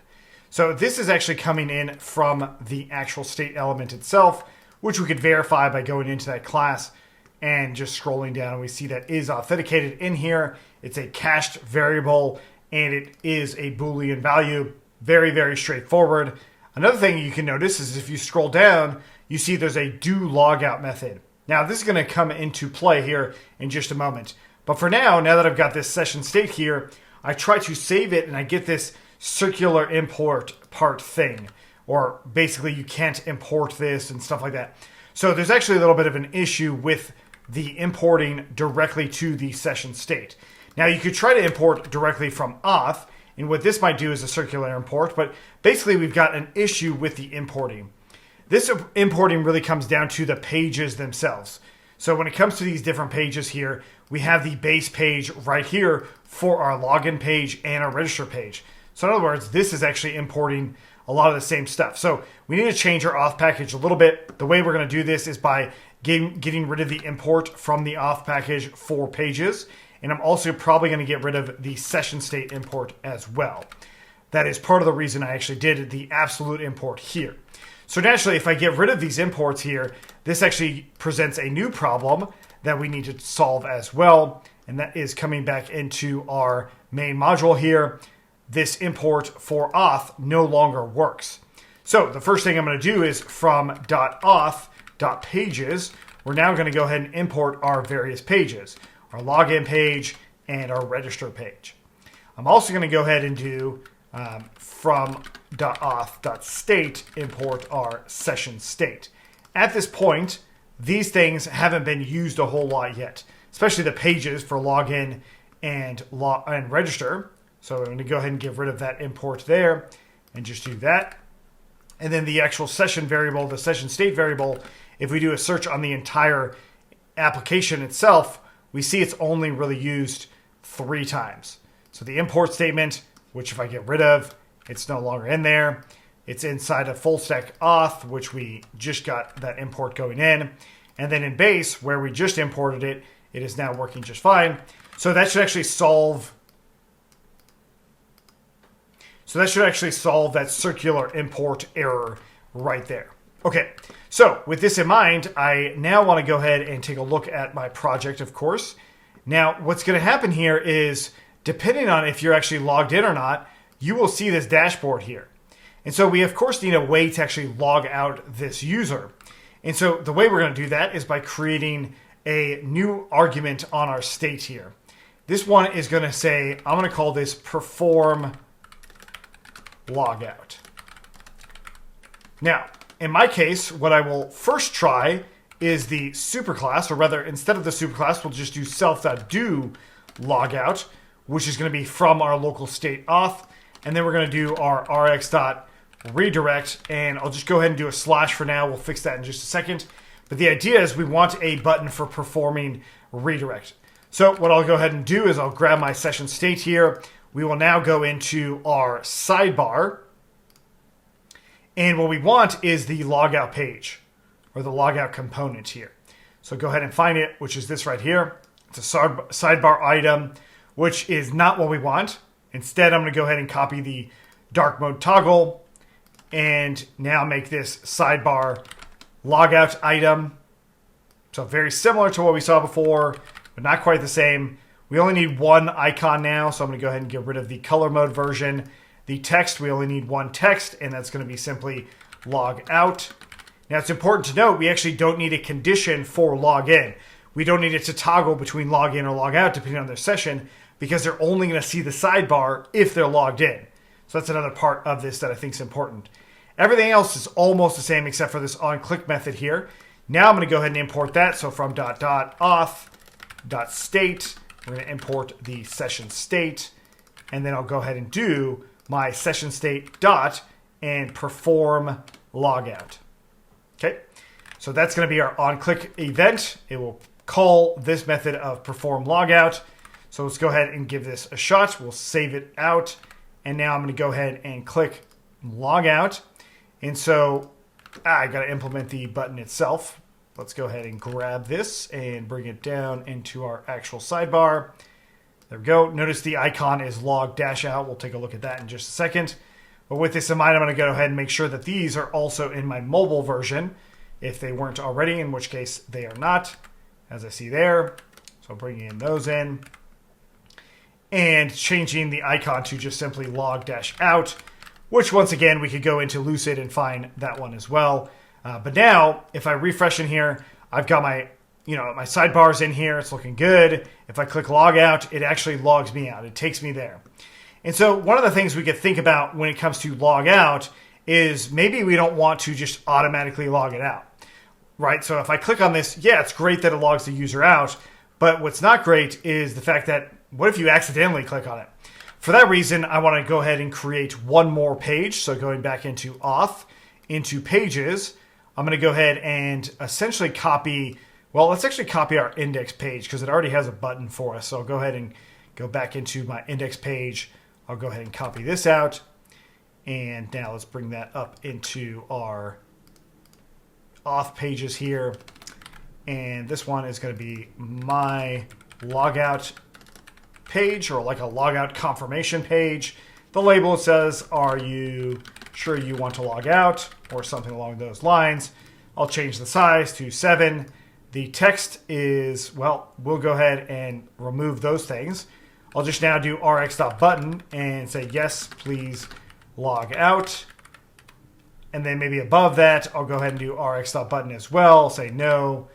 So this is actually coming in from the actual state element itself, which we could verify by going into that class and just scrolling down, and we see that is authenticated in here. It's a cached variable, and it is a Boolean value. Very, very straightforward. Another thing you can notice is if you scroll down, you see there's a do logout method. Now, this is going to come into play here in just a moment. But for now that I've got this session state here, I try to save it, and I get this circular import part thing. Or basically, you can't import this and stuff like that. So there's actually a little bit of an issue with the importing directly to the session state. Now, you could try to import directly from auth, and what this might do is a circular import, but basically we've got an issue with the importing. This importing really comes down to the pages themselves. So when it comes to these different pages here, we have the base page right here for our login page and our register page. So in other words, this is actually importing a lot of the same stuff. So we need to change our auth package a little bit. The way we're going to do this is by getting rid of the import from the auth package for pages. And I'm also probably going to get rid of the session state import as well. That is part of the reason I actually did the absolute import here. So naturally, if I get rid of these imports here, this actually presents a new problem that we need to solve as well. And that is coming back into our main module here. This import for auth no longer works. So the first thing I'm going to do is from .auth.pages, we're now going to go ahead and import our various pages, our login page and our register page. I'm also going to go ahead and do from .auth.state import our session state. At this point, these things haven't been used a whole lot yet, especially the pages for login and register. So I'm going to go ahead and get rid of that import there and just do that. And then the actual session variable, the session state variable, if we do a search on the entire application itself, we see it's only really used 3 times. So the import statement, which if I get rid of, it's no longer in there. It's inside of full stack auth, which we just got that import going in. And then in base, where we just imported it, it is now working just fine. So that should actually solve that circular import error right there. Okay, so with this in mind, I now want to go ahead and take a look at my project, of course. Now, what's going to happen here is, depending on if you're actually logged in or not, you will see this dashboard here. And so we, of course, need a way to actually log out this user. And so the way we're going to do that is by creating a new argument on our state here. This one is going to say, I'm going to call this perform logout. Now, in my case, what I will first try is the superclass, or rather, instead of the superclass, we'll just do self.do logout, which is going to be from our local state auth. And then we're going to do our rx.redirect, and I'll just go ahead and do a slash for now. We'll fix that in just a second. But the idea is we want a button for performing redirect. So what I'll go ahead and do is I'll grab my session state here, we will now go into our sidebar. And what we want is the logout page or the logout component here. So go ahead and find it, which is this right here. It's a sidebar item, which is not what we want. Instead, I'm going to go ahead and copy the dark mode toggle and now make this sidebar logout item. So very similar to what we saw before, but not quite the same. We only need one icon now, so I'm going to go ahead and get rid of the color mode version. The text, we only need one text, and that's going to be simply log out. Now, it's important to note we actually don't need a condition for login. We don't need it to toggle between login or log out depending on their session because they're only going to see the sidebar if they're logged in. So that's another part of this that I think is important. Everything else is almost the same except for this onClick method here. Now I'm going to go ahead and import that. So from .auth.state, we're going to import the session state, and then I'll go ahead and do my session state dot and perform logout. Okay, so that's going to be our onClick event. It will call this method of perform logout. So let's go ahead and give this a shot. We'll save it out, and now I'm going to go ahead and click logout. And so I got to implement the button itself. Let's go ahead and grab this and bring it down into our actual sidebar. There we go. Notice the icon is log-out. We'll take a look at that in just a second. But with this in mind, I'm going to go ahead and make sure that these are also in my mobile version, if they weren't already, in which case they are not, as I see there. So bringing in those in. And changing the icon to just simply log-out, which once again, we could go into Lucid and find that one as well. But now, if I refresh in here, I've got my sidebars in here. It's looking good. If I click log out, it actually logs me out. It takes me there. And so one of the things we could think about when it comes to log out is maybe we don't want to just automatically log it out, right? So if I click on this, yeah, it's great that it logs the user out. But what's not great is the fact that what if you accidentally click on it? For that reason, I want to go ahead and create one more page. So going back into Auth, into Pages, I'm going to go ahead and essentially copy, well, let's actually copy our index page because it already has a button for us. So I'll go ahead and go back into my index page. I'll go ahead and copy this out. And now let's bring that up into our Auth pages here. And this one is going to be my logout page, or like a logout confirmation page. The label says, are you sure you want to log out, or something along those lines. I'll change the size to 7. The text is, well, we'll go ahead and remove those things. I'll just now do rx.button and say, yes, please log out. And then maybe above that, I'll go ahead and do rx.button as well. I'll say no,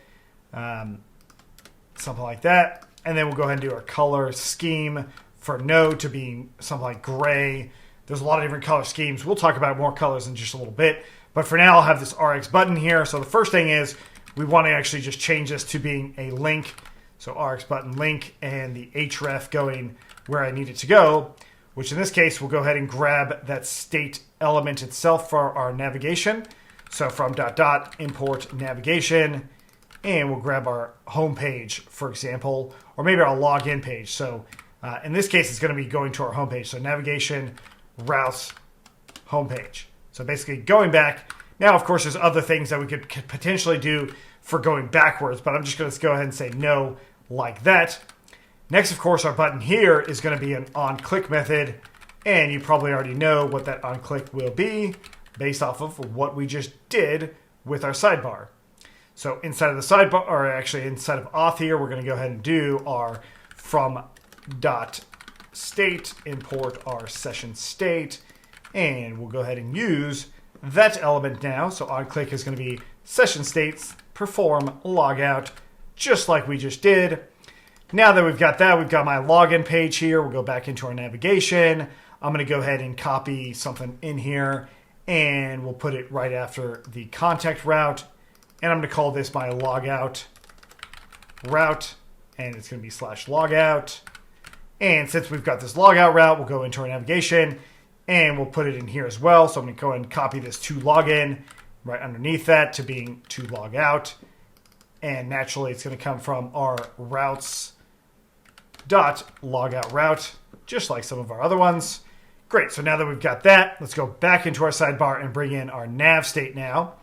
something like that. And then we'll go ahead and do our color scheme for no to being something like gray. There's a lot of different color schemes. We'll talk about more colors in just a little bit. But for now, I'll have this RX button here. So the first thing is we want to actually just change this to being a link. So RX button link and the href going where I need it to go, which in this case, we'll go ahead and grab that state element itself for our navigation. So from ... import navigation, and we'll grab our home page, for example, or maybe our login page. So in this case, it's going to be going to our home page. So navigation, routes, homepage. So basically going back. Now, of course, there's other things that we could potentially do for going backwards, but I'm just going to go ahead and say no like that. Next, of course, our button here is going to be an onClick method, and you probably already know what that onClick will be based off of what we just did with our sidebar. So inside of the sidebar, or actually inside of Auth here, we're going to go ahead and do our from .state, import our session state, and we'll go ahead and use that element now. So onClick is going to be session states perform logout, just like we just did. Now that we've got that, we've got my login page here. We'll go back into our navigation. I'm going to go ahead and copy something in here, and we'll put it right after the contact route. And I'm going to call this my logout route, and it's going to be /logout. And since we've got this logout route, we'll go into our navigation, and we'll put it in here as well. So I'm going to go ahead and copy this to login right underneath that to being to log out. And naturally, it's going to come from our routes dot logout route, just like some of our other ones. Great, so now that we've got that, let's go back into our sidebar and bring in our nav state now.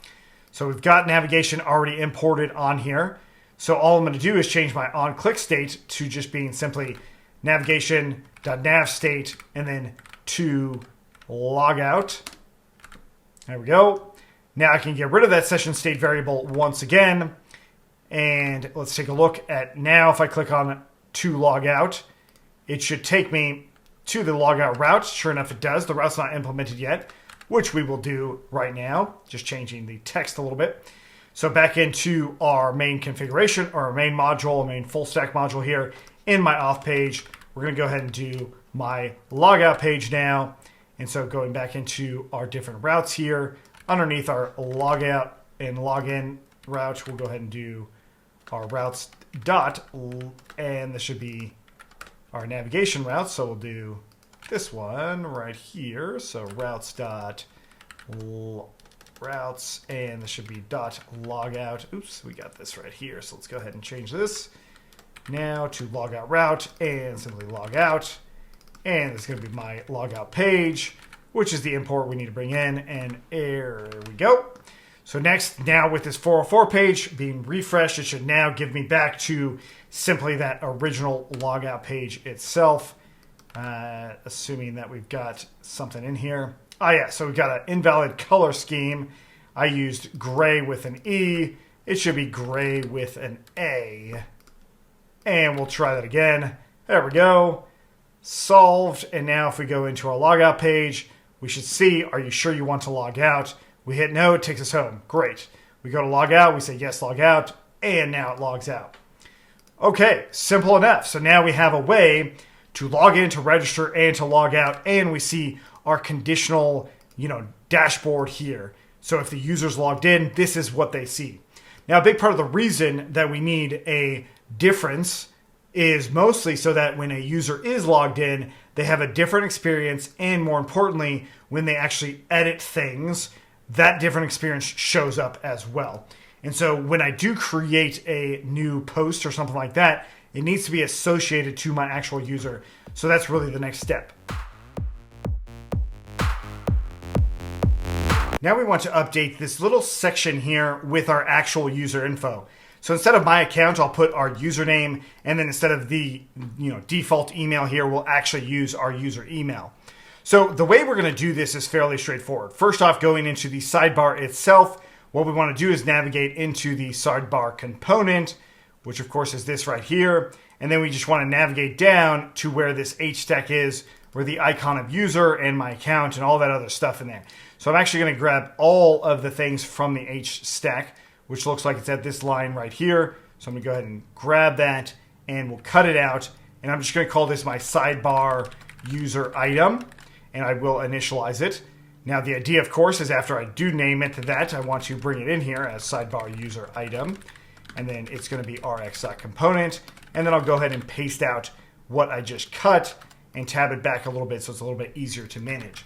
So we've got navigation already imported on here. So all I'm going to do is change my on-click state to just being simply navigation.navState and then to logout. There we go. Now I can get rid of that session state variable once again. And let's take a look at now. If I click on to logout, it should take me to the logout route. Sure enough, it does. The route's not implemented yet, which we will do right now. Just changing the text a little bit. So back into our main configuration, or our main module, our main full stack module here in my auth page, we're going to go ahead and do my logout page now. And so going back into our different routes here, underneath our logout and login route, we'll go ahead and do our routes dot, and this should be our navigation route. So we'll do this one right here. So routes dot routes, and this should be dot logout. Oops, we got this right here. So let's go ahead and change this now to logout route and simply logout. And it's going to be my logout page, which is the import we need to bring in. And there we go. So next, now with this 404 page being refreshed, it should now give me back to simply that original logout page itself, assuming that we've got something in here. Oh yeah, so we've got an invalid color scheme. I used gray with an E. It should be gray with an A. And we'll try that again. There we go. Solved. And now if we go into our logout page, we should see, are you sure you want to log out? We hit no, it takes us home. Great. We go to log out, we say yes, log out, and now it logs out. Okay, simple enough. So now we have a way to log in, to register, and to log out, and we see our conditional, dashboard here. So if the user's logged in, this is what they see. Now, a big part of the reason that we need a difference is mostly so that when a user is logged in, they have a different experience, and more importantly, when they actually edit things, that different experience shows up as well. And so when I do create a new post or something like that, it needs to be associated to my actual user. So that's really the next step. Now we want to update this little section here with our actual user info. So instead of my account, I'll put our username, and then instead of the default email here, we'll actually use our user email. So the way we're going to do this is fairly straightforward. First off, going into the sidebar itself, what we want to do is navigate into the sidebar component, which of course is this right here. And then we just want to navigate down to where this H stack is, where the icon of user and my account and all that other stuff in there. So I'm actually going to grab all of the things from the H stack, which looks like it's at this line right here. So I'm going to go ahead and grab that and we'll cut it out. And I'm just going to call this my sidebar user item, and I will initialize it. Now the idea, of course, is after I do name it that, I want to bring it in here as sidebar user item. And then it's going to be rx.component. And then I'll go ahead and paste out what I just cut and tab it back a little bit so it's a little bit easier to manage.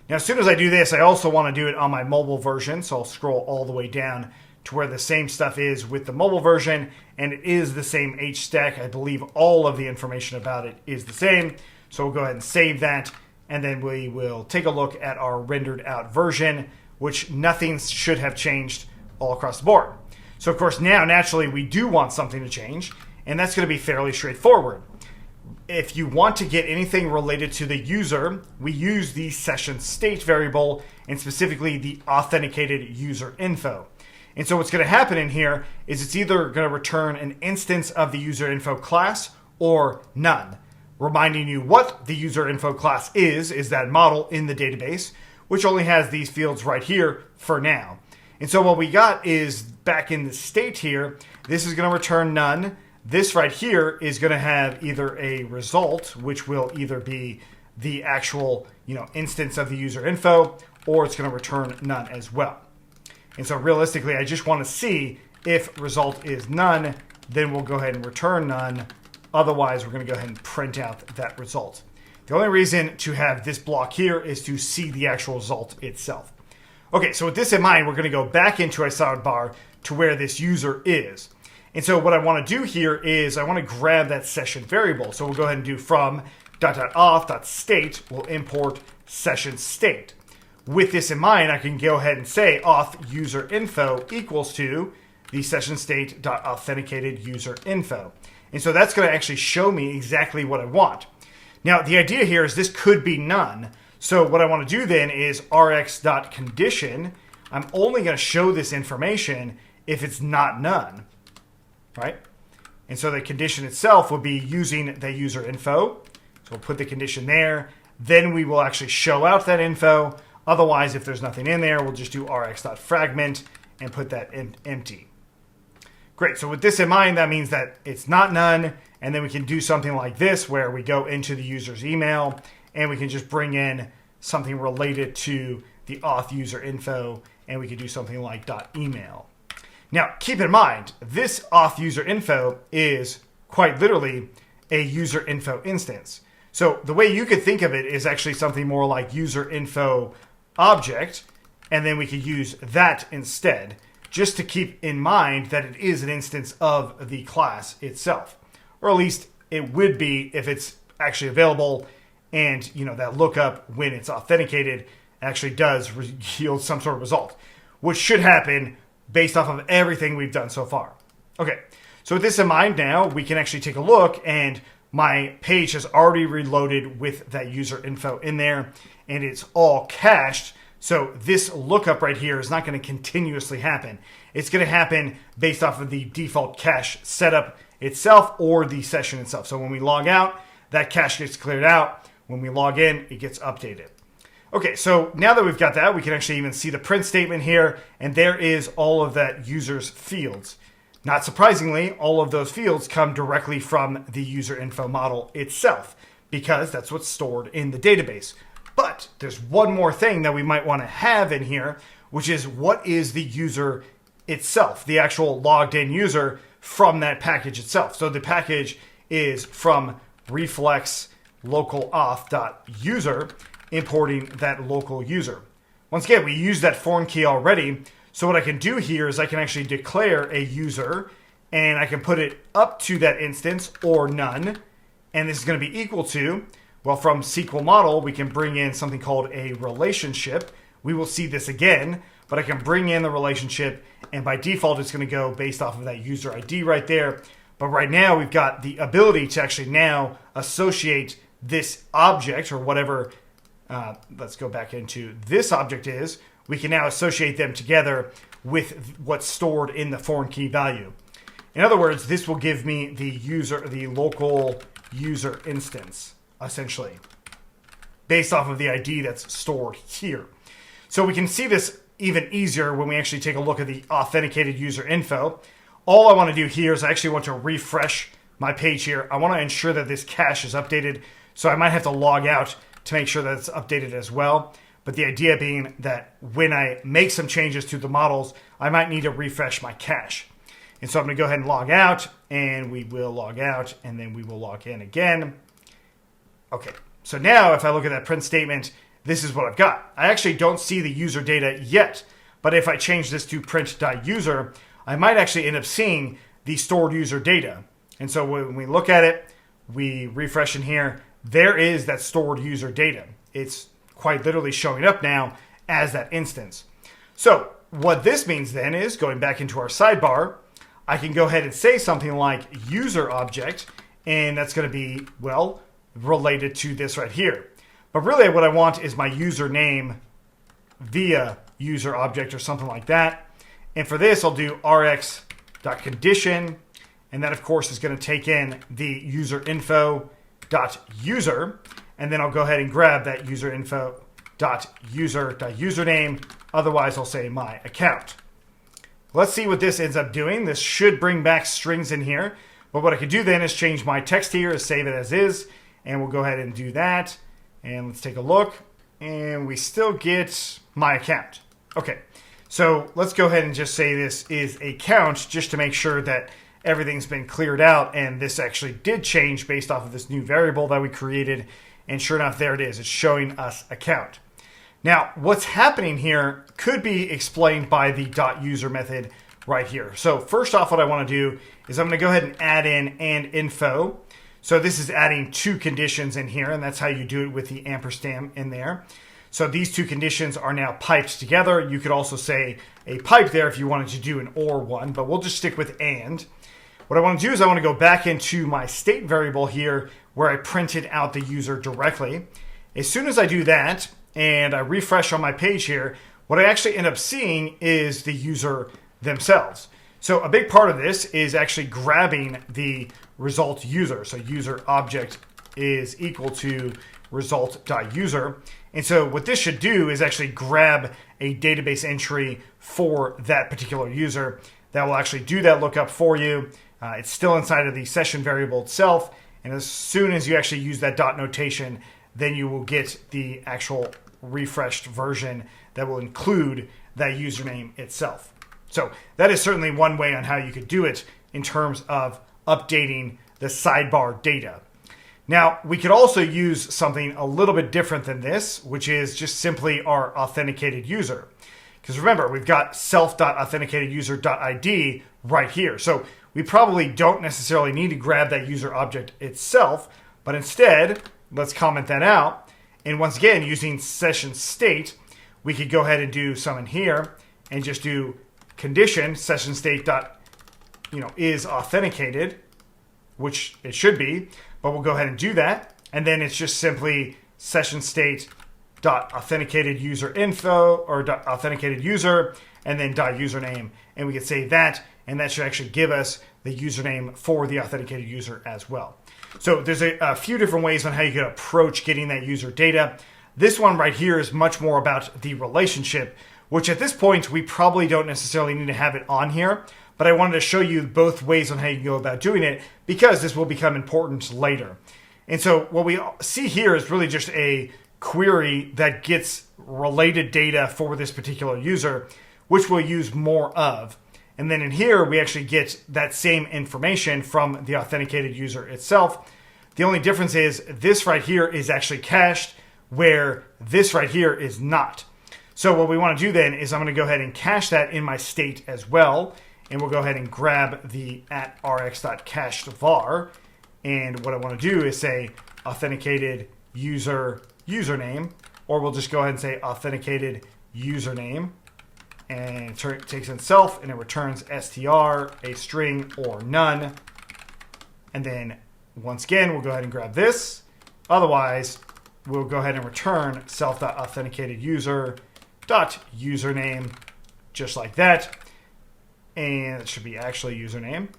Now, as soon as I do this, I also want to do it on my mobile version. So I'll scroll all the way down to where the same stuff is with the mobile version, and it is the same H stack. I believe all of the information about it is the same. So we'll go ahead and save that, and then we will take a look at our rendered out version, which nothing should have changed all across the board. So of course now, naturally, we do want something to change, and that's going to be fairly straightforward. If you want to get anything related to the user, we use the SessionState variable, and specifically the authenticated user info. And so what's going to happen in here is it's either going to return an instance of the user info class or none. Reminding you what the user info class is that model in the database, which only has these fields right here for now. And so what we got is back in the state here, this is going to return none. This right here is going to have either a result, which will either be the actual instance of the user info, or it's going to return none as well. And so realistically, I just want to see if result is none, then we'll go ahead and return none. Otherwise, we're going to go ahead and print out that result. The only reason to have this block here is to see the actual result itself. Okay, so with this in mind, we're going to go back into our sidebar to where this user is. And so what I want to do here is I want to grab that session variable. So we'll go ahead and do from .auth.state, we'll import SessionState. With this in mind, I can go ahead and say auth UserInfo equals to the SessionState.authenticated UserInfo. And so that's going to actually show me exactly what I want. Now, the idea here is this could be none. So what I want to do then is rx.condition. I'm only going to show this information if it's not none, right? And so the condition itself would be using the user info. So we'll put the condition there. Then we will actually show out that info. Otherwise, if there's nothing in there, we'll just do rx.fragment and put that in empty. Great, so with this in mind, that means that it's not none, and then we can do something like this where we go into the user's email and we can just bring in something related to the auth user info, and we can do something like .email. Now, keep in mind, this auth user info is quite literally a user info instance. So the way you could think of it is actually something more like user info object, and then we could use that instead, just to keep in mind that it is an instance of the class itself. Or at least it would be if it's actually available, and that lookup, when it's authenticated, actually does yield some sort of result, which should happen based off of everything we've done so far. Okay, so with this in mind now, we can actually take a look, and my page has already reloaded with that user info in there, and it's all cached. So this lookup right here is not going to continuously happen. It's going to happen based off of the default cache setup itself or the session itself. So when we log out, that cache gets cleared out. When we log in, it gets updated. Okay, so now that we've got that, we can actually even see the print statement here, and there is all of that user's fields. Not surprisingly, all of those fields come directly from the user info model itself, because that's what's stored in the database. But there's one more thing that we might want to have in here, which is what is the user itself, the actual logged in user from that package itself. So the package is from reflex local auth.user, importing that local user. Once again, we used that foreign key already. So what I can do here is I can actually declare a user, and I can put it up to that instance or none. And this is going to be equal to, well, from SQL model, we can bring in something called a relationship. We will see this again, but I can bring in the relationship, and by default, it's going to go based off of that user ID right there. But right now, we've got the ability to actually now associate this object or whatever, let's go back into this object is, we can now associate them together with what's stored in the foreign key value. In other words, this will give me the local user instance, essentially, based off of the ID that's stored here. So we can see this even easier when we actually take a look at the authenticated user info. All I want to do here is I actually want to refresh my page here. I want to ensure that this cache is updated, so I might have to log out to make sure that it's updated as well. But the idea being that when I make some changes to the models, I might need to refresh my cache. And so I'm going to go ahead and log out, and we will log out, and then we will log in again. Okay, so now if I look at that print statement, this is what I've got. I actually don't see the user data yet, but if I change this to print.user, I might actually end up seeing the stored user data. And so when we look at it, we refresh in here, there is that stored user data. It's quite literally showing up now as that instance. So what this means then is, going back into our sidebar, I can go ahead and say something like user object, and that's going to be, well, related to this right here. But really what I want is my username via user object or something like that. And for this, I'll do rx.condition, and that of course is going to take in the userinfo.user, and then I'll go ahead and grab that userinfo.user.username. Otherwise, I'll say my account. Let's see what this ends up doing. This should bring back strings in here. But what I could do then is change my text here, save it as is, and we'll go ahead and do that. And let's take a look, and we still get my account. Okay, so let's go ahead and just say this is a count just to make sure that everything's been cleared out, and this actually did change based off of this new variable that we created, and sure enough, there it is. It's showing us account. Now, what's happening here could be explained by the .user method right here. So first off, what I want to do is I'm going to go ahead and add in and info. So this is adding two conditions in here, and that's how you do it with the ampersand in there. So these two conditions are now piped together. You could also say a pipe there if you wanted to do an or one, but we'll just stick with and. What I want to do is I want to go back into my state variable here where I printed out the user directly. As soon as I do that and I refresh on my page here, what I actually end up seeing is the user themselves. So a big part of this is actually grabbing the result user. So user object is equal to result.user. And so what this should do is actually grab a database entry for that particular user that will actually do that lookup for you. It's still inside of the session variable itself. And as soon as you actually use that dot notation, then you will get the actual refreshed version that will include that username itself. So that is certainly one way on how you could do it in terms of updating the sidebar data. Now, we could also use something a little bit different than this, which is just simply our authenticated user. Because remember, we've got self.authenticatedUser.id right here. So we probably don't necessarily need to grab that user object itself, but instead, let's comment that out. And once again, using SessionState, we could go ahead and do some in here and just do condition SessionState is authenticated, which it should be, but we'll go ahead and do that. And then it's just simply SessionState.authenticated user info or authenticated user and then .username. And we could say that, and that should actually give us the username for the authenticated user as well. So there's a few different ways on how you could approach getting that user data. This one right here is much more about the relationship, which at this point we probably don't necessarily need to have it on here, but I wanted to show you both ways on how you can go about doing it because this will become important later. And so what we see here is really just a query that gets related data for this particular user, which we'll use more of. And then in here, we actually get that same information from the authenticated user itself. The only difference is this right here is actually cached, where this right here is not. So what we want to do then is I'm going to go ahead and cache that in my state as well. And we'll go ahead and grab the @rx.cached_var. And what I want to do is say authenticated user username, or we'll just go ahead and say authenticated username. And it takes itself and it returns str, a string, or none. And then once again, we'll go ahead and grab this. Otherwise, we'll go ahead and return self.authenticatedUser.username, just like that. And it should be actually username.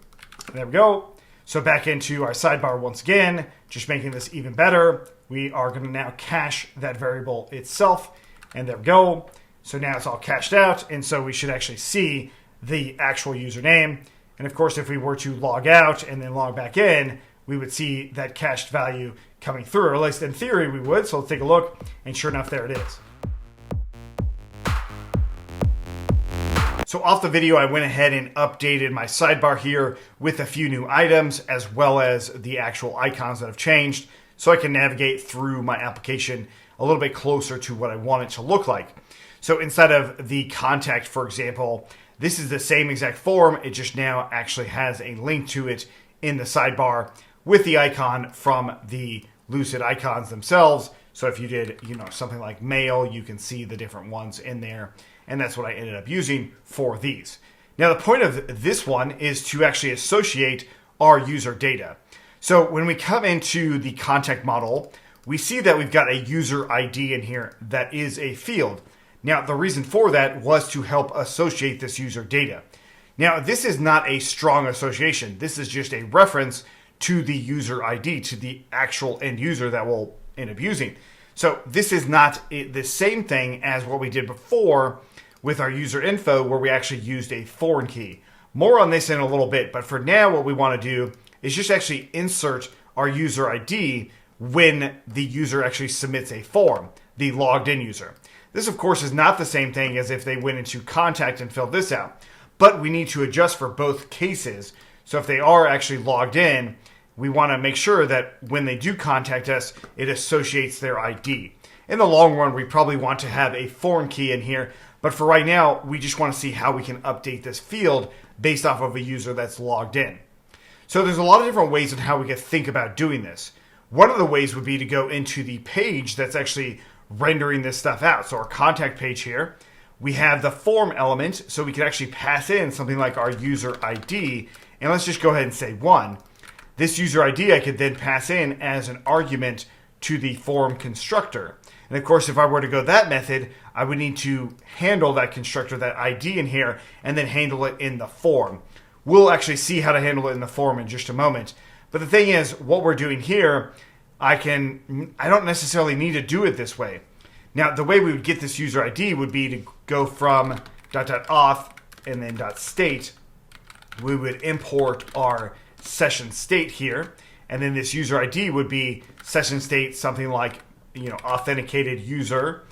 And there we go. So back into our sidebar once again, just making this even better. We are going to now cache that variable itself. And there we go. So now it's all cached out, and so we should actually see the actual username. And of course, if we were to log out and then log back in, we would see that cached value coming through, or at least in theory we would. So let's take a look, and sure enough, there it is. So off the video, I went ahead and updated my sidebar here with a few new items, as well as the actual icons that have changed, so I can navigate through my application a little bit closer to what I want it to look like. So inside of the contact, for example, this is the same exact form. It just now actually has a link to it in the sidebar with the icon from the Lucid icons themselves. So if you did, something like mail, you can see the different ones in there. And that's what I ended up using for these. Now, the point of this one is to actually associate our user data. So when we come into the contact model, we see that we've got a user ID in here that is a field. Now, the reason for that was to help associate this user data. Now, this is not a strong association. This is just a reference to the user ID, to the actual end user that we'll end up using. So this is not the same thing as what we did before with our user info, where we actually used a foreign key. More on this in a little bit, but for now, what we want to do is just actually insert our user ID when the user actually submits a form, the logged in user. This, of course, is not the same thing as if they went into contact and filled this out, but we need to adjust for both cases. So if they are actually logged in, we want to make sure that when they do contact us, it associates their ID. In the long run, we probably want to have a foreign key in here, But for right now, we just want to see how we can update this field based off of a user that's logged in. So there's a lot of different ways on how we could think about doing this. One of the ways would be to go into the page that's actually rendering this stuff out. So our contact page here, we have the form element, so we can actually pass in something like our user ID. And let's just go ahead and say 1. This user ID I could then pass in as an argument to the form constructor. And of course, if I were to go that method, I would need to handle that constructor, that ID in here, and then handle it in the form. We'll actually see how to handle it in the form in just a moment. But the thing is, what we're doing here, I don't necessarily need to do it this way. Now, the way we would get this user ID would be to go from .auth and then .state. We would import our session state here, and then this user ID would be session state something like authenticated user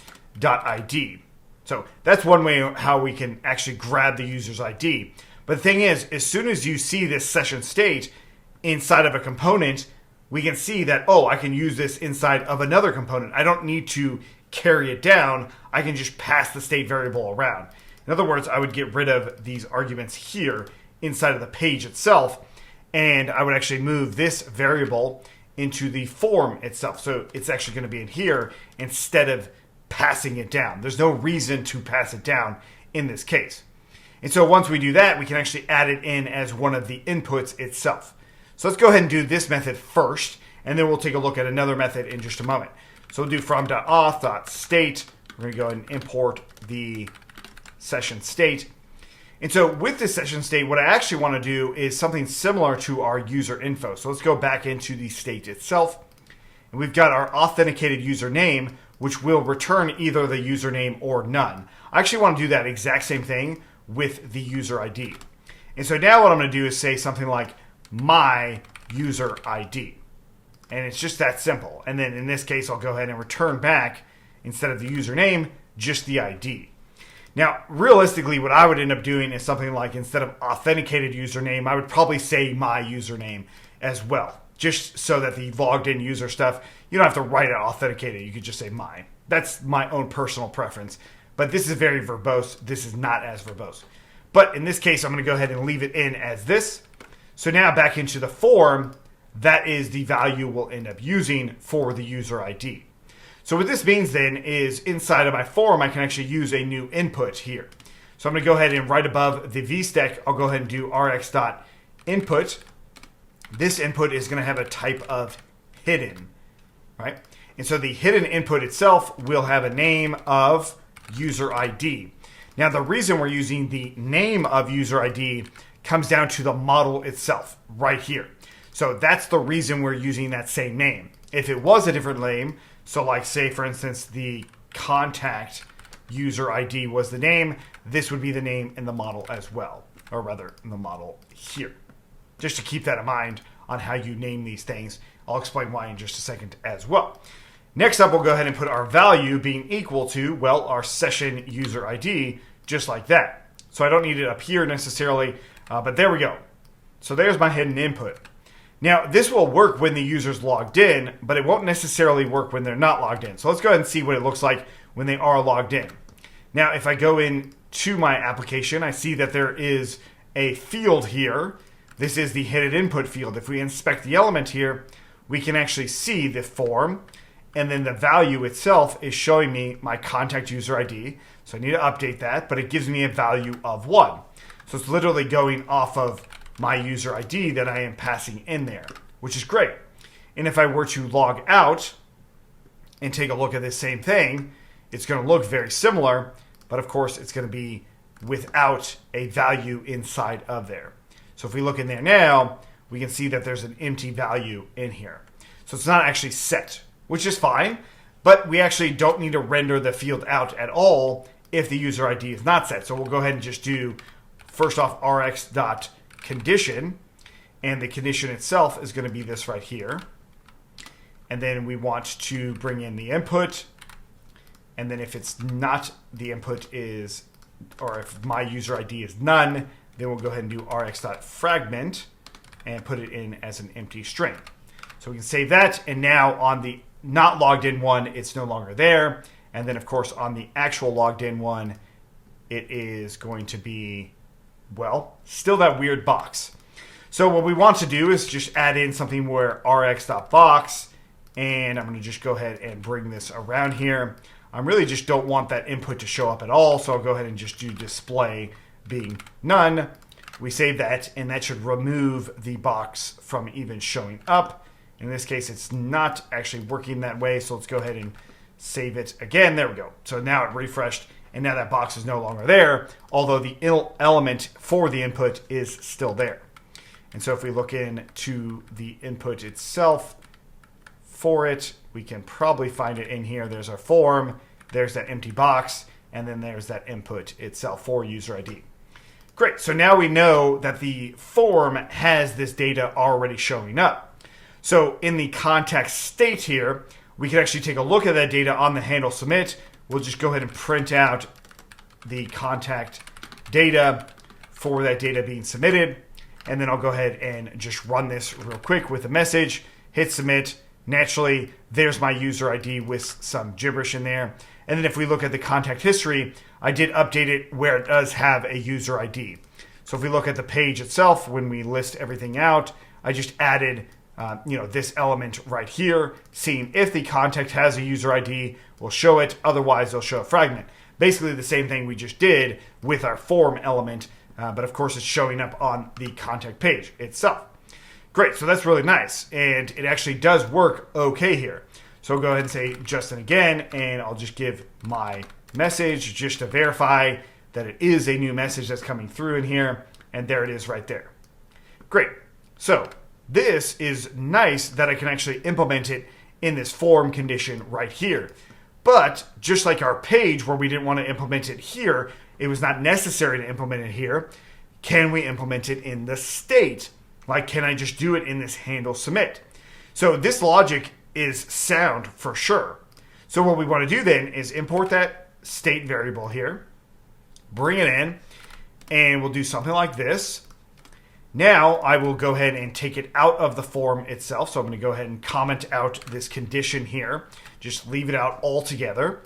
.id. So that's one way how we can actually grab the user's ID. But the thing is, as soon as you see this session state inside of a component, we can see that, oh, I can use this inside of another component. I don't need to carry it down. I can just pass the state variable around. In other words, I would get rid of these arguments here inside of the page itself, and I would actually move this variable into the form itself. So it's actually going to be in here instead of passing it down. There's no reason to pass it down in this case. And so once we do that, we can actually add it in as one of the inputs itself. So let's go ahead and do this method first, and then we'll take a look at another method in just a moment. So we'll do from.auth.state. We're going to go ahead and import the session state. And so with this session state, what I actually want to do is something similar to our user info. So let's go back into the state itself. And we've got our authenticated username, which will return either the username or none. I actually want to do that exact same thing with the user ID. And so now what I'm going to do is say something like my user ID. And it's just that simple. And then in this case, I'll go ahead and return back, instead of the username, just the ID. Now, realistically, what I would end up doing is something like, instead of authenticated username, I would probably say my username as well. Just so that the logged in user stuff, you don't have to write it authenticated. You could just say mine. That's my own personal preference. But this is very verbose. This is not as verbose. But in this case, I'm going to go ahead and leave it in as this. So now back into the form, that is the value we'll end up using for the user ID. So what this means then is inside of my form, I can actually use a new input here. So I'm going to go ahead and right above the vstack, I'll go ahead and do rx.input. This input is going to have a type of hidden, right? And so the hidden input itself will have a name of user ID. Now, the reason we're using the name of user ID comes down to the model itself right here. So that's the reason we're using that same name. If it was a different name, so like say, for instance, the contact user ID was the name, this would be the name in the model as well, or rather in the model here. Just to keep that in mind on how you name these things. I'll explain why in just a second as well. Next up, we'll go ahead and put our value being equal to, well, our session user ID, just like that. So I don't need it up here necessarily, but there we go. So there's my hidden input. Now, this will work when the user's logged in, but it won't necessarily work when they're not logged in. So let's go ahead and see what it looks like when they are logged in. Now, if I go into my application, I see that there is a field here. This is the hidden input field. If we inspect the element here, we can actually see the form, and then the value itself is showing me my contact user ID. So I need to update that, but it gives me a value of 1. So it's literally going off of my user ID that I am passing in there, which is great. And if I were to log out and take a look at this same thing, it's going to look very similar, but of course it's going to be without a value inside of there. So if we look in there now, we can see that there's an empty value in here. So it's not actually set, which is fine, but we actually don't need to render the field out at all if the user ID is not set. So we'll go ahead and just do, first off, rx.condition, and the condition itself is going to be this right here. And then we want to bring in the input, and then if it's not, the input is, or if my user ID is none, then we'll go ahead and do rx.fragment and put it in as an empty string. So we can save that, and now on the not logged in one, it's no longer there. And then of course on the actual logged in one, it is going to be, well, still that weird box. So what we want to do is just add in something where rx.box, and I'm going to just go ahead and bring this around here. I really just don't want that input to show up at all, so I'll go ahead and just do display being none. We save that, and that should remove the box from even showing up. In this case, it's not actually working that way, so let's go ahead and save it again. There we go. So now it refreshed, and now that box is no longer there, although the element for the input is still there. And so if we look into the input itself for it, we can probably find it in here. There's our form, there's that empty box, and then there's that input itself for user ID. Great, so now we know that the form has this data already showing up. So in the context state here, we can actually take a look at that data on the handle submit. We'll just go ahead and print out the contact data for that data being submitted. And then I'll go ahead and just run this real quick with a message, hit submit. Naturally, there's my user ID with some gibberish in there. And then if we look at the contact history, I did update it where it does have a user ID. So if we look at the page itself, when we list everything out, I just added this element right here, seeing if the contact has a user ID, we'll show it. Otherwise, they'll show a fragment. Basically the same thing we just did with our form element, but of course it's showing up on the contact page itself. Great, so that's really nice, and it actually does work okay here. So I'll go ahead and say Justin again, and I'll just give my message just to verify that it is a new message that's coming through in here, and there it is right there. Great, so this is nice that I can actually implement it in this form condition right here. But just like our page where we didn't want to implement it here, it was not necessary to implement it here. Can we implement it in the state? Like, can I just do it in this handle submit? So this logic is sound for sure. So what we want to do then is import that state variable here, bring it in, and we'll do something like this. Now I will go ahead and take it out of the form itself. So I'm going to go ahead and comment out this condition here. Just leave it out altogether.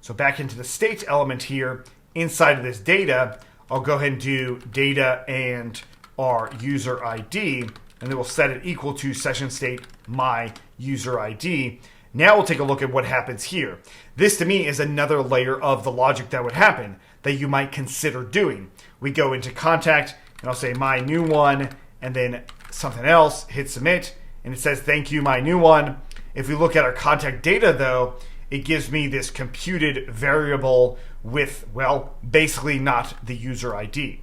So back into the state element here, inside of this data, I'll go ahead and do data and our user ID, and then we'll set it equal to SessionState my user ID. Now we'll take a look at what happens here. This to me is another layer of the logic that would happen that you might consider doing. We go into contact, and I'll say my new one, and then something else, hit submit, and it says thank you, my new one. If we look at our contact data though, it gives me this computed variable with, well, basically not the user ID.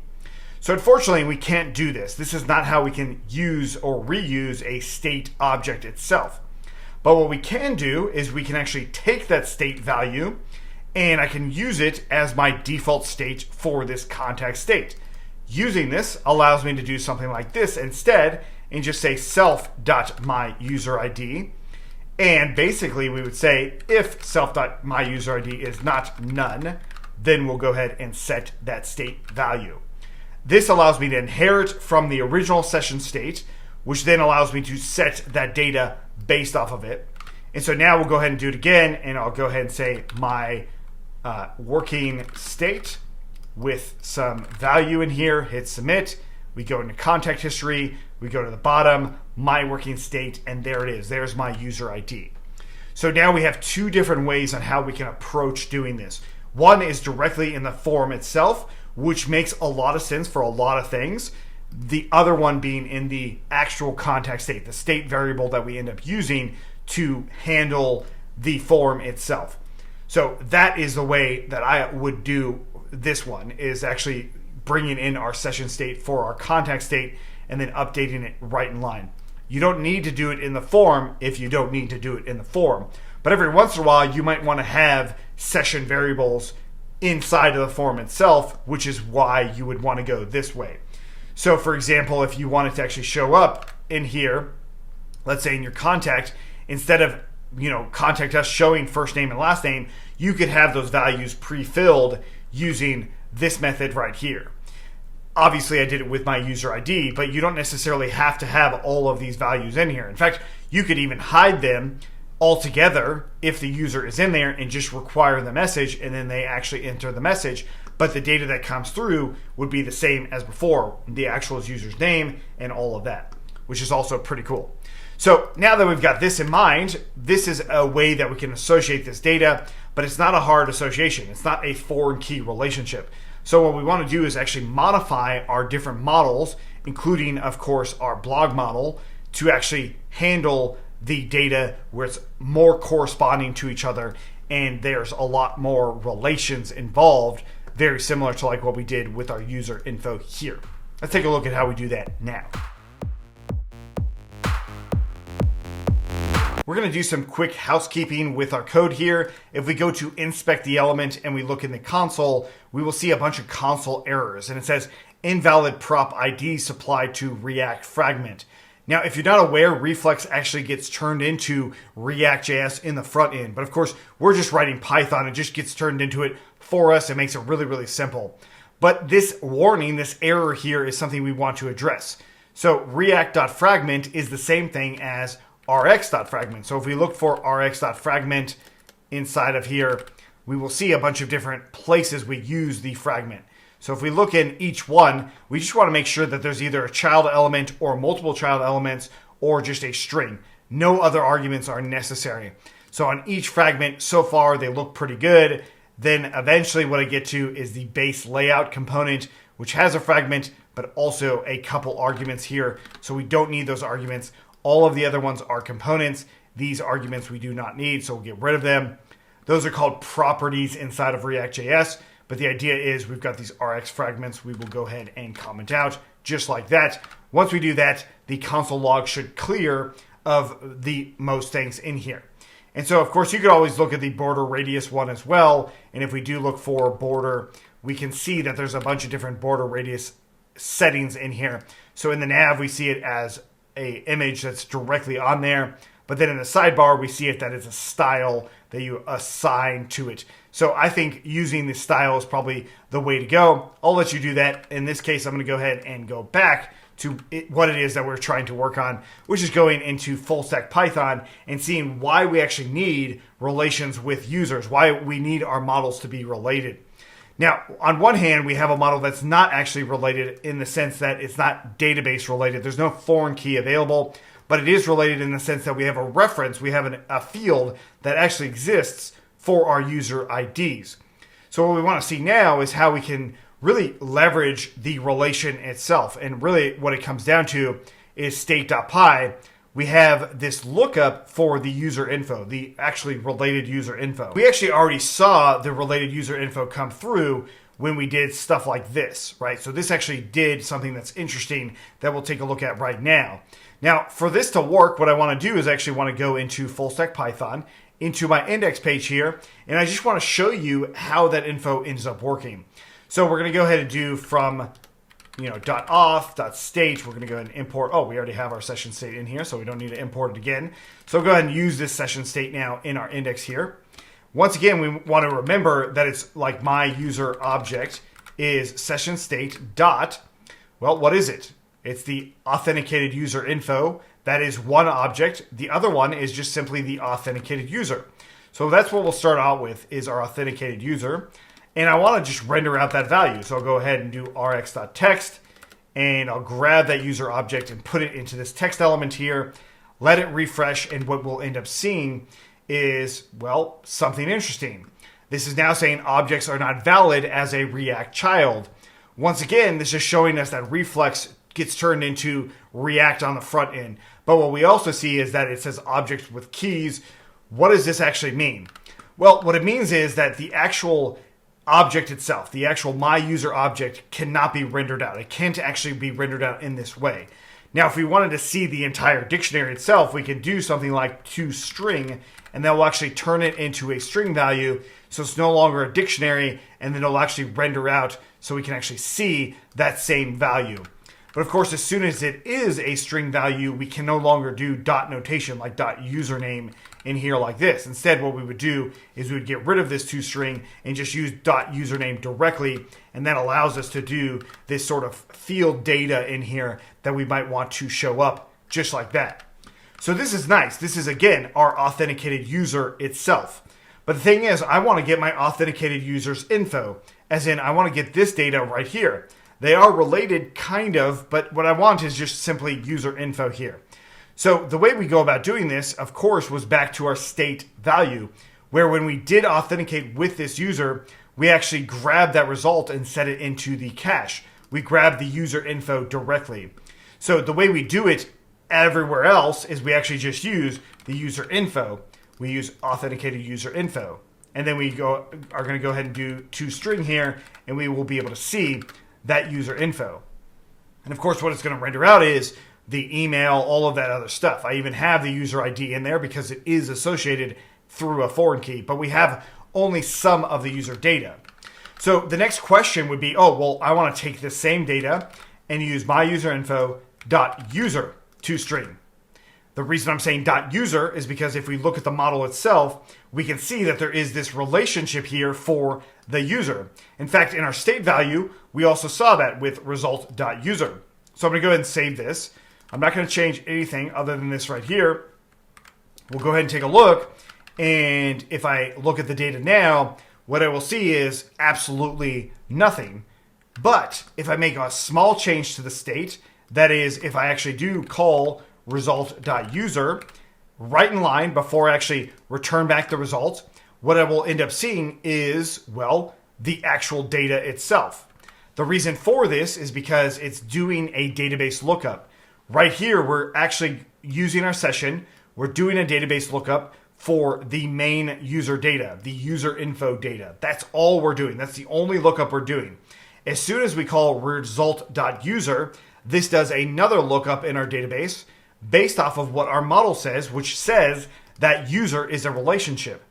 So unfortunately, we can't do this. This is not how we can use or reuse a state object itself. But what we can do is we can actually take that state value and I can use it as my default state for this contact state. Using this allows me to do something like this instead and just say self.myUserID. And basically we would say if self.myUserID is not none, then we'll go ahead and set that state value. This allows me to inherit from the original session state, which then allows me to set that data based off of it. And so now we'll go ahead and do it again, and I'll go ahead and say my working state with some value in here, hit submit. We go into contact history, we go to the bottom, my working state, and there it is. There's my user ID. So now we have two different ways on how we can approach doing this. One is directly in the form itself, which makes a lot of sense for a lot of things. The other one being in the actual contact state, the state variable that we end up using to handle the form itself. So that is the way that I would do this one, is actually bringing in our session state for our contact state and then updating it right in line. You don't need to do it in the form if you don't need to do it in the form. But every once in a while, you might want to have session variables inside of the form itself, which is why you would want to go this way. So for example, if you want it to actually show up in here, let's say in your contact, instead of contact us showing first name and last name, you could have those values pre-filled using this method right here. Obviously I did it with my user ID, but you don't necessarily have to have all of these values in here. In fact, you could even hide them altogether if the user is in there and just require the message and then they actually enter the message but the data that comes through would be the same as before, the actual user's name and all of that, which is also pretty cool. So now that we've got this in mind, this is a way that we can associate this data, but it's not a hard association. It's not a foreign key relationship. So what we want to do is actually modify our different models, including, of course, our blog model, to actually handle the data where it's more corresponding to each other and there's a lot more relations involved, very similar to like what we did with our user info here. Let's take a look at how we do that now. We're going to do some quick housekeeping with our code here. If we go to inspect the element and we look in the console, we will see a bunch of console errors. And it says invalid prop ID supplied to React fragment. Now, if you're not aware, Reflex actually gets turned into React.js in the front end. But of course, we're just writing Python. It just gets turned into it for us. It makes it really, really simple. But this warning, this error here is something we want to address. So React.fragment is the same thing as rx.fragment. So if we look for rx.fragment inside of here, we will see a bunch of different places we use the fragment. So if we look in each one, we just want to make sure that there's either a child element or multiple child elements or just a string. No other arguments are necessary. So on each fragment, so far they look pretty good. Then eventually what I get to is the base layout component, which has a fragment, but also a couple arguments here. So we don't need those arguments. All of the other ones are components. These arguments we do not need, so we'll get rid of them. Those are called properties inside of React.js, but the idea is we've got these Rx fragments we will go ahead and comment out just like that. Once we do that, the console log should clear of the most things in here. And so, of course, you could always look at the border radius one as well. And if we do look for border, we can see that there's a bunch of different border radius settings in here. So in the nav, we see it as a image that's directly on there. But then in the sidebar, we see it that it's a style that you assign to it. So I think using the style is probably the way to go. I'll let you do that. In this case, I'm going to go ahead and go back to what it is that we're trying to work on, which is going into full stack Python and seeing why we actually need relations with users, why we need our models to be related. Now, on one hand, we have a model that's not actually related in the sense that it's not database related. There's no foreign key available, but it is related in the sense that we have a reference, we have a field that actually exists for our user IDs. So what we want to see now is how we can really leverage the relation itself. And really what it comes down to is state.py. We have this lookup for the user info, the actually related user info. We actually already saw the related user info come through when we did stuff like this, right? So this actually did something that's interesting that we'll take a look at right now. Now, for this to work, what I want to do is actually want to go into full stack Python, into my index page here, and I just want to show you how that info ends up working. So we're going to go ahead and do from .auth, .state, we're going to go ahead and import. Oh, we already have our session state in here, so we don't need to import it again. So go ahead and use this session state now in our index here. Once again, we want to remember that it's like my user object is session state dot, well, what is it? It's the authenticated user info. That is one object. The other one is just simply the authenticated user. So that's what we'll start out with is our authenticated user. And I want to just render out that value. So I'll go ahead and do rx.text, and I'll grab that user object and put it into this text element here, let it refresh, and what we'll end up seeing is, well, something interesting. This is now saying objects are not valid as a React child. Once again, this is showing us that Reflex gets turned into React on the front end. But what we also see is that it says objects with keys. What does this actually mean? Well, what it means is that the actual object itself, the actual my user object, cannot be rendered out. It can't actually be rendered out in this way. Now, if we wanted to see the entire dictionary itself, we could do something like toString, and that will actually turn it into a string value. So it's no longer a dictionary, and then it'll actually render out so we can actually see that same value. But of course, as soon as it is a string value, we can no longer do dot notation like dot username in here like this. Instead, what we would do is we would get rid of this toString and just use dot username directly. And that allows us to do this sort of field data in here that we might want to show up just like that. So this is nice. This is, again, our authenticated user itself. But the thing is, I want to get my authenticated user's info, as in I want to get this data right here. They are related, kind of, but what I want is just simply user info here. So the way we go about doing this, of course, was back to our state value, where when we did authenticate with this user, we actually grabbed that result and set it into the cache. We grabbed the user info directly. So the way we do it everywhere else is we actually just use the user info. We use authenticated user info. And then we are going to go ahead and do toString here, and we will be able to see that user info. And of course, what it's going to render out is the email, all of that other stuff. I even have the user ID in there because it is associated through a foreign key, but we have only some of the user data. So the next question would be, oh, well, I want to take this same data and use my UserInfo.user toString. The reason I'm saying .user is because if we look at the model itself, we can see that there is this relationship here for the user. In fact, in our state value, we also saw that with result.user. So I'm going to go ahead and save this. I'm not going to change anything other than this right here. We'll go ahead and take a look. And if I look at the data now, what I will see is absolutely nothing. But if I make a small change to the state, that is, if I actually do call result.user right in line before I actually return back the result, what I will end up seeing is, well, the actual data itself. The reason for this is because it's doing a database lookup. Right here, we're actually using our session. We're doing a database lookup for the main user data, the user info data. That's all we're doing. That's the only lookup we're doing. As soon as we call result.user, this does another lookup in our database based off of what our model says, which says that user is a relationship.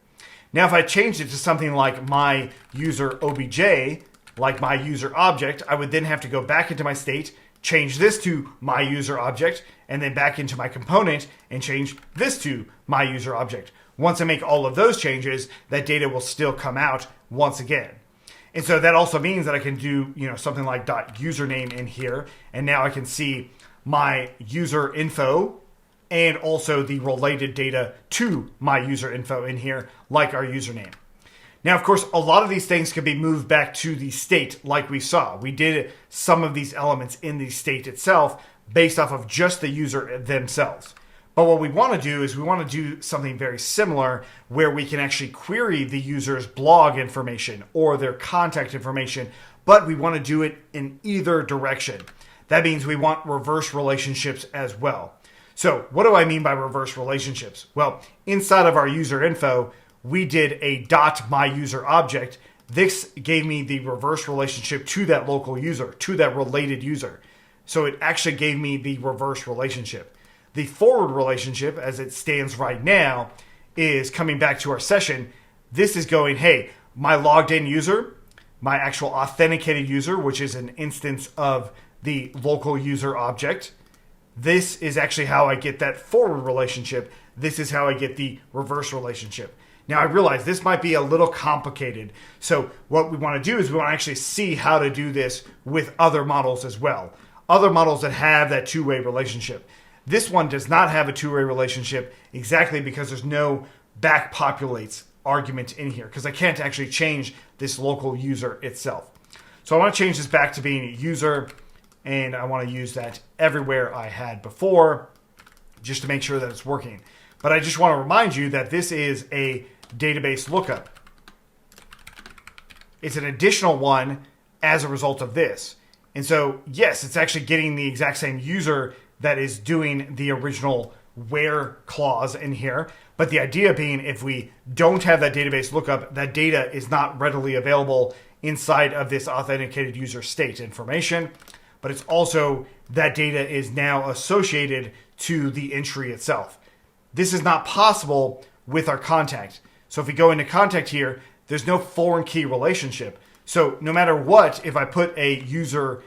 Now, if I changed it to something like my user obj, like my user object, I would then have to go back into my state, change this to my user object, and then back into my component and change this to my user object. Once I make all of those changes, that data will still come out once again. And so that also means that I can do, something like .username in here, and now I can see my user info and also the related data to my user info in here, like our username. Now, of course, a lot of these things can be moved back to the state like we saw. We did some of these elements in the state itself based off of just the user themselves. But what we want to do is we want to do something very similar where we can actually query the user's blog information or their contact information, but we want to do it in either direction. That means we want reverse relationships as well. So what do I mean by reverse relationships? Well, inside of our user info, we did a .myUserObject. This gave me the reverse relationship to that local user, to that related user. So it actually gave me the reverse relationship. The forward relationship, as it stands right now, is coming back to our session. This is going, hey, my logged in user, my actual authenticated user, which is an instance of the local user object. This is actually how I get that forward relationship. This is how I get the reverse relationship. Now, I realize this might be a little complicated. So what we want to do is we want to actually see how to do this with other models as well. Other models that have that two-way relationship. This one does not have a two-way relationship exactly because there's no back populates argument in here because I can't actually change this local user itself. So I want to change this back to being a user, and I want to use that everywhere I had before just to make sure that it's working. But I just want to remind you that this is a database lookup. It's an additional one as a result of this. And so, yes, it's actually getting the exact same user that is doing the original where clause in here. But the idea being if we don't have that database lookup, that data is not readily available inside of this authenticated user state information. But it's also that data is now associated to the entry itself. This is not possible with our contact. So if we go into contact here, there's no foreign key relationship. So no matter what, if I put a user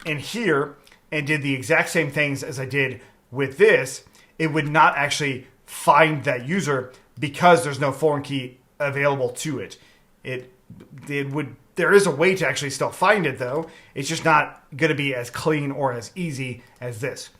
in here and did the exact same things as I did with this, it would not actually find that user because there's no foreign key available to it. There is a way to actually still find it though. It's just not going to be as clean or as easy as this.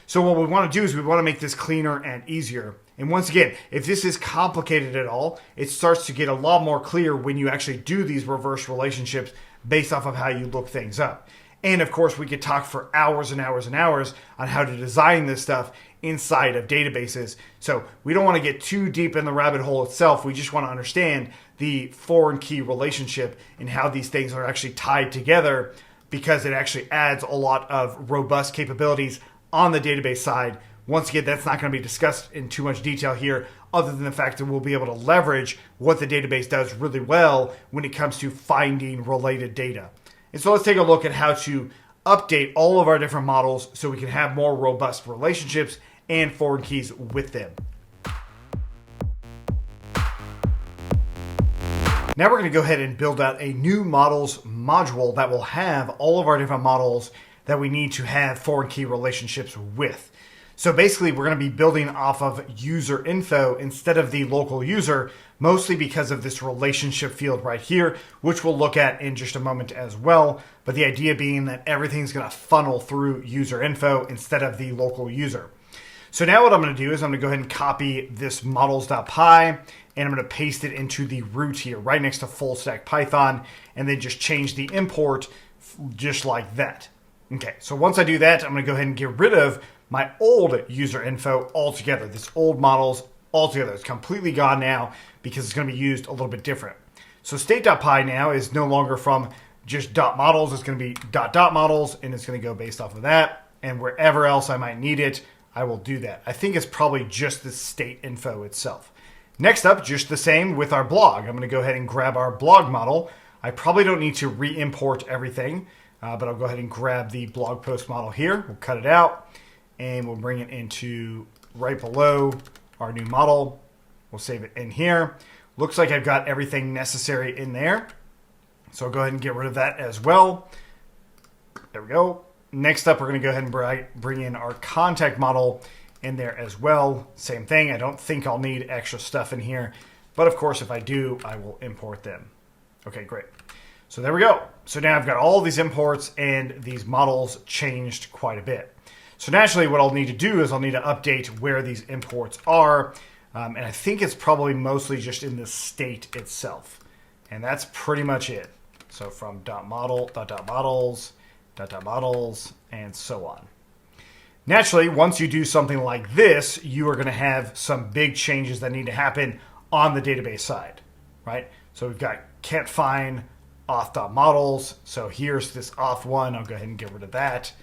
So what we want to do is we want to make this cleaner and easier. And once again, if this is complicated at all, it starts to get a lot more clear when you actually do these reverse relationships based off of how you look things up. And of course, we could talk for hours and hours and hours on how to design this stuff inside of databases. So we don't want to get too deep in the rabbit hole itself. We just want to understand the foreign key relationship and how these things are actually tied together, because it actually adds a lot of robust capabilities on the database side. Once again, that's not going to be discussed in too much detail here, other than the fact that we'll be able to leverage what the database does really well when it comes to finding related data. And so let's take a look at how to update all of our different models so we can have more robust relationships and foreign keys with them. Now we're going to go ahead and build out a new models module that will have all of our different models that we need to have foreign key relationships with. So basically, we're going to be building off of UserInfo instead of the local user, mostly because of this relationship field right here, which we'll look at in just a moment as well. But the idea being that everything's going to funnel through UserInfo instead of the local user. So now what I'm going to do is I'm going to go ahead and copy this models.py, and I'm going to paste it into the root here, right next to full stack Python, and then just change the import just like that. Okay, so once I do that, I'm going to go ahead and get rid of my old UserInfo altogether. This old models altogether. It's completely gone now because it's going to be used a little bit different. So state.py now is no longer from just .models. It's going to be .models, and it's going to go based off of that. And wherever else I might need it, I will do that. I think it's probably just the state info itself. Next up, just the same with our blog. I'm going to go ahead and grab our blog model. I probably don't need to re-import everything, but I'll go ahead and grab the blog post model here. We'll cut it out, and we'll bring it into right below our new model. We'll save it in here. Looks like I've got everything necessary in there. So I'll go ahead and get rid of that as well. There we go. Next up, we're going to go ahead and bring in our contact model in there as well. Same thing. I don't think I'll need extra stuff in here, but of course, if I do, I will import them. Okay, great. So there we go. So now I've got all these imports, and these models changed quite a bit. So naturally, what I'll need to do is I'll need to update where these imports are. And I think it's probably mostly just in the state itself. And that's pretty much it. So from .model, .models, .models, and so on. Naturally, once you do something like this, you are going to have some big changes that need to happen on the database side, right? So we've got can't find auth.models. So here's this auth one. I'll go ahead and get rid of that.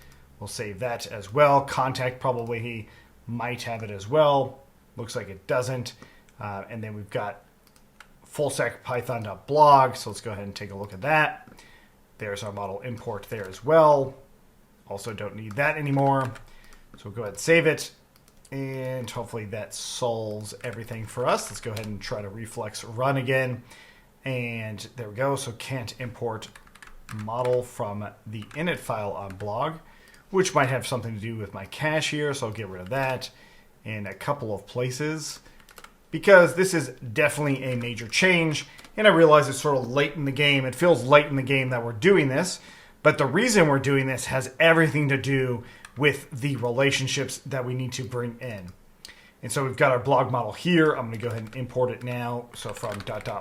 We'll save that as well. Contact probably he might have it as well. Looks like it doesn't. And then we've got full stack python.blog. So let's go ahead and take a look at that. There's our model import there as well. Also don't need that anymore. So we'll go ahead and save it. And hopefully that solves everything for us. Let's go ahead and try to reflex run again. And there we go. So can't import model from the init file on blog, which might have something to do with my cache here. So I'll get rid of that in a couple of places, because this is definitely a major change. And I realize it's sort of late in the game. It feels late in the game that we're doing this. But the reason we're doing this has everything to do with the relationships that we need to bring in. And so we've got our blog model here. I'm going to go ahead and import it now. So from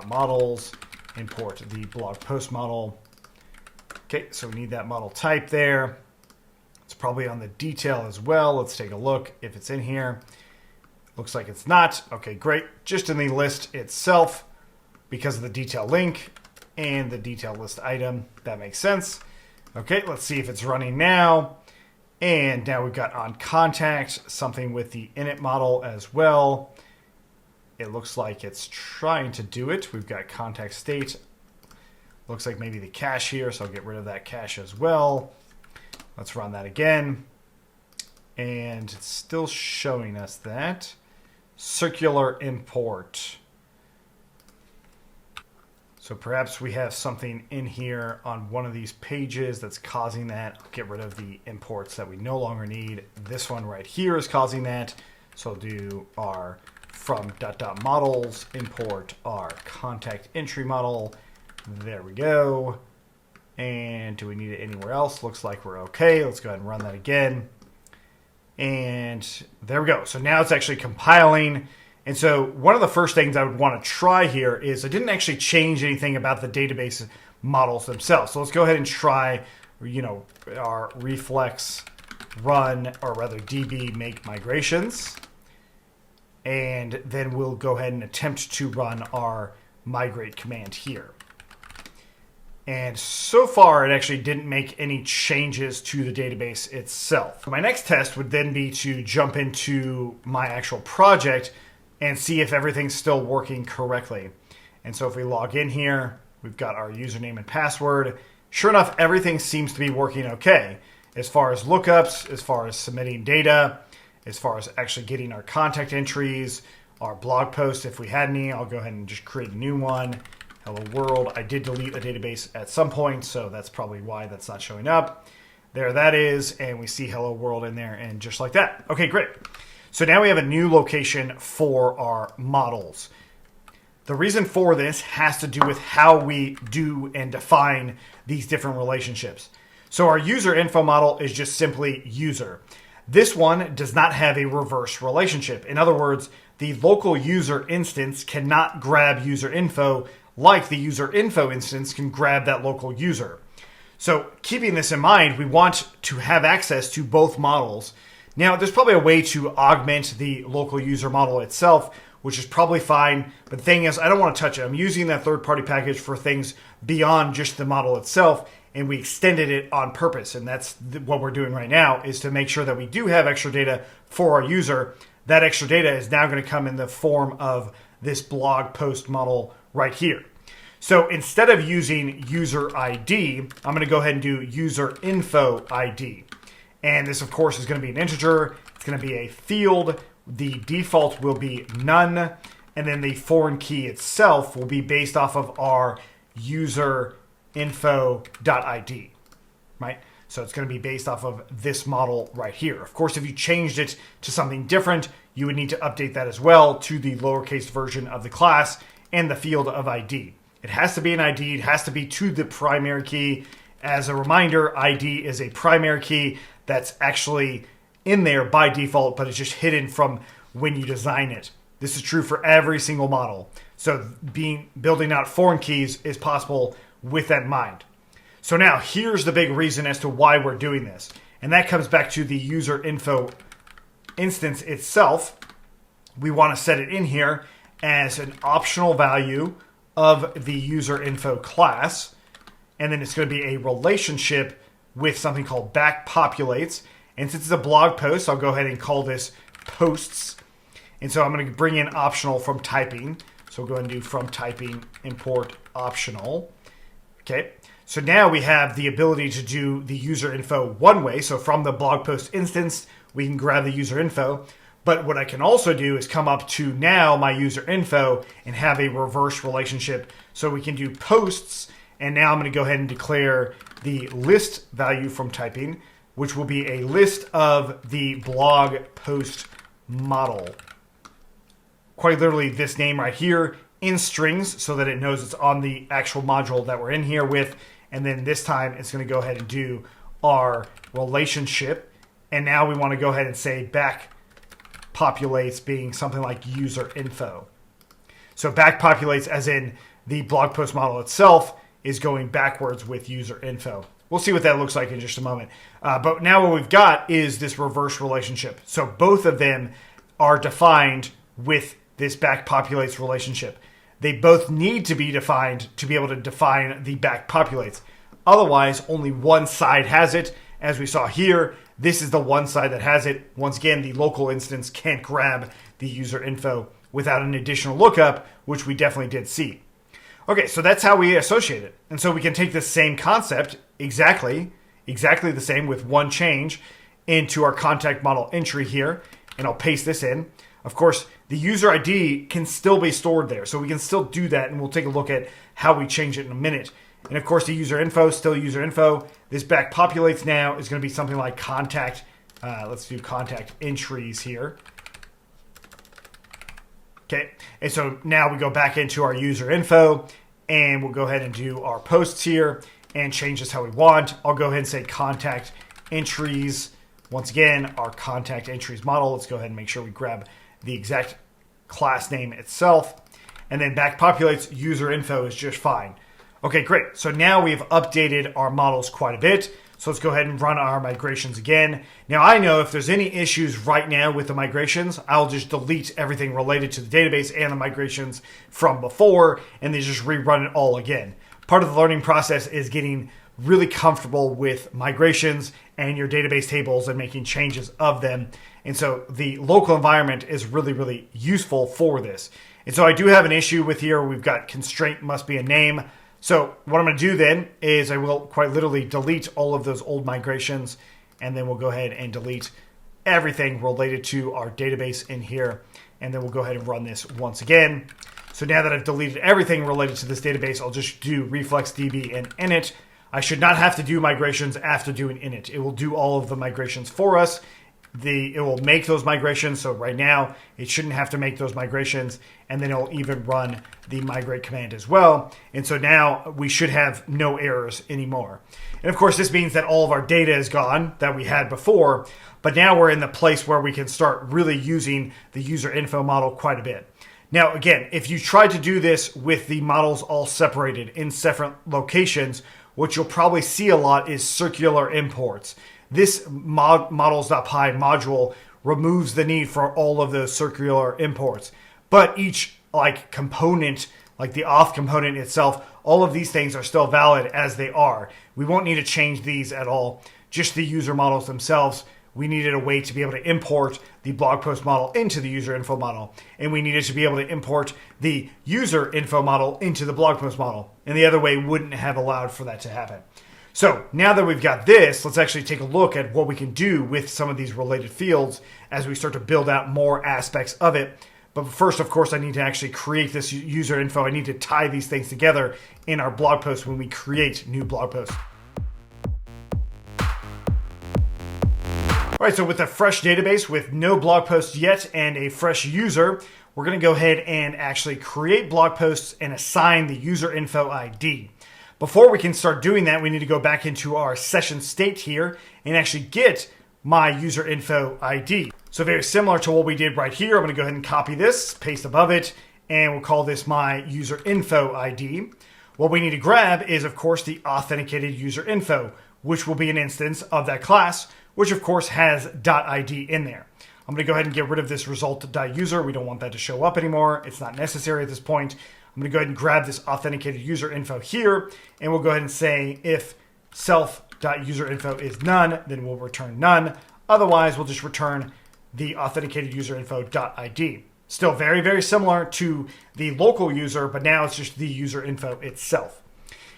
.models, import the blog post model. Okay, so we need that model type there. It's probably on the detail as well. Let's take a look if it's in here. Looks like it's not. Okay, great. Just in the list itself because of the detail link and the detail list item. That makes sense. Okay, let's see if it's running now. And now we've got on contact, something with the init model as well. It looks like it's trying to do it. We've got contact state. Looks like maybe the cache here, so I'll get rid of that cache as well. Let's run that again. And it's still showing us that. Circular import. So perhaps we have something in here on one of these pages that's causing that. I'll get rid of the imports that we no longer need. This one right here is causing that. So I'll do our from .models, import our contact entry model. There we go. And do we need it anywhere else? Looks like we're okay. Let's go ahead and run that again. And there we go. So now it's actually compiling And so one of the first things I would want to try here is I didn't actually change anything about the database models themselves. So let's go ahead and try, our reflex run, or rather db make migrations. And then we'll go ahead and attempt to run our migrate command here. And so far, it actually didn't make any changes to the database itself. My next test would then be to jump into my actual project and see if everything's still working correctly. And so if we log in here, we've got our username and password. Sure enough, everything seems to be working okay. As far as lookups, as far as submitting data, as far as actually getting our contact entries, our blog posts, if we had any, I'll go ahead and just create a new one. Hello world. I did delete a database at some point, so that's probably why that's not showing up. There that is, and we see hello world in there, and just like that. Okay, great. So now we have a new location for our models. The reason for this has to do with how we do and define these different relationships. So our user info model is just simply user. This one does not have a reverse relationship. In other words, the local user instance cannot grab user info like the user info instance can grab that local user. So keeping this in mind, we want to have access to both models. Now, there's probably a way to augment the local user model itself, which is probably fine. But the thing is, I don't want to touch it. I'm using that third-party package for things beyond just the model itself, and we extended it on purpose. And that's what we're doing right now, is to make sure that we do have extra data for our user. That extra data is now going to come in the form of this blog post model right here. So instead of using user ID, I'm going to go ahead and do user info ID. And this, of course, is going to be an integer. It's going to be a field. The default will be none. And then the foreign key itself will be based off of our UserInfo.id, right? So it's going to be based off of this model right here. Of course, if you changed it to something different, you would need to update that as well to the lowercase version of the class and the field of ID. It has to be an ID. It has to be to the primary key. As a reminder, ID is a primary key that's actually in there by default, but it's just hidden from when you design it. This is true for every single model. So building out foreign keys is possible with that in mind. So now here's the big reason as to why we're doing this. And that comes back to the user info instance itself. We want to set it in here as an optional value of the user info class. And then it's going to be a relationship with something called back populates. And since it's a blog post, I'll go ahead and call this posts. And so I'm going to bring in optional from typing. So we'll go ahead and do from typing import optional. Okay. So now we have the ability to do the user info one way. So from the blog post instance, we can grab the user info. But what I can also do is come up to now my user info and have a reverse relationship. So we can do posts. And now I'm going to go ahead and declare the list value from typing, which will be a list of the blog post model. Quite literally this name right here in strings so that it knows it's on the actual module that we're in here with. And then this time it's going to go ahead and do our relationship. And now we want to go ahead and say back populates being something like user info. So back populates as in the blog post model itself is going backwards with user info. We'll see what that looks like in just a moment. But now what we've got is this reverse relationship. So both of them are defined with this back populates relationship. They both need to be defined to be able to define the back populates. Otherwise, only one side has it. As we saw here, this is the one side that has it. Once again, the local instance can't grab the user info without an additional lookup, which we definitely did see. Okay, so that's how we associate it. And so we can take this same concept, exactly the same with one change, into our contact model entry here. And I'll paste this in. Of course, the user ID can still be stored there. So we can still do that, and we'll take a look at how we change it in a minute. And of course, the user info, still user info. This back populates now is going to be something like contact. Let's do contact entries here. Okay, and so now we go back into our user info, and we'll go ahead and do our posts here and change this how we want. I'll go ahead and say contact entries. Once again, our contact entries model. Let's go ahead and make sure we grab the exact class name itself. And then back populates UserInfo is just fine. Okay, great. So now we've updated our models quite a bit. So let's go ahead and run our migrations again. Now I know if there's any issues right now with the migrations, I'll just delete everything related to the database and the migrations from before and then just rerun it all again. Part of the learning process is getting really comfortable with migrations and your database tables and making changes of them. And so the local environment is really, really useful for this. And so I do have an issue with here. We've got constraint must be a name. So what I'm going to do then is I will quite literally delete all of those old migrations, and then we'll go ahead and delete everything related to our database in here. And then we'll go ahead and run this once again. So now that I've deleted everything related to this database, I'll just do reflexdb and init. I should not have to do migrations after doing init. It will do all of the migrations for us. It will make those migrations. So right now, it shouldn't have to make those migrations. And then it'll even run the migrate command as well. And so now we should have no errors anymore. And of course, this means that all of our data is gone that we had before. But now we're in the place where we can start really using the user info model quite a bit. Now, again, if you try to do this with the models all separated in separate locations, what you'll probably see a lot is circular imports. This models.py module removes the need for all of those circular imports. But each component, like the auth component itself, all of these things are still valid as they are. We won't need to change these at all. Just the user models themselves. We needed a way to be able to import the blog post model into the user info model. And we needed to be able to import the user info model into the blog post model. And the other way wouldn't have allowed for that to happen. So now that we've got this, let's actually take a look at what we can do with some of these related fields as we start to build out more aspects of it. But first, of course, I need to actually create this user info. I need to tie these things together in our blog post when we create new blog posts. All right, so with a fresh database with no blog posts yet and a fresh user, we're going to go ahead and actually create blog posts and assign the user info ID. Before we can start doing that, we need to go back into our session state here and actually get my user info ID. So very similar to what we did right here, I'm going to go ahead and copy this, paste above it, and we'll call this my user info ID. What we need to grab is, of course, the authenticated user info, which will be an instance of that class, which of course has .id in there. I'm going to go ahead and get rid of this result.user. We don't want that to show up anymore. It's not necessary at this point. I'm going to go ahead and grab this authenticated user info here, and we'll go ahead and say if self.userinfo is none, then we'll return none. Otherwise, we'll just return the authenticated user info.id. Still very, very similar to the local user, but now it's just the user info itself.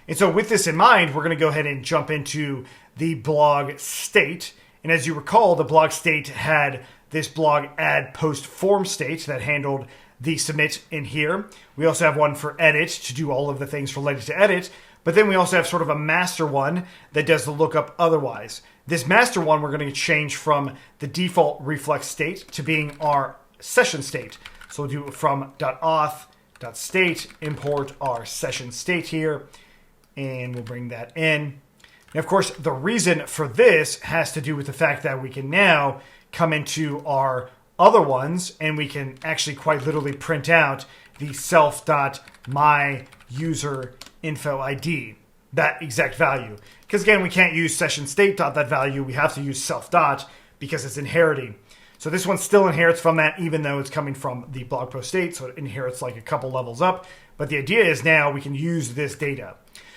And so with this in mind, we're going to go ahead and jump into the blog state. And as you recall, the blog state had this blog add post form state that handled the submit in here. We also have one for edit to do all of the things related to edit. But then we also have sort of a master one that does the lookup otherwise. This master one, we're going to change from the default reflex state to being our session state. So we'll do from .auth.state, import our session state here, and we'll bring that in. And of course, the reason for this has to do with the fact that we can now come into our other ones and we can actually quite literally print out the self.myUserInfoID, that exact value. Because again, we can't use SessionState.that value. We have to use self dot because it's inheriting. So this one still inherits from that, even though it's coming from the blog post state. So it inherits like a couple levels up. But the idea is now we can use this data.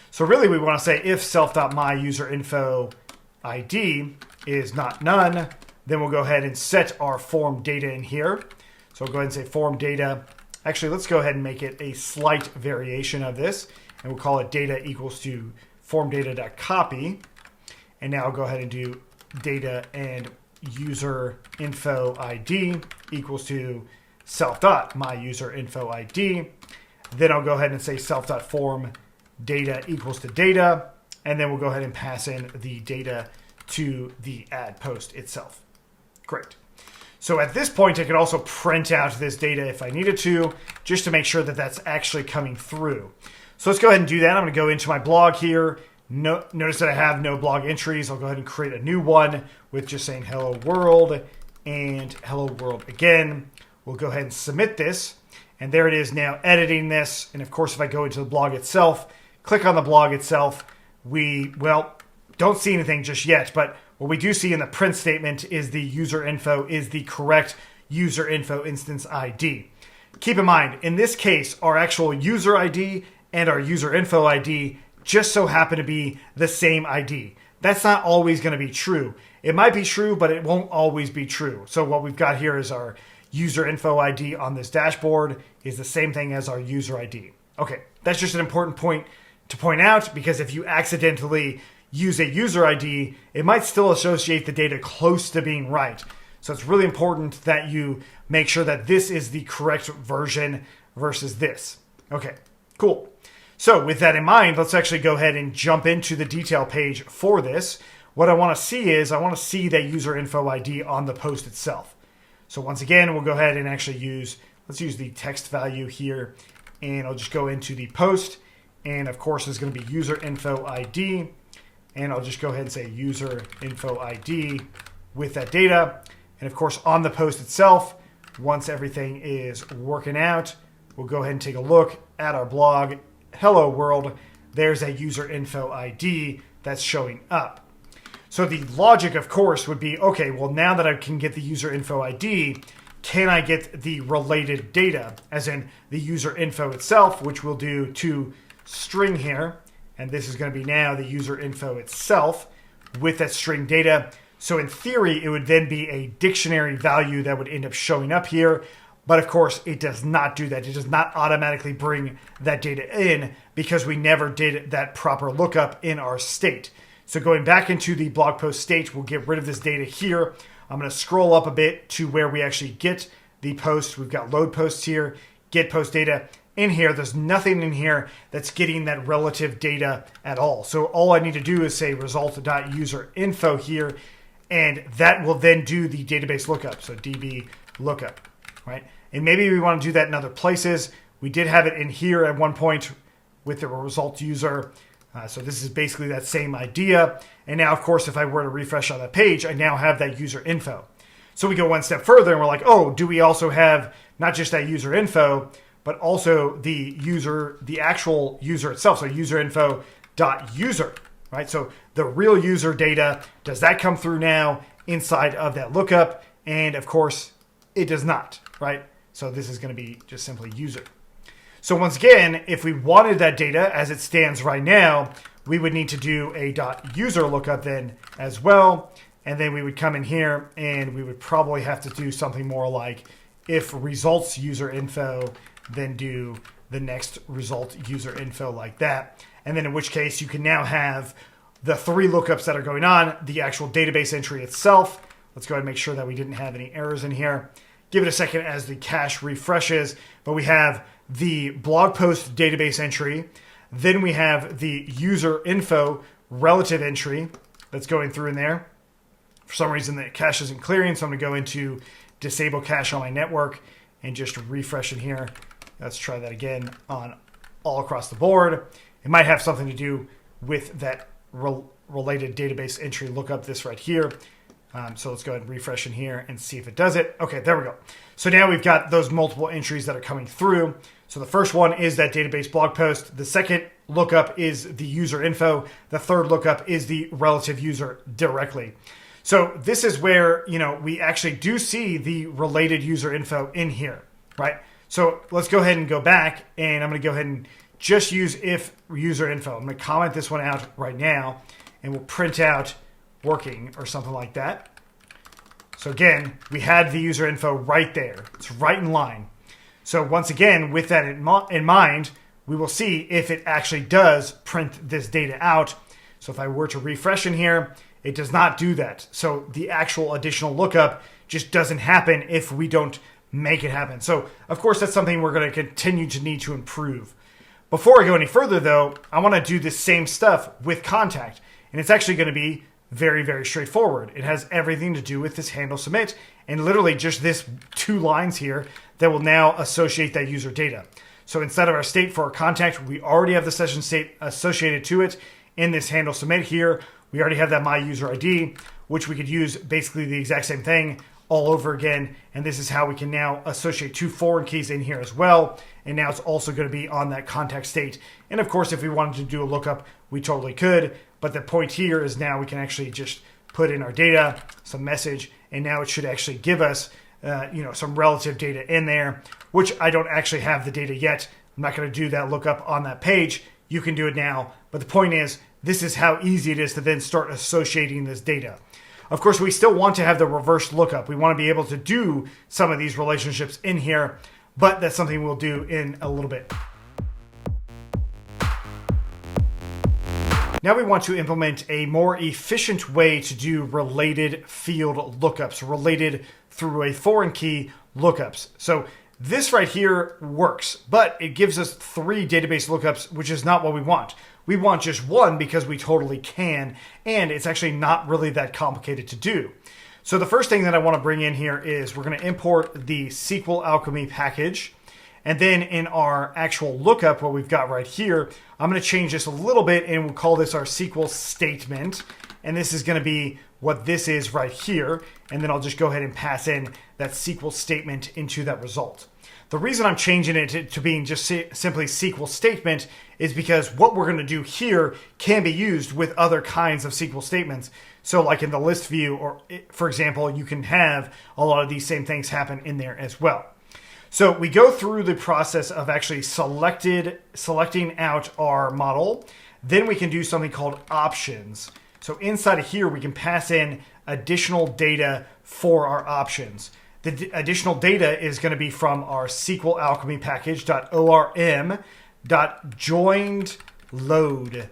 So really we want to say if self.myUserInfoID is not none, then we'll go ahead and set our form data in here. So we'll go ahead and say form data. Actually, let's go ahead and make it a slight variation of this. And we'll call it data equals to form data.copy. And now I'll go ahead and do data and user info ID equals to self.myUserInfoID. Then I'll go ahead and say self.form data equals to data. And then we'll go ahead and pass in the data to the add post itself. Great. So at this point, I could also print out this data if I needed to, just to make sure that that's actually coming through. So let's go ahead and do that. I'm going to go into my blog here. Notice that I have no blog entries. I'll go ahead and create a new one with just saying hello world and hello world again. We'll go ahead and submit this. And there it is now editing this. And of course, if I go into the blog itself, click on the blog itself, we, well, don't see anything just yet. But what we do see in the print statement is the user info is the correct user info instance ID. Keep in mind, in this case, our actual user ID and our user info ID just so happen to be the same ID. That's not always going to be true. It might be true, but it won't always be true. So what we've got here is our user info ID on this dashboard is the same thing as our user ID. Okay, that's just an important point to point out, because if you accidentally use a user ID, it might still associate the data close to being right. So it's really important that you make sure that this is the correct version versus this. Okay, cool. So with that in mind, let's actually go ahead and jump into the detail page for this. What I want to see is I want to see that user info ID on the post itself. So once again, we'll go ahead and actually let's use the text value here, and I'll just go into the post. And of course, there's going to be user info ID. And I'll just go ahead and say user info ID with that data. And of course, on the post itself, once everything is working out, we'll go ahead and take a look at our blog. Hello world, there's a user info ID that's showing up. So the logic, of course, would be, okay, well, now that I can get the user info ID, can I get the related data, as in the user info itself, which we'll do to string here. And this is going to be now the user info itself with that string data. So in theory, it would then be a dictionary value that would end up showing up here. But of course, it does not do that. It does not automatically bring that data in because we never did that proper lookup in our state. So going back into the blog post state, we'll get rid of this data here. I'm going to scroll up a bit to where we actually get the post. We've got load posts here, get post data. In here, there's nothing in here that's getting that relative data at all. So all I need to do is say result.userinfo here, and that will then do the database lookup. So DB lookup, right? And maybe we want to do that in other places. We did have it in here at one point with the result user. So this is basically that same idea. And now, of course, if I were to refresh on that page, I now have that user info. So we go one step further and we're like, oh, do we also have not just that user info, but also the actual user itself. So userinfo.user, right? So the real user data, does that come through now inside of that lookup? And of course, it does not, right? So this is going to be just simply user. So once again, if we wanted that data as it stands right now, we would need to do a .user lookup then as well. And then we would come in here and we would probably have to do something more like if results user info, then do the next result user info like that. And then in which case you can now have the three lookups that are going on, the actual database entry itself. Let's go ahead and make sure that we didn't have any errors in here. Give it a second as the cache refreshes, but we have the blog post database entry. Then we have the user info relative entry that's going through in there. For some reason the cache isn't clearing, so I'm going to go into disable cache on my network and just refresh in here. Let's try that again on all across the board. It might have something to do with that related database entry lookup, this right here. So let's go ahead and refresh in here and see if it does it. Okay, there we go. So now we've got those multiple entries that are coming through. So the first one is that database blog post. The second lookup is the user info. The third lookup is the relative user directly. So this is where, we actually do see the related user info in here, right? So let's go ahead and go back, and I'm going to go ahead and just use if user info. I'm going to comment this one out right now, and we'll print out working or something like that. So again, we had the user info right there. It's right in line. So once again, with that in mind, we will see if it actually does print this data out. So if I were to refresh in here, it does not do that. So the actual additional lookup just doesn't happen if we don't make it happen. So of course, that's something we're going to continue to need to improve. Before I go any further though, I want to do the same stuff with contact. And it's actually going to be very, very straightforward. It has everything to do with this handle submit and literally just this 2 lines here that will now associate that user data. So instead of our state for our contact, we already have the session state associated to it in this handle submit here. We already have that my user ID, which we could use basically the exact same thing all over again. And this is how we can now associate two foreign keys in here as well. And now it's also going to be on that context state. And of course, if we wanted to do a lookup, we totally could. But the point here is now we can actually just put in our data, some message, and now it should actually give us some relative data in there, which I don't actually have the data yet. I'm not going to do that lookup on that page. You can do it now. But the point is, this is how easy it is to then start associating this data. Of course, we still want to have the reverse lookup. We want to be able to do some of these relationships in here, but that's something we'll do in a little bit. Now we want to implement a more efficient way to do related field lookups, related through a foreign key lookups. So this right here works, but it gives us 3 database lookups, which is not what we want. We want just one because we totally can, and it's actually not really that complicated to do. So the first thing that I want to bring in here is we're going to import the sqlalchemy package. And then in our actual lookup, what we've got right here, I'm going to change this a little bit and we'll call this our SQL statement. And this is going to be what this is right here. And then I'll just go ahead and pass in that SQL statement into that result. The reason I'm changing it to being just simply SQL statement is because what we're going to do here can be used with other kinds of SQL statements. So like in the list view, or for example, you can have a lot of these same things happen in there as well. So we go through the process of actually selecting out our model. Then we can do something called options. So inside of here, we can pass in additional data for our options. The additional data is going to be from our sqlalchemy package.orm.joinload.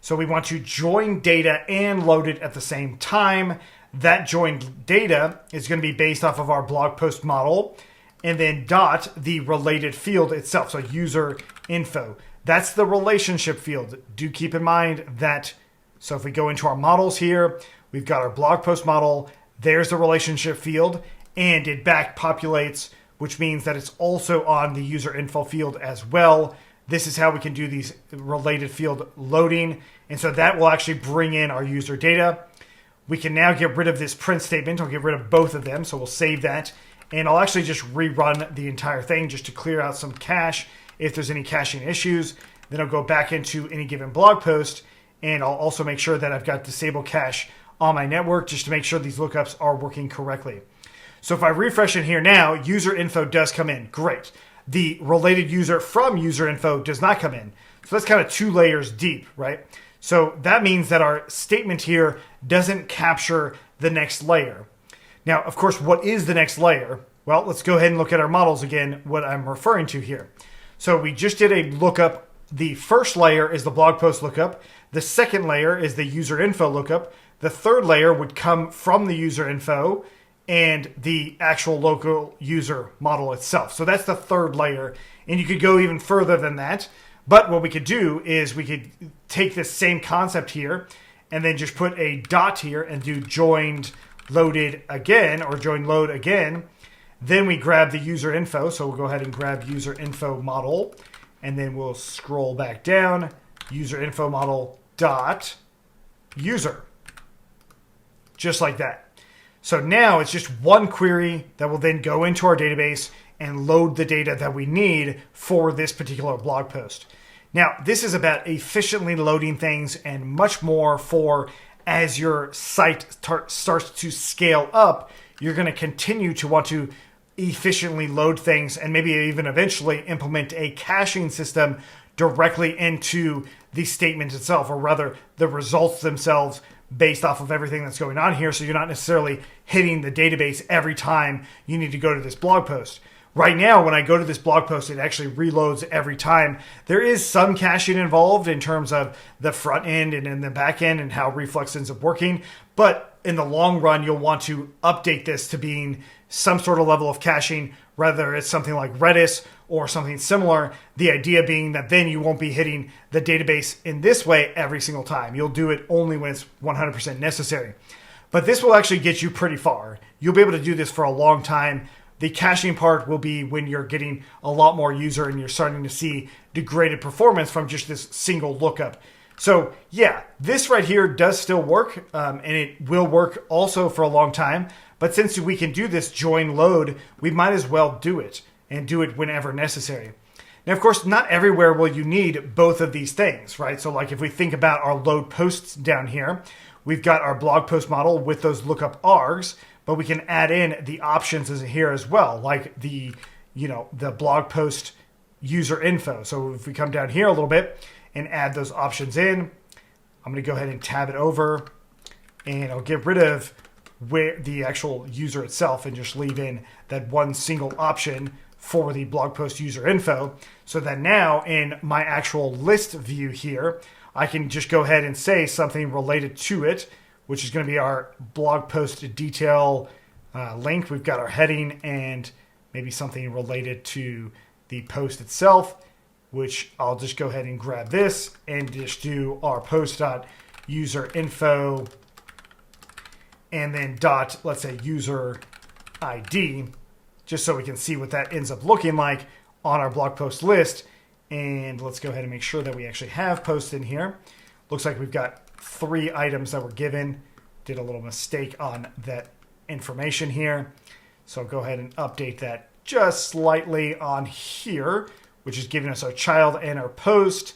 So we want to join data and load it at the same time. That joined data is going to be based off of our blog post model. And then dot the related field itself, so UserInfo. That's the relationship field. Do keep in mind that, so if we go into our models here, we've got our blog post model, there's the relationship field, and it back populates, which means that it's also on the UserInfo field as well. This is how we can do these related field loading. And so that will actually bring in our user data. We can now get rid of this print statement. I'll get rid of both of them, so we'll save that. And I'll actually just rerun the entire thing just to clear out some cache if there's any caching issues. Then I'll go back into any given blog post, and I'll also make sure that I've got disable cache on my network just to make sure these lookups are working correctly. So if I refresh in here now, UserInfo does come in. Great. The related user from UserInfo does not come in. So that's kind of 2 layers deep, right? So that means that our statement here doesn't capture the next layer. Now, of course, what is the next layer? Well, let's go ahead and look at our models again, what I'm referring to here. So we just did a lookup. The first layer is the blog post lookup. The second layer is the UserInfo lookup. The third layer would come from the UserInfo and the actual local user model itself. So that's the third layer. And you could go even further than that. But what we could do is we could take this same concept here and then just put a dot here and do joined loaded again, or join load again. Then we grab the user info. So we'll go ahead and grab user info model, and then we'll scroll back down, user info model dot user, just like that. So now it's just one query that will then go into our database and load the data that we need for this particular blog post. Now, this is about efficiently loading things and much more for as your site starts to scale up, you're going to continue to want to efficiently load things and maybe even eventually implement a caching system directly into the statement itself, or rather the results themselves based off of everything that's going on here. So you're not necessarily hitting the database every time you need to go to this blog post. Right now, when I go to this blog post, it actually reloads every time. There is some caching involved in terms of the front end and in the back end and how Reflex ends up working. But in the long run, you'll want to update this to being some sort of level of caching, whether it's something like Redis or something similar. The idea being that then you won't be hitting the database in this way every single time. You'll do it only when it's 100% necessary. But this will actually get you pretty far. You'll be able to do this for a long time. The caching part will be when you're getting a lot more user and you're starting to see degraded performance from just this single lookup. So yeah, this right here does still work, and it will work also for a long time. But since we can do this join load, we might as well do it and do it whenever necessary. Now, of course, not everywhere will you need both of these things, right? So like if we think about our load posts down here, we've got our blog post model with those lookup args, but we can add in the options as here as well, like the blog post user info. So if we come down here a little bit and add those options in, I'm going to go ahead and tab it over, and I'll get rid of where the actual user itself and just leave in that one single option for the blog post user info, so that now in my actual list view here, I can just go ahead and say something related to it, which is going to be our blog post detail link. We've got our heading and maybe something related to the post itself, which I'll just go ahead and grab this and just do our post.userinfo and then let's say user ID, just so we can see what that ends up looking like on our blog post list. And let's go ahead and make sure that we actually have posts in here. Looks like we've got 3 items that were given. Did a little mistake on that information here. So I'll go ahead and update that just slightly on here, which is giving us our child and our post.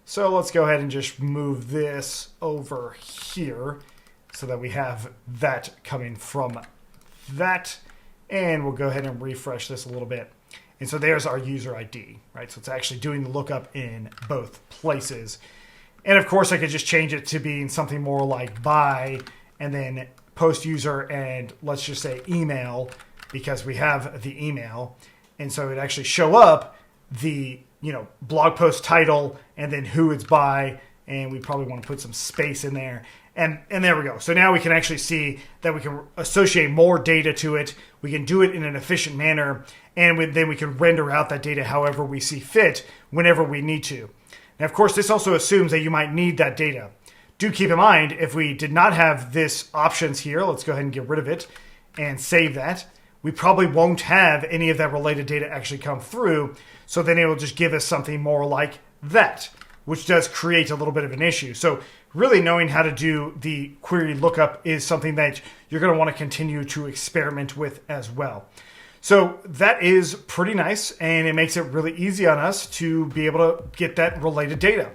So let's go ahead and just move this over here so that we have that coming from that. And we'll go ahead and refresh this a little bit. And so there's our user ID, right? So it's actually doing the lookup in both places. And of course, I could just change it to being something more like by, and then post user, and let's just say email, because we have the email. And so it actually show up the blog post title and then who it's by. And we probably want to put some space in there. And there we go. So now we can actually see that we can associate more data to it. We can do it in an efficient manner. And then we can render out that data however we see fit whenever we need to. Now, of course, this also assumes that you might need that data. Do keep in mind, if we did not have this options here, let's go ahead and get rid of it and save that. We probably won't have any of that related data actually come through. So then it will just give us something more like that, which does create a little bit of an issue. So really knowing how to do the query lookup is something that you're going to want to continue to experiment with as well. So that is pretty nice, and it makes it really easy on us to be able to get that related data.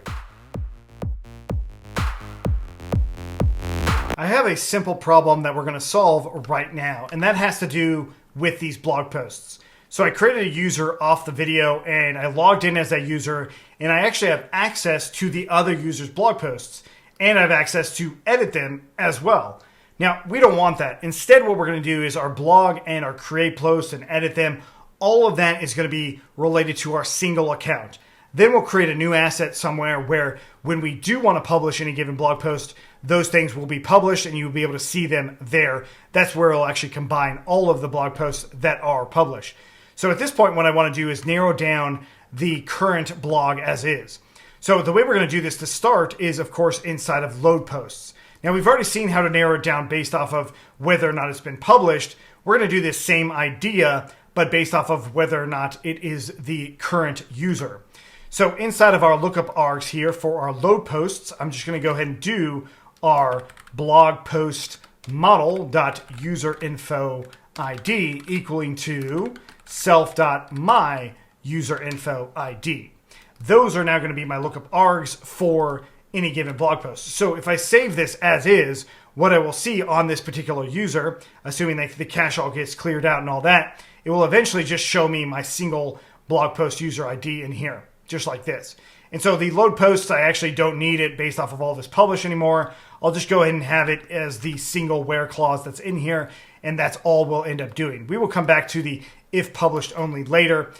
I have a simple problem that we're going to solve right now, and that has to do with these blog posts. So I created a user off the video, and I logged in as that user, and I actually have access to the other user's blog posts, and I have access to edit them as well. Now, we don't want that. Instead, what we're going to do is our blog and our create posts and edit them, all of that is going to be related to our single account. Then we'll create a new asset somewhere where when we do want to publish any given blog post, those things will be published and you'll be able to see them there. That's where it'll actually combine all of the blog posts that are published. So at this point, what I want to do is narrow down the current blog as is. So the way we're going to do this to start is, of course, inside of load posts. Now, we've already seen how to narrow it down based off of whether or not it's been published. We're going to do this same idea, but based off of whether or not it is the current user. So inside of our lookup args here for our load posts, I'm just going to go ahead and do our blog post model.userinfo ID equaling to self.myuserinfo ID. Those are now going to be my lookup args for any given blog post. So if I save this as is, what I will see on this particular user, assuming that the cache all gets cleared out and all that, it will eventually just show me my single blog post user ID in here, just like this. And so the load posts, I actually don't need it based off of all this publish anymore. I'll just go ahead and have it as the single where clause that's in here, and that's all we'll end up doing. We will come back to the if published only later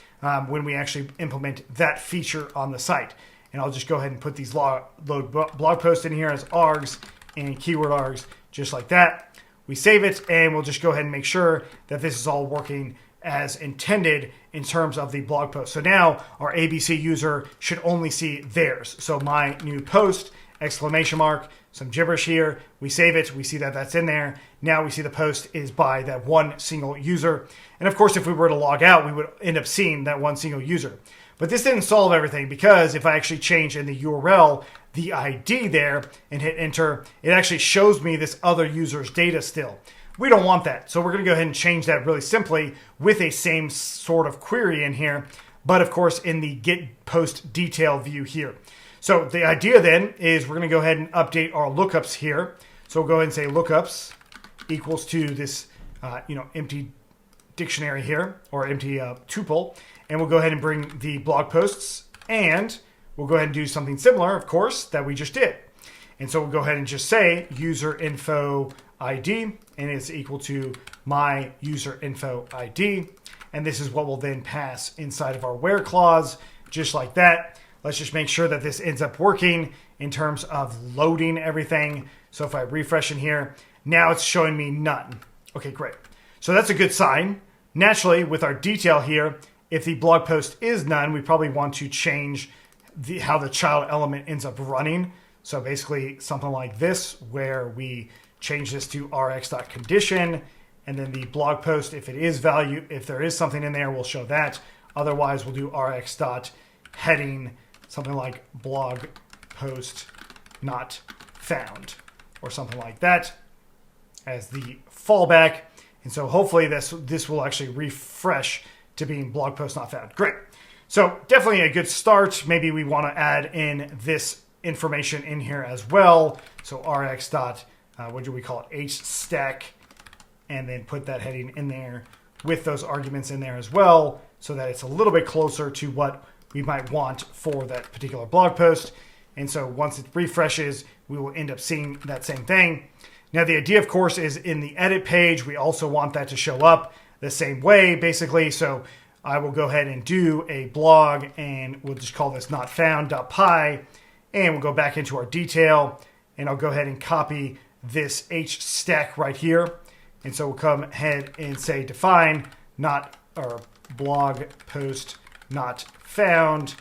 when we actually implement that feature on the site. And I'll just go ahead and put these load blog posts in here as args and keyword args, just like that. We save it, and we'll just go ahead and make sure that this is all working as intended in terms of the blog post. So now our ABC user should only see theirs. So my new post, exclamation mark, some gibberish here. We save it. We see that that's in there. Now we see the post is by that one single user. And of course, if we were to log out, we would end up seeing that one single user. But this didn't solve everything, because if I actually change in the URL the ID there and hit enter, it actually shows me this other user's data still. We don't want that. So we're going to go ahead and change that really simply with a same sort of query in here, but of course in the get post detail view here. So the idea then is we're going to go ahead and update our lookups here. So we'll go ahead and say lookups equals to this empty dictionary here, or empty tuple, and we'll go ahead and bring the blog posts, and we'll go ahead and do something similar, of course, that we just did. And so we'll go ahead and just say UserInfo ID, and it's equal to my UserInfo ID, and this is what we'll then pass inside of our where clause, just like that. Let's just make sure that this ends up working in terms of loading everything. So if I refresh in here, now it's showing me none. Okay, great. So that's a good sign. Naturally, with our detail here, if the blog post is none, we probably want to change how the child element ends up running. So basically something like this, where we change this to rx.condition, and then the blog post, if it is value, if there is something in there, we'll show that. Otherwise, we'll do rx.heading, something like blog post not found, or something like that as the fallback. And so hopefully this will actually refresh to being blog post not found. Great. So definitely a good start. Maybe we want to add in this information in here as well. So rx dot, what do we call it? hstack, and then put that heading in there with those arguments in there as well, so that it's a little bit closer to what we might want for that particular blog post. And so once it refreshes, we will end up seeing that same thing. Now the idea, of course, is in the edit page, we also want that to show up the same way, basically. So I will go ahead and do a blog, and we'll just call this notfound.py, and we'll go back into our detail, and I'll go ahead and copy this hstack right here. And so we'll come ahead and say define blog post not found,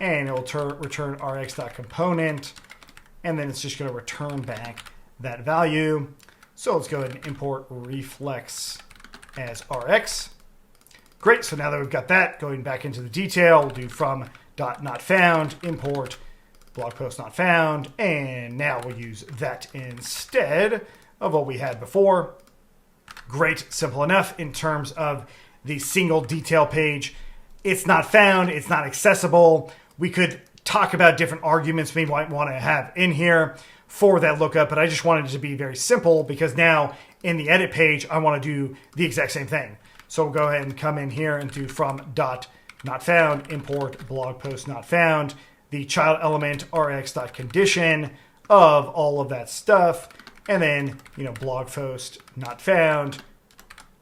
and it will return rx.component, and then it's just going to return back that value. So let's go ahead and import reflex as rx. Great, so now that we've got that, going back into the detail, we'll do from .not found, import blog post not found, and now we'll use that instead of what we had before. Great, simple enough in terms of the single detail page. It's not found, it's not accessible. We could talk about different arguments we might want to have in here for that lookup, but I just wanted it to be very simple because now in the edit page, I want to do the exact same thing. So we'll go ahead and come in here and do from .not found, import blog post not found, the child element rx.condition of all of that stuff, and then, blog post not found,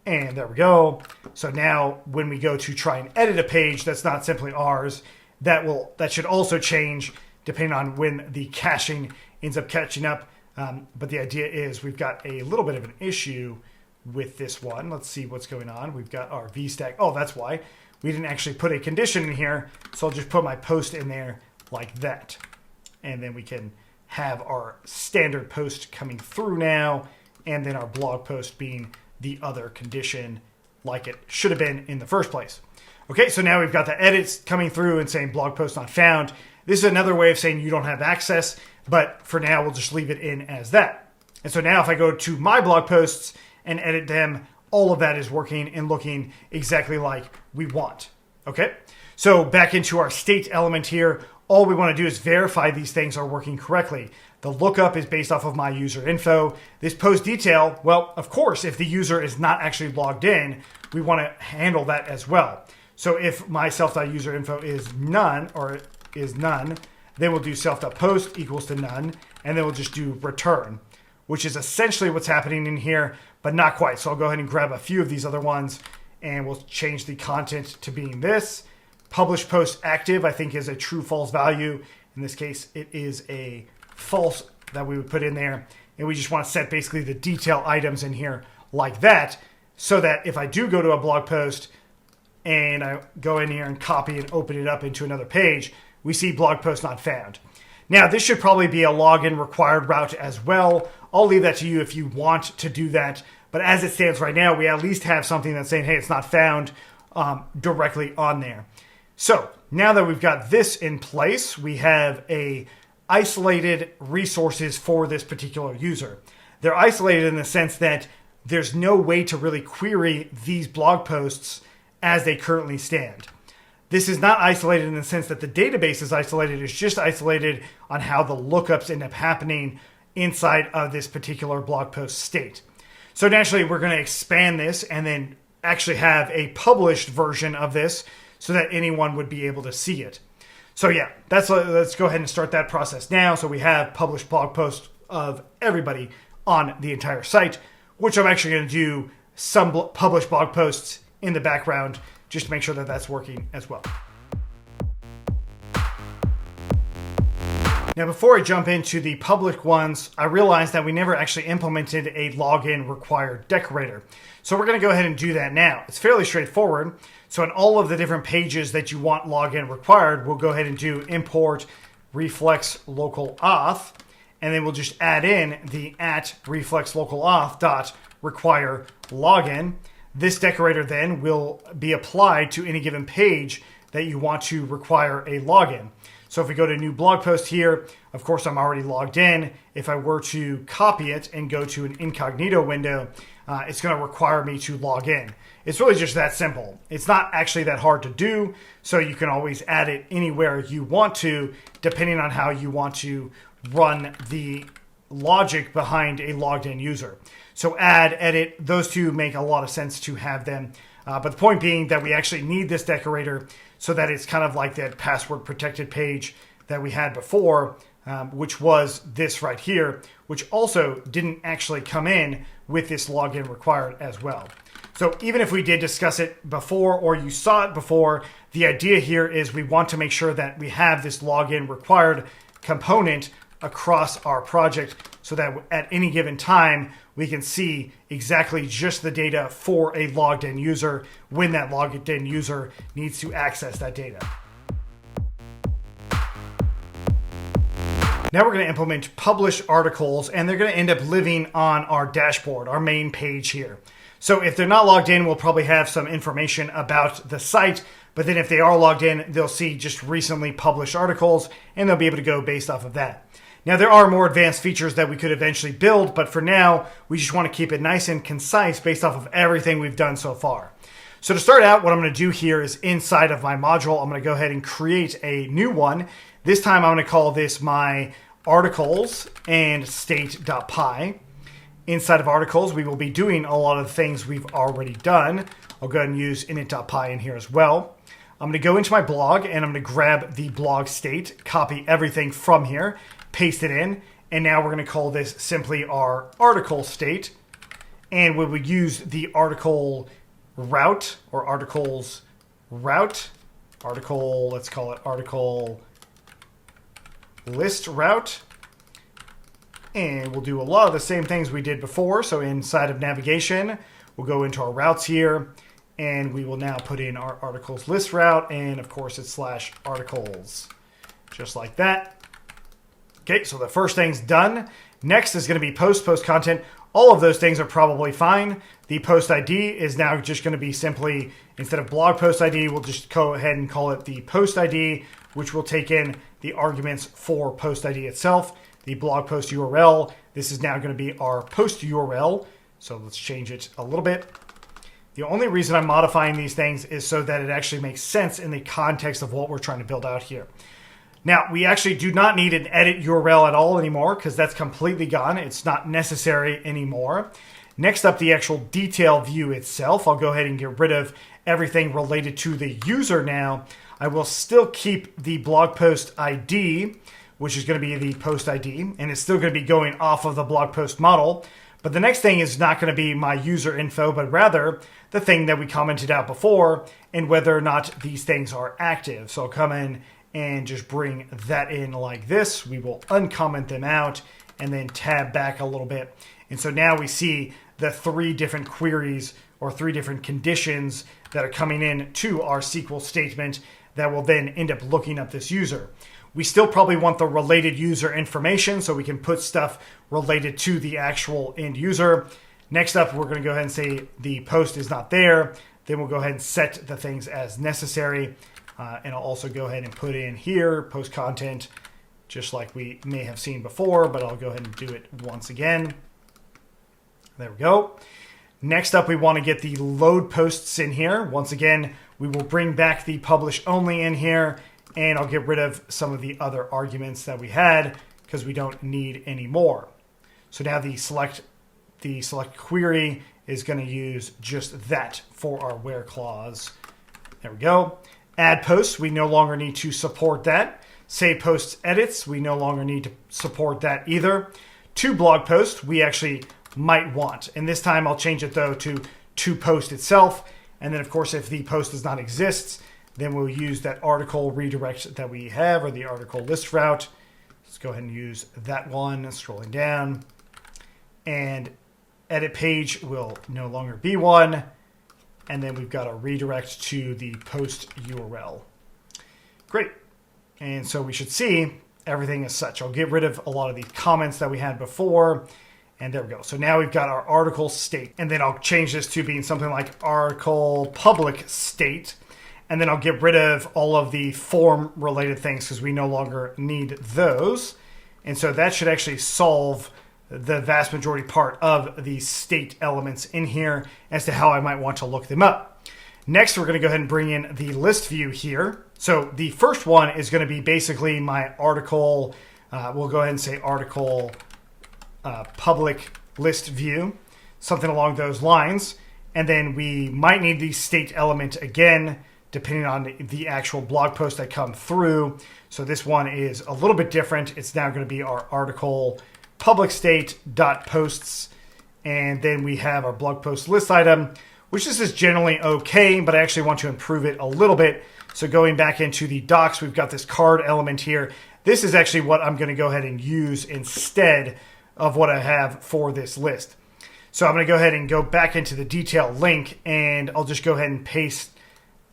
and there we go. So now when we go to try and edit a page that's not simply ours, that should also change depending on when the caching ends up catching up. But the idea is we've got a little bit of an issue with this one. Let's see what's going on. We've got our vstack. Oh, that's why. We didn't actually put a condition in here. So I'll just put my post in there like that. And then we can have our standard post coming through now, and then our blog post being the other condition like it should have been in the first place. Okay, so now we've got the edits coming through and saying blog post not found. This is another way of saying you don't have access, but for now we'll just leave it in as that. And so now if I go to my blog posts and edit them, all of that is working and looking exactly like we want. Okay, so back into our state element here, all we want to do is verify these things are working correctly. The lookup is based off of my user info. This post detail, well, of course, if the user is not actually logged in, we want to handle that as well. So if my self.userinfo is none, then we'll do self.post equals to none, and then we'll just do return, which is essentially what's happening in here, but not quite. So I'll go ahead and grab a few of these other ones, and we'll change the content to being this. Publish post active, I think, is a true false value. In this case, it is a false that we would put in there. And we just want to set basically the detail items in here like that, so that if I do go to a blog post and I go in here and copy and open it up into another page, we see blog post not found. Now, this should probably be a login required route as well. I'll leave that to you if you want to do that. But as it stands right now, we at least have something that's saying, hey, it's not found directly on there. So now that we've got this in place, we have a isolated resources for this particular user. They're isolated in the sense that there's no way to really query these blog posts as they currently stand. This is not isolated in the sense that the database is isolated. It's just isolated on how the lookups end up happening inside of this particular blog post state. So naturally, we're going to expand this and then actually have a published version of this so that anyone would be able to see it. So yeah, let's go ahead and start that process now. So we have published blog posts of everybody on the entire site, which I'm actually going to do some published blog posts in the background just to make sure that that's working as well. Now, before I jump into the public ones, I realized that we never actually implemented a login required decorator. So we're going to go ahead and do that now. It's fairly straightforward. So in all of the different pages that you want login required, we'll go ahead and do import reflex local auth, and then we'll just add in the @reflex local auth dot require login. This decorator then will be applied to any given page that you want to require a login. So if we go to new blog post here, of course, I'm already logged in. If I were to copy it and go to an incognito window, it's going to require me to log in. It's really just that simple. It's not actually that hard to do, so you can always add it anywhere you want to, depending on how you want to run the logic behind a logged in user. So add, edit, those two make a lot of sense to have them. But the point being that we actually need this decorator so that it's kind of like that password protected page that we had before, which was this right here, which also didn't actually come in with this login required as well. So even if we did discuss it before or you saw it before, the idea here is we want to make sure that we have this login required component across our project so that at any given time, we can see exactly just the data for a logged in user when that logged in user needs to access that data. Now we're going to implement publish articles, and they're going to end up living on our dashboard, our main page here. So if they're not logged in, we'll probably have some information about the site, but then if they are logged in, they'll see just recently published articles, and they'll be able to go based off of that. Now, there are more advanced features that we could eventually build, but for now, we just want to keep it nice and concise based off of everything we've done so far. So to start out, what I'm going to do here is inside of my module, I'm going to go ahead and create a new one. This time, I'm going to call this my articles and state.py. Inside of articles, we will be doing a lot of the things we've already done. I'll go ahead and use init.py in here as well. I'm going to go into my blog, and I'm going to grab the blog state, copy everything from here, paste it in, and now we're going to call this simply our article state. And we would use the article route or articles route, article, let's call it article list route. And we'll do a lot of the same things we did before. So inside of navigation, we'll go into our routes here, and we will now put in our articles list route, and of course it's /articles, just like that. Okay, so the first thing's done. Next is going to be post content. All of those things are probably fine. The post ID is now just going to be simply, instead of blog post ID, we'll just go ahead and call it the post ID, which will take in the arguments for post ID itself. The blog post URL, this is now going to be our post URL. So let's change it a little bit. The only reason I'm modifying these things is so that it actually makes sense in the context of what we're trying to build out here. Now, we actually do not need an edit URL at all anymore because that's completely gone. It's not necessary anymore. Next up, the actual detail view itself. I'll go ahead and get rid of everything related to the user now. I will still keep the blog post ID, which is going to be the post ID, and it's still going to be going off of the blog post model. But the next thing is not going to be my user info, but rather the thing that we commented out before and whether or not these things are active. So I'll come in and just bring that in like this. We will uncomment them out and then tab back a little bit. And so now we see the 3 different queries or 3 different conditions that are coming in to our SQL statement that will then end up looking up this user. We still probably want the related user information so we can put stuff related to the actual end user. Next up, we're going to go ahead and say the post is not there. Then we'll go ahead and set the things as necessary. And I'll also go ahead and put in here post content just like we may have seen before, but I'll go ahead and do it once again. There we go. Next up, we want to get the load posts in here. Once again, we will bring back the publish only in here, and I'll get rid of some of the other arguments that we had because we don't need any more. So now the select query is going to use just that for our where clause. There we go. Add posts, we no longer need to support that. Save posts edits, we no longer need to support that either. To blog post, we actually might want. And this time I'll change it though to post itself. And then of course, if the post does not exist, then we'll use that article redirect that we have, or the article list route. Let's go ahead and use that one, scrolling down. And edit page will no longer be one. And then we've got a redirect to the post URL. Great. And so we should see everything as such. I'll get rid of a lot of these comments that we had before. And there we go. So now we've got our article state. And then I'll change this to being something like article public state. And then I'll get rid of all of the form related things because we no longer need those. And so that should actually solve the vast majority part of the state elements in here as to how I might want to look them up. Next, we're going to go ahead and bring in the list view here. So the first one is going to be basically my article. We'll go ahead and say article public list view, something along those lines. And then we might need the state element again, depending on the actual blog post that come through. So this one is a little bit different. It's now going to be our article public state dot posts. And then we have our blog post list item, which this is generally okay, but I actually want to improve it a little bit. So going back into the docs, we've got this card element here. This is actually what I'm going to go ahead and use instead of what I have for this list. So I'm going to go ahead and go back into the detail link, and I'll just go ahead and paste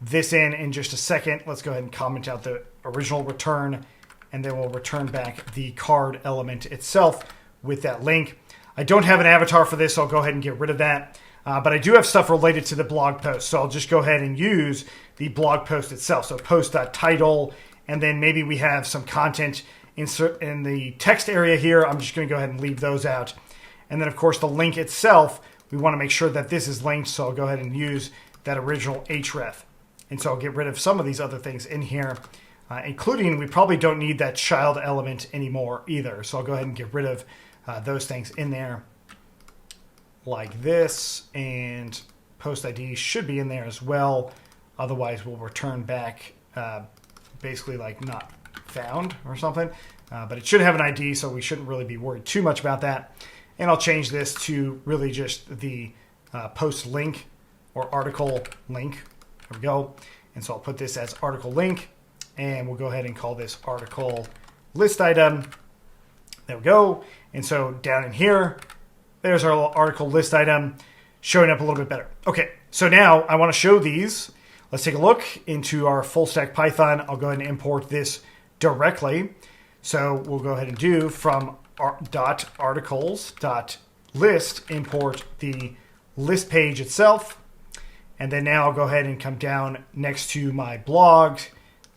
this in just a second. Let's go ahead and comment out the original return, and then we'll return back the card element itself with that link. I don't have an avatar for this, so I'll go ahead and get rid of that. But I do have stuff related to the blog post, so I'll just go ahead and use the blog post itself. So post.title, and then maybe we have some content insert in the text area here. I'm just going to go ahead and leave those out. And then, of course, the link itself, we want to make sure that this is linked, so I'll go ahead and use that original href. And so I'll get rid of some of these other things in here, including we probably don't need that child element anymore either. So I'll go ahead and get rid of those things in there like this, and post ID should be in there as well. Otherwise, we'll return back basically like not found or something. But it should have an ID, so we shouldn't really be worried too much about that. And I'll change this to really just the post link or article link. There we go. And so I'll put this as article link, and we'll go ahead and call this article list item. There we go. And so down in here, there's our article list item showing up a little bit better. Okay, so now I want to show these. Let's take a look into our full stack Python. I'll go ahead and import this directly. So we'll go ahead and do from .articles.list, import the list page itself. And then now I'll go ahead and come down next to my blog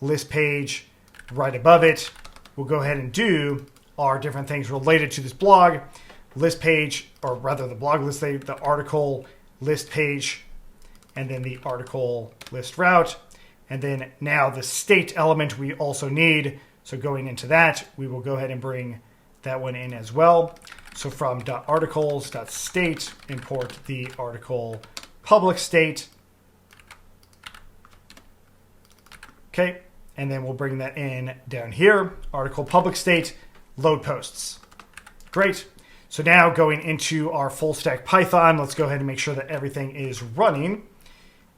list page right above it. We'll go ahead and do our different things related to this blog list page, or rather the blog list, the article list page, and then the article list route. And then now the state element we also need. So going into that, we will go ahead and bring that one in as well. So from .articles.state, import the article public state. Okay, and then we'll bring that in down here, article public state, load posts. Great. So now going into our full stack Python, let's go ahead and make sure that everything is running.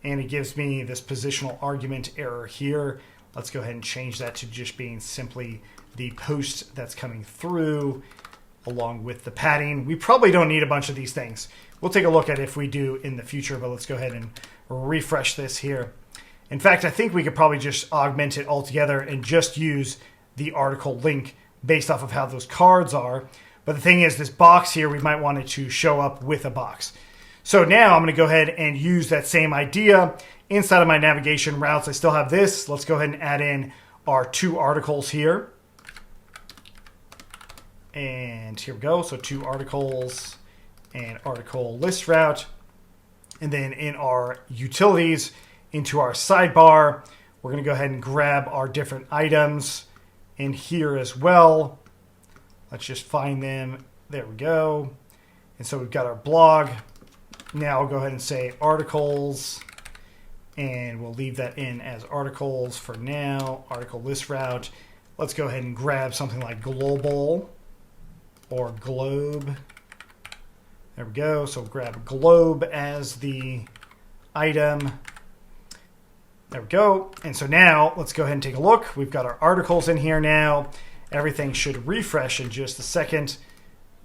And it gives me this positional argument error here. Let's go ahead and change that to just being simply the post that's coming through along with the padding. We probably don't need a bunch of these things. We'll take a look at if we do in the future, but let's go ahead and refresh this here. In fact, I think we could probably just augment it altogether and just use the article link based off of how those cards are. But the thing is, this box here, we might want it to show up with a box. So now I'm going to go ahead and use that same idea inside of my navigation routes. I still have this. Let's go ahead and add in our two articles here. And here we go. So 2 articles and article list route. And then in our utilities, into our sidebar, we're going to go ahead and grab our different items in here as well. Let's just find them. There we go. And so we've got our blog. Now I'll go ahead and say articles, and we'll leave that in as articles for now. Article list route. Let's go ahead and grab something like global or globe. There we go. So grab globe as the item. There we go. And so now let's go ahead and take a look. We've got our articles in here now. Everything should refresh in just a second.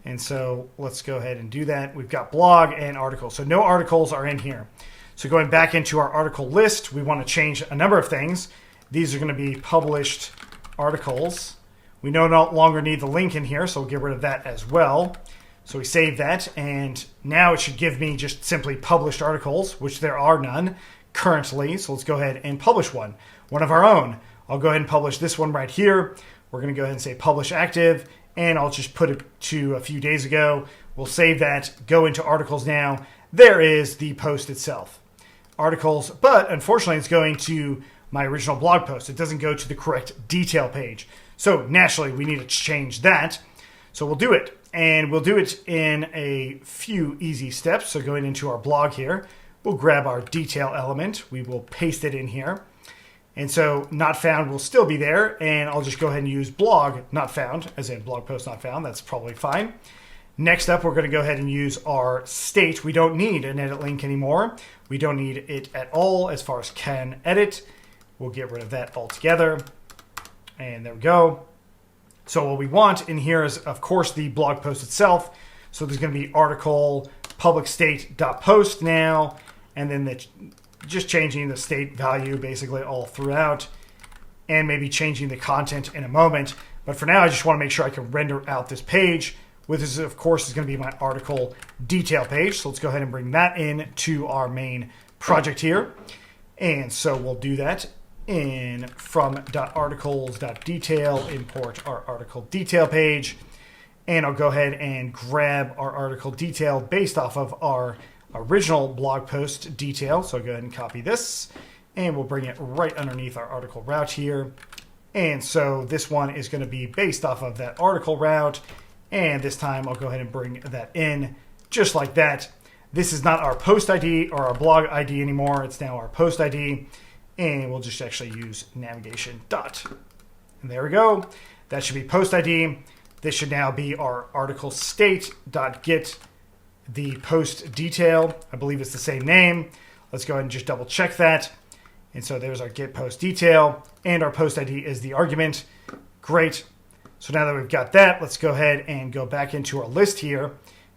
And so let's go ahead and do that. We've got blog and articles. So no articles are in here. So going back into our article list, we want to change a number of things. These are going to be published articles. We no longer need the link in here, so we'll get rid of that as well. So we save that, and now it should give me just simply published articles, which there are none currently. So let's go ahead and publish one of our own. I'll go ahead and publish this one right here. We're going to go ahead and say publish active, and I'll just put it to a few days ago. We'll save that, go into articles now. There is the post itself. Articles, but unfortunately it's going to my original blog post. It doesn't go to the correct detail page. So naturally we need to change that. So we'll do it, and we'll do it in a few easy steps. So going into our blog here, we'll grab our detail element. We will paste it in here. And so not found will still be there, and I'll just go ahead and use blog not found, as in blog post not found. That's probably fine. Next up, we're going to go ahead and use our state. We don't need an edit link anymore. We don't need it at all as far as can edit. We'll get rid of that altogether. And there we go. So what we want in here is, of course, the blog post itself. So there's going to be article public state.post now, and then just changing the state value basically all throughout, and maybe changing the content in a moment. But for now, I just want to make sure I can render out this page, which is, of course, is going to be my article detail page. So let's go ahead and bring that in to our main project here. And so we'll do that in from.articles.detail, import our article detail page. And I'll go ahead and grab our article detail based off of our original blog post detail. So I'll go ahead and copy this, and we'll bring it right underneath our article route here. And so this one is going to be based off of that article route. And this time I'll go ahead and bring that in just like that. This is not our post ID or our blog ID anymore. It's now our post ID. And we'll just actually use navigation dot. And there we go. That should be post ID. This should now be our article state dot get the post detail. I believe it's the same name. Let's go ahead and just double check that. And so there's our get post detail, and our post ID is the argument. Great. So now that we've got that, let's go ahead and go back into our list here.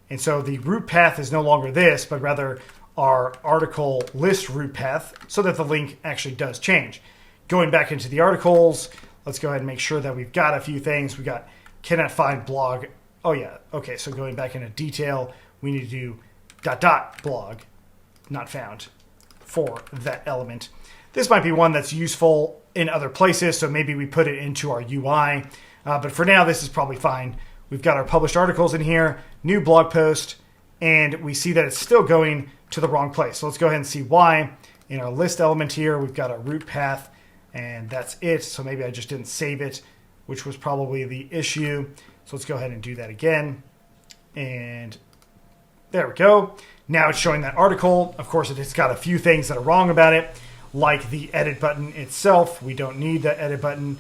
And so the root path is no longer this, but rather our article list root path, so that the link actually does change. Going back into the articles, let's go ahead and make sure that we've got a few things. We got cannot find blog. Oh yeah, okay, so going back into detail, we need to do ... blog, not found, for that element. This might be one that's useful in other places, so maybe we put it into our UI. But for now, this is probably fine. We've got our published articles in here, new blog post, and we see that it's still going to the wrong place. So let's go ahead and see why. In our list element here, we've got our root path, and that's it. So maybe I just didn't save it, which was probably the issue. So let's go ahead and do that again. And there we go. Now it's showing that article. Of course, it's got a few things that are wrong about it, like the edit button itself. We don't need the edit button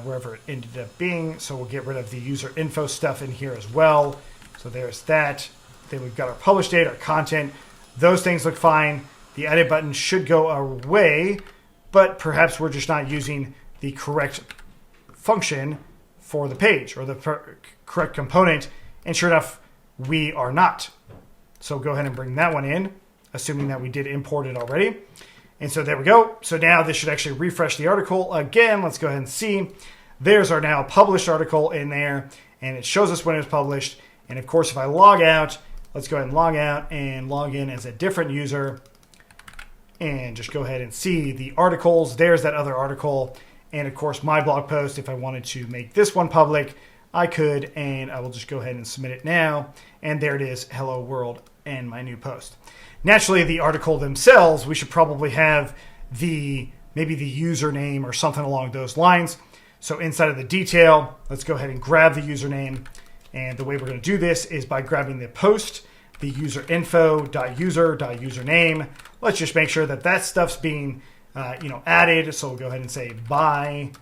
wherever it ended up being. So we'll get rid of the UserInfo stuff in here as well. So there's that. Then we've got our publish date, our content. Those things look fine. The edit button should go away, but perhaps we're just not using the correct function for the page or the correct component. And sure enough, we are not. So go ahead and bring that one in, assuming that we did import it already. And so there we go. So now this should actually refresh the article again. Let's go ahead and see. There's our now published article in there, and it shows us when it was published. And of course, if I log out, let's go ahead and log out and log in as a different user and just go ahead and see the articles. There's that other article. And of course, my blog post, if I wanted to make this one public, I could, and I will just go ahead and submit it now. And there it is, hello world, and my new post. Naturally, the article themselves, we should probably have maybe the username or something along those lines. So inside of the detail, let's go ahead and grab the username. And the way we're going to do this is by grabbing the post, the userinfo.user.username. Let's just make sure that that stuff's being added. So we'll go ahead and say by,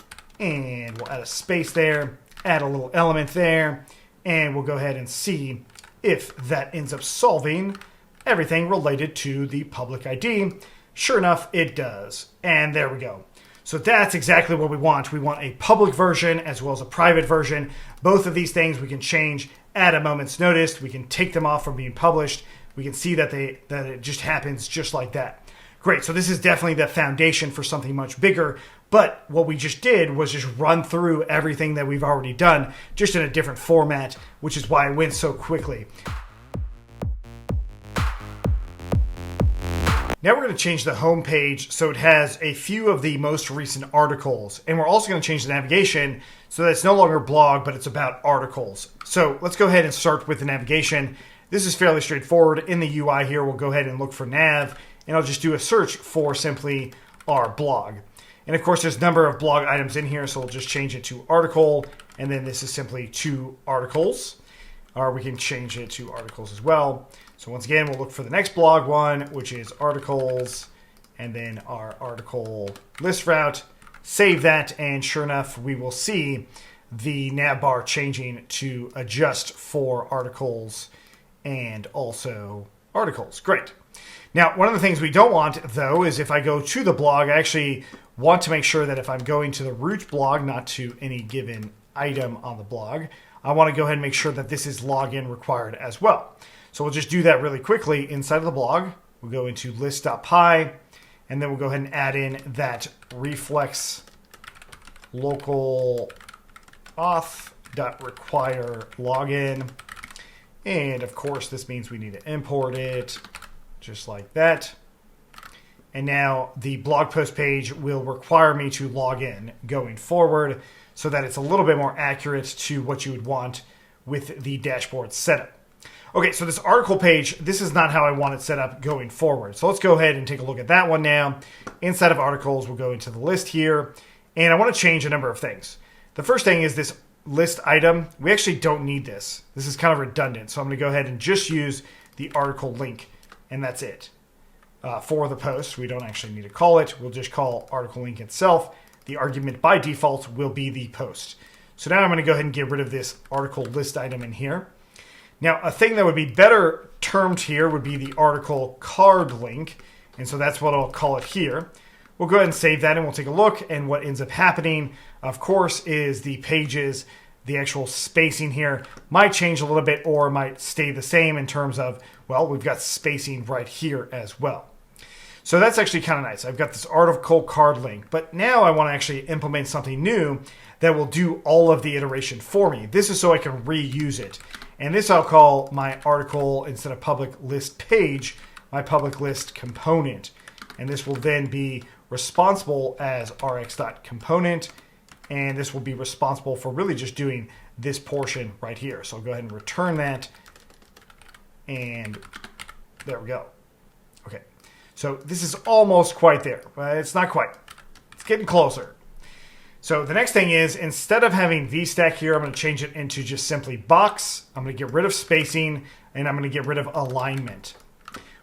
and we'll add a space there, add a little element there, and we'll go ahead and see if that ends up solving everything related to the public ID. Sure enough, it does. And there we go. So that's exactly what we want. We want a public version as well as a private version. Both of these things we can change at a moment's notice. We can take them off from being published. We can see that it just happens just like that. Great. So this is definitely the foundation for something much bigger. But what we just did was just run through everything that we've already done, just in a different format, which is why it went so quickly. Now we're going to change the home page so it has a few of the most recent articles. And we're also going to change the navigation so that it's no longer blog, but it's about articles. So let's go ahead and start with the navigation. This is fairly straightforward. In the UI here, we'll go ahead and look for nav, and I'll just do a search for simply our blog. And of course, there's a number of blog items in here, so we'll just change it to article, and then this is simply to articles. Or we can change it to articles as well. So once again, we'll look for the next blog one, which is articles, and then our article list route. Save that, and sure enough, we will see the navbar changing to adjust for articles and also articles. Great. Now, one of the things we don't want, though, is if I go to the blog, I actually want to make sure that if I'm going to the root blog, not to any given item on the blog, I want to go ahead and make sure that this is login required as well. So we'll just do that really quickly inside of the blog. We'll go into list.py, and then we'll go ahead and add in that reflex local auth.require login. And of course, this means we need to import it just like that. And now the blog post page will require me to log in going forward so that it's a little bit more accurate to what you would want with the dashboard setup. Okay, so this article page, this is not how I want it set up going forward. So let's go ahead and take a look at that one now. Inside of articles, we'll go into the list here. And I want to change a number of things. The first thing is this list item. We actually don't need this. This is kind of redundant. So I'm going to go ahead and just use the article link. And that's it. For the post, we don't actually need to call it. We'll just call article link itself. The argument by default will be the post. So now I'm going to go ahead and get rid of this article list item in here. Now, a thing that would be better termed here would be the article card link. And so that's what I'll call it here. We'll go ahead and save that, and we'll take a look. And what ends up happening, of course, is the pages, the actual spacing here might change a little bit or might stay the same in terms of, well, we've got spacing right here as well. So that's actually kind of nice. I've got this article card link, but now I want to actually implement something new that will do all of the iteration for me. This is so I can reuse it. And this I'll call my article, instead of public list page, my public list component. And this will then be responsible as rx.component. And this will be responsible for really just doing this portion right here. So I'll go ahead and return that. And there we go. Okay. So this is almost quite there, but it's not quite. It's getting closer. So the next thing is, instead of having VStack here, I'm going to change it into just simply box. I'm going to get rid of spacing, and I'm going to get rid of alignment.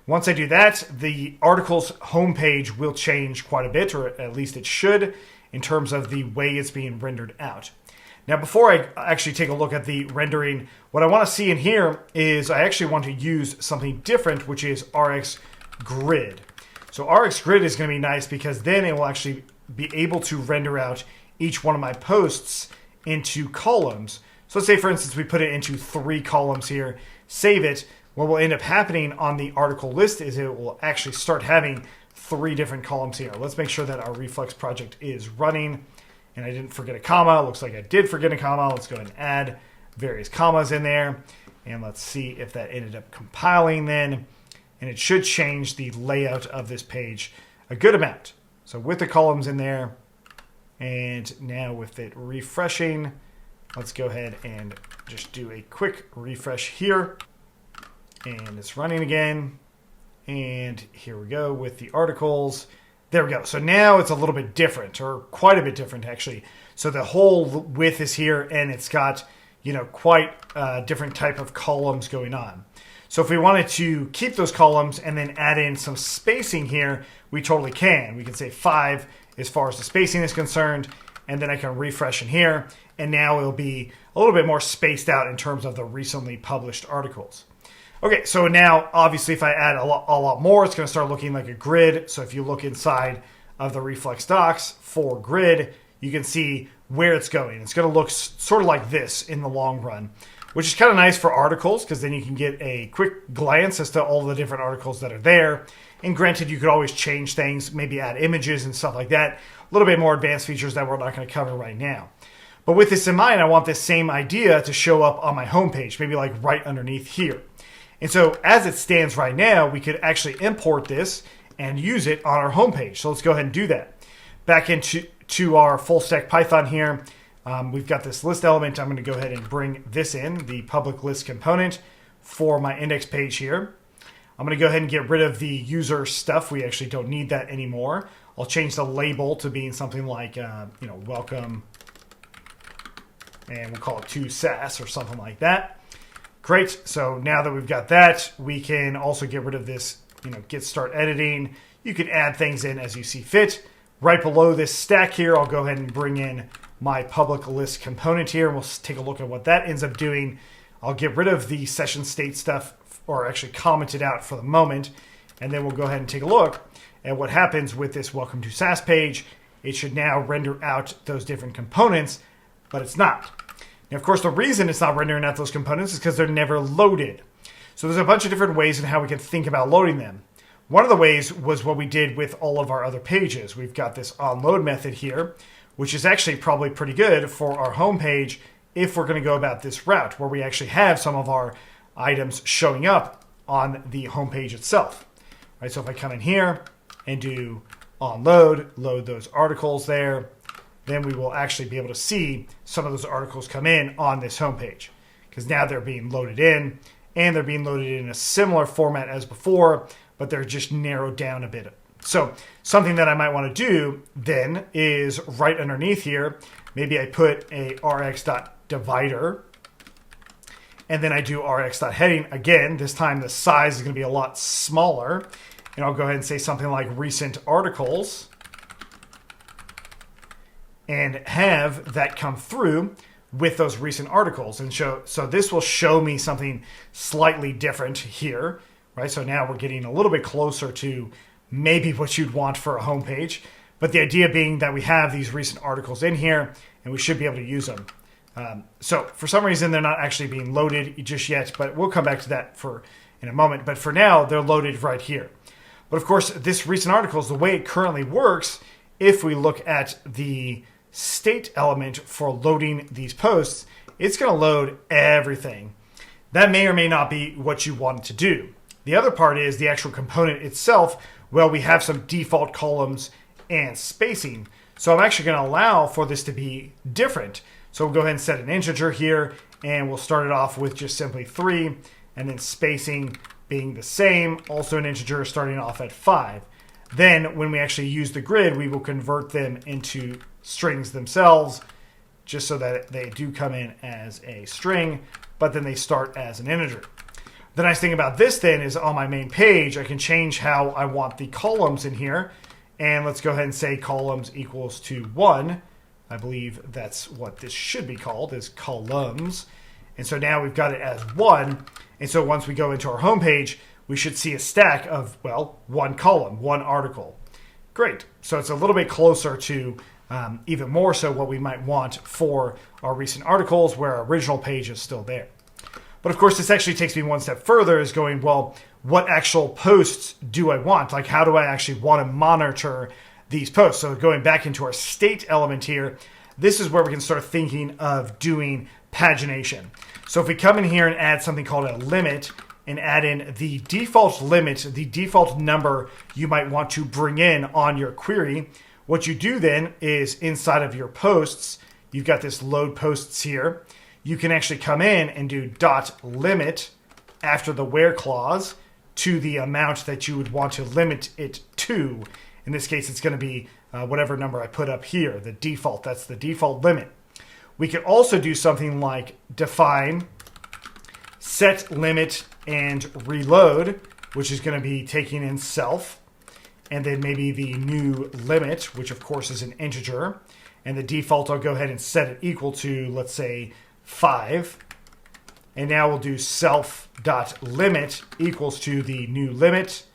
Once I do that, the article's homepage will change quite a bit, or at least it should, in terms of the way it's being rendered out. Now, before I actually take a look at the rendering, what I want to see in here is I actually want to use something different, which is RX Grid. So RX Grid is going to be nice because then it will actually be able to render out each one of my posts into columns. So let's say, for instance, we put it into 3 columns here, save it. What will end up happening on the article list is it will actually start having 3 different columns here. Let's make sure that our Reflex project is running. And I didn't forget a comma. Looks like I did forget a comma. Let's go ahead and add various commas in there. And let's see if that ended up compiling then. And it should change the layout of this page a good amount. So with the columns in there, and now with it refreshing, Let's go ahead and just do a quick refresh here. And it's running again. And here we go with the articles. There we go. So now it's a little bit different, or quite a bit different actually. So the whole width is here, and it's got, quite a different type of columns going on. So if we wanted to keep those columns and then add in some spacing here, we totally can. We can say 5 as far as the spacing is concerned, and then I can refresh in here, and now it'll be a little bit more spaced out in terms of the recently published articles. Okay, so now obviously if I add a lot more, it's going to start looking like a grid. So if you look inside of the Reflex docs for grid, you can see where it's going. It's going to look sort of like this in the long run, which is kind of nice for articles because then you can get a quick glance as to all the different articles that are there. And granted, you could always change things, maybe add images and stuff like that. A little bit more advanced features that we're not going to cover right now. But with this in mind, I want this same idea to show up on my homepage, maybe like right underneath here. And so as it stands right now, we could actually import this and use it on our homepage. So let's go ahead and do that. Back into our full stack Python here, we've got this list element. I'm going to go ahead and bring this in, the public list component for my index page here. I'm going to go ahead and get rid of the user stuff. We actually don't need that anymore. I'll change the label to being something like, welcome, and we'll call it to SaaS or something like that. Great. So now that we've got that, we can also get rid of this, get start editing. You can add things in as you see fit. Right below this stack here, I'll go ahead and bring in my public list component here. We'll take a look at what that ends up doing. I'll get rid of the session state stuff, or actually comment it out for the moment. And then we'll go ahead and take a look at what happens with this welcome to SaaS page. It should now render out those different components, but it's not. Now, of course, the reason it's not rendering out those components is because they're never loaded. So there's a bunch of different ways in how we can think about loading them. One of the ways was what we did with all of our other pages. We've got this onload method here, which is actually probably pretty good for our home page if we're going to go about this route, where we actually have some of our items showing up on the home page itself. Right, so if I come in here and do onload, load those articles there, then we will actually be able to see some of those articles come in on this homepage, because now they're being loaded in, and they're being loaded in a similar format as before, but they're just narrowed down a bit. So something that I might want to do then is right underneath here, maybe I put a rx.divider, and then I do rx.heading. Again, this time the size is going to be a lot smaller, and I'll go ahead and say something like recent articles, and have that come through with those recent articles. And so this will show me something slightly different here, right? So now we're getting a little bit closer to maybe what you'd want for a homepage. But the idea being that we have these recent articles in here, and we should be able to use them. So for some reason, they're not actually being loaded just yet, but we'll come back to that in a moment. But for now, they're loaded right here. But of course, this recent articles, the way it currently works, if we look at the state element for loading these posts, it's going to load everything. That may or may not be what you want it to do. The other part is the actual component itself. Well, we have some default columns and spacing. So I'm actually going to allow for this to be different. So we'll go ahead and set an integer here, and we'll start it off with just simply 3, and then spacing being the same, also an integer starting off at 5. Then when we actually use the grid, we will convert them into strings themselves, just so that they do come in as a string, but then they start as an integer. The nice thing about this then is on my main page, I can change how I want the columns in here. And let's go ahead and say columns equals to 1. I believe that's what this should be called, is columns. And so now we've got it as 1. And so once we go into our home page, we should see a stack of, well, 1 column, 1 article. Great. So it's a little bit closer to even more so what we might want for our recent articles, where our original page is still there. But of course, this actually takes me one step further, is going, well, what actual posts do I want? Like, how do I actually want to monitor these posts? So going back into our state element here, this is where we can start thinking of doing pagination. So if we come in here and add something called a limit, and add in the default limit, the default number you might want to bring in on your query, what you do then is inside of your posts, you've got this load posts here. You can actually come in and do .limit after the where clause to the amount that you would want to limit it to. In this case, it's going to be whatever number I put up here, the default. That's the default limit. We could also do something like define set limit and reload, which is going to be taking in self, and then maybe the new limit, which of course is an integer. And the default, I'll go ahead and set it equal to, let's say, 5. And now we'll do self.limit equals to the new limit,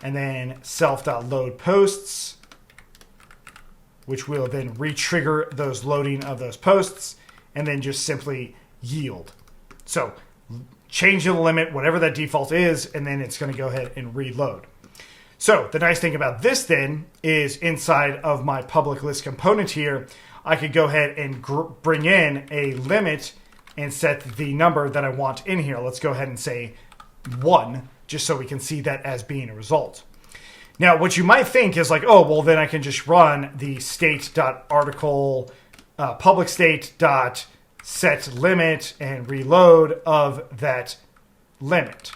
and then self.load posts, which will then re-trigger those loading of those posts, and then just simply yield. So change the limit, whatever that default is, and then it's going to go ahead and reload. So the nice thing about this then is inside of my public list component here, I could go ahead and bring in a limit and set the number that I want in here. Let's go ahead and say 1, just so we can see that as being a result. Now, what you might think is like, oh, well, then I can just run the state.article public state.set limit and reload of that limit,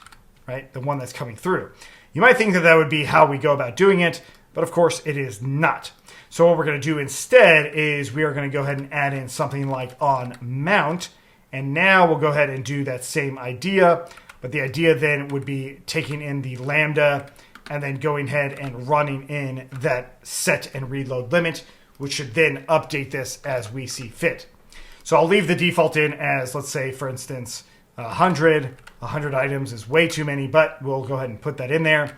right? The one that's coming through. You might think that that would be how we go about doing it, but of course it is not. So what we're going to do instead is we are going to go ahead and add in something like on mount, and now we'll go ahead and do that same idea, but the idea then would be taking in the lambda and then going ahead and running in that set and reload limit, which should then update this as we see fit. So I'll leave the default in as, let's say, for instance, 100. 100 items is way too many, but we'll go ahead and put that in there.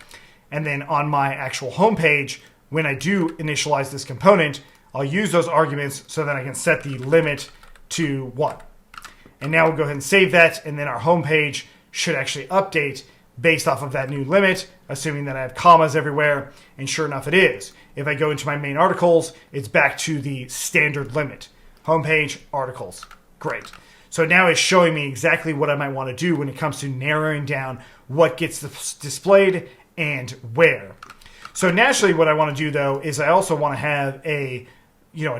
And then on my actual home page, when I do initialize this component, I'll use those arguments so that I can set the limit to 1. And now we'll go ahead and save that, and then our home page should actually update based off of that new limit, assuming that I have commas everywhere, and sure enough it is. If I go into my main articles, it's back to the standard limit. Homepage, articles. Great. So now it's showing me exactly what I might want to do when it comes to narrowing down what gets displayed and where. So naturally what I want to do though is I also want to have a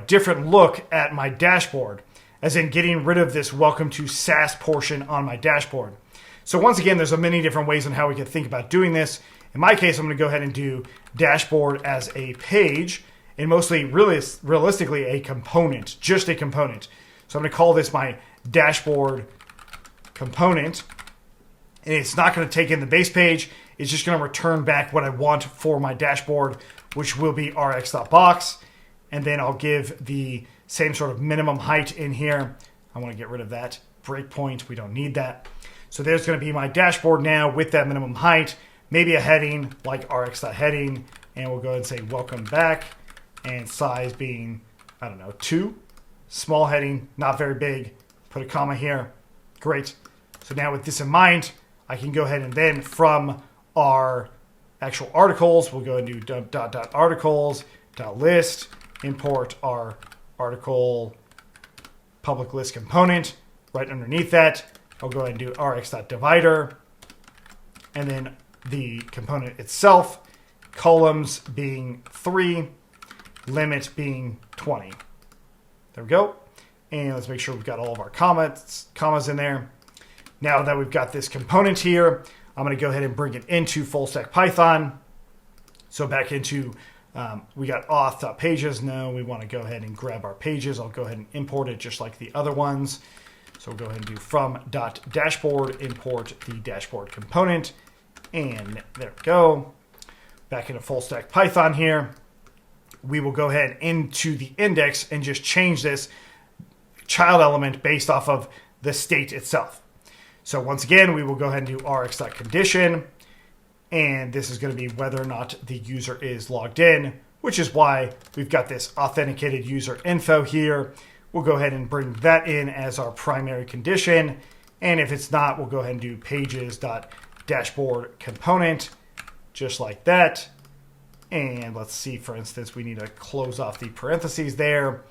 different look at my dashboard, as in getting rid of this welcome to SaaS portion on my dashboard. So once again, there's many different ways on how we can think about doing this. In my case, I'm going to go ahead and do dashboard as a page, and mostly realistically a component, just a component. So I'm going to call this my dashboard component, and it's not going to take in the base page. It's just going to return back what I want for my dashboard, which will be rx.box. And then I'll give the same sort of minimum height in here. I want to get rid of that breakpoint. We don't need that. So there's going to be my dashboard now with that minimum height, maybe a heading like rx.heading, and we'll go ahead and say welcome back, and size being, 2. Small heading, not very big. Put a comma here. Great. So now with this in mind, I can go ahead and then from our actual articles, we'll go and do .articles.list, import our article public list component. Right underneath that, I'll go ahead and do rx.divider, and then the component itself, columns being 3, limit being 20. There we go. And let's make sure we've got all of our commas in there. Now that we've got this component here, I'm going to go ahead and bring it into full stack Python. So back into, we got auth.pages. Now we want to go ahead and grab our pages. I'll go ahead and import it just like the other ones. So we'll go ahead and do from.dashboard, import the dashboard component. And there we go. Back into full stack Python here. We will go ahead into the index and just change this child element based off of the state itself. So once again, we will go ahead and do rx.condition, and this is going to be whether or not the user is logged in, which is why we've got this authenticated user info here. We'll go ahead and bring that in as our primary condition, and if it's not, we'll go ahead and do pages.dashboard component, just like that. And let's see, for instance, we need to close off the parentheses there.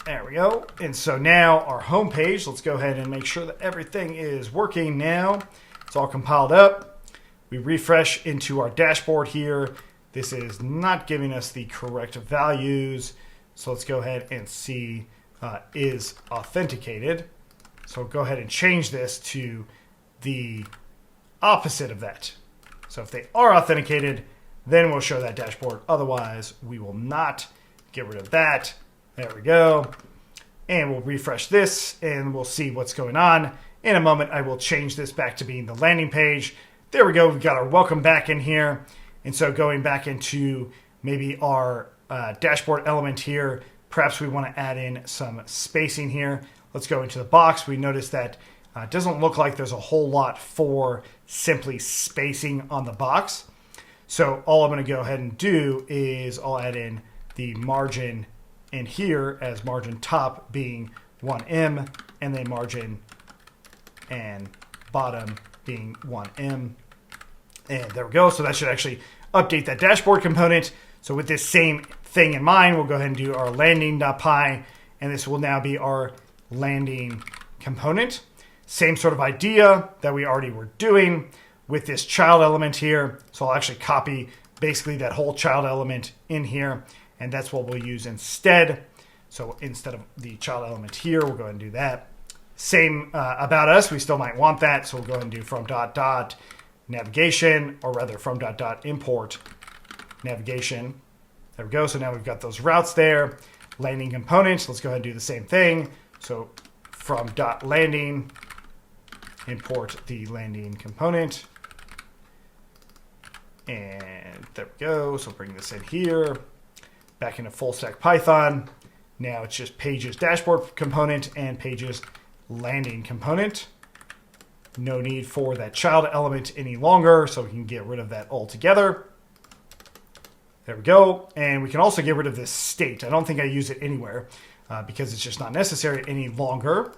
There we go. And so now our home page, let's go ahead and make sure that everything is working now. It's all compiled up. We refresh into our dashboard here. This is not giving us the correct values. So let's go ahead and see is authenticated. So go ahead and change this to the opposite of that. So if they are authenticated, then we'll show that dashboard. Otherwise, we will not. Get rid of that. There we go. And we'll refresh this and we'll see what's going on. In a moment, I will change this back to being the landing page. There we go. We've got our welcome back in here. And so going back into maybe our dashboard element here, perhaps we want to add in some spacing here. Let's go into the box. We notice that it doesn't look like there's a whole lot for simply spacing on the box. So all I'm going to go ahead and do is I'll add in the margin in here as margin top being 1em, and then margin and bottom being 1em. And there we go. So that should actually update that dashboard component. So with this same thing in mind, we'll go ahead and do our landing.py, and this will now be our landing component. Same sort of idea that we already were doing with this child element here. So I'll actually copy basically that whole child element in here, and that's what we'll use instead. So instead of the child element here, we'll go ahead and do that. Same about us, we still might want that, so we'll go ahead and do from dot navigation, or rather from dot import navigation. There we go. So now we've got those routes there. Landing components. Let's go ahead and do the same thing. So from .landing, import the landing component. And there we go. So bring this in here. Back into full stack Python. Now it's just pages dashboard component and pages landing component. No need for that child element any longer, so we can get rid of that altogether. There we go. And we can also get rid of this state. I don't think I use it anywhere because it's just not necessary any longer.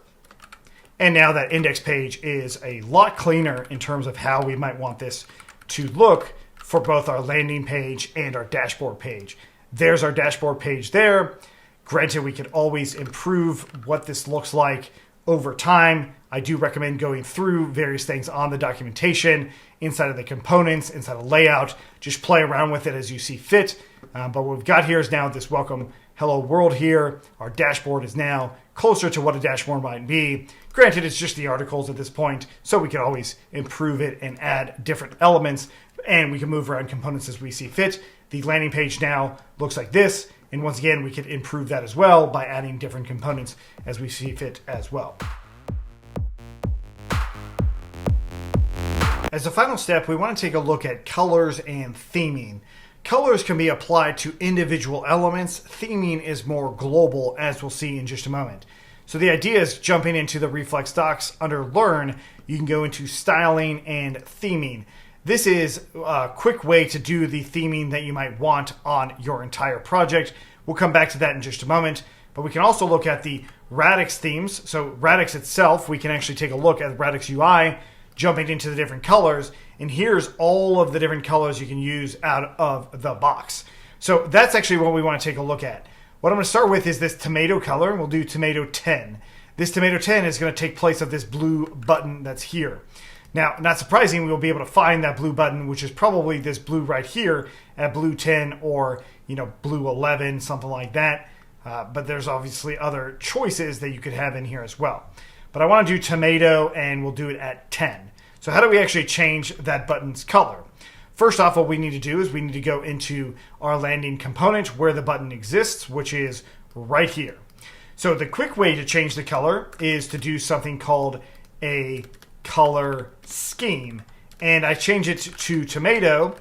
And now that index page is a lot cleaner in terms of how we might want this to look for both our landing page and our dashboard page. There's our dashboard page there. Granted, we could always improve what this looks like over time. I do recommend going through various things on the documentation, inside of the components, inside of layout. Just play around with it as you see fit. But what we've got here is now this welcome hello world here. Our dashboard is now closer to what a dashboard might be. Granted, it's just the articles at this point, so we can always improve it and add different elements, and we can move around components as we see fit. The landing page now looks like this. And once again, we could improve that as well by adding different components as we see fit as well. As a final step, we want to take a look at colors and theming. Colors can be applied to individual elements. Theming is more global, as we'll see in just a moment. So the idea is jumping into the Reflex docs under Learn, you can go into Styling and Theming. This is a quick way to do the theming that you might want on your entire project. We'll come back to that in just a moment. But we can also look at the Radix themes. So Radix itself, we can actually take a look at Radix UI, jumping into the different colors. And here's all of the different colors you can use out of the box. So that's actually what we want to take a look at. What I'm going to start with is this tomato color. We'll do tomato 10. This tomato 10 is going to take place of this blue button that's here. Now, not surprising, we'll be able to find that blue button, which is probably this blue right here at blue 10 or, blue 11, something like that. But there's obviously other choices that you could have in here as well. But I want to do tomato, and we'll do it at 10. So how do we actually change that button's color? First off, what we need to do is we need to go into our landing component where the button exists, which is right here. So the quick way to change the color is to do something called a color scheme, and I change it to tomato.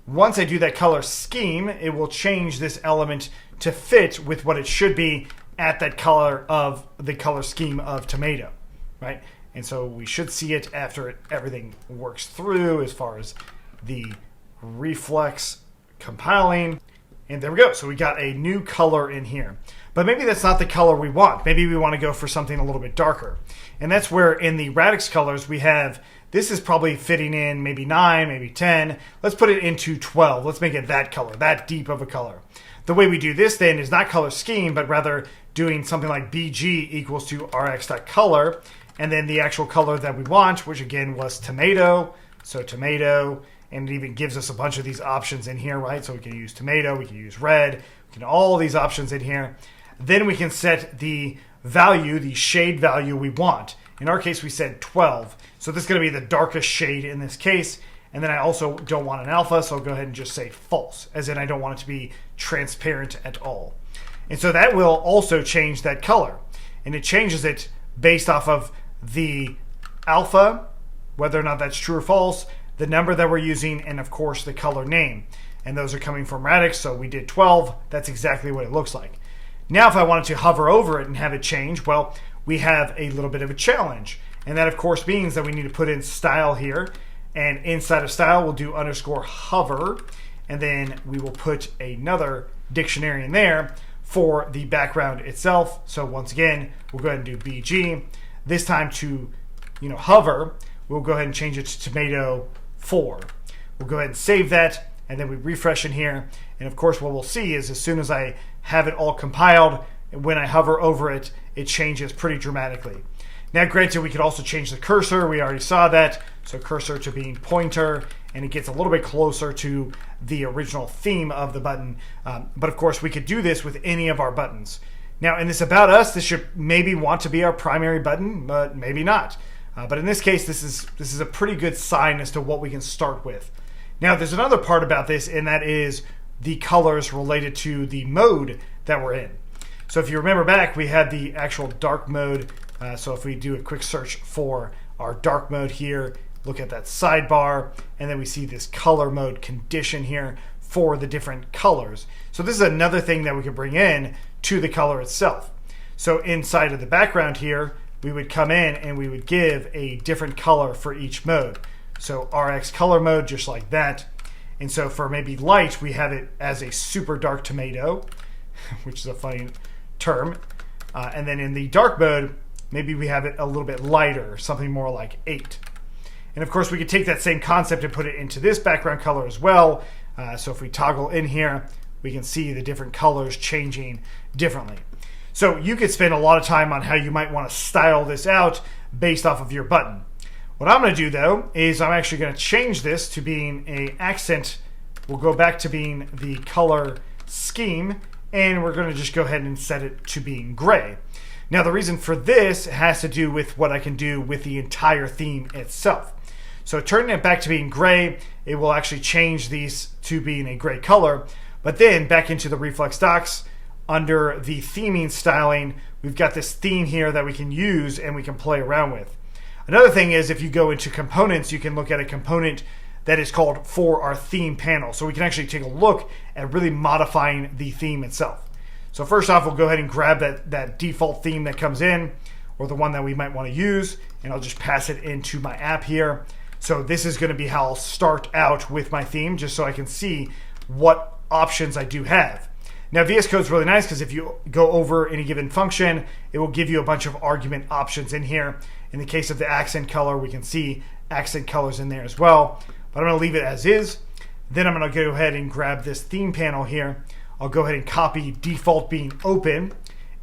Once I do that color scheme, it will change this element to fit with what it should be at that color of the color scheme of tomato, right? And so we should see it after everything works through as far as the Reflex compiling. And there we go. So we got a new color in here. But maybe that's not the color we want. Maybe we want to go for something a little bit darker. And that's where in the Radix colors we have, this is probably fitting in maybe 9, maybe 10. Let's put it into 12. Let's make it that color, that deep of a color. The way we do this then is not color scheme, but rather doing something like bg equals to rx.color, and then the actual color that we want, which again was tomato. So tomato, and it even gives us a bunch of these options in here, right? So we can use tomato, we can use red, we can all these options in here. Then we can set the value, the shade value we want. In our case, we said 12. So this is going to be the darkest shade in this case. And then I also don't want an alpha, so I'll go ahead and just say false, as in I don't want it to be transparent at all. And so that will also change that color. And it changes it based off of the alpha, whether or not that's true or false, the number that we're using, and of course the color name. And those are coming from Radix, so we did 12. That's exactly what it looks like. Now if I wanted to hover over it and have it change, well, we have a little bit of a challenge. And that of course means that we need to put in style here. And inside of style, we'll do underscore hover. And then we will put another dictionary in there for the background itself. So once again, we'll go ahead and do BG. This time to hover, we'll go ahead and change it to tomato 4. We'll go ahead and save that. And then we refresh in here. And of course, what we'll see is as soon as I have it all compiled, when I hover over it, it changes pretty dramatically. Now, granted, we could also change the cursor. We already saw that. So cursor to being pointer, and it gets a little bit closer to the original theme of the button. But of course, we could do this with any of our buttons. Now, in this About Us, this should maybe want to be our primary button, but maybe not. But in this case, this is a pretty good sign as to what we can start with. Now, there's another part about this, and that is the colors related to the mode that we're in. So if you remember back, we had the actual dark mode. So if we do a quick search for our dark mode here, look at that sidebar, and then we see this color mode condition here for the different colors. So this is another thing that we could bring in to the color itself. So inside of the background here, we would come in and we would give a different color for each mode. So RX color mode, just like that. And so for maybe light, we have it as a super dark tomato, which is a funny term. And then in the dark mode, maybe we have it a little bit lighter, something more like 8. And of course, we could take that same concept and put it into this background color as well. So if we toggle in here, we can see the different colors changing differently. So you could spend a lot of time on how you might want to style this out based off of your button. What I'm going to do, though, is I'm actually going to change this to being an accent. We'll go back to being the color scheme, and we're going to just go ahead and set it to being gray. Now, the reason for this has to do with what I can do with the entire theme itself. So turning it back to being gray, it will actually change these to being a gray color. But then back into the Reflex docs, under the theming styling, we've got this theme here that we can use and we can play around with. Another thing is if you go into components, you can look at a component that is called for our theme panel. So we can actually take a look at really modifying the theme itself. So first off, we'll go ahead and grab that default theme that comes in, or the one that we might want to use, and I'll just pass it into my app here. So this is going to be how I'll start out with my theme, just so I can see what options I do have. Now, VS Code is really nice because if you go over any given function, it will give you a bunch of argument options in here. In the case of the accent color, we can see accent colors in there as well. But I'm going to leave it as is. Then I'm going to go ahead and grab this theme panel here. I'll go ahead and copy default being open.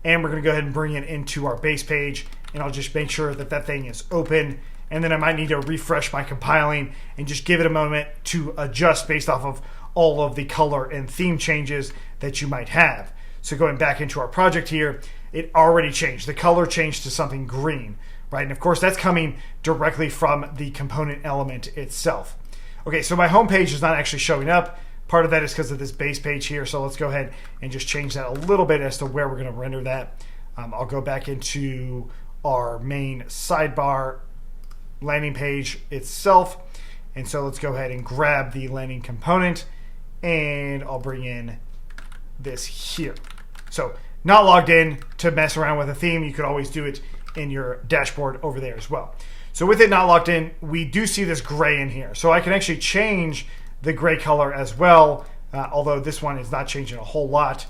And we're going to go ahead and bring it into our base page. And I'll just make sure that that thing is open. And then I might need to refresh my compiling and just give it a moment to adjust based off of all of the color and theme changes that you might have. So going back into our project here, it already changed. The color changed to something green, right? And of course, that's coming directly from the component element itself. Okay, so my home page is not actually showing up. Part of that is because of this base page here. So let's go ahead and just change that a little bit as to where we're going to render that. I'll go back into our main sidebar landing page itself. And so let's go ahead and grab the landing component, and I'll bring in this here. So not logged in to mess around with a theme. You could always do it in your dashboard over there as well. So with it not logged in, we do see this gray in here. So I can actually change the gray color as well, although this one is not changing a whole lot,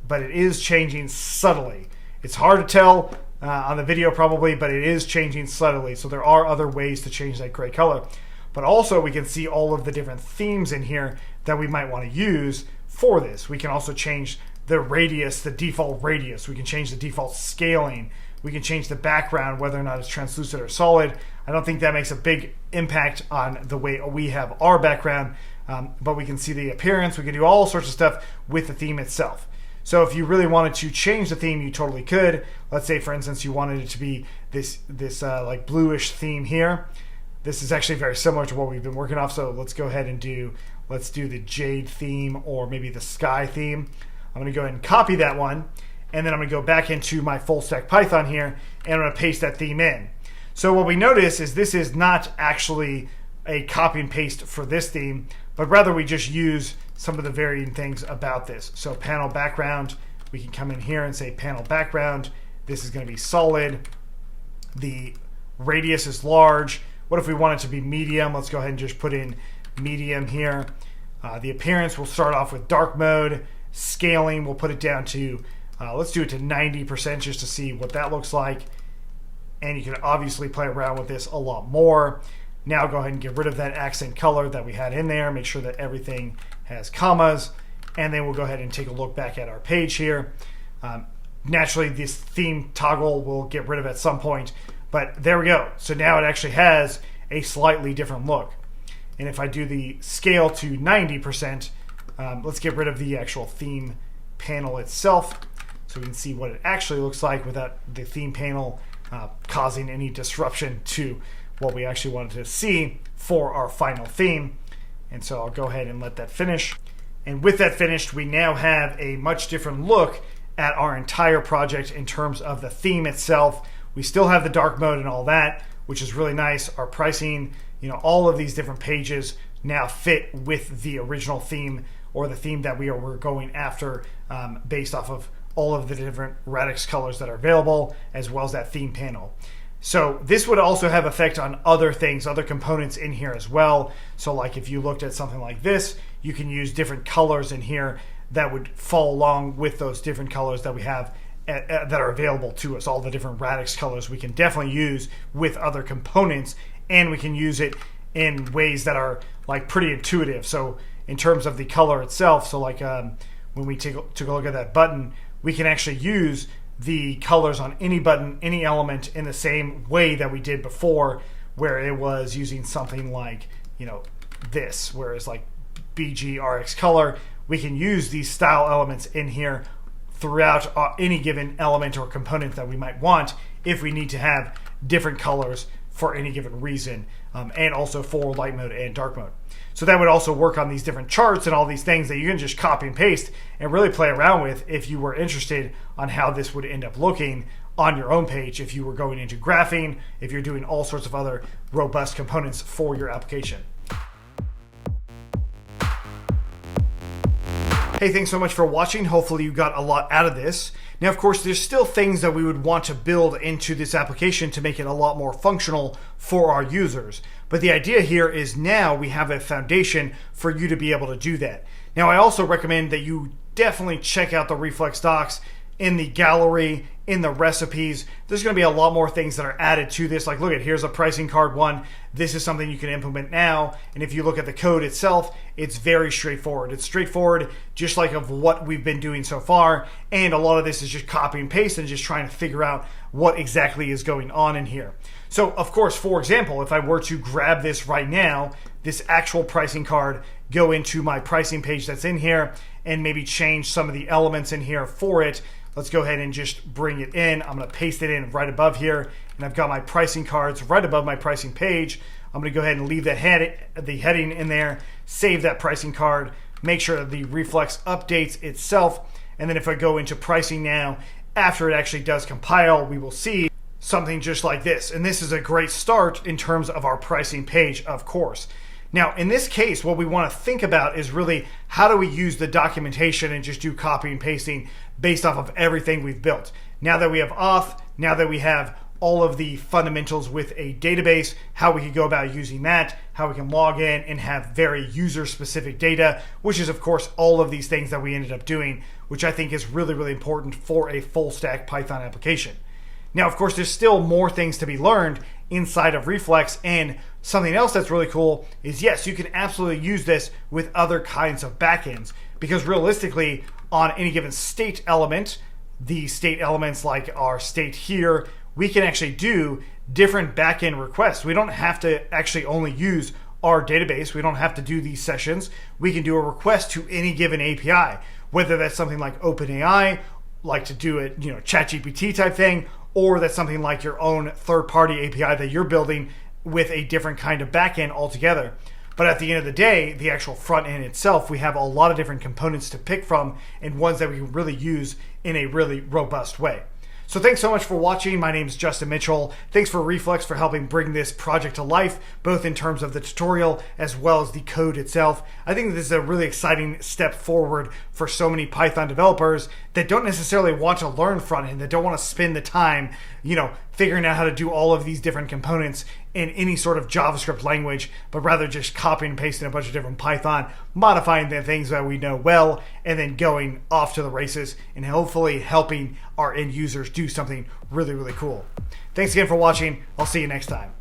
but it is changing subtly. It's hard to tell on the video probably, but it is changing subtly. So there are other ways to change that gray color. But also we can see all of the different themes in here that we might want to use for this. We can also change the radius, the default radius. We can change the default scaling. We can change the background, whether or not it's translucent or solid. I don't think that makes a big impact on the way we have our background, but we can see the appearance. We can do all sorts of stuff with the theme itself. So if you really wanted to change the theme, you totally could. Let's say, for instance, you wanted it to be this like bluish theme here. This is actually very similar to what we've been working off. So let's go ahead and let's do the jade theme, or maybe the sky theme. I'm going to go ahead and copy that one. And then I'm going to go back into my full stack Python here, and I'm going to paste that theme in. So what we notice is this is not actually a copy and paste for this theme, but rather we just use some of the varying things about this. So panel background, we can come in here and say panel background. This is going to be solid. The radius is large. What if we want it to be medium? Let's go ahead and just put in medium here. The appearance, we'll start off with dark mode. Scaling, we'll put it down to, let's do it to 90% just to see what that looks like. And you can obviously play around with this a lot more. Now go ahead and get rid of that accent color that we had in there. Make sure that everything has commas. And then we'll go ahead and take a look back at our page here. Naturally, this theme toggle we'll get rid of at some point. But there we go. So now it actually has a slightly different look. And if I do the scale to 90%, let's get rid of the actual theme panel itself so we can see what it actually looks like without the theme panel causing any disruption to what we actually wanted to see for our final theme. And so I'll go ahead and let that finish. And with that finished, we now have a much different look at our entire project in terms of the theme itself. We still have the dark mode and all that, which is really nice. Our pricing, all of these different pages now fit with the original theme, or the theme that we're going after, based off of all of the different radix colors that are available, as well as that theme panel. So this would also have effect on other things, other components in here as well. So like if you looked at something like this, you can use different colors in here that would fall along with those different colors that we have that are available to us. All the different radix colors we can definitely use with other components, and we can use it in ways that are like pretty intuitive. So in terms of the color itself, so like when we took a look at that button, we can actually use the colors on any button, any element, in the same way that we did before, where it was using something like, this, whereas like BGRX color, we can use these style elements in here throughout any given element or component that we might want, if we need to have different colors for any given reason, and also for light mode and dark mode. So that would also work on these different charts and all these things that you can just copy and paste and really play around with if you were interested on how this would end up looking on your own page, if you were going into graphing, if you're doing all sorts of other robust components for your application. Hey, thanks so much for watching. Hopefully you got a lot out of this. Now, of course, there's still things that we would want to build into this application to make it a lot more functional for our users. But the idea here is now we have a foundation for you to be able to do that. Now, I also recommend that you definitely check out the Reflex docs in the gallery, in the recipes. There's going to be a lot more things that are added to this. Like, look at, here's a pricing card one. This is something you can implement now. And if you look at the code itself, it's very straightforward. It's straightforward, just like of what we've been doing so far. And a lot of this is just copy and paste and just trying to figure out what exactly is going on in here. So, of course, for example, if I were to grab this right now, this actual pricing card, go into my pricing page that's in here, and maybe change some of the elements in here for it. Let's go ahead and just bring it in. I'm going to paste it in right above here, and I've got my pricing cards right above my pricing page. I'm going to go ahead and leave the heading in there, save that pricing card, make sure that the Reflex updates itself, and then if I go into pricing now, after it actually does compile, we will see something just like this. And this is a great start in terms of our pricing page, of course. Now, in this case, what we want to think about is really how do we use the documentation and just do copy and pasting based off of everything we've built. Now that we have Auth, now that we have all of the fundamentals with a database, how we can go about using that, how we can log in and have very user-specific data, which is, of course, all of these things that we ended up doing, which I think is really, really important for a full-stack Python application. Now, of course, there's still more things to be learned inside of Reflex, and something else that's really cool is, yes, you can absolutely use this with other kinds of backends, because realistically, on any given state element, the state elements like our state here, we can actually do different backend requests. We don't have to actually only use our database. We don't have to do these sessions. We can do a request to any given API, whether that's something like OpenAI, like to do it, ChatGPT type thing, or that's something like your own third-party API that you're building with a different kind of backend altogether. But at the end of the day, the actual front end itself, we have a lot of different components to pick from and ones that we can really use in a really robust way. So thanks so much for watching. My name is Justin Mitchell. Thanks for Reflex for helping bring this project to life, both in terms of the tutorial as well as the code itself. I think this is a really exciting step forward for so many Python developers that don't necessarily want to learn front end, that don't want to spend the time, figuring out how to do all of these different components in any sort of JavaScript language, but rather just copying and pasting a bunch of different Python, modifying the things that we know well, and then going off to the races and hopefully helping our end users do something really, really cool. Thanks again for watching. I'll see you next time.